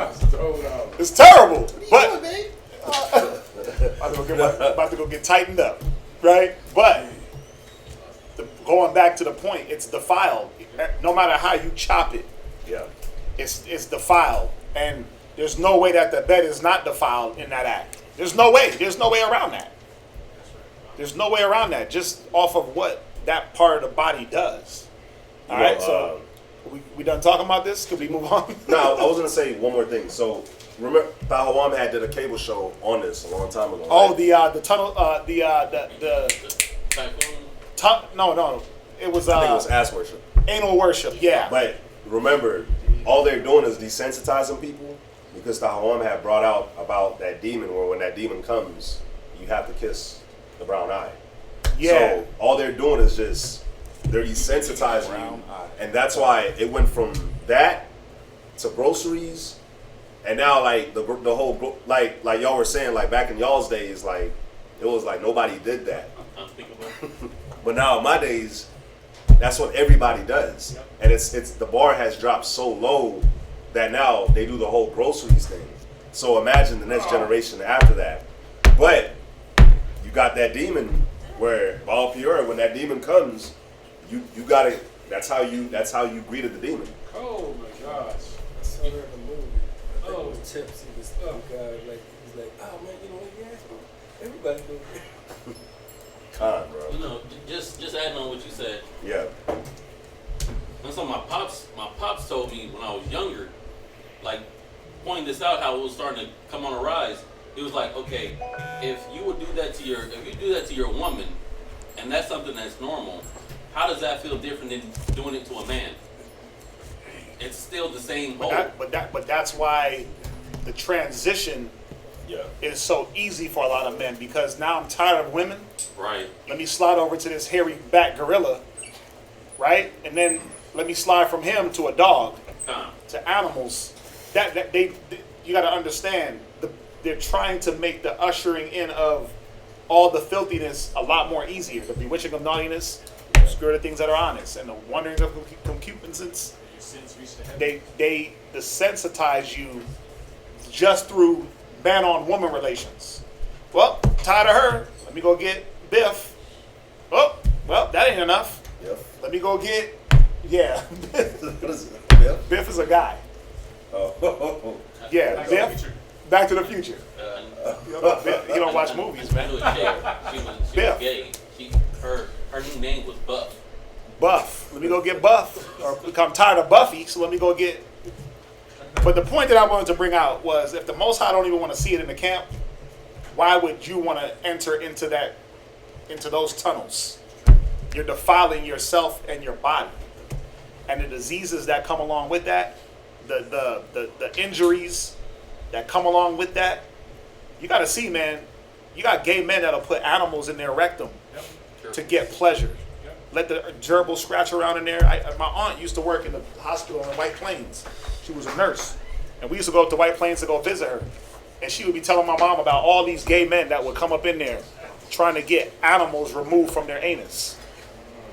It's terrible. But about to go get tightened up. Right? But going back to the point, it's defiled. No matter how you chop it, it's defiled. And there's no way that the bed is not defiled in that act. There's no way. There's no way around that. There's no way around that, just off of what that part of the body does. All right, so we done talking about this? Could we move on? No, I was going to say one more thing. So, remember, Bahawam had did a cable show on this a long time ago. Oh, right? the tunnel, no. It was, I think it was ass worship. Anal worship, yeah. But remember, all they're doing is desensitizing people because the Hawam had brought out about that demon where when that demon comes, you have to kiss the brown eye. Yeah. So all they're doing is just they're desensitizing you, and that's why it went from that to groceries, and now like the whole like y'all were saying, like back in y'all's days, like it was like nobody did that. But now in my days, that's what everybody does, and it's the bar has dropped so low that now they do the whole groceries thing. So imagine the next generation after that. But you got that demon where Baal Peor, when that demon comes, you got it. That's how you greeted the demon. Oh my gosh. I saw that in the movie. I think it was Tips. He was the guy, like, he's like, oh man, you know what, yeah, everybody do it. Con, bro. You know, just adding on what you said. Yeah. And so my pops told me when I was younger, like pointing this out how it was starting to come on a rise. He was like, okay, if you do that to your woman, and that's something that's normal, how does that feel different than doing it to a man? It's still the same hole. But that's why the transition is so easy for a lot of men, because now I'm tired of women. Right. Let me slide over to this hairy back gorilla, right? And then let me slide from him to a dog, to animals. You got to understand, they're trying to make the ushering in of all the filthiness a lot more easier. The bewitching of naughtiness, the obscure things that are honest, and the wondering of concupiscence. They desensitize you just through man-on-woman relations. Well, tired of her. Let me go get Biff. Oh, well, that ain't enough. Yep. Let me go get, What is it? Biff? Biff is a guy. Oh. Yeah, Biff. Back to the Future. You don't watch movies, man. She was gay. Her new name was Buff. Buff. Let me go get Buff. Or I'm tired of Buffy, so let me go get. But the point that I wanted to bring out was, if the Most High don't even want to see it in the camp, why would you want to enter into those tunnels? You're defiling yourself and your body, and the diseases that come along with that, the injuries that come along with that. You got to see, man. You got gay men that'll put animals in their rectum to get pleasure. Let the gerbil scratch around in there. My aunt used to work in the hospital in White Plains. She was a nurse. And we used to go up to White Plains to go visit her. And she would be telling my mom about all these gay men that would come up in there trying to get animals removed from their anus.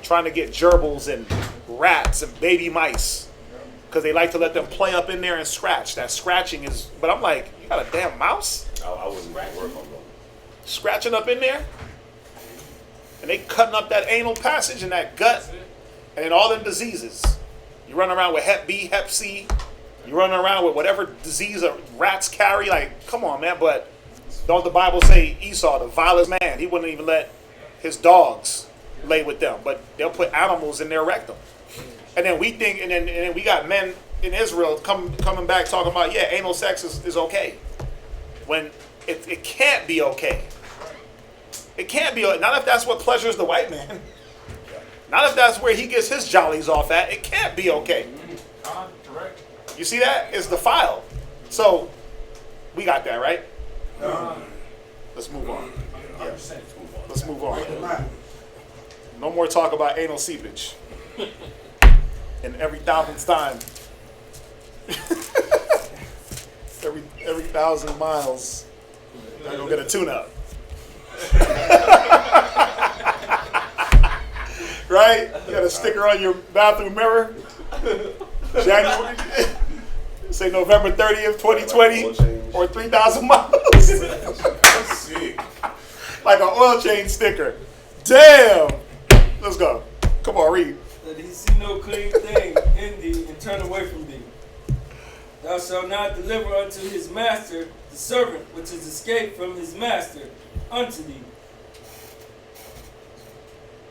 Trying to get gerbils and rats and baby mice. Because they like to let them play up in there and scratch. That scratching is... But I'm like, you got a damn mouse? I wouldn't work on them. Scratching up in there? And they cutting up that anal passage and that gut, and then all them diseases. You run around with Hep B, Hep C. You run around with whatever disease rats carry. Like, come on, man. But don't the Bible say Esau, the vilest man, he wouldn't even let his dogs lay with them. But they'll put animals in their rectum. And then we think, and then we got men in Israel coming back talking about, yeah, anal sex is okay, when it can't be okay. It can't be, not if that's what pleasures the white man. Not if that's where he gets his jollies off at. It can't be okay. Correct. You see that? It's defiled. So, we got that, right? Let's move on. Yeah. Let's move on. No more talk about anal seepage. In every 1,000th time. every 1,000 miles, I'm going to get a tune-up. Right? You got a sticker on your bathroom mirror. January, say November 30th, 2020, or 3,000 miles. Like an oil change sticker. Damn. Let's go. Come on, read. That he see no clean thing in thee and turn away from thee. Thou shalt not deliver unto his master the servant which is escaped from his master unto thee.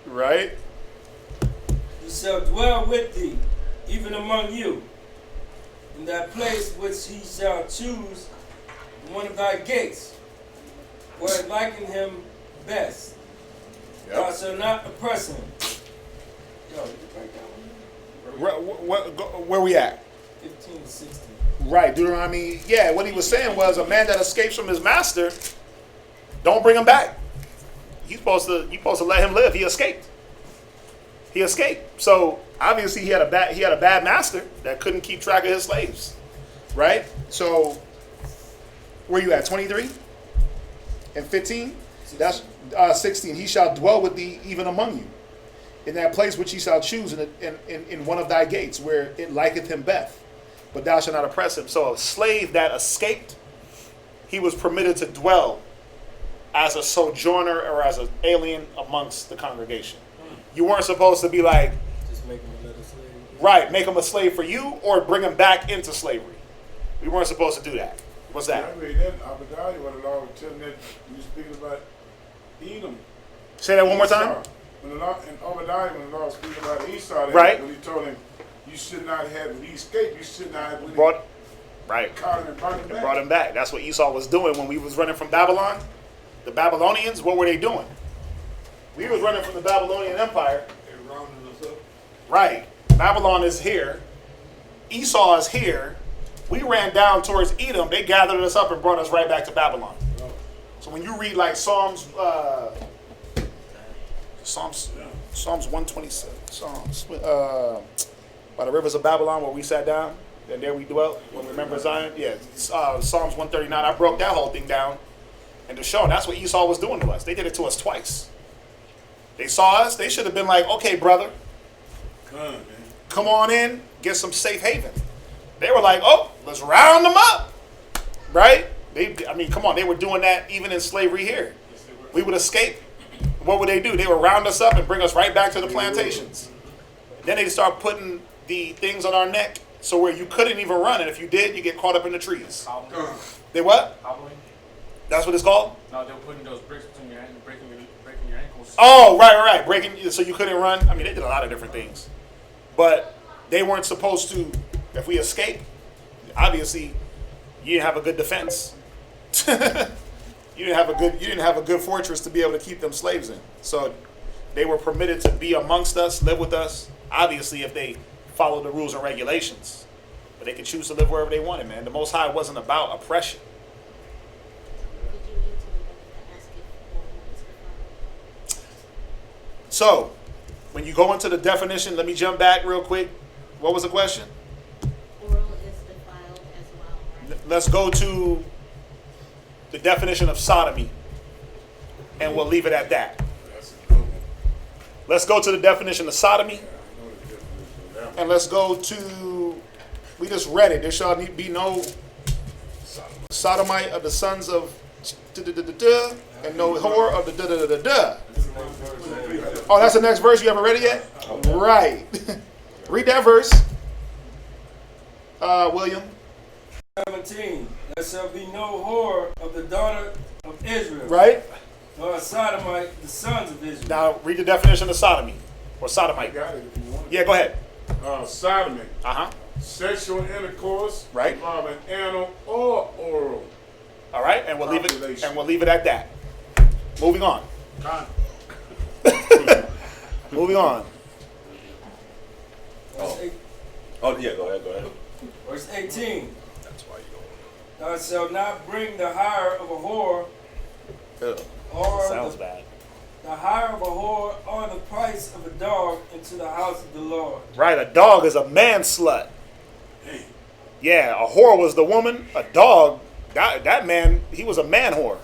Right? He shall dwell with thee, even among you, in that place which he shall choose in one of thy gates, where it liken him best. Yep. Thou shalt not oppress him. Yo, where we at? 15 to 16. Right, Deuteronomy. Yeah, what he was saying was, a man that escapes from his master, don't bring him back. you're supposed to let him live. He escaped. He escaped. So obviously he had a bad master that couldn't keep track of his slaves, right? So where you at? 23 and 15. That's 16. He shall dwell with thee even among you, in that place which he shall choose in one of thy gates, where it liketh him best. But thou shalt not oppress him. So a slave that escaped, he was permitted to dwell as a sojourner or as an alien amongst the congregation. You weren't supposed to be like, Just make him a little slave. right, make him a slave for you or bring him back into slavery. We weren't supposed to do that. What's that? I read that Abadiah, what the Lord was telling that you speaking about Edom. Say that one more time. When the Lord, in Obadiah, when the Lord was speaking about Esau, that Right. when he told him, you should not have, when he escaped, you should not have, when Brought, right. caught him and brought him And back. brought him back. That's what Esau was doing when we was running from Babylon. The Babylonians, what were they doing? We was running from the Babylonian Empire. They rounding us up. Right. Babylon is here. Esau is here. We ran down towards Edom. They gathered us up and brought us right back to Babylon. So when you read like Psalms 127, Psalms, by the rivers of Babylon where we sat down, and there we dwelt, when we remember Zion. Yeah, Psalms 139. I broke that whole thing down. And to show that's what Esau was doing to us. They did it to us twice. They saw us. They should have been like, okay, brother, come on in, get some safe haven. They were like, oh, let's round them up, right? Come on, they were doing that even in slavery here. We would escape. What would they do? They would round us up and bring us right back to the plantations. Then they'd start putting the things on our neck so where you couldn't even run, and if you did, you get caught up in the trees. They what? Hobbling. That's what it's called? No, they were putting those bricks between your hands, breaking your ankles. Oh, right. Breaking, so you couldn't run. I mean, they did a lot of different things. But they weren't supposed to, if we escaped, obviously, you didn't have a good defense. You didn't have a good fortress to be able to keep them slaves in. So they were permitted to be amongst us, live with us, obviously if they followed the rules and regulations. But they could choose to live wherever they wanted, man. The Most High wasn't about oppression. So, when you go into the definition, let me jump back real quick. What was the question? Oral is defiled as well, right? Let's go to the definition of sodomy, and we'll leave it at that. Let's go to the definition of sodomy, and let's go to, we just read it, there shall be no sodomite of the sons of and no whore of the Oh, that's the next verse. You haven't read it yet? Right. Read that verse, William. 17. There shall be no whore of the daughter of Israel. Right. Nor a sodomite, the sons of Israel. Now read the definition of sodomy or sodomite. Got it if you want. Yeah, go ahead. Sodomy. Sexual intercourse, right, involving anal or oral. All right, and we'll leave it at that. Moving on. Moving on. Oh yeah, go ahead. Verse 18. That's why you don't. Thou shalt not bring the hire of a whore. Or sounds bad. The hire of a whore or the price of a dog into the house of the Lord. Right, a dog is a man slut. Yeah, a whore was the woman. A dog, that man, he was a man whore.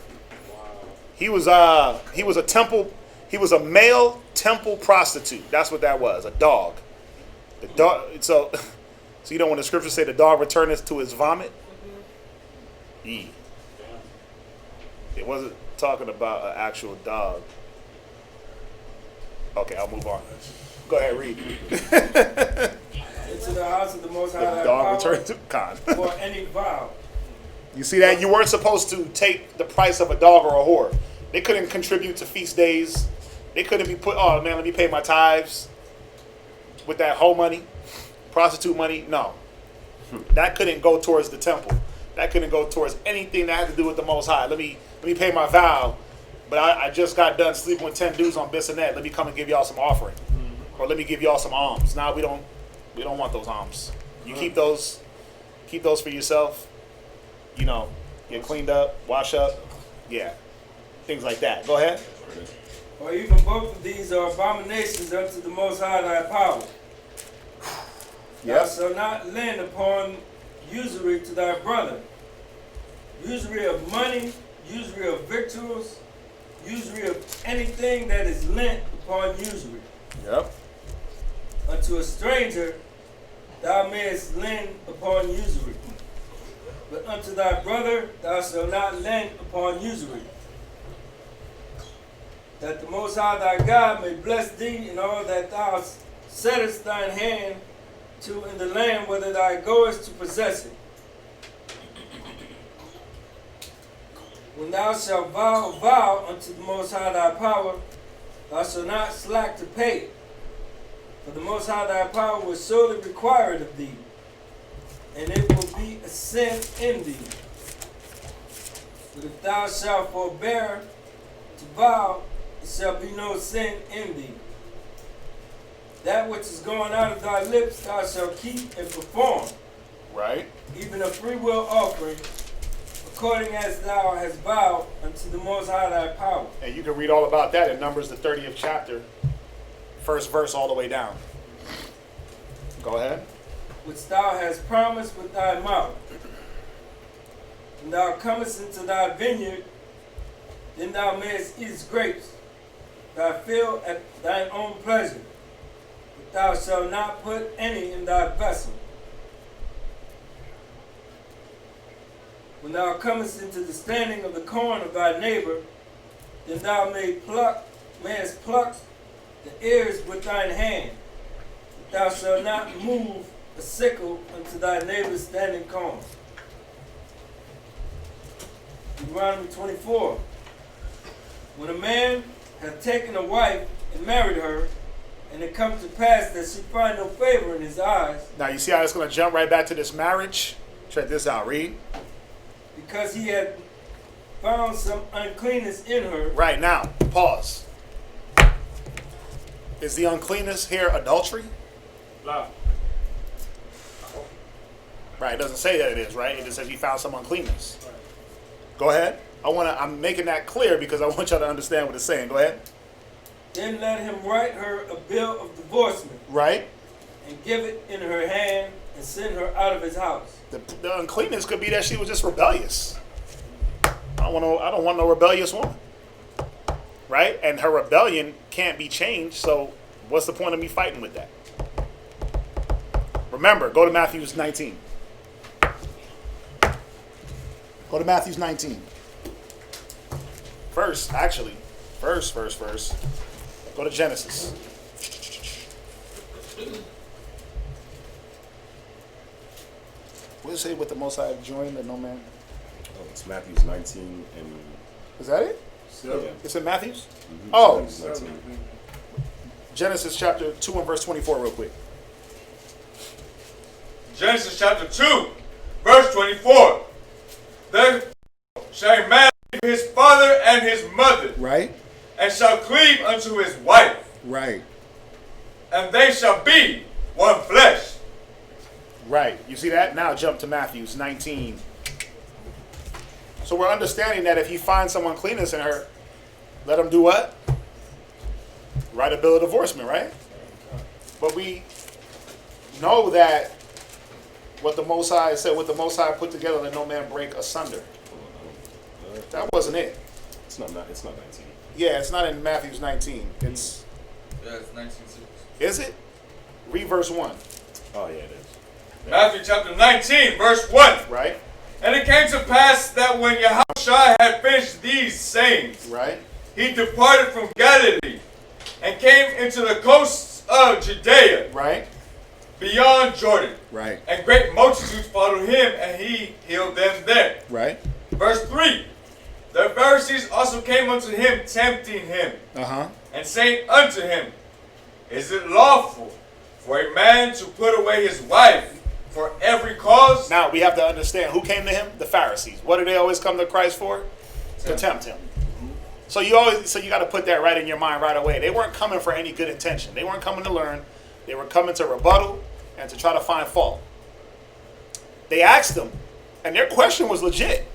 He was a temple. He was a male temple prostitute. That's what that was. A dog. The dog. So you know when the scriptures say the dog returneth to his vomit. It wasn't talking about an actual dog. Okay, I'll move on. Go ahead, read. Into the house of the Most High. The dog returned to Khan. For any vow. You see that? You weren't supposed to take the price of a dog or a whore. They couldn't contribute to feast days. They couldn't be put, oh man, let me pay my tithes with that whole money, prostitute money. No. That couldn't go towards the temple. That couldn't go towards anything that had to do with the Most High. Let me pay my vow, but I just got done sleeping with 10 dudes on Bissonnette. Let me come and give y'all some offering. Or let me give y'all some alms. Now we don't want those alms. You keep those for yourself. You know, get cleaned up, wash up. Yeah. Things like that. Go ahead. or even both of these are abominations unto the Most High thy power. Thou shalt not lend upon usury to thy brother, usury of money, usury of victuals, usury of anything that is lent upon usury. Yep. Unto a stranger thou mayest lend upon usury, but unto thy brother thou shalt not lend upon usury. That the Most High thy God may bless thee in all that thou settest thine hand to in the land whither thou goest to possess it. When thou shalt vow a vow unto the Most High thy power, thou shalt not slack to pay it. For the Most High thy power will surely require it of thee, and it will be a sin in thee. But if thou shalt forbear to vow, it shall be no sin in thee. That which is going out of thy lips thou shalt keep and perform. Right. Even a freewill offering, according as thou hast vowed unto the Most High thy power. And you can read all about that in Numbers, the 30th chapter, first verse all the way down. Go ahead. Which thou hast promised with thy mouth. When thou comest into thy vineyard, then thou mayest eat its grapes, thy fill at thine own pleasure. But thou shalt not put any in thy vessel. When thou comest into the standing of the corn of thy neighbor, then thou mayest pluck the ears with thine hand. But thou shalt not move a sickle unto thy neighbor's standing corn. Deuteronomy 24. When a man hath taken a wife and married her, and it comes to pass that she find no favor in his eyes. Now you see how it's going to jump right back to this marriage? Check this out, read. Because he had found some uncleanness in her. Right now, pause. Is the uncleanness here adultery? No. Right, it doesn't say that it is, right? It just says he found some uncleanness. Right. Go ahead. I'm making that clear because I want y'all to understand what it's saying. Go ahead. Then let him write her a bill of divorcement. Right. And give it in her hand and send her out of his house. The uncleanness could be that she was just rebellious. I don't want no rebellious woman. Right? And her rebellion can't be changed, so what's the point of me fighting with that? Remember, go to Matthew 19. Go to Matthew 19. First. Go to Genesis. What does it say with the Most High joined that no man? Oh, it's Matthew 19 and... Is that it? Yeah. It's in Matthews? Mm-hmm. Oh. 19. Genesis chapter 2 and verse 24 real quick. Genesis chapter 2, verse 24. Therefore shall a man leave his father and his mother, right, and shall cleave unto his wife, right, and they shall be one flesh. Right. You see that? Now jump to Matthew 19. So we're understanding that if he finds some uncleanness in her, let him do what? Write a bill of divorcement, right? But we know that what the Most High said, what the Most High put together, let no man break asunder. That wasn't it. It's not 19. Yeah, it's not in Matthew 19. It's 19:6. Is it? Read verse 1. Oh, yeah, it is. Matthew chapter 19, verse 1. Right. And it came to pass that when Yahawashi had finished these sayings, right, he departed from Galilee and came into the coasts of Judea, right, beyond Jordan, right, and great multitudes followed him, and he healed them there. Right. Verse 3. The Pharisees also came unto him, tempting him, and saying unto him, Is it lawful for a man to put away his wife for every cause? Now we have to understand who came to him? The Pharisees. What do they always come to Christ for? To tempt him. So you got to put that right in your mind right away. They weren't coming for any good intention. They weren't coming to learn. They were coming to rebuttal and to try to find fault. They asked him, and their question was legit.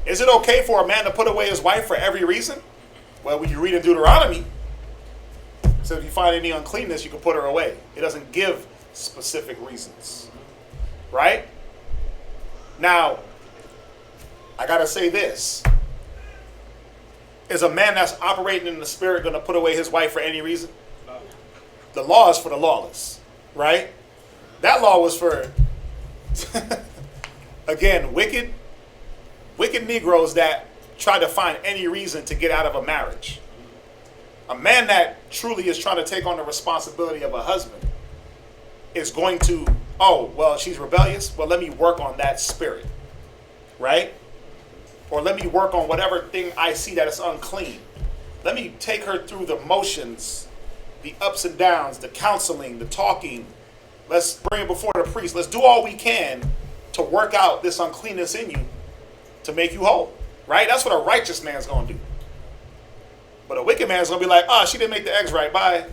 Is it okay for a man to put away his wife for every reason? Well, when you read in Deuteronomy, it says if you find any uncleanness, you can put her away. It doesn't give specific reasons. Right? Now, I got to say this. Is a man that's operating in the spirit going to put away his wife for any reason? The law is for the lawless. Right? That law was for, again, wicked Negroes that try to find any reason to get out of a marriage. A man that truly is trying to take on the responsibility of a husband is going to, oh, well, she's rebellious. Well, let me work on that spirit. Right? Or let me work on whatever thing I see that is unclean. Let me take her through the motions, the ups and downs, the counseling, the talking. Let's bring it before the priest. Let's do all we can to work out this uncleanness in you to make you whole. Right? That's what a righteous man's going to do. But a wicked man's going to be like, oh, she didn't make the eggs right. Bye.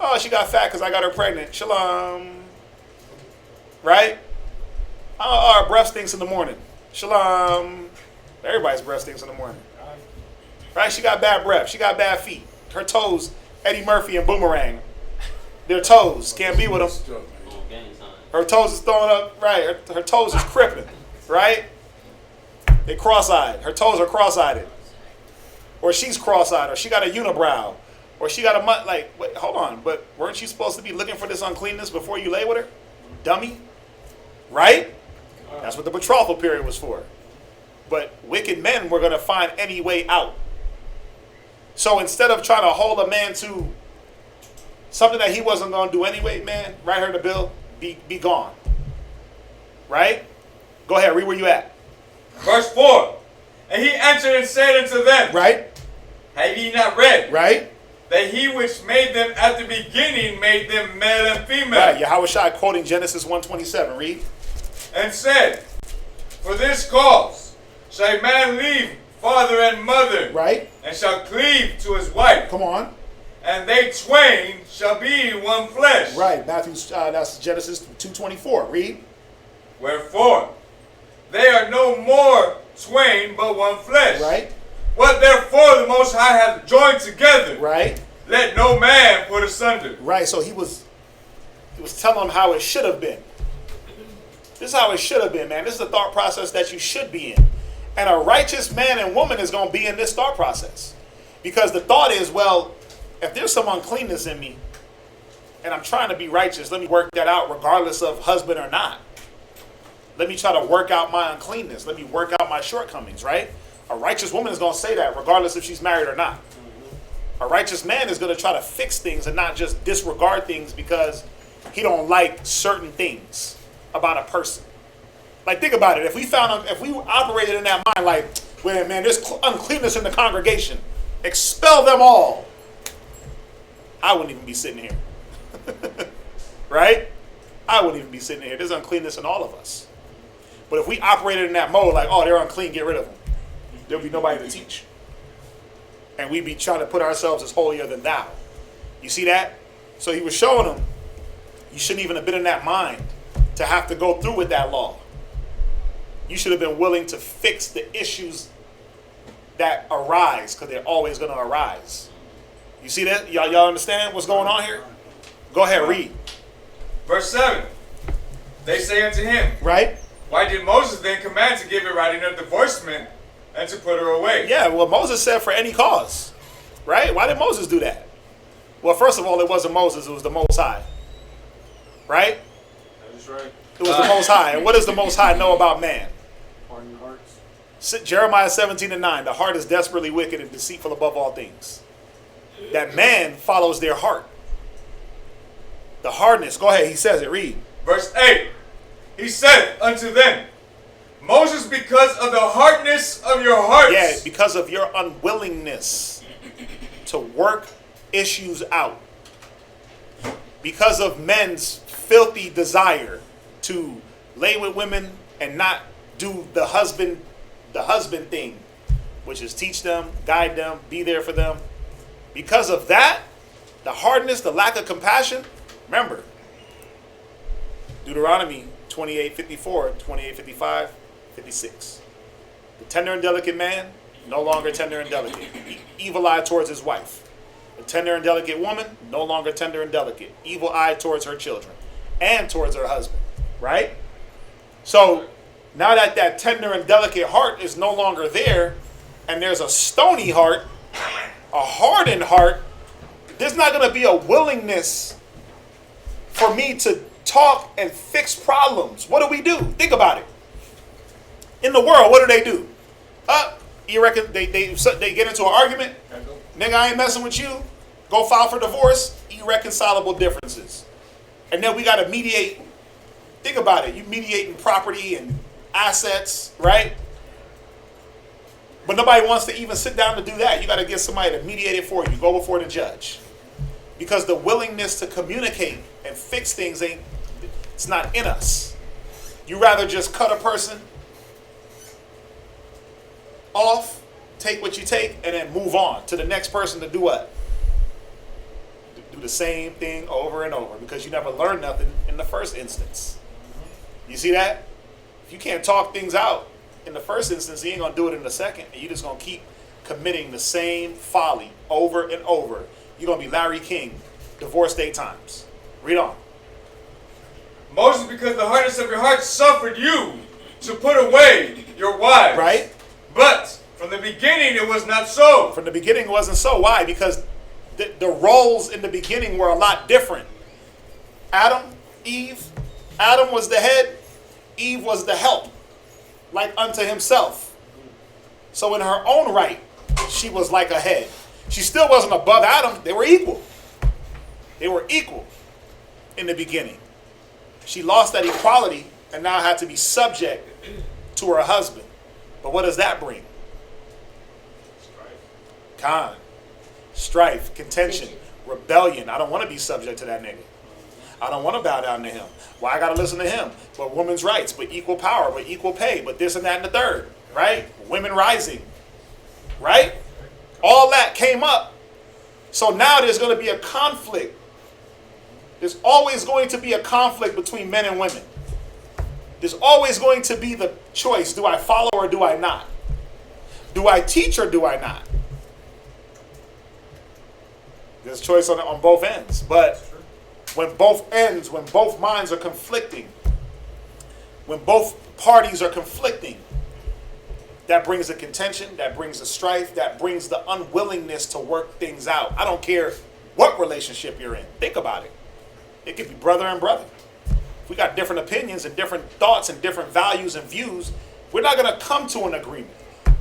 Oh, she got fat because I got her pregnant. Shalom. Right? Oh, her breath stinks in the morning. Shalom. Everybody's breath stinks in the morning. Right? She got bad breath. She got bad feet. Her toes, Eddie Murphy and Boomerang. Their toes. Can't be with them. Her toes is throwing up. Right? Her toes is crippling. Right? They cross-eyed. Her toes are cross-eyed. Or she's cross-eyed. Or she got a unibrow. Or she got a like, wait, hold on. But weren't you supposed to be looking for this uncleanness before you lay with her? Dummy. Right? That's what the betrothal period was for. But wicked men were going to find any way out. So instead of trying to hold a man to something that he wasn't going to do anyway, man, write her the bill, be gone. Right? Go ahead, read where you at. Verse 4. And he answered and said unto them, right? Have ye not read? Right? That he which made them at the beginning made them male and female. Right, Yahawashi quoting Genesis 1:27. Read. And said, for this cause shall a man leave father and mother, right, and shall cleave to his wife. Come on. And they twain shall be one flesh. Right, that's Genesis 2:24. Read. Wherefore, they are no more twain but one flesh. Right. What therefore the Most High hath joined together. Right. Let no man put asunder. Right. So he was telling them how it should have been. This is how it should have been, man. This is the thought process that you should be in. And a righteous man and woman is going to be in this thought process. Because the thought is, well, if there's some uncleanness in me and I'm trying to be righteous, let me work that out regardless of husband or not. Let me try to work out my uncleanness. Let me work out my shortcomings, right? A righteous woman is going to say that regardless if she's married or not. A righteous man is going to try to fix things and not just disregard things because he don't like certain things about a person. Like, think about it. If we operated in that mind, like, well, man, there's uncleanness in the congregation, expel them all, I wouldn't even be sitting here. Right? I wouldn't even be sitting here. There's uncleanness in all of us. But if we operated in that mode, like, oh, they're unclean, get rid of them, there'll be nobody to teach. And we'd be trying to put ourselves as holier than thou. You see that? So he was showing them, you shouldn't even have been in that mind to have to go through with that law. You should have been willing to fix the issues that arise, because they're always going to arise. You see that? Y'all understand what's going on here? Go ahead, read. Verse 7. They say unto him, right? Why did Moses then command to give a writing of divorcement and to put her away? Yeah, well, Moses said for any cause, right? Why did Moses do that? Well, first of all, it wasn't Moses, it was the Most High, right? That is right. It was the Most High. And what does the Most High know about man? Harden hearts. Jeremiah 17:9, the heart is desperately wicked and deceitful above all things. That man follows their heart. The hardness, go ahead, he says it, read. Verse 8, he said unto them, Moses, because of the hardness of your hearts. Yeah, because of your unwillingness to work issues out. Because of men's filthy desire to lay with women and not do the husband thing, which is teach them, guide them, be there for them. Because of that, the hardness, the lack of compassion, remember, Deuteronomy 28:54, 28:55, 56. The tender and delicate man no longer tender and delicate. Evil eye towards his wife. A tender and delicate woman, no longer tender and delicate. Evil eye towards her children and towards her husband. Right? So now that that tender and delicate heart is no longer there, and there's a stony heart, a hardened heart, there's not going to be a willingness for me to talk and fix problems. What do? Think about it. In the world, what do? You reckon they get into an argument? Nigga, I ain't messing with you. Go file for divorce. Irreconcilable differences. And then we got to mediate. Think about it. You mediating property and assets, right? But nobody wants to even sit down to do that. You got to get somebody to mediate it for you. Go before the judge. Because the willingness to communicate and fix things it's not in us. You rather just cut a person off, take what you take, and then move on to the next person to do what? Do the same thing over and over because you never learned nothing in the first instance. You see that? If you can't talk things out in the first instance, you ain't going to do it in the second, and you're just going to keep committing the same folly over and over. You're going to be Larry King, divorce day times. Read on. Moses, because the hardness of your heart suffered you to put away your wives. Right? But from the beginning it was not so. From the beginning it wasn't so. Why? Because the roles in the beginning were a lot different. Adam, Eve, Adam was the head, Eve was the help, like unto himself. So in her own right, she was like a head. She still wasn't above Adam. They were equal. They were equal in the beginning. She lost that equality and now had to be subject to her husband. But what does that bring? Strife, contention, rebellion. I don't want to be subject to that nigga. I don't want to bow down to him. Why I got to listen to him? But women's rights, but equal power, but equal pay, but this and that and the third, right? Women rising, right? All that came up. So now there's going to be a conflict. There's always going to be a conflict between men and women. There's always going to be the choice. Do I follow or do I not? Do I teach or do I not? There's choice on both ends. But when both ends, when both minds are conflicting, when both parties are conflicting, that brings the contention, that brings the strife, that brings the unwillingness to work things out. I don't care what relationship you're in. Think about it. It could be brother and brother. If we got different opinions and different thoughts and different values and views, we're not going to come to an agreement,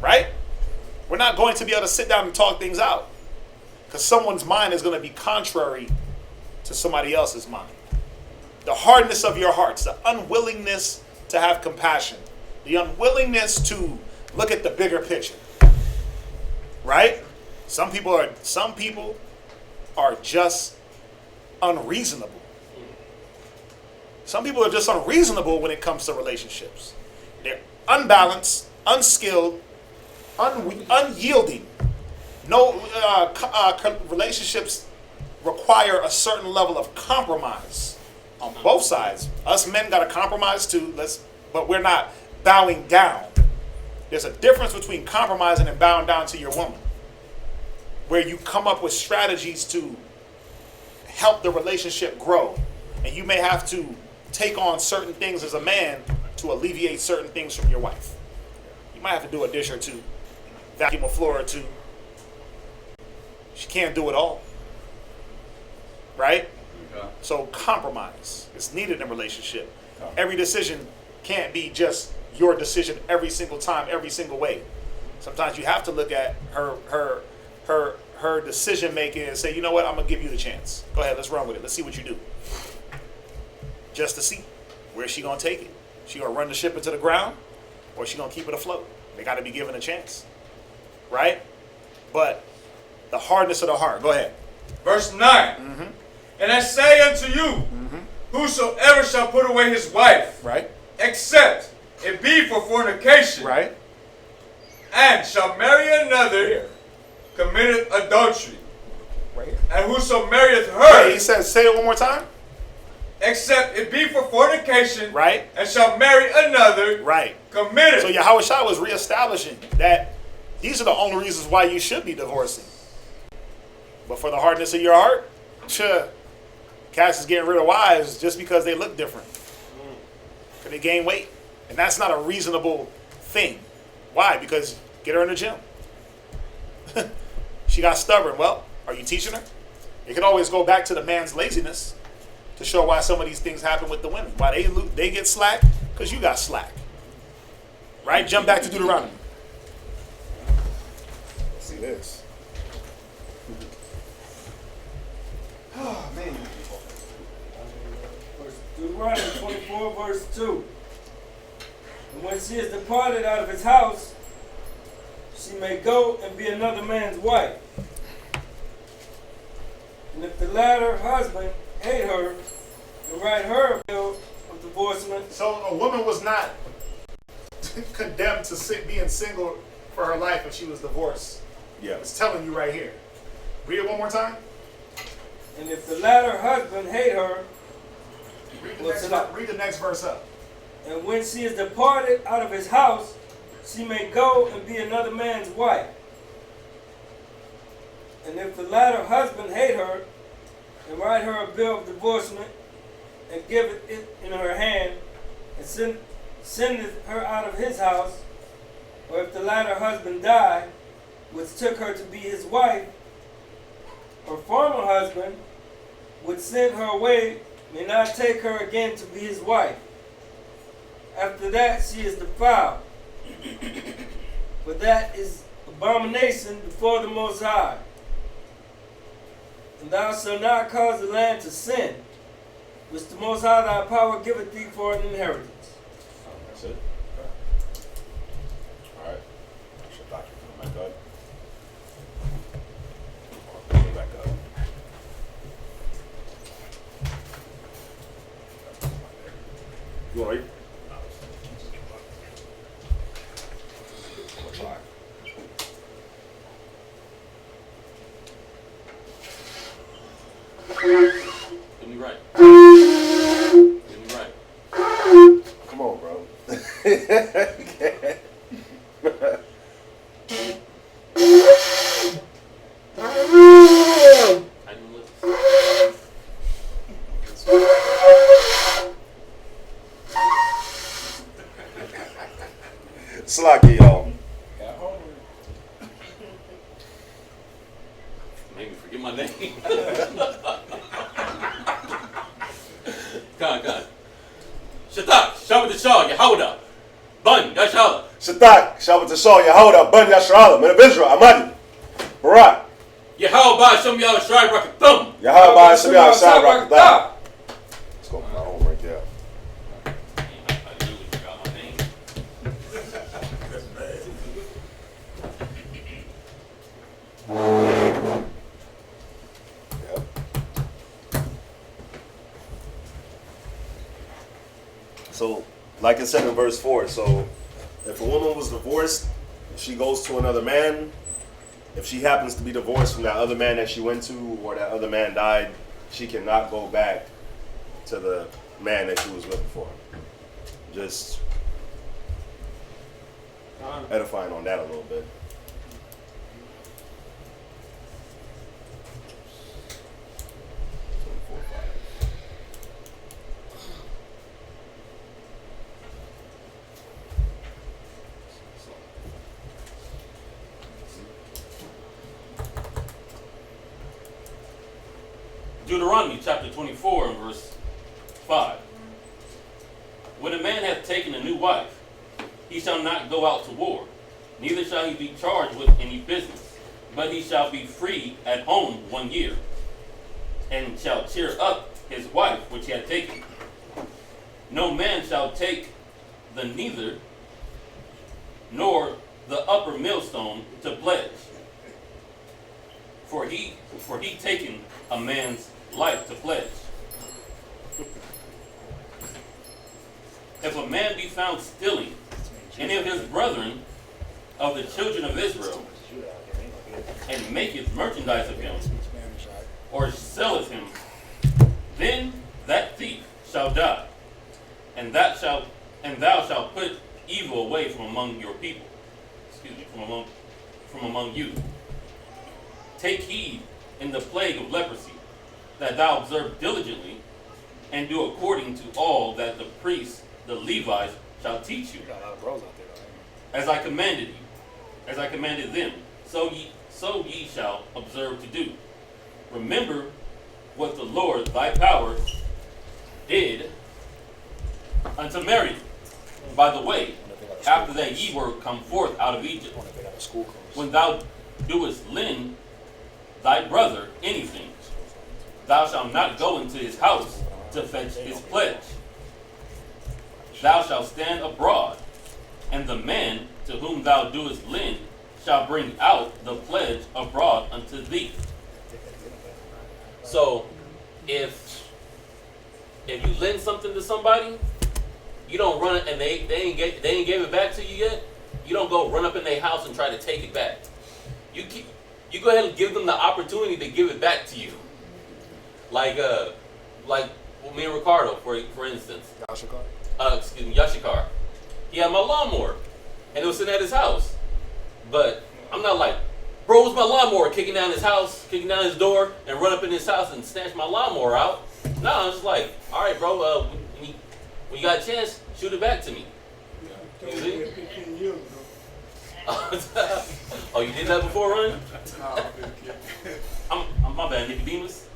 right? We're not going to be able to sit down and talk things out because someone's mind is going to be contrary to somebody else's mind. The hardness of your hearts, the unwillingness to have compassion, the unwillingness to look at the bigger picture, right? Some people are just unreasonable. Some people are just unreasonable when it comes to relationships. They're unbalanced, unskilled, unyielding. No relationships require a certain level of compromise on both sides. Us men got to compromise too, but we're not bowing down. There's a difference between compromising and bowing down to your woman, where you come up with strategies to help the relationship grow. And you may have to take on certain things as a man to alleviate certain things from your wife. You might have to do a dish or two, vacuum a floor or two. She can't do it all. Right? Okay. So compromise is needed in a relationship. Okay. Every decision can't be just your decision every single time, every single way. Sometimes you have to look at her decision making and say, you know what, I'm gonna give you the chance. Go ahead, let's run with it. Let's see what you do. Just to see where's she gonna take it. She gonna run the ship into the ground, or she gonna keep it afloat? They gotta be given a chance, right? But the hardness of the heart. Go ahead. Verse 9. Mm-hmm. And I say unto you, whosoever shall put away his wife, right, except it be for fornication, right, and shall marry another, committeth adultery. Right. And whoso marrieth her, he says, say it one more time. Except it be for fornication, right, and shall marry another, right, committed. So Yahawashi was reestablishing that These are the only reasons why you should be divorcing. But for the hardness of your heart, cats is getting rid of wives just because they look different. Because they gain weight. And that's not a reasonable thing. Why? Because get her in the gym. She got stubborn. Well, are you teaching her? You can always go back to the man's laziness to show why some of these things happen with the women. Why they get slack? Because you got slack. Right? Jump back to Deuteronomy. See this. Oh, man. Deuteronomy 24, verse 2. And when she is departed out of his house, she may go and be another man's wife. And if the latter husband hate her and write her a bill of divorcement. So a woman was not condemned to being single for her life if she was divorced. Yeah. It's telling you right here. Read it one more time. And if the latter husband hate her, read the next verse up. And when she is departed out of his house, she may go and be another man's wife. And if the latter husband hate her, and write her a bill of divorcement, and give it in her hand, and sendeth her out of his house, or if the latter husband die, which took her to be his wife, her former husband, which sent her away, may not take her again to be his wife. After that she is defiled. For that is abomination before the Most High. And thou shalt not cause the land to sin, which the Most High thy power giveth thee for an inheritance. That's it. All right. Should doctor come back up? Come back up. You want to read? Get me right. Get me right. Come on, bro. Slocky, y'all. Made me forget my name. Come on. Shatak, Shabbat Shah, Yahawashi, Bun, Yashala. Shatak, Shabbat Shah, Yahawashi, Bun, Yashala, Men of Israel, Amadi, Barak. Yahawashi, Shem Yah Shai Rakathum. Yahawashi, Shem Yah Shai Rakathum. Let's go my home right there. So, like it said in verse 4, so if a woman was divorced, she goes to another man. If she happens to be divorced from that other man that she went to, or that other man died, she cannot go back to the man that she was with before. Just edifying on that a little bit. Deuteronomy chapter 24 and verse 5. When a man hath taken a new wife, he shall not go out to war, neither shall he be charged with any business, but he shall be free at home 1 year, and shall cheer up his wife which he hath taken. No man shall take the neither nor the upper millstone to pledge, for he taken a man's life to pledge. If a man be found stealing any of his brethren of the children of Israel, and maketh merchandise of him, or selleth him, then that thief shall die, and thou shalt put evil away from among your people. From among from among you. Take heed in the plague of leprosy, that thou observe diligently, and do according to all that the priests, the Levites, shall teach you. As I commanded you, as I commanded them, so ye shall observe to do. Remember what the Lord thy power did unto Mary by the way, after that ye were come forth out of Egypt. When thou doest lend thy brother anything, thou shalt not go into his house to fetch his pledge. Thou shalt stand abroad, and the man to whom thou doest lend shall bring out the pledge abroad unto thee. So, if you lend something to somebody, you don't run it, and they ain't gave it back to you yet. You don't go run up in their house and try to take it back. You go ahead and give them the opportunity to give it back to you. Like me and Ricardo, for instance. Yashikar. He had my lawnmower, and it was sitting at his house. But I'm not like, bro, what's my lawnmower? Kicking down his house, kicking down his door, and run up in his house and snatch my lawnmower out. No, I was just like, all right, bro. When you got a chance, shoot it back to me. You see? 15 years ago. Oh, you did that before, Ryan? I'm my bad, Nicodemus.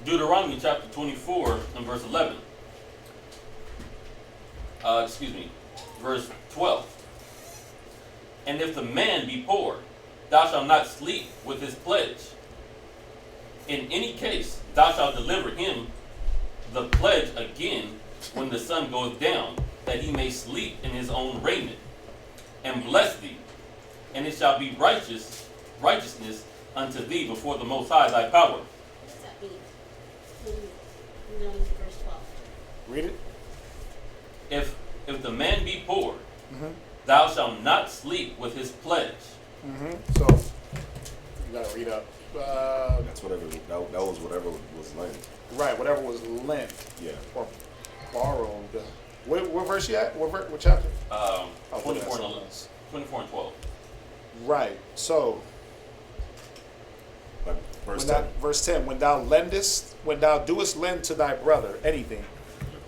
Deuteronomy chapter 24 and verse 11. Verse 12. And if the man be poor, thou shalt not sleep with his pledge. In any case, thou shalt deliver him the pledge again when the sun goeth down, that he may sleep in his own raiment, and bless thee. And it shall be righteousness unto thee before the Most High thy power. What does that mean? Verse 12. Read it. If the man be poor, thou shalt not sleep with his pledge. So, you gotta read up. That's whatever. That was whatever was lent. Right, whatever was lent. Yeah. Or borrowed. What verse you at? What chapter? 24 and 12. Right. So, verse 10. When thou doest lend to thy brother anything,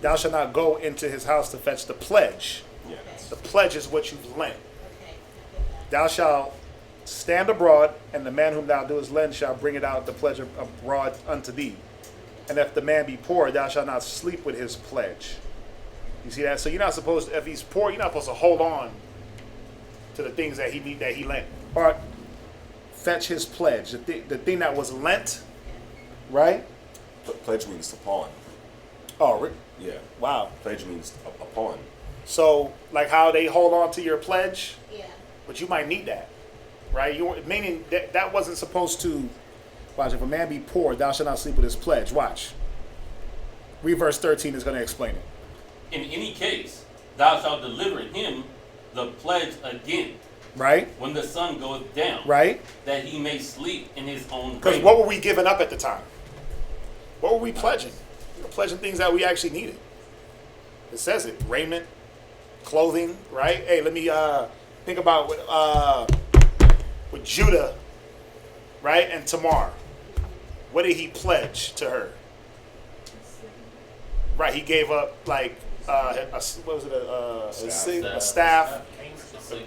thou shalt not go into his house to fetch the pledge. Yeah. The pledge is what you've lent. Thou shalt stand abroad, and the man whom thou doest lend shall bring it out the pledge abroad unto thee. And if the man be poor, thou shalt not sleep with his pledge. You see that? So you're not supposed to, if he's poor, you're not supposed to hold on to the things that he lent. Or fetch his pledge, the thing that was lent, right? Pledge means to pawn. Oh, yeah. Wow. Pledge means a pawn. So, like how they hold on to your pledge, yeah. But you might need that, right? Meaning that wasn't supposed to. Watch, if a man be poor, thou shalt not sleep with his pledge. Watch. Read verse 13 is going to explain it. In any case, thou shalt deliver him the pledge again. Right. When the sun goeth down. Right. That he may sleep in his own Because raiment. what were we giving up at the time? What were we pledging? We were pledging things that we actually needed. It says it. Raiment, clothing, right? Hey, let me think about with Judah, right? And Tamar. What did he pledge to her? Right, he gave up like a staff.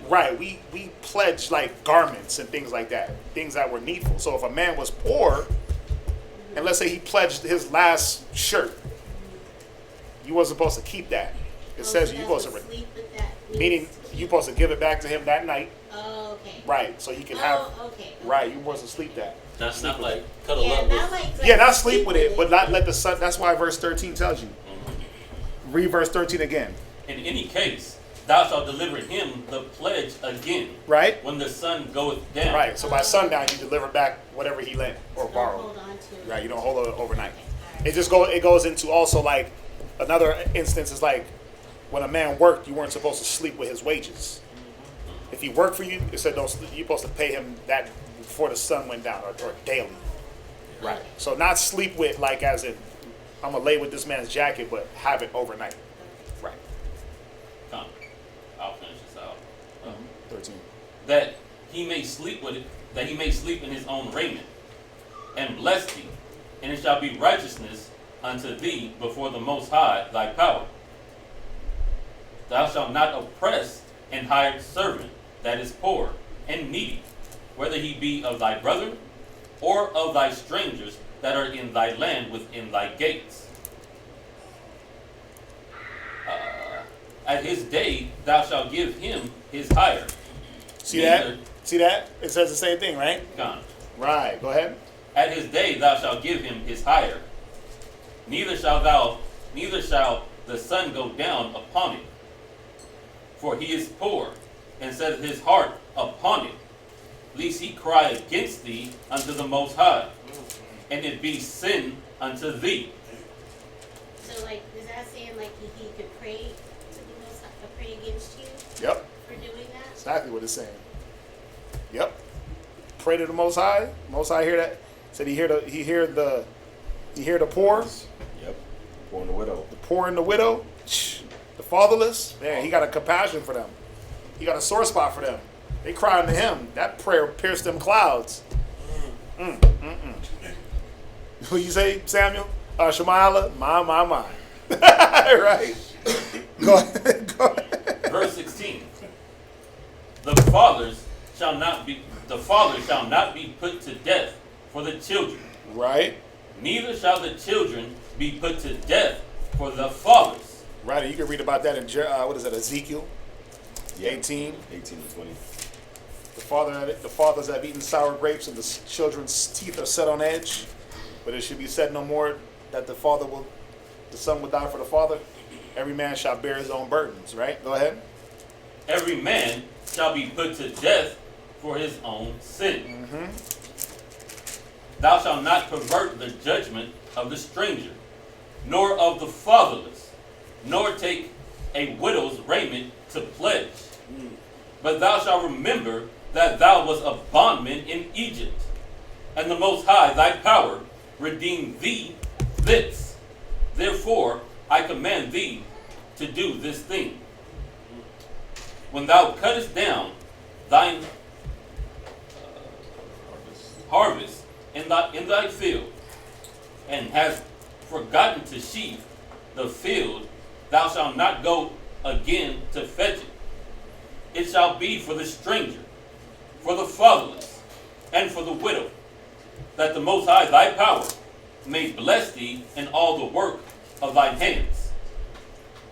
Right, we pledged like garments and things like that, things that were needful. So if a man was poor, and let's say he pledged his last shirt, you wasn't supposed to keep that. It says you're supposed to, meaning you're supposed to give it back to him that night. Oh, okay. Right, so he can have. Okay. Right, you wasn't sleep that. Not like cuddle up with. Yeah, not sleep with it, but not let the sun. That's why verse 13 tells you. Read verse 13 again. In any case, thou shalt deliver him the pledge again. Right. When the sun goeth down. Right. So by sundown, you deliver back whatever he lent or borrowed. Hold on to. Right. You don't hold it overnight. It just goes into also like another instance is like when a man worked, you weren't supposed to sleep with his wages. If he worked for you, it said don't. You're supposed to pay him that before the sun went down or daily. Right. So not sleep with like as in I'm gonna lay with this man's jacket, but have it overnight. Right. Come, I'll finish this out. 13. That he may sleep with it, that he may sleep in his own raiment, and bless thee, and it shall be righteousness unto thee before the Most High thy power. Thou shalt not oppress an hired servant that is poor and needy, whether he be of thy brother or of thy strangers that are in thy land within thy gates. At his day thou shalt give him his hire. See that? See that? It says the same thing, right? Gone. Right. Go ahead. At his day thou shalt give him his hire. Neither shall the sun go down upon it. For he is poor, and set his heart upon it, lest he cry against thee unto the Most High, and it be sin unto thee. So, like, is that saying, like, he could pray to the Most High, pray against you? Yep. For doing that? Exactly what it's saying. Yep. Pray to the Most High. Most High hear that. Said he hear the poor. Yep. Poor and the widow. The poor and the widow. The fatherless. Man, he got a compassion for them. He got a sore spot for them. They crying to him. That prayer pierced them clouds. What you say, Samuel? Shemayla? My. Right? Go ahead. Verse 16. The father shall not be put to death for the children. Right. Neither shall the children be put to death for the fathers. Right. You can read about that in Ezekiel 18. 18 to 20. The fathers have eaten sour grapes, and the children's teeth are set on edge. But it should be said no more that the son will die for the father. Every man shall bear his own burdens. Right? Go ahead. Every man shall be put to death for his own sin. Thou shalt not pervert the judgment of the stranger, nor of the fatherless, nor take a widow's raiment to pledge. But thou shalt remember that thou wast a bondman in Egypt, and the Most High thy power redeemed thee thence. Therefore I command thee to do this thing. When thou cuttest down thine harvest in thy field, and hast forgotten to sheaf the field, thou shalt not go again to fetch it. It shall be for the stranger, for the fatherless, and for the widow, that the Most High thy power may bless thee in all the work of thine hands.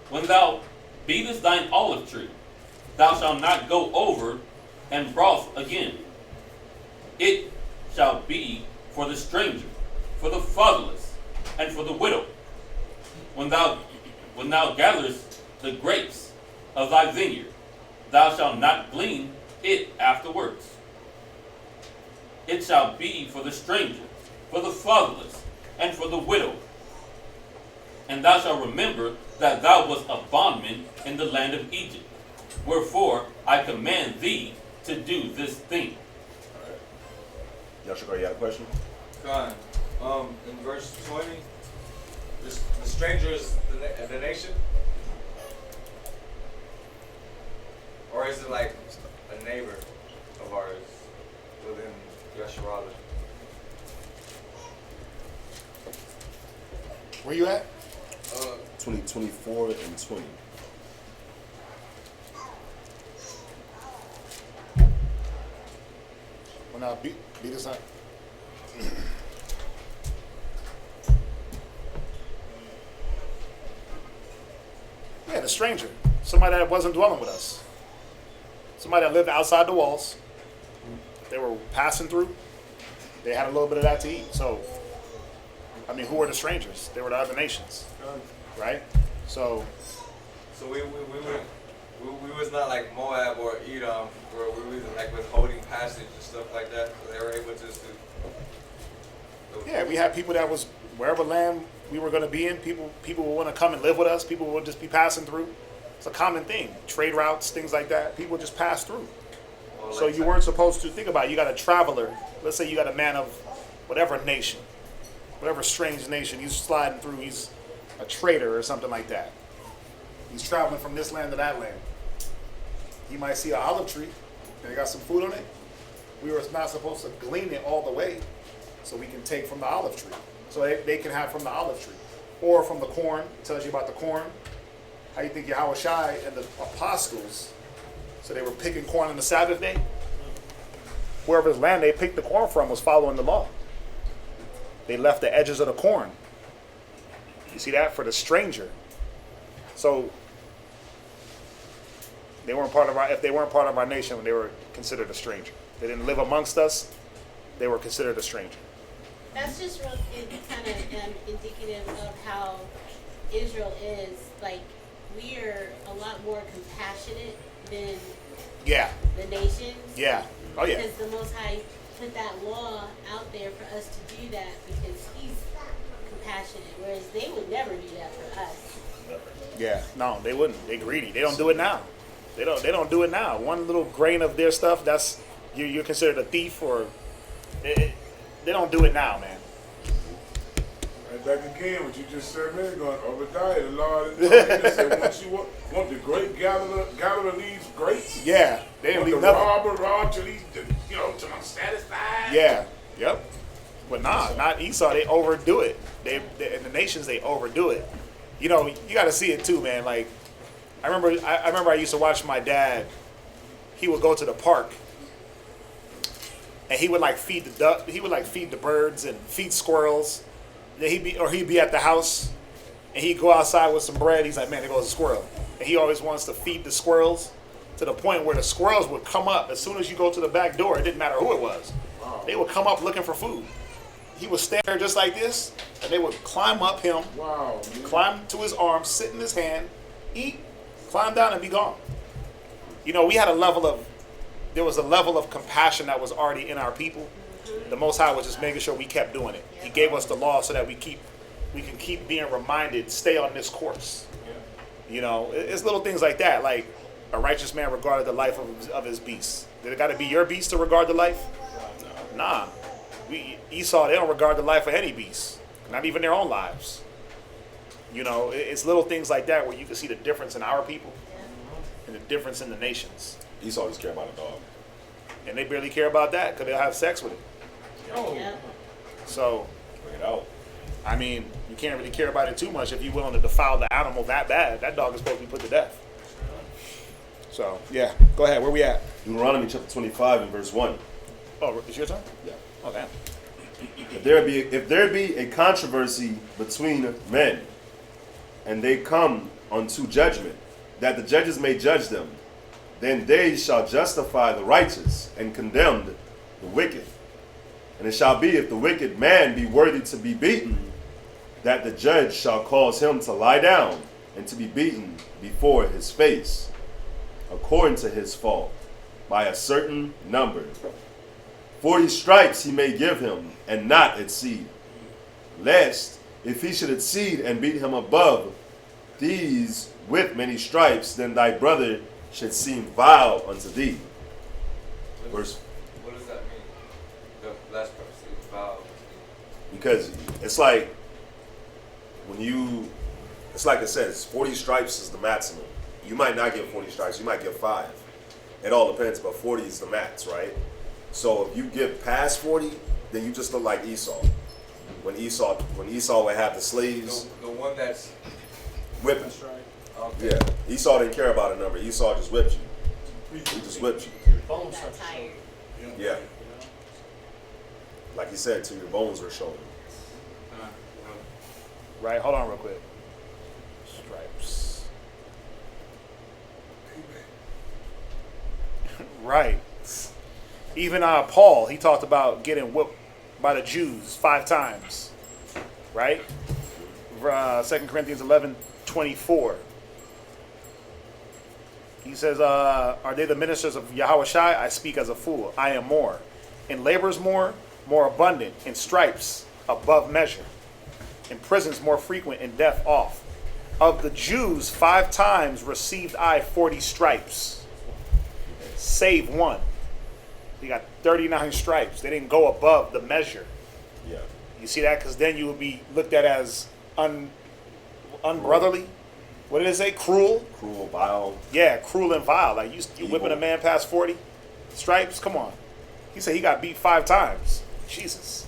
When thou beatest thine olive tree, thou shalt not go over and broth again. It shall be for the stranger, for the fatherless, and for the widow. When thou gatherest the grapes of thy vineyard, thou shalt not glean it afterwards. It shall be for the stranger, for the fatherless, and for the widow. And thou shalt remember that thou wast a bondman in the land of Egypt. Wherefore I command thee to do this thing. Yashikar, you had a question? God, in verse 20, the stranger is the nation? Or is it like a neighbor of ours within Yasharala? Where you at? 24 and 20. When I beat us up. Yeah, the stranger. Somebody that wasn't dwelling with us. Somebody that lived outside the walls. They were passing through. They had a little bit of that to eat. So, I mean, who were the strangers? They were the other nations. Right? So we was not like Moab or Edom, where we was like withholding passage and stuff like that. So they were able just to. Yeah, we had people that was wherever land we were going to be in. People would want to come and live with us. People would just be passing through. It's a common thing. Trade routes, things like that. People just pass through. So you weren't supposed to think about it. You got a traveler. Let's say you got a man of whatever nation, whatever strange nation. He's sliding through. He's a trader or something like that. He's traveling from this land to that land. He might see an olive tree, and they got some food on it. We were not supposed to glean it all the way, so we can take from the olive tree. So they can have from the olive tree. Or from the corn. It tells you about the corn. How you think Yahawashi and the apostles, so they were picking corn on the Sabbath day? Wherever's land they picked the corn from was following the law. They left the edges of the corn. You see that? For the stranger. So they weren't part of our, if they weren't part of our nation, they were considered a stranger. They didn't live amongst us, they were considered a stranger. That's just real kind of indicative of how Israel is. Like, we are a lot more compassionate than the nations. Yeah. Oh, yeah. Because the Most High put that law out there for us to do that because He's compassionate, whereas they would never do that for us. Yeah. No, they wouldn't. They greedy. They don't do it now. They don't do it now. One little grain of their stuff, that's you're considered a thief, or they don't do it now, man. Right back again, what you just said a minute ago, Obadiah, the Lord said, once you want the great gatherer leaves grapes. Yeah, they didn't leave the nothing. robber till he's, till I'm satisfied. Yeah, yep. But not Esau. They overdo it. They in the nations, they overdo it. You know, you got to see it too, man. Like, I remember I used to watch my dad. He would go to the park, and he would like feed the duck. He would like feed the birds and feed squirrels. Then he'd be at the house, and he'd go outside with some bread. He's like, man, there goes a squirrel. And he always wants to feed the squirrels to the point where the squirrels would come up as soon as you go to the back door. It didn't matter who it was. Wow. They would come up looking for food. He would stand there just like this, and they would climb up him, climb to his arm, sit in his hand, eat, climb down, and be gone. You know, there was a level of compassion that was already in our people. The Most High was just making sure we kept doing it. He gave us the law so that we can keep being reminded, stay on this course. You know, it's little things like that, like a righteous man regarded the life of his beast. Did it got to be your beast to regard the life? Nah. Esau, they don't regard the life of any beast, not even their own lives. You know, it's little things like that where you can see the difference in our people and the difference in the nations. Esau just care about a dog. And they barely care about that because they'll have sex with it. Yeah. So, bring it out. I mean, you can't really care about it too much if you're willing to defile the animal that bad. That dog is supposed to be put to death. So, yeah. Go ahead. Where we at? Deuteronomy chapter 25 and verse 1. Oh, it's your turn? Yeah. Oh, damn. If there be a controversy between men, and they come unto judgment, that the judges may judge them, then they shall justify the righteous and condemn the wicked. And it shall be, if the wicked man be worthy to be beaten, that the judge shall cause him to lie down and to be beaten before his face, according to his fault, by a certain number. 40 stripes he may give him, and not exceed. Lest, if he should exceed and beat him above these with many stripes, then thy brother should seem vile unto thee. Verse. What does that mean? The last part, seem vile. Because it's like it's like it says, 40 stripes is the maximum. You might not get 40 stripes, you might get 5. It all depends, but 40 is the max, right? So if you get past 40, then you just look like Esau. When Esau would have the slaves. The one that's whipping. Okay. Yeah. Esau didn't care about a number. Esau just whipped you. He just whipped you. Bones are tired. Yeah. Like he said, till your bones were showing. Right, hold on real quick. Stripes. Right. Even Paul, he talked about getting whooped by the Jews 5 times. Right? 2 Corinthians 11:24. He says, are they the ministers of Yahawashi? I speak as a fool. I am more. In labors more abundant. In stripes, above measure. In prisons more frequent. In death oft. Of the Jews, 5 times received I 40 stripes. Save one. They got 39 stripes. They didn't go above the measure. Yeah. You see that? Because then you would be looked at as unbrotherly. What did it say? Cruel? Cruel, vile. Yeah, cruel and vile. Like you whipping Evil. a man past 40 stripes? Come on. He said he got beat 5 times. Jesus.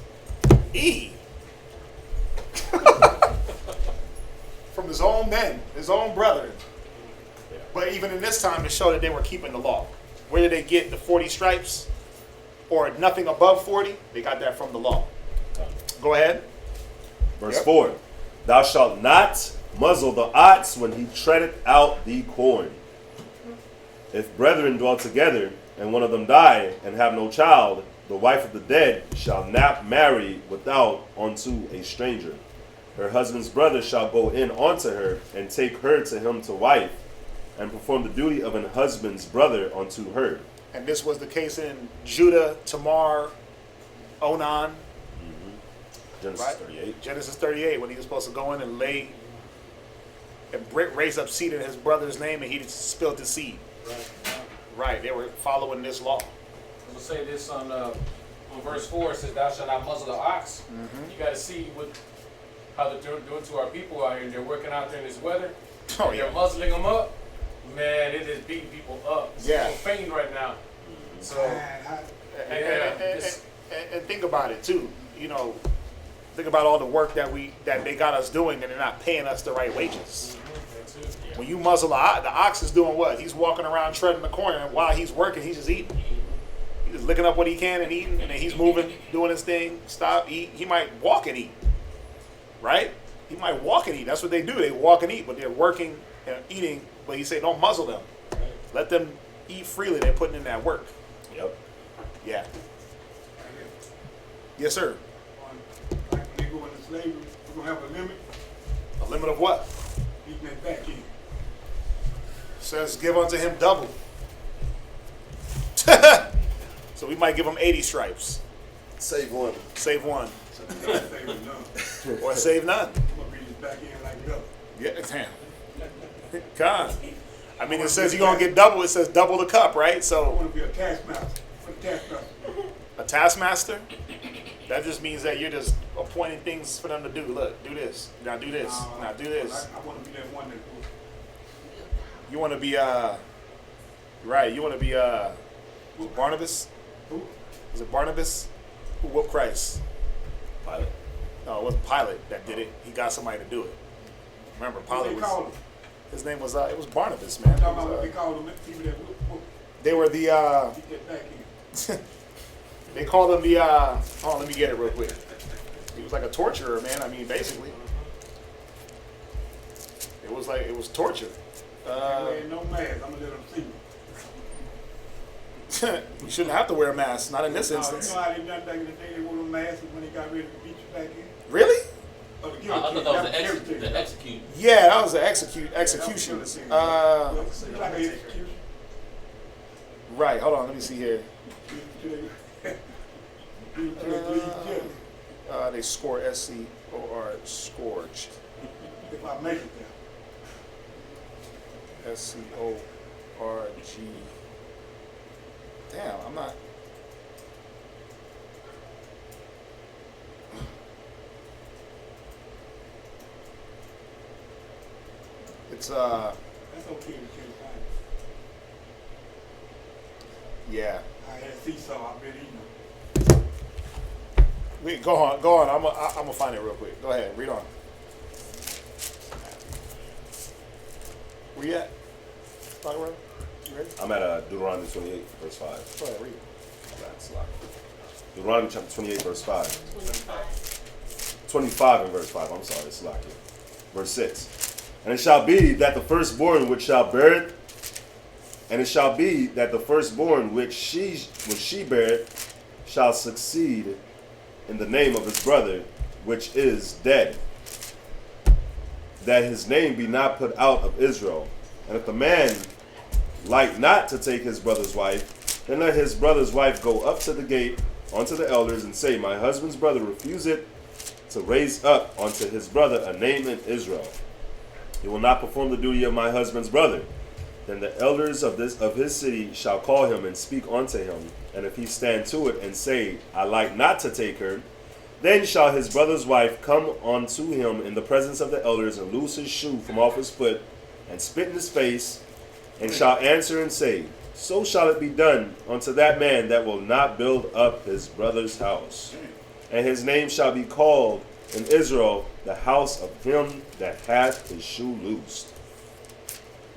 From his own men, his own brethren. But even in this time, it showed that they were keeping the law. Where did they get the 40 stripes? Or nothing above 40? They got that from the law. Go ahead. Verse 4. Thou shalt not muzzle the ox when he treadeth out the corn. If brethren dwell together, and one of them die, and have no child, the wife of the dead shall not marry without unto a stranger. Her husband's brother shall go in unto her, and take her to him to wife, and perform the duty of an husband's brother unto her. And this was the case in Judah, Tamar, Onan. Genesis Right? 38. Genesis 38, when he was supposed to go in and lay and raise up seed in his brother's name, and he spilled the seed. Right, they were following this law. We'll say this on verse 4. It says, "Thou shalt not muzzle the ox." You got to see how they're doing to our people out here. They're working out there in this weather. Oh, They're yeah. muzzling them up. Man, it is beating people up. It's Yeah. fainting right now. So, And think about it too. You know, think about all the work that they got us doing, and they're not paying us the right wages. When you muzzle the ox is doing what? He's walking around treading the corn, and while he's working, he's just eating. He's just licking up what he can and eating, and then he's moving, doing his thing. Stop, eat. He might walk and eat, right? He might walk and eat. That's what they do. They walk and eat, but they're working and eating. But he said, don't muzzle them. Let them eat freely. They're putting in that work. Yep. Yeah. Yes, sir. Like when they go into slavery, we're going to have a limit. A limit of what? Eating that back in. Says, give unto him double. So we might give him 80 stripes. Save one. Save one. Save none. Or save none. I'm going to read this back in like the other. Yeah, damn. God. I mean, it says you're going to get double. It says double the cup, right? I So want to be a taskmaster. What a taskmaster? a taskmaster, that just means that you're just appointing things for them to do. Look, do this. Now do this. Now do this. I want to be that one that goes. You want to be, right, you want to be, was it Barnabas? Who? Was it Barnabas who whooped Christ? Pilate. No, it was Pilate that did it. He got somebody to do it. Remember, What Pilate they was, call them? his name was, it was Barnabas, man. I'm It talking was, about what they call them, people that whoop. they were the, Get that back in. they called him the, hold on, let me get it real quick. He was like a torturer, man. I mean, basically. It was torture. Wearing no mask. I'm going to let them see me. You shouldn't have to wear a mask, not in this instance. You know how they done back in the day, they wore them masks when they got ready to beat you back in? Really? Oh, the I guillotine. thought that was guillotine. the execute. Yeah, that was the execution. It's like an execution. Right, hold on, let me see here. They score S-C-O-R, scourged. If I make it there. S-C-O-R-G. Damn, I'm not. It's That's okay to kill time. yeah. I had seesaw, I've been eating them. Wait, go on. I'm gonna find it real quick. Go ahead, read on. Where you at? Talk about it. You ready? I'm at Deuteronomy 28, verse 5. Go ahead, read. Deuteronomy chapter 28, verse 5. 25 and verse 5. I'm sorry, it's locked. Verse 6. And it shall be that the firstborn which shall bear it, and it shall be that the firstborn which she beareth shall succeed in the name of his brother which is dead, that his name be not put out of Israel. And if the man like not to take his brother's wife, then let his brother's wife go up to the gate unto the elders and say, my husband's brother refuseth to raise up unto his brother a name in Israel. He will not perform the duty of my husband's brother. Then the elders of his city shall call him and speak unto him. And if he stand to it and say, I like not to take her, then shall his brother's wife come unto him in the presence of the elders and loose his shoe from off his foot and spit in his face, and shall answer and say, so shall it be done unto that man that will not build up his brother's house. And his name shall be called in Israel the house of him that hath his shoe loosed.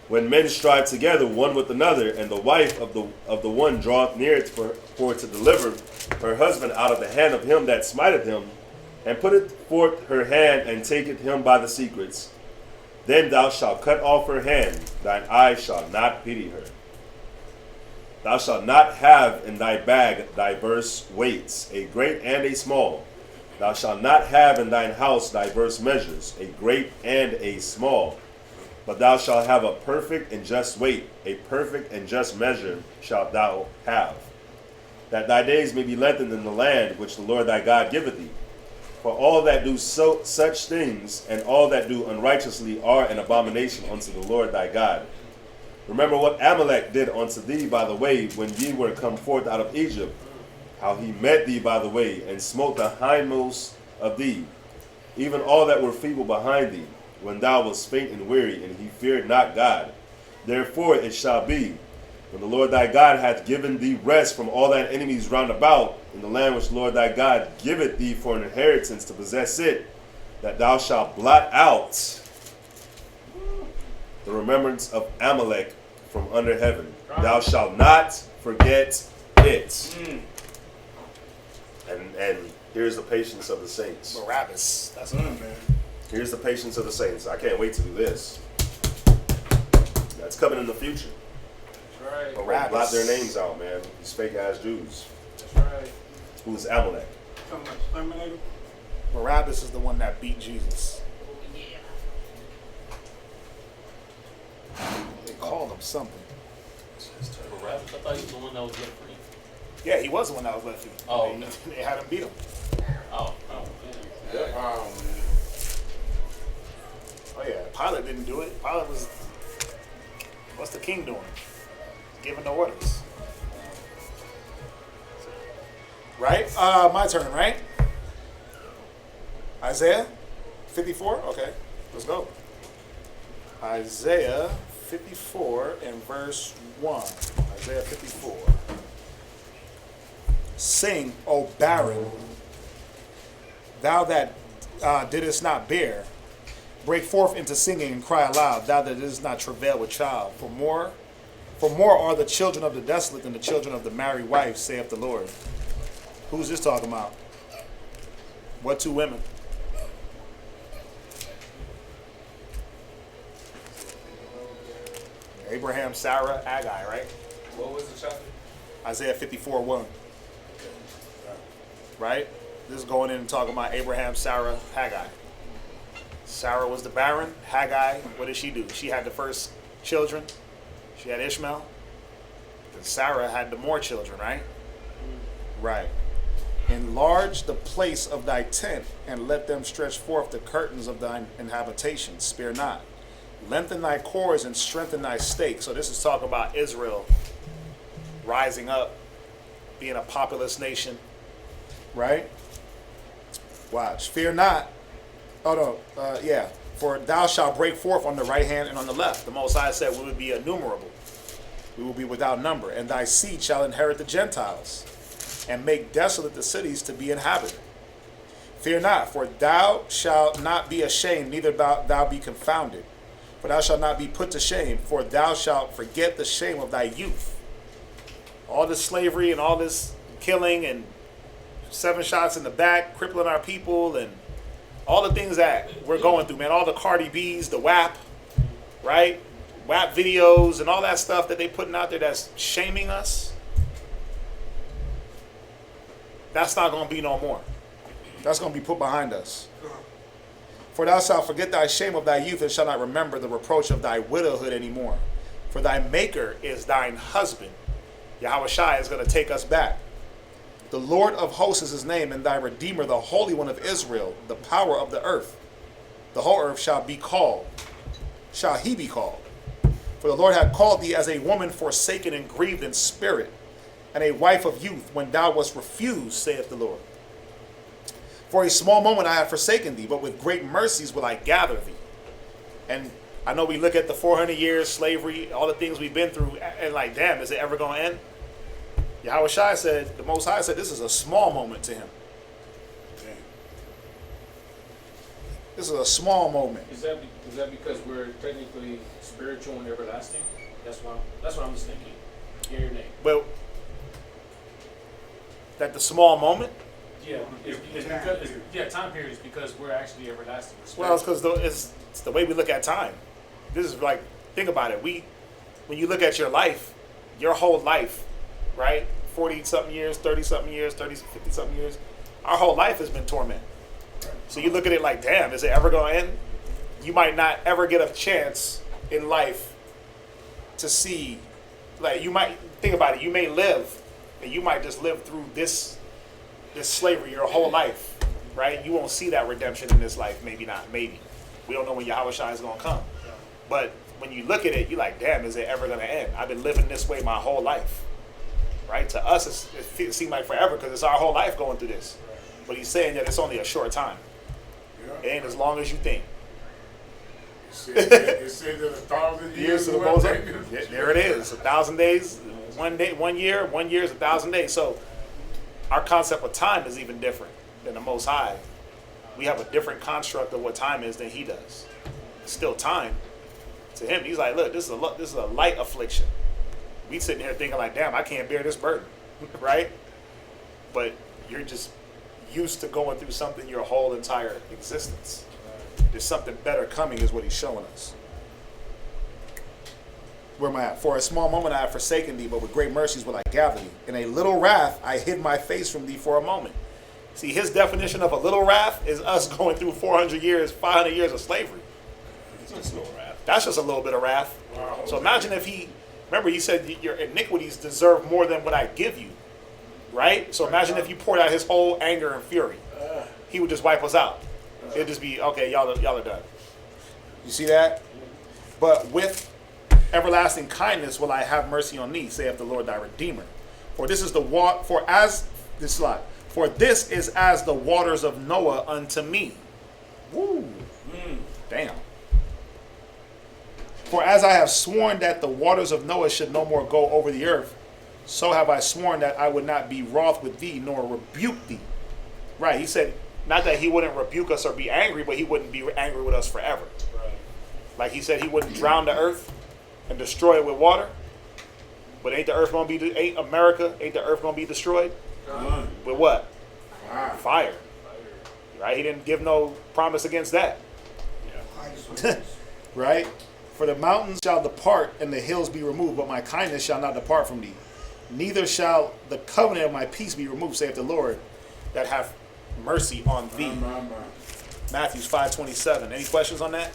When men strive together one with another, and the wife of the one draweth near for to deliver her husband out of the hand of him that smiteth him, and putteth forth her hand and taketh him by the secrets, then thou shalt cut off her hand, thine eye shall not pity her. Thou shalt not have in thy bag diverse weights, a great and a small. Thou shalt not have in thine house diverse measures, a great and a small. But thou shalt have a perfect and just weight, a perfect and just measure shalt thou have, that thy days may be lengthened in the land which the Lord thy God giveth thee. For all that do such things, and all that do unrighteously, are an abomination unto the Lord thy God. Remember what Amalek did unto thee by the way, when ye were come forth out of Egypt, how he met thee by the way, and smote the hindmost of thee, even all that were feeble behind thee, when thou wast faint and weary, and he feared not God. Therefore it shall be, when the Lord thy God hath given thee rest from all thine enemies round about, in the land which the Lord thy God giveth thee for an inheritance to possess it, that thou shalt blot out the remembrance of Amalek from under heaven. Thou shalt not forget it. And here's the patience of the saints. Barabbas. That's what man. Here's the patience of the saints. I can't wait to do this. That's coming in the future. That's right. Barabbas. Blot their names out, man. These fake ass Jews. That's right. Who's Amalek? Barabbas is the one that beat Jesus. They called him something. Barabbas? I thought he was the one that was left free. Yeah, he was the one that was left free. Oh, they had him beat him. Oh, Oh yeah, Pilate didn't do it. Pilate was, what's the king doing? Giving the orders. Right? My turn, right? Isaiah 54? Okay, let's go. Isaiah 54 and verse 1. Isaiah 54. Sing, O barren, thou that didst not bear. Break forth into singing and cry aloud, thou that didst not travail with child. For more are the children of the desolate than the children of the married wife, saith the Lord. Who's this talking about? What two women? Abraham, Sarah, Haggai, right? What was the chapter? Isaiah 54:1. Right? This is going in and talking about Abraham, Sarah, Haggai. Sarah was the barren. Haggai, what did she do? She had the first children. She had Ishmael. And Sarah had the more children, right? Right. Enlarge the place of thy tent, and let them stretch forth the curtains of thine habitation. Spare not. Lengthen thy cords and strengthen thy stakes. So this is talking about Israel rising up, being a populous nation, right? Watch. Fear not. Oh no, yeah. For thou shalt break forth on the right hand and on the left. The Most High said we would be innumerable. We will be without number. And thy seed shall inherit the Gentiles, and make desolate the cities to be inhabited. Fear not, for thou shalt not be ashamed, neither thou be confounded. For thou shalt not be put to shame, for thou shalt forget the shame of thy youth. All this slavery and all this killing and 7 shots in the back, crippling our people, and all the things that we're going through, man. All the Cardi B's, the WAP, right? WAP videos and all that stuff that they putting out there that's shaming us. That's not going to be no more. That's going to be put behind us. For thou shalt forget thy shame of thy youth, and shalt not remember the reproach of thy widowhood anymore. For thy maker is thine husband. Yahawashi is going to take us back. The Lord of hosts is his name, and thy Redeemer, the Holy One of Israel, the power of the earth. The whole earth shall he be called. For the Lord hath called thee as a woman forsaken and grieved in spirit, and a wife of youth, when thou wast refused, saith the Lord. For a small moment I have forsaken thee, but with great mercies will I gather thee. And I know we look at the 400 years slavery, all the things we've been through, and like, damn, is it ever going to end? Yahawashi said, the Most High said, this is a small moment to him. This is a small moment. Is that because we're technically spiritual and everlasting? That's what I'm just thinking. Hear your name. Well, that the small moment? Yeah, it's because time period is because we're actually everlasting. Well, it's because it's the way we look at time. This is like, think about it. When you look at your life, your whole life, right? 40-something years, 30-something years, 50-something years. Our whole life has been torment. So you look at it like, damn, is it ever going to end? You might not ever get a chance in life to see, like, you might, think about it, you may live, and you might just live through this slavery your whole life, right? You won't see that redemption in this life, maybe not, maybe. We don't know when Yahawashi is going to come. But when you look at it, you're like, damn, is it ever going to end? I've been living this way my whole life, right? To us, it seems like forever because it's our whole life going through this. But he's saying that it's only a short time. It ain't as long as you think. It said that 1,000 years to the Most High. There it is. 1,000 days, 1 day, 1 year. 1 year is 1,000 days. So our concept of time is even different than the Most High. We have a different construct of what time is than he does. It's still time to him. He's like, look, this is a light affliction. We sitting here thinking like, damn, I can't bear this burden, right? But you're just used to going through something your whole entire existence. There's something better coming is what he's showing us. Where am I at? For a small moment I have forsaken thee, but with great mercies will I gather thee. In a little wrath I hid my face from thee for a moment. See, his definition of a little wrath is us going through 400 years, 500 years of slavery. That's just a little bit of wrath. Wow. So imagine if remember he said your iniquities deserve more than what I give you. Right? So imagine if you poured out his whole anger and fury. He would just wipe us out. It'd just be, okay, y'all are done. You see that? But with everlasting kindness will I have mercy on thee, saith the Lord thy Redeemer. For this is as the waters of Noah unto me. Woo. Damn. For as I have sworn that the waters of Noah should no more go over the earth, so have I sworn that I would not be wroth with thee, nor rebuke thee. Right, he said, not that he wouldn't rebuke us or be angry, but he wouldn't be angry with us forever. Right. Like he said he wouldn't drown the earth and destroy it with water. But ain't the earth going to be, ain't the earth going to be destroyed? With what? Fire. Right, he didn't give no promise against that. Yeah. Right? For the mountains shall depart and the hills be removed, but my kindness shall not depart from thee. Neither shall the covenant of my peace be removed, saith the Lord, that have mercy on thee. Matthew 5:27. Any questions on that?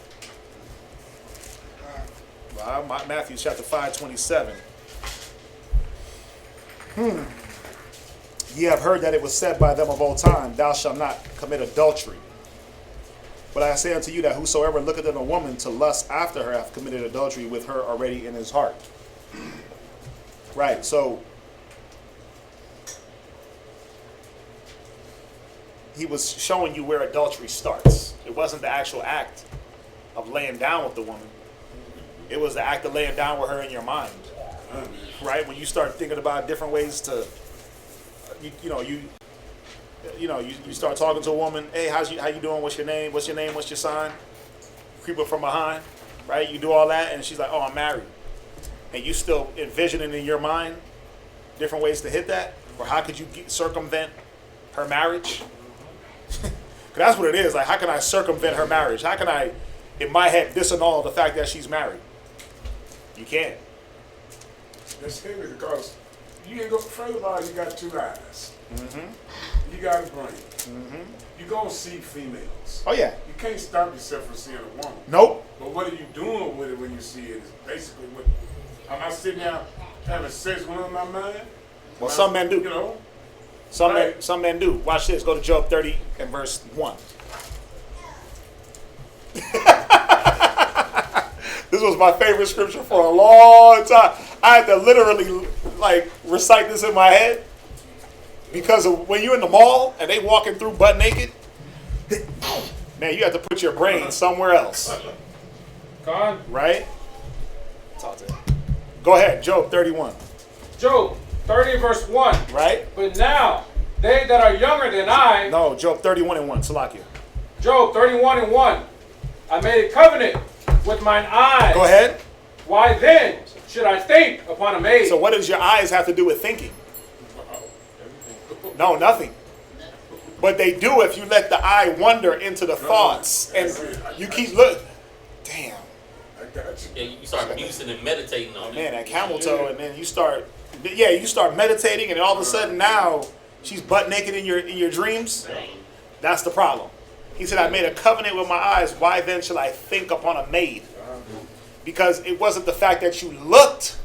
Matthew chapter 5:27. Ye have heard that it was said by them of old time, thou shalt not commit adultery. But I say unto you that whosoever looketh on a woman to lust after her hath committed adultery with her already in his heart. Right, so he was showing you where adultery starts. It wasn't the actual act of laying down with the woman. It was the act of laying down with her in your mind. Right? When you start thinking about different ways to, you start talking to a woman, hey, how you doing? What's your name? What's your name? What's your sign? Creep up from behind, right? You do all that, and she's like, oh, I'm married. And you still envisioning in your mind different ways to hit that? Or how could you circumvent her marriage? Because that's what it is. Like, how can I circumvent her marriage? How can I, in my head, disannul the fact that she's married? You can't. That's heavy because you can go, first of all, you got two eyes. You got a brain. You're going to see females. Oh, yeah. You can't stop yourself from seeing a woman. Nope. But what are you doing with it when you see it is basically what, am I sitting there having sex with her in my mind? Well, some men do. You know? Some men do. Watch this. Go to Job 30 and verse 1. This was my favorite scripture for a long time. I had to literally recite this in my head because of when you're in the mall and they walking through butt naked, man, you have to put your brain somewhere else. Con. Right? Talk to him. Go ahead, Job 31. Job 30 verse 1. Right? But now, they that are younger than I. No, Job 31 and 1. Salakia. Job 31 and 1. I made a covenant with mine eyes. Go ahead. Why then should I think upon a maid? So what does your eyes have to do with thinking? No, nothing. But they do if you let the eye wander into the thoughts and you keep look. Damn. Yeah, you start musing and meditating on it. Man, that camel toe, and then you start meditating, and all of a sudden now she's butt naked in your dreams. That's the problem. He said, I made a covenant with my eyes. Why then shall I think upon a maid? Because it wasn't the fact that you looked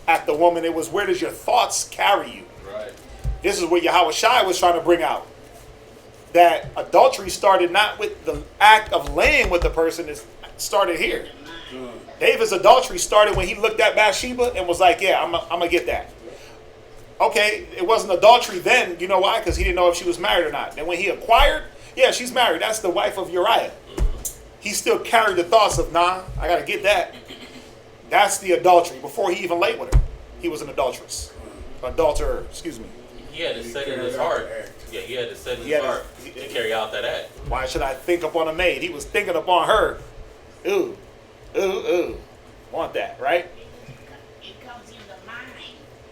at the woman, it was where does your thoughts carry you? Right. This is what Yahawashi was trying to bring out. That adultery started not with the act of laying with the person, it started here. David's adultery started when he looked at Bathsheba and was like, yeah, I'm going to get that. Okay, it wasn't adultery then. You know why? Because he didn't know if she was married or not. And when he acquired, yeah, she's married. That's the wife of Uriah. He still carried the thoughts of, nah, I got to get that. That's the adultery. Before he even laid with her, he was an adulteress. Adulterer, excuse me. He had to set in his heart. Yeah, he had to set in his heart to carry out that act. Why should I think upon a maid? He was thinking upon her. Ooh, ooh, ooh. Want that, right? It comes in the mind.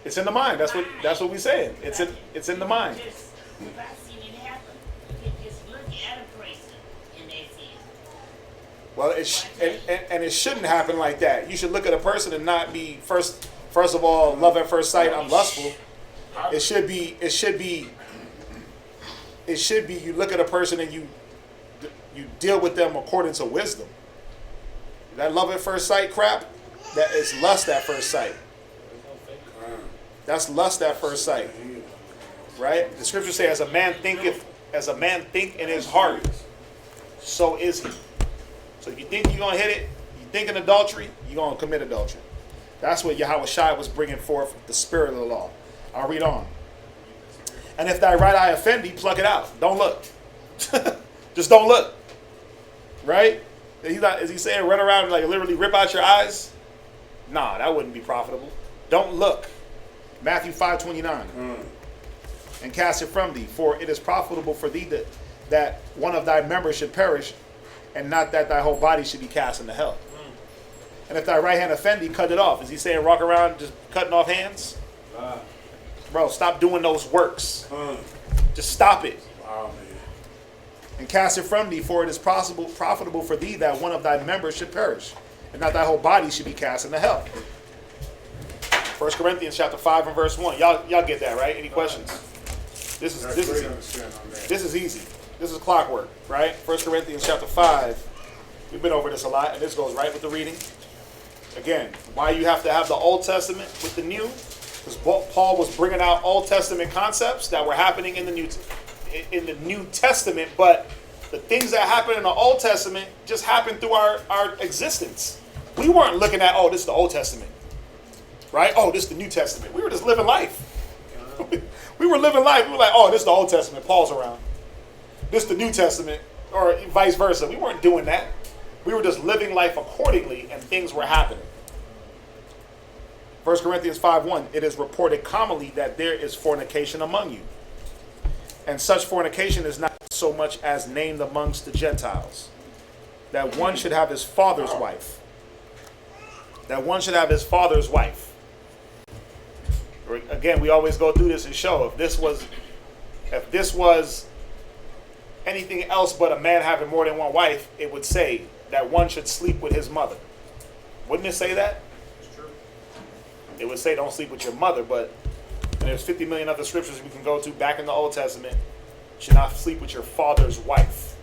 It's in the mind. That's what we saying. It's in the mind. Just, if I seen it happen, you can just look at a person and that's it. Well, it shouldn't happen like that. You should look at a person and not be first of all love at first sight. I'm lustful. It should be you look at a person and you deal with them according to wisdom. That love at first sight crap, that is lust at first sight. That's lust at first sight. Right? The scriptures say, as a man think in his heart, so is he. So if you think you're going to hit it, you think in adultery, you're going to commit adultery. That's what Yahawashi was bringing forth, the spirit of the law. I'll read on. And if thy right eye offend thee, pluck it out. Don't look. Just don't look. Right? Is he saying run around and like literally rip out your eyes? Nah, that wouldn't be profitable. Don't look. Matthew 5:29. And cast it from thee, for it is profitable for thee that one of thy members should perish, and not that thy whole body should be cast into hell. And if thy right hand offend thee, cut it off. Is he saying walk around just cutting off hands? Bro, stop doing those works. Just stop it. Wow, man. And cast it from thee, for it is profitable for thee that one of thy members should perish, and not thy whole body should be cast into hell. 1 Corinthians chapter 5 and verse 1. Y'all get that, right? Any questions? This is easy. This is clockwork, right? 1 Corinthians chapter 5. We've been over this a lot, and this goes right with the reading. Again, why you have to have the Old Testament with the New? Because Paul was bringing out Old Testament concepts that were happening in the New Testament, but the things that happened in the Old Testament just happened through our existence. We weren't looking at, oh, this is the Old Testament, right? Oh, this is the New Testament. We were just living life. We were living life. We were like, oh, this is the Old Testament. Paul's around. This is the New Testament, or vice versa. We weren't doing that. We were just living life accordingly, and things were happening. 1 Corinthians 5:1, it is reported commonly that there is fornication among you. And such fornication is not so much as named amongst the Gentiles. That one should have his father's wife. That one should have his father's wife. Again, we always go through this and show if this was anything else but a man having more than one wife, it would say that one should sleep with his mother. Wouldn't it say that? It would say don't sleep with your mother, but there's 50 million other scriptures we can go to back in the Old Testament. You should not sleep with your father's wife.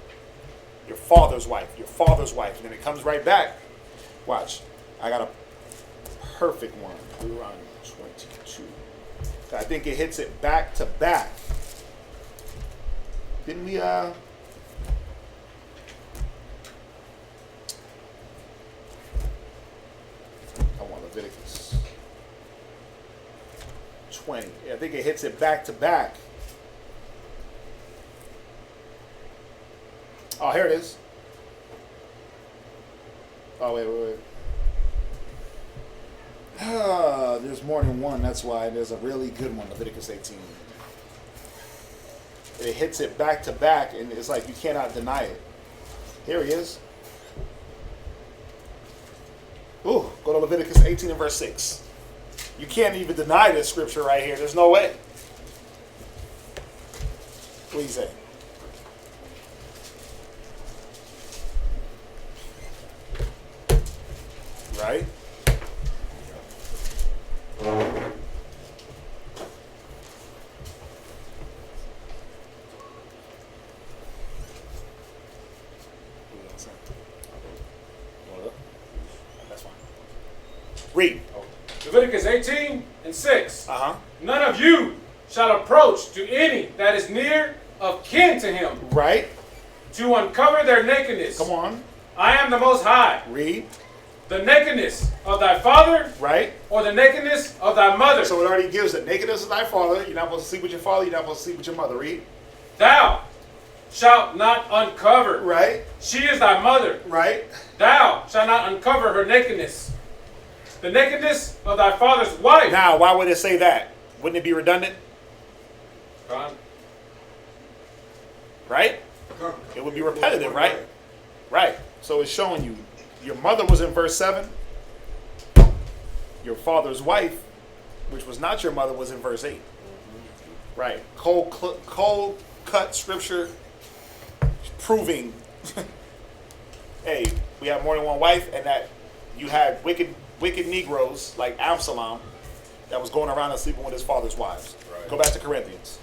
Your father's wife. Your father's wife. And then it comes right back. Watch. I got a perfect one. Deuteronomy 22. I think it hits it back to back. Didn't we, I want Leviticus 20. I think it hits it back to back. Oh, here it is. Oh, wait. There's more than one. That's why there's a really good one, Leviticus 18. It hits it back to back, and it's like you cannot deny it. Here he is. Ooh, go to Leviticus 18 and verse 6. You can't even deny this scripture right here. There's no way. What do you say? Right? That's fine. Read. Leviticus 18 and 6. Uh-huh. None of you shall approach to any that is near of kin to him. Right. To uncover their nakedness. Come on. I am the Most High. Read. The nakedness of thy father. Right. Or the nakedness of thy mother. So it already gives the nakedness of thy father. You're not supposed to sleep with your father. You're not supposed to sleep with your mother. Read. Thou shalt not uncover. Right. She is thy mother. Right. Thou shalt not uncover her nakedness. The nakedness of thy father's wife. Now, why would it say that? Wouldn't it be redundant? God. Right? It would be repetitive, right? Right. So it's showing you your mother was in verse 7. Your father's wife, which was not your mother, was in verse 8. Right. Cold cut scripture proving, hey, we have more than one wife, and that you had wicked Negroes like Absalom that was going around and sleeping with his father's wives. Right. Go back to Corinthians.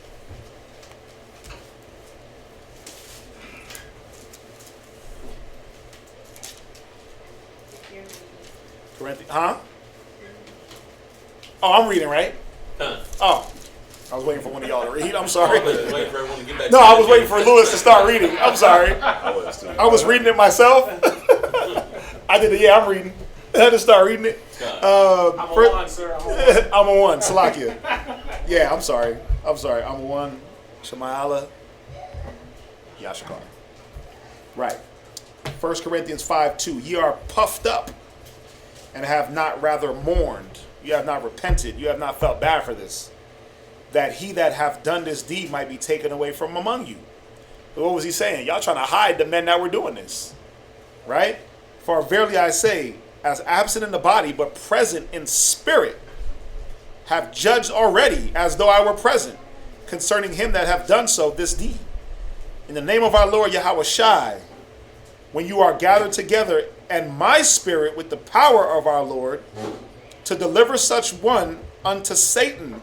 Huh? Oh, I'm reading, right? Oh, I was waiting for one of y'all to read. I'm sorry. No, I was waiting for Lewis to start reading. I'm sorry. I was reading it myself. I did it. Yeah, I'm reading. I had to start reading it. I'm a one, sir. I'm a one. Salakia. Yeah, I'm sorry. I'm a one. Shemayala. Yashakar. Right. 1 Corinthians 5:2. Ye are puffed up and have not rather mourned. You have not repented. You have not felt bad for this. That he that hath done this deed might be taken away from among you. But what was he saying? Y'all trying to hide the men that were doing this. Right? For verily I say, as absent in the body, but present in spirit, have judged already, as though I were present, concerning him that hath done so this deed. In the name of our Lord Yahawashi, when you are gathered together, and my spirit with the power of our Lord, to deliver such one unto Satan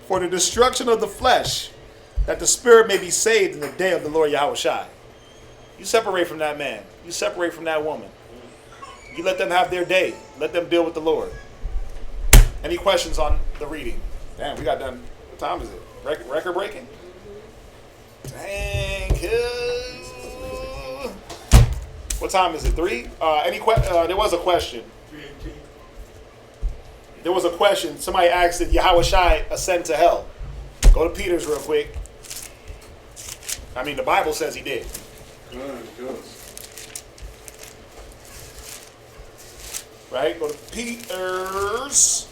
for the destruction of the flesh, that the spirit may be saved in the day of the Lord Yahawashi. You separate from that man. You separate from that woman. You let them have their day. Let them deal with the Lord. Any questions on the reading? Damn, we got done. What time is it? Record breaking? Dang, what time is it? 3? There was a question. There was a question. Somebody asked, did Yahawashi ascend to hell? Go to Peter's real quick. I mean, the Bible says he did. Good. Right? Go to Peter's.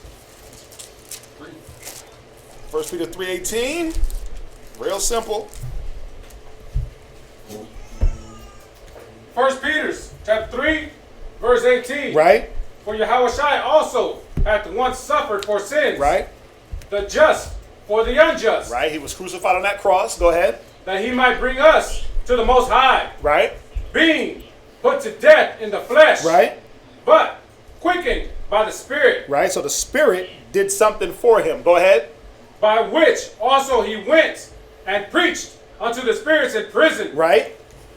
1 Peter 3:18. Real simple. 1 Peter chapter 3, verse 18. Right? For Yahawashi also hath once suffered for sins. Right? The just for the unjust. Right? He was crucified on that cross. Go ahead. That he might bring us to the Most High. Right? Being put to death in the flesh. Right? But quickened by the Spirit. Right? So the Spirit did something for him. Go ahead. By which also he went and preached unto the spirits in prison. Right?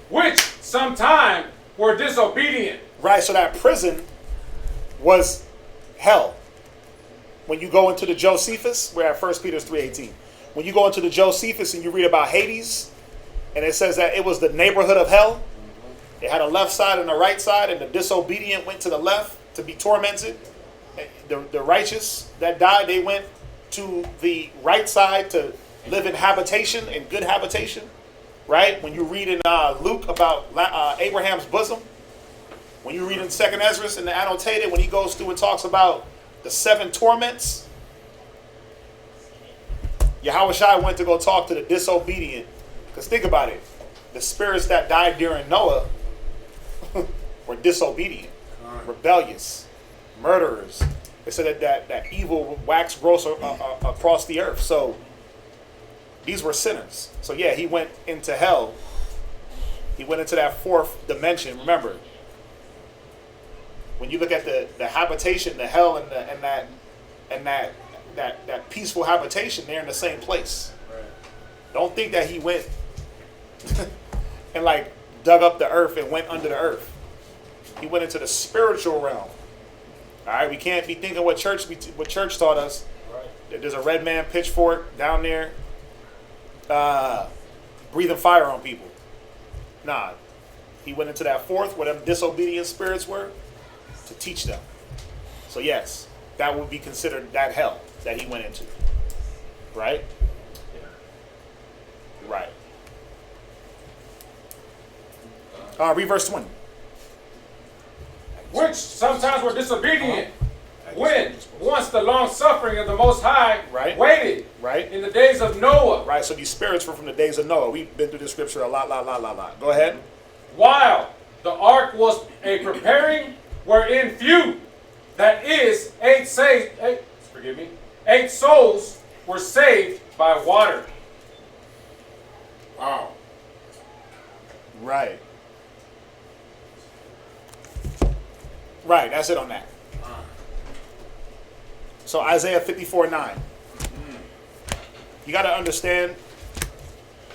Which sometime were disobedient. Right, so that prison was hell. When you go into the Josephus, we're at 1 Peter 3:18. When you go into the Josephus and you read about Hades, and it says that it was the neighborhood of hell. It had a left side and a right side, and the disobedient went to the left to be tormented. The righteous that died, they went to the right side to live in habitation, in good habitation. Right? When you read in Luke about Abraham's bosom, When you read in 2nd Esdras in the annotated, when he goes through and talks about the 7 torments, Yahawashi went to go talk to the disobedient. Because think about it. The spirits that died during Noah were disobedient, rebellious, murderers. They said that evil waxed gross across the earth. So these were sinners. So yeah, he went into hell. He went into that 4th dimension. Remember, when you look at the habitation, the hell and that peaceful habitation, they're in the same place. Right. Don't think that he went and like dug up the earth and went under the earth. He went into the spiritual realm. All right, we can't be thinking what church taught us. Right. There's a red man pitchfork down there, breathing fire on people. Nah, he went into that 4th where them disobedient spirits were to teach them. So yes, that would be considered that hell that he went into. Right? Yeah. Right. Read verse 20. Which sometimes were disobedient, when once the long suffering of the Most High waited in the days of Noah. Right, so these spirits were from the days of Noah. We've been through this scripture a lot. Go ahead. While the ark was a preparing, wherein few, that is, 8 souls were saved by water. Wow. Right. Right, that's it on that. So Isaiah 54:9. You got to understand,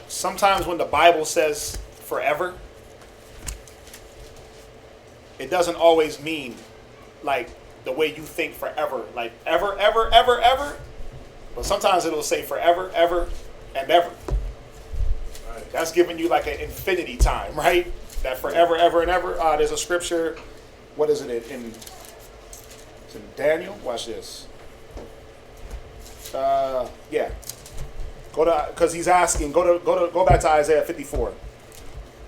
sometimes when the Bible says forever, it doesn't always mean like the way you think forever, like ever. But sometimes it'll say forever, ever, and ever. Right. That's giving you like an infinity time, right? That forever, ever, and ever. There's a scripture. What is it it's in Daniel? Watch this. Yeah. Go to, because he's asking. Go back to Isaiah 54,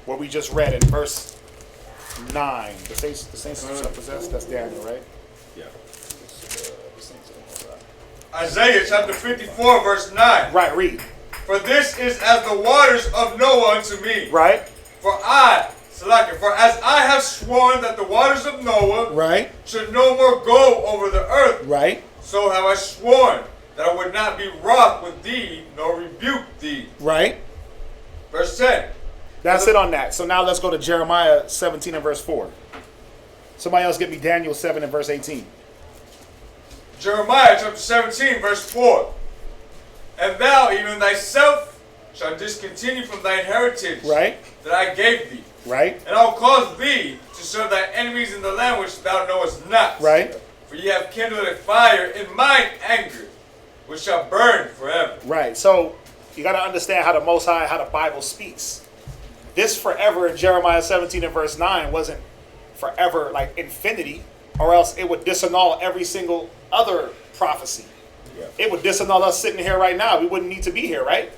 where we just read in verse 9. The saints shall possess. That's Daniel, right? Yeah. Isaiah chapter 54, verse 9. Right. Read. For this is as the waters of Noah unto me. Right. For as I have sworn that the waters of Noah should no more go over the earth, so have I sworn that I would not be wroth with thee, nor rebuke thee. Right. Verse 10. That's it on that. So now let's go to Jeremiah 17 and verse 4. Somebody else get me Daniel 7 and verse 18. Jeremiah chapter 17, verse 4. And thou, even thyself, shalt discontinue from thine heritage that I gave thee. Right. And I will cause thee to serve thy enemies in the land which thou knowest not. Right. For ye have kindled a fire in mine anger, which shall burn forever. Right. So you got to understand how the Most High, how the Bible speaks. This forever in Jeremiah 17 and verse 9 wasn't forever like infinity, or else it would disannul every single other prophecy. Yeah. It would disannul us sitting here right now. We wouldn't need to be here, right?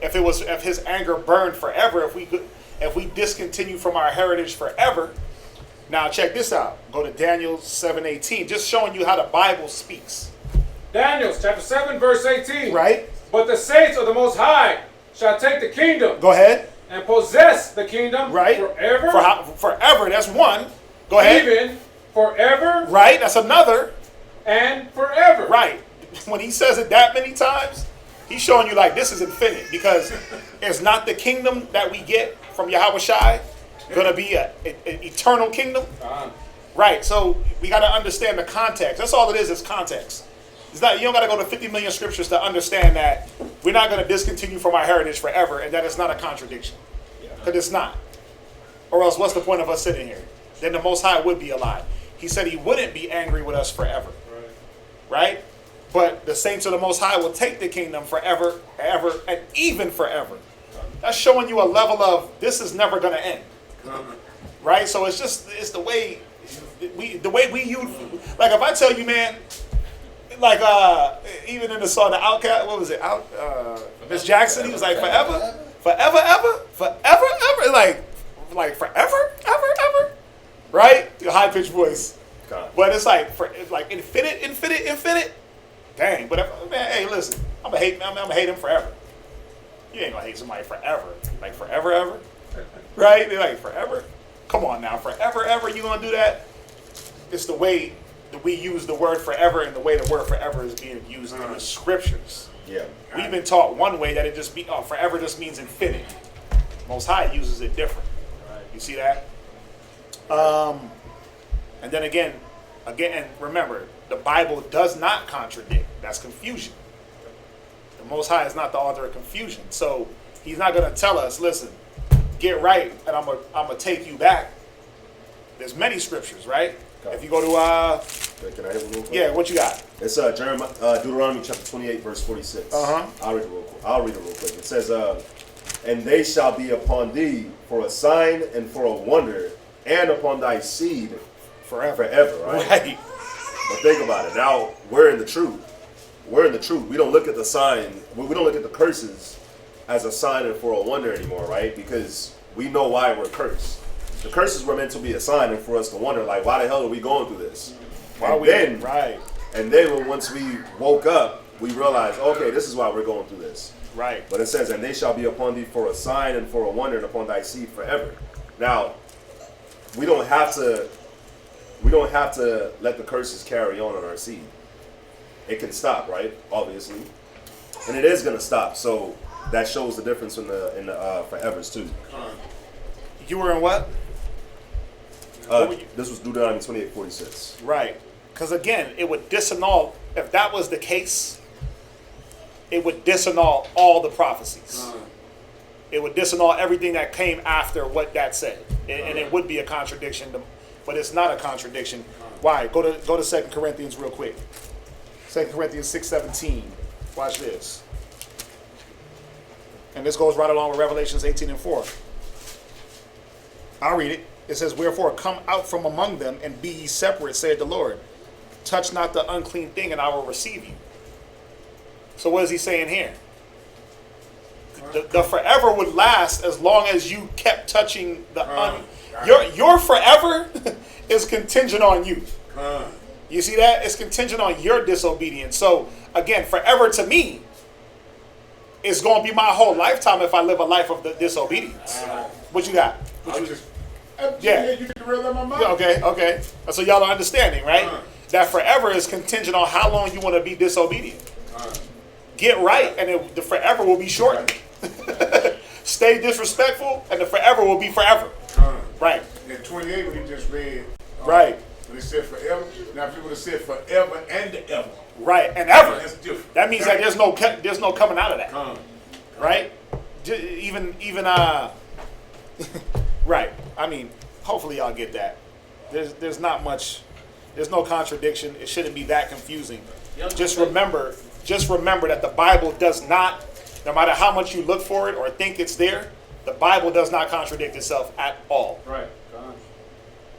If his anger burned forever, if we discontinue from our heritage forever. Now check this out. Go to Daniel 7:18, just showing you how the Bible speaks. Daniel chapter 7 verse 18. Right. But the saints of the Most High shall take the kingdom. Go ahead. And possess the kingdom forever. Forever, that's one. Go ahead. Even forever. Right, that's another. And forever. Right. When he says it that many times, he's showing you like this is infinite, because it's not the kingdom that we get from Yahawashi going to be an eternal kingdom. Right, so we got to understand the context. That's all it is context. It's not, you don't got to go to 50 million scriptures to understand that we're not going to discontinue from our heritage forever, and that it's not a contradiction. Because it's not. Or else what's the point of us sitting here? Then the Most High would be alive. He said he wouldn't be angry with us forever. Right? But the saints of the Most High will take the kingdom forever, ever, and even forever. That's showing you a level of this is never going to end. Right? So it's the way we use, like if I tell you, man, like even in the song The Outcast, what was it? Miss Jackson, he was like forever, forever, ever, forever, ever, like forever, ever, ever. Right? pitched voice. God. But it's like infinite. Dang. But man, hey, listen, I'm gonna hate him forever. You ain't gonna hate somebody forever, like forever ever, right? They're like forever. Come on now, forever ever. You gonna do that? It's the way that we use the word forever, and the way the word forever is being used in the scriptures. Yeah. We've been taught one way that it just forever just means infinite. Most High uses it different. You see that? And then again, remember, the Bible does not contradict. That's confusion. The Most High is not the author of confusion. So he's not going to tell us, listen, get right, and I'm gonna take you back. There's many scriptures, right? If you go to, can I have a real quick? Yeah, what you got? It's Deuteronomy chapter 28, verse 46. I'll read it real quick. It says, and they shall be upon thee for a sign and for a wonder, and upon thy seed forever, right? But think about it. Now, we're in the truth. We don't look at the sign, we don't look at the curses as a sign and for a wonder anymore, right? Because we know why we're cursed. The curses were meant to be a sign and for us to wonder, like, why the hell are we going through this? And then once we woke up, we realized, okay, this is why we're going through this. Right. But it says, and they shall be upon thee for a sign and for a wonder, and upon thy seed forever. Now, we don't have to let the curses carry on our seed. It can stop, right? Obviously. And it is gonna stop. So that shows the difference in the forevers too. You were in what? This was Deuteronomy 28:46. Right. Because again, it would disannul, if that was the case, it would disannul all the prophecies. It would disannul everything that came after what that said. And it would be a contradiction, but it's not a contradiction. Why? Go to 2 Corinthians real quick. 2 Corinthians 6:17. Watch this. And this goes right along with Revelations 18:4. I'll read it. It says, wherefore come out from among them and be ye separate, saith the Lord. Touch not the unclean thing, and I will receive you. So what is he saying here? The forever would last as long as you kept touching the your forever is contingent on you. You see that? It's contingent on your disobedience. So again, forever to me is going to be my whole lifetime if I live a life of the disobedience. What you got? Yeah. You can read my mind. Okay. So y'all are understanding, right? That forever is contingent on how long you want to be disobedient. Get right, and the forever will be shortened. Stay disrespectful, and the forever will be forever. Right. In 28, when he just read, right. When he said forever, now if he would have said forever and ever. Right, and ever. That's different. That means that there's no coming out of that. Right? Even right. I mean, hopefully y'all get that. There's not much. There's no contradiction. It shouldn't be that confusing. Just remember that the Bible does not, no matter how much you look for it or think it's there, the Bible does not contradict itself at all. Right.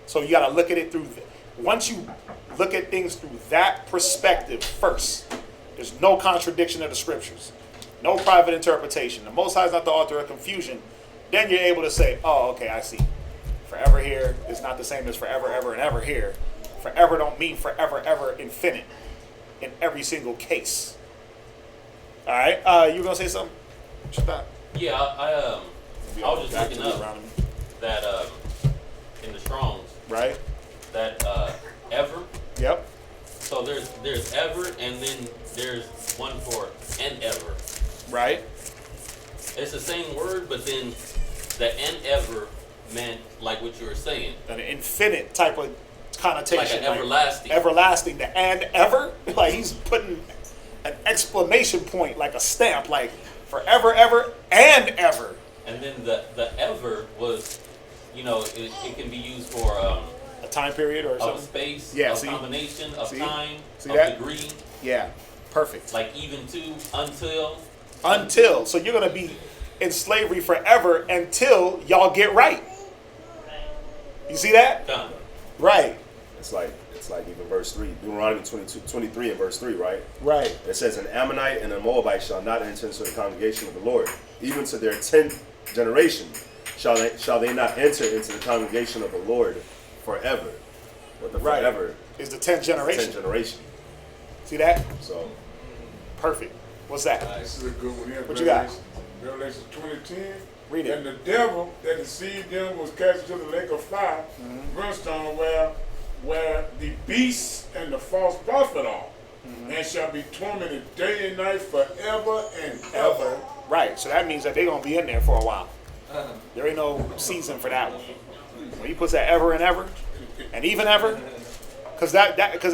So you got to look at it through. Once you look at things through that perspective first, there's no contradiction of the scriptures, no private interpretation. The Most High is not the author of confusion. Then you're able to say, oh, okay, I see. Forever here is not the same as forever, ever, and ever here. Forever don't mean forever, ever, infinite in every single case. All right, you were gonna say something? Yeah, I was just looking up that in the Strongs, right? That ever. Yep. So there's ever, and then there's one for and ever. Right. It's the same word, but then the and ever meant like what you were saying, an infinite type of connotation, like an everlasting. Everlasting, the and ever, like he's putting an exclamation point, like a stamp, like forever, ever, and ever. And then the ever was, it can be used for a time period or something. Of space, yeah, a combination of time, see of that? degree. Yeah, perfect. Like even to, until. Until. So you're going to be in slavery forever until y'all get right. You see that? Done. Right. It's like even verse 3, Deuteronomy 23 and verse 3, right? Right. It says, an Ammonite and a Moabite shall not enter into the congregation of the Lord. Even to their 10th generation shall they not enter into the congregation of the Lord forever. But the Right. forever is the 10th generation. 10th generation. See that? So Perfect. What's that? This is a good one here. What you got? Revelation 20:10. Read it. And the devil that deceived them was cast into the lake of fire, brimstone, where the beast and the false prophet are, and shall be tormented day and night forever and ever. Right. So that means that they're going to be in there for a while. There ain't no season for that one. When he puts that ever and ever, and even ever, because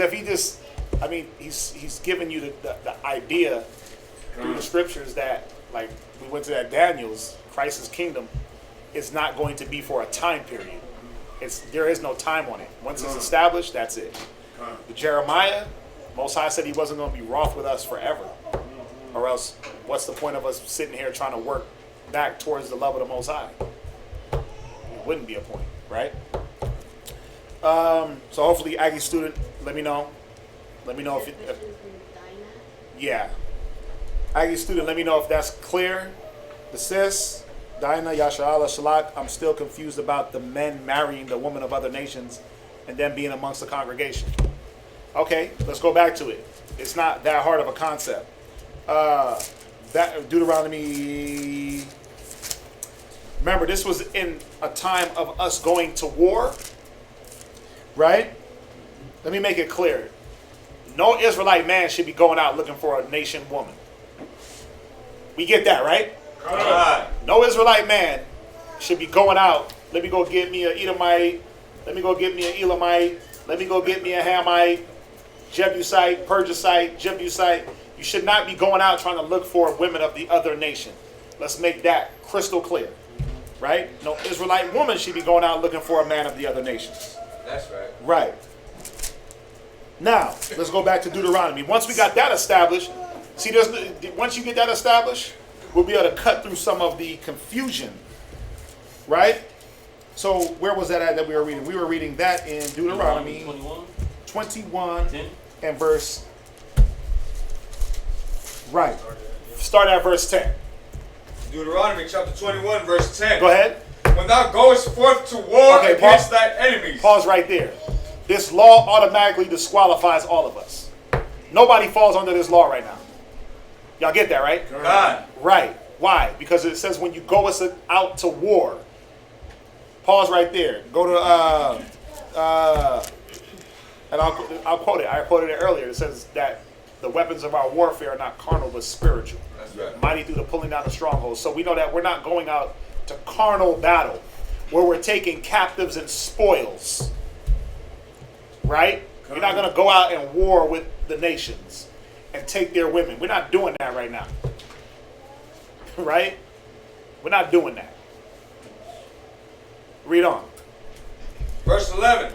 if he just, I mean, he's giving you the idea through the scriptures that, like we went to that Daniel's, Christ's kingdom is not going to be for a time period. There is no time on it. Once it's established, that's it. The Jeremiah, Most High said he wasn't going to be wroth with us forever, or else what's the point of us sitting here trying to work back towards the love of the Most High? It wouldn't be a point, right? So hopefully, Aggie student, let me know. Let me know if yeah. Aggie student, let me know if that's clear. The sis, Dinah, Yasha'Allah, Shalak, I'm still confused about the men marrying the women of other nations and then being amongst the congregation. Okay, let's go back to it. It's not that hard of a concept. That Deuteronomy. Remember, this was in a time of us going to war, right? Let me make it clear. No Israelite man should be going out looking for a nation woman. We get that, right? No Israelite man should be going out. Let me go get me an Edomite. Let me go get me an Elamite. Let me go get me a Hamite, Jebusite, Perjusite, Jebusite. You should not be going out trying to look for women of the other nation. Let's make that crystal clear, right? No Israelite woman should be going out looking for a man of the other nations. That's right. Right. Now, let's go back to Deuteronomy. Once we got that established, see, once you get that established, we'll be able to cut through some of the confusion, right? So where was that at that we were reading? We were reading that in Deuteronomy 21 and verse, right. Start at verse 10. Deuteronomy chapter 21, verse 10. Go ahead. When thou goest forth to war against thy enemies. Pause right there. This law automatically disqualifies all of us. Nobody falls under this law right now. Y'all get that, right? God. Right. Why? Because it says when you go out to war. Pause right there. Go to, and I'll quote it. I quoted it earlier. It says that the weapons of our warfare are not carnal but spiritual. That's right. Mighty through the pulling down of strongholds. So we know that we're not going out to carnal battle where we're taking captives and spoils. Right? We're not going to go out and war with the nations and take their women. We're not doing that right now. Right? We're not doing that. Read on. Verse 11.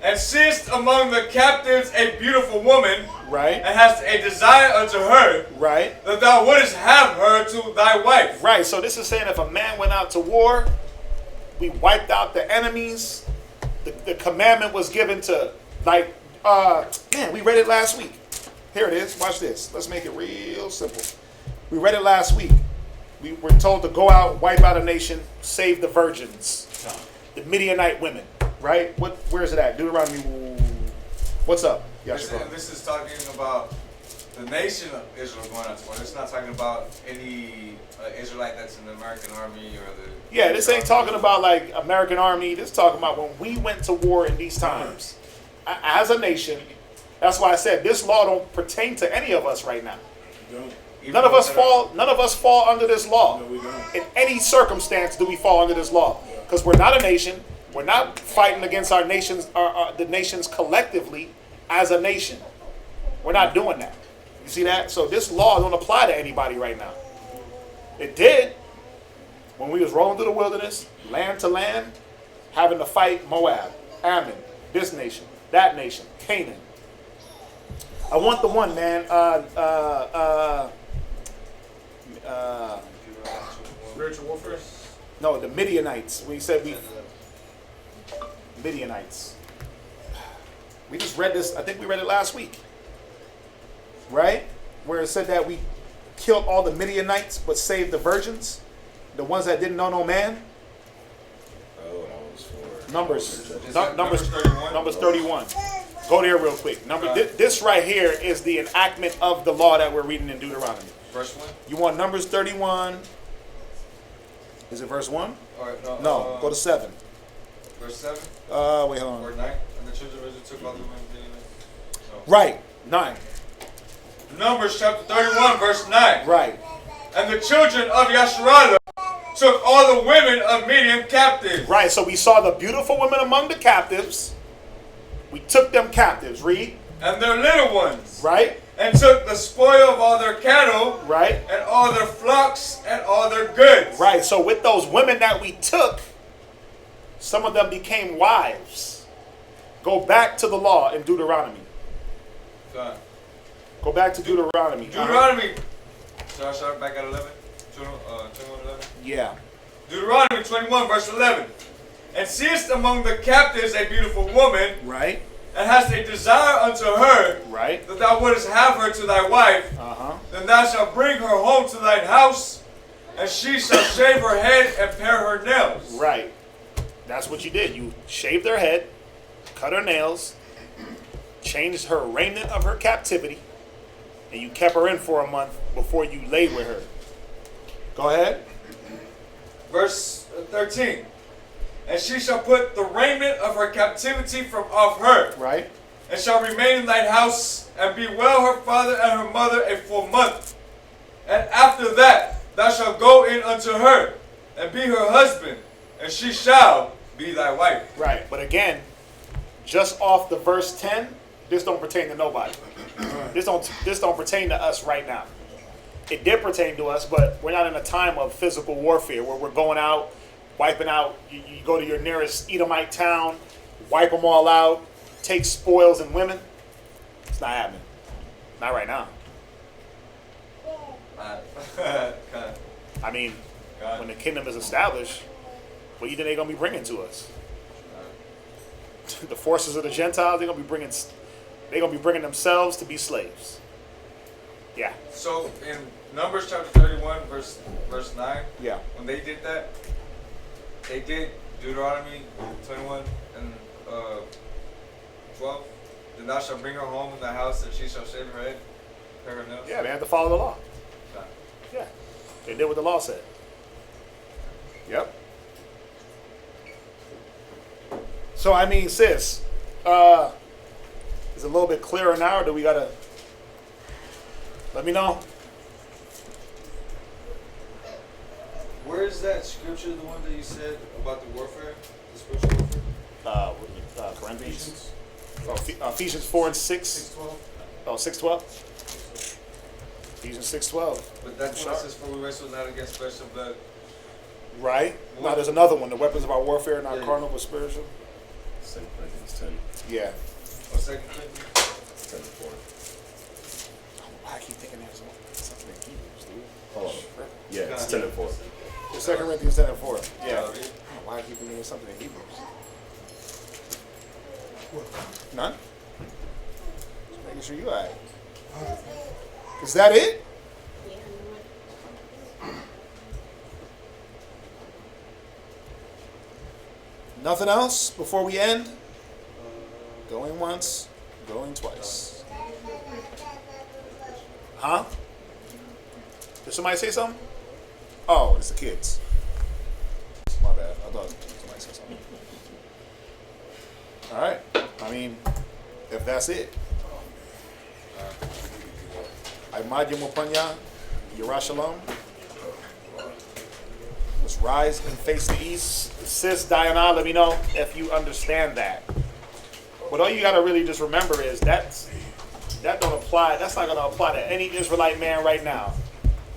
And seest among the captives a beautiful woman, right, and hast a desire unto her, right, that thou wouldest have her to thy wife. Right. So this is saying if a man went out to war, we wiped out the enemies. The commandment was given to, like, man, we read it last week. Here it is. Watch this. Let's make it real simple. We read it last week. We were told to go out, wipe out a nation, save the virgins, the Midianite women. Right? Where is it at? Deuteronomy. What's up? This is talking about the nation of Israel going out to war. It's not talking about any Israelite that's in the American army or the. Yeah, this ain't talking about like American army. This is talking about when we went to war in these times as a nation. That's why I said this law don't pertain to any of us right now. None of us fall under this law. No, we don't. In any circumstance do we fall under this law? Because we're not a nation. We're not fighting against our nations, the nations collectively as a nation. We're not doing that. You see that? So this law don't apply to anybody right now. It did when we was rolling through the wilderness, land to land, having to fight Moab, Ammon, this nation, that nation, Canaan. I want the one, man. Spiritual warfare? No, the Midianites. We said Midianites. We just read this, I think we read it last week. Right? Where it said that we killed all the Midianites but saved the virgins. The ones that didn't know no man. Oh, that was for Numbers. that Numbers 31? Numbers 31. Go there real quick. This right here is the enactment of the law that we're reading in Deuteronomy. Verse 1? You want Numbers 31? Is it verse 1? All right, no. No, go to 7. Verse 7? Wait, hold on. Or 9? And the children of Israel took all the women. No. Right, 9. Numbers chapter 31, verse 9. Right. And the children of Yasharallah took all the women of Midian captives. Right, so we saw the beautiful women among the captives. We took them captives. Read. And their little ones. Right. And took the spoil of all their cattle. Right. And all their flocks and all their goods. Right, so with those women that we took, some of them became wives. Go back to the law in Deuteronomy. Done. Go back to Deuteronomy. Deuteronomy. Shall I start back at 11? 21:11? Yeah. Deuteronomy 21, verse 11. And seest among the captives a beautiful woman. Right. And hast a desire unto her. Right. That thou wouldest have her to thy wife. Then thou shalt bring her home to thine house. And she shall shave her head and pare her nails. Right. That's what you did. You shaved her head, cut her nails, changed her raiment of her captivity, and you kept her in for a month before you laid with her. Go ahead. Verse 13. And she shall put the raiment of her captivity from off her. Right. And shall remain in thine house, and be well her father and her mother a full month. And after that thou shalt go in unto her, and be her husband, and she shall be thy wife. Right. But again, just off the verse 10, this don't pertain to nobody. This don't pertain to us right now. It did pertain to us, but we're not in a time of physical warfare where we're going out, wiping out. You go to your nearest Edomite town, wipe them all out, take spoils and women. It's not happening. Not right now. I mean, when the kingdom is established, what do you think they're going to be bringing to us? The forces of the Gentiles, they're going to be bringing themselves to be slaves. Yeah. So in Numbers chapter 31, verse 9, yeah, when they did that, they did Deuteronomy 21 and 12. Then thou shalt bring her home in the house, and she shall shave her head, pare her nails. Yeah, they had to follow the law. Yeah. They did what the law said. Yep. So, I mean, sis, is it a little bit clearer now, or do we got to... Let me know. Where is that scripture, the one that you said about the warfare, the spiritual warfare? Corinthians. Ephesians 4 and 6. 6:12. Oh, 6:12. Ephesians 6:12. But that's what it says, for we wrestle not against flesh and blood. Right. Now there's another one. The weapons of our warfare are not carnal but spiritual. 2 Corinthians 10. Yeah. Or 2 Corinthians 10 and 4. I keep thinking there's something in Hebrews, dude. Hold on. Yeah, it's 10 and 4. 2 Corinthians 10 and 4. Yeah. Yeah. Why I keep thinking there's something in Hebrews? None? Just making sure you all right. Is that it? Nothing else before we end? Going once, going twice. Huh? Did somebody say something? Oh, it's the kids. My bad. I thought somebody said something. All right. I mean, if that's it. Aymadya Mupanya, Yerushalayim. Let's rise and face the east. Sis Diana, let me know if you understand that. But all you gotta really just remember is that don't apply. That's not gonna apply to any Israelite man right now.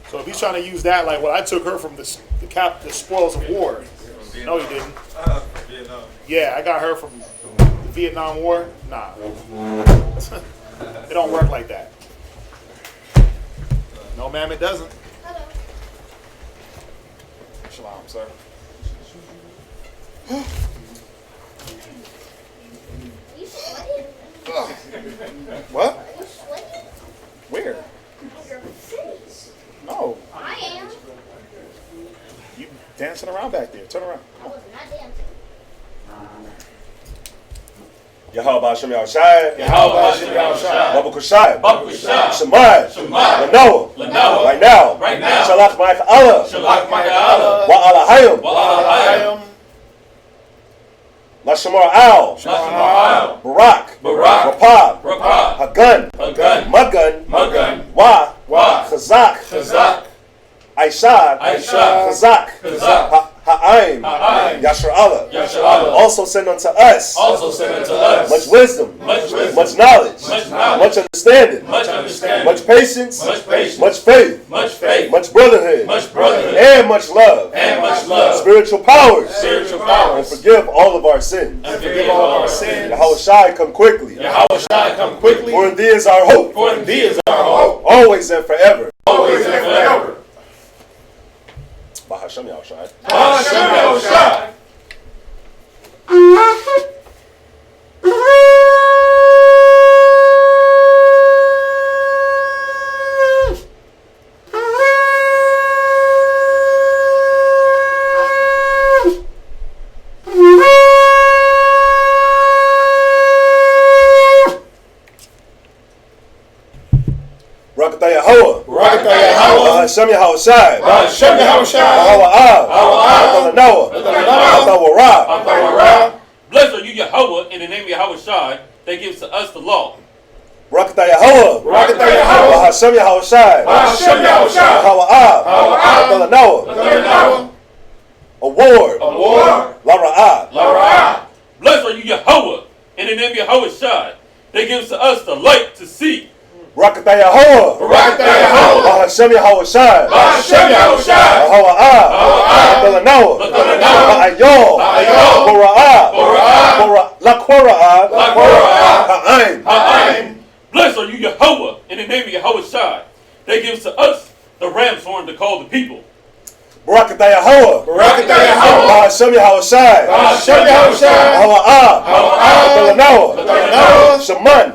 So if he's trying to use that, like, well, I took her from the spoils of war. No, he didn't. Vietnam. Yeah, I got her from the Vietnam War. Nah, it don't work like that. No, ma'am, it doesn't. Shalom, sir. What? Where? No. I am. You dancing around back there. Turn around. I was not dancing. Yahawashi Yahawashi. Yahawashi Yahawashi. Babu Kushai. Babu Kushai. Shemai. Shemai. Lenoah. Lenoah. Right now. Right now. Shalach Ma'ach Allah. Shalach Ma'ach Allah. Wa Alahayim. Wa Alahayim. Lashamar Al. Lashamar Al. Barak. Barak. Rapab. Rapab. Hagun. Hagun. Magun. Magun. Wa. Wa. Chazak. Chazak. Aishad. Aishad. Chazak. Chazak. Ha'aim. Ha'aim. Yashar Allah. Yashar Allah. Also send unto us. Also send unto us. Much wisdom. Much wisdom. Much knowledge. Much knowledge. Much understanding. Much understanding. Much patience. Much patience. Much faith. Much faith. Much brotherhood. Much brotherhood. And much love. And much love. Spiritual powers. Spiritual And powers. forgive all of our sins. And forgive all of our sins. Yahawashi, come quickly. Yahawashi, come quickly. For in thee is our hope. For in thee is our hope. Always and forever. Always and forever. Bahashem Yahawashi. Bahashem Yahawashi. Bahashem Yahawashi. Bahashem Yahawashi. Bahawa'ah. Bahawa'ah. Blessed are you, Yahweh, in the name of Yahawashi that gives to us the law. Barakatah Yahweh. Bahashem Yahawashi. Bahawa'ah. Award. Lara'ah. Blessed are you, Yahweh, in the name of Yahawashi that gives to us the light to see. Barakatah Yahweh. Bahashem Yahawashi. Bahawa'ah. Ha'aim. Blessed are you, Yahweh, in the name of Yahawashi that gives to us the ram's horn to call the people. Barakatah Yahweh. Bahashem Yahawashi. Bahawa'ah.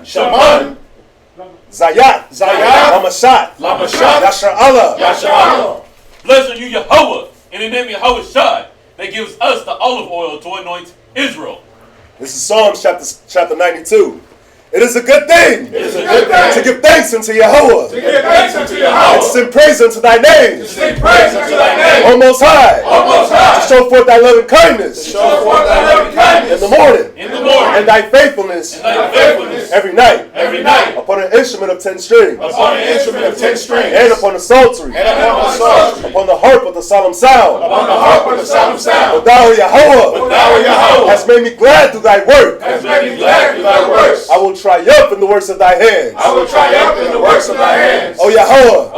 Shaman. Zayat. Lamashat. Yashar Allah. Blessed are you, Yahweh, in the name of Yahawashi that gives us the olive oil to anoint Israel. This is Psalms chapter 92. It is a good thing to give thanks unto Yahuwah. And to sing praise unto thy name. O Most High. To show forth thy loving kindness. In the morning. And thy faithfulness. Every night. Upon an instrument of 10 strings. And upon the psaltery. Upon the harp with the solemn sound. But thou, Yahuwah, hast made me glad through thy work. I will triumph in the works of thy hands. O Yahuwah,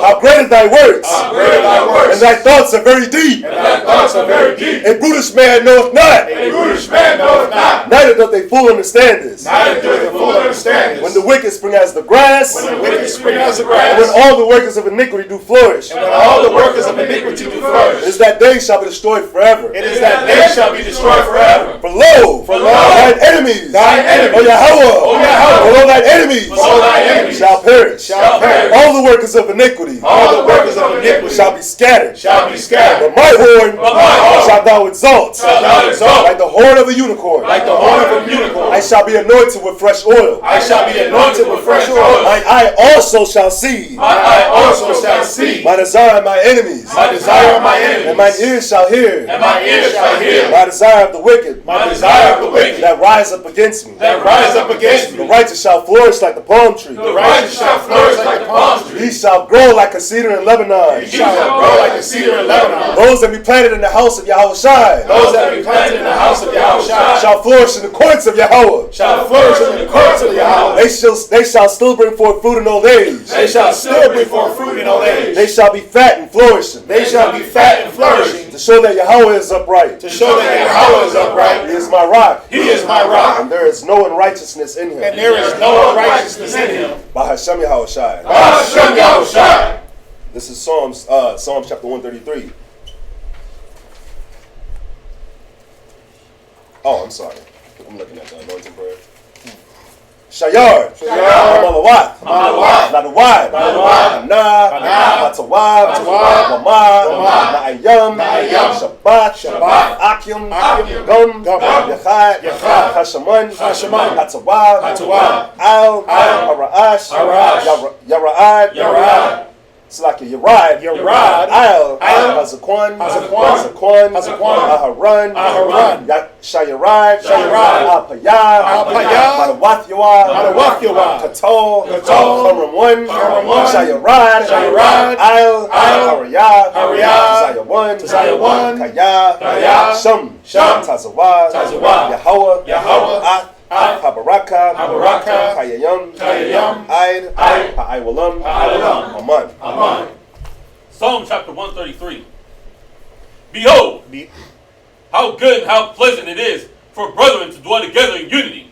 how great are thy works. And thy thoughts are very deep. A brutish man knoweth not. Neither doth a fool understand this. When the wicked spring as the grass. And when all the workers of iniquity do flourish. It is that day shall be destroyed forever. For lo, thine enemies, O Yahuwah, below thine enemies, shall perish. All the workers of iniquity, shall be scattered. But my horn shalt thou exalt, like the horn of a unicorn. I shall be anointed with fresh oil. Mine eye also shall see. My desire of my enemies. And mine ears shall hear. My desire of the wicked. That rise up against me. The righteous shall flourish like the palm tree. He shall grow like a cedar in Lebanon. Those that be planted in the house of Yahawashi. Shall flourish in the courts of Yahweh. They shall still bring forth fruit in old age. They shall be fat and flourishing. To show that Yahweh is upright. He is my rock. And there is no unrighteousness in him. Bahashem Yahawashi. This is Psalms chapter 133. Oh, I'm sorry. I'm looking at the anointing prayer. Shayar, Malawat, Nadawad, Ana, Matawab, Wama, Na'ayam, Shabbat, Akim, Gum, Yachad, Hashaman, Hatawab, Al, Hara'ash, Yara'ad, Slaki Yarad, Al, Hazakwan, Aharan, Shayarad, Apayah, Madawathyawa, Katol, Karam 1, Shayarad, Al, Hariyah, Zayah 1, Kaya, Shum, Tazawah, Yahawah, Habaraka, Kayayam, Aid, Ha'aywalam, Aman. Psalm chapter 133. Behold, how good and how pleasant it is for brethren to dwell together in unity.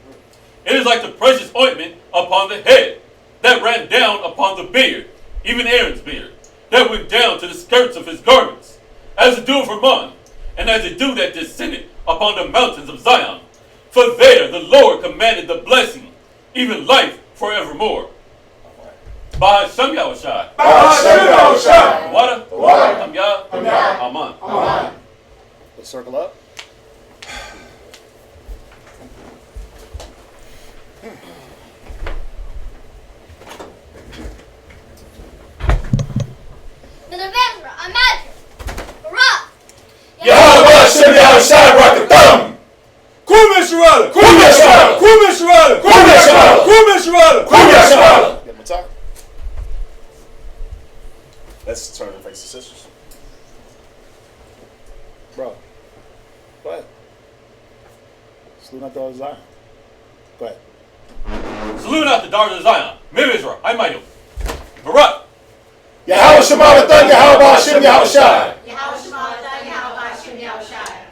It is like the precious ointment upon the head, that ran down upon the beard, even Aaron's beard, that went down to the skirts of his garments, as the dew of Hermon, and as the dew that descended upon the mountains of Zion. For there the Lord commanded the blessing, even life forevermore. Ba'ashem Yahawashi. Wada. Aman. Let's circle up. Yahawashi, Get my talk. Let's turn and face the sisters. Bro. Go ahead. Salute out the Zion. Go ahead. Salute out the daughters of Zion. Mir Israel. I'm Michael. Barak. Yahawashi, Yahawashi, Yahawashi.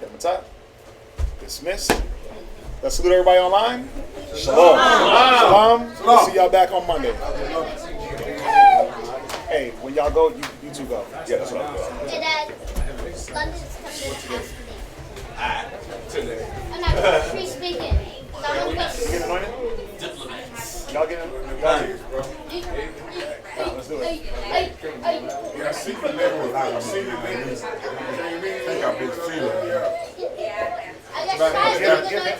Get my talk. Dismissed. Let's salute everybody online. Shalom. We'll see y'all back on Monday. Hey, when y'all go, you two go. Yeah, that's what I'm doing. Hey, Dad. London's coming to Today. I'm not free speaking. Get anointed? Y'all get anointed? Let's do it. Yeah, secret level of life. Secret level. I think I've been feeling.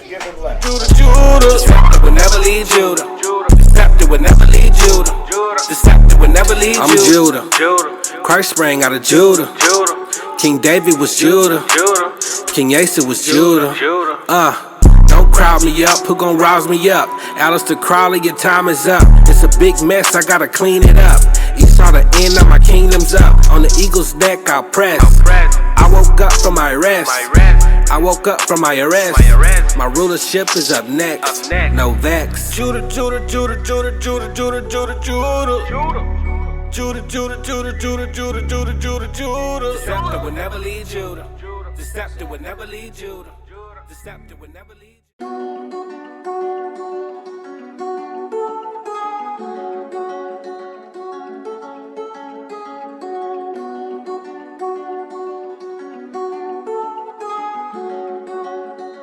Give them left. Judah, scepter will never leave Judah. The scepter will never leave Judah. The scepter will never leave Judah. I'm Judah. Christ sprang out of Judah. King David was Judah. King Asa was Judah. Don't crowd me up, who gon' rouse me up? Alistair Crowley, your time is up. It's a big mess, I gotta clean it up. Esau, the end of my kingdom's up. On the eagle's neck, I'll press. I woke up from my rest. My rulership is up next. No vex. Judah. The scepter will never leave Judah. The scepter will never leave Judah. The scepter will never leave Judah.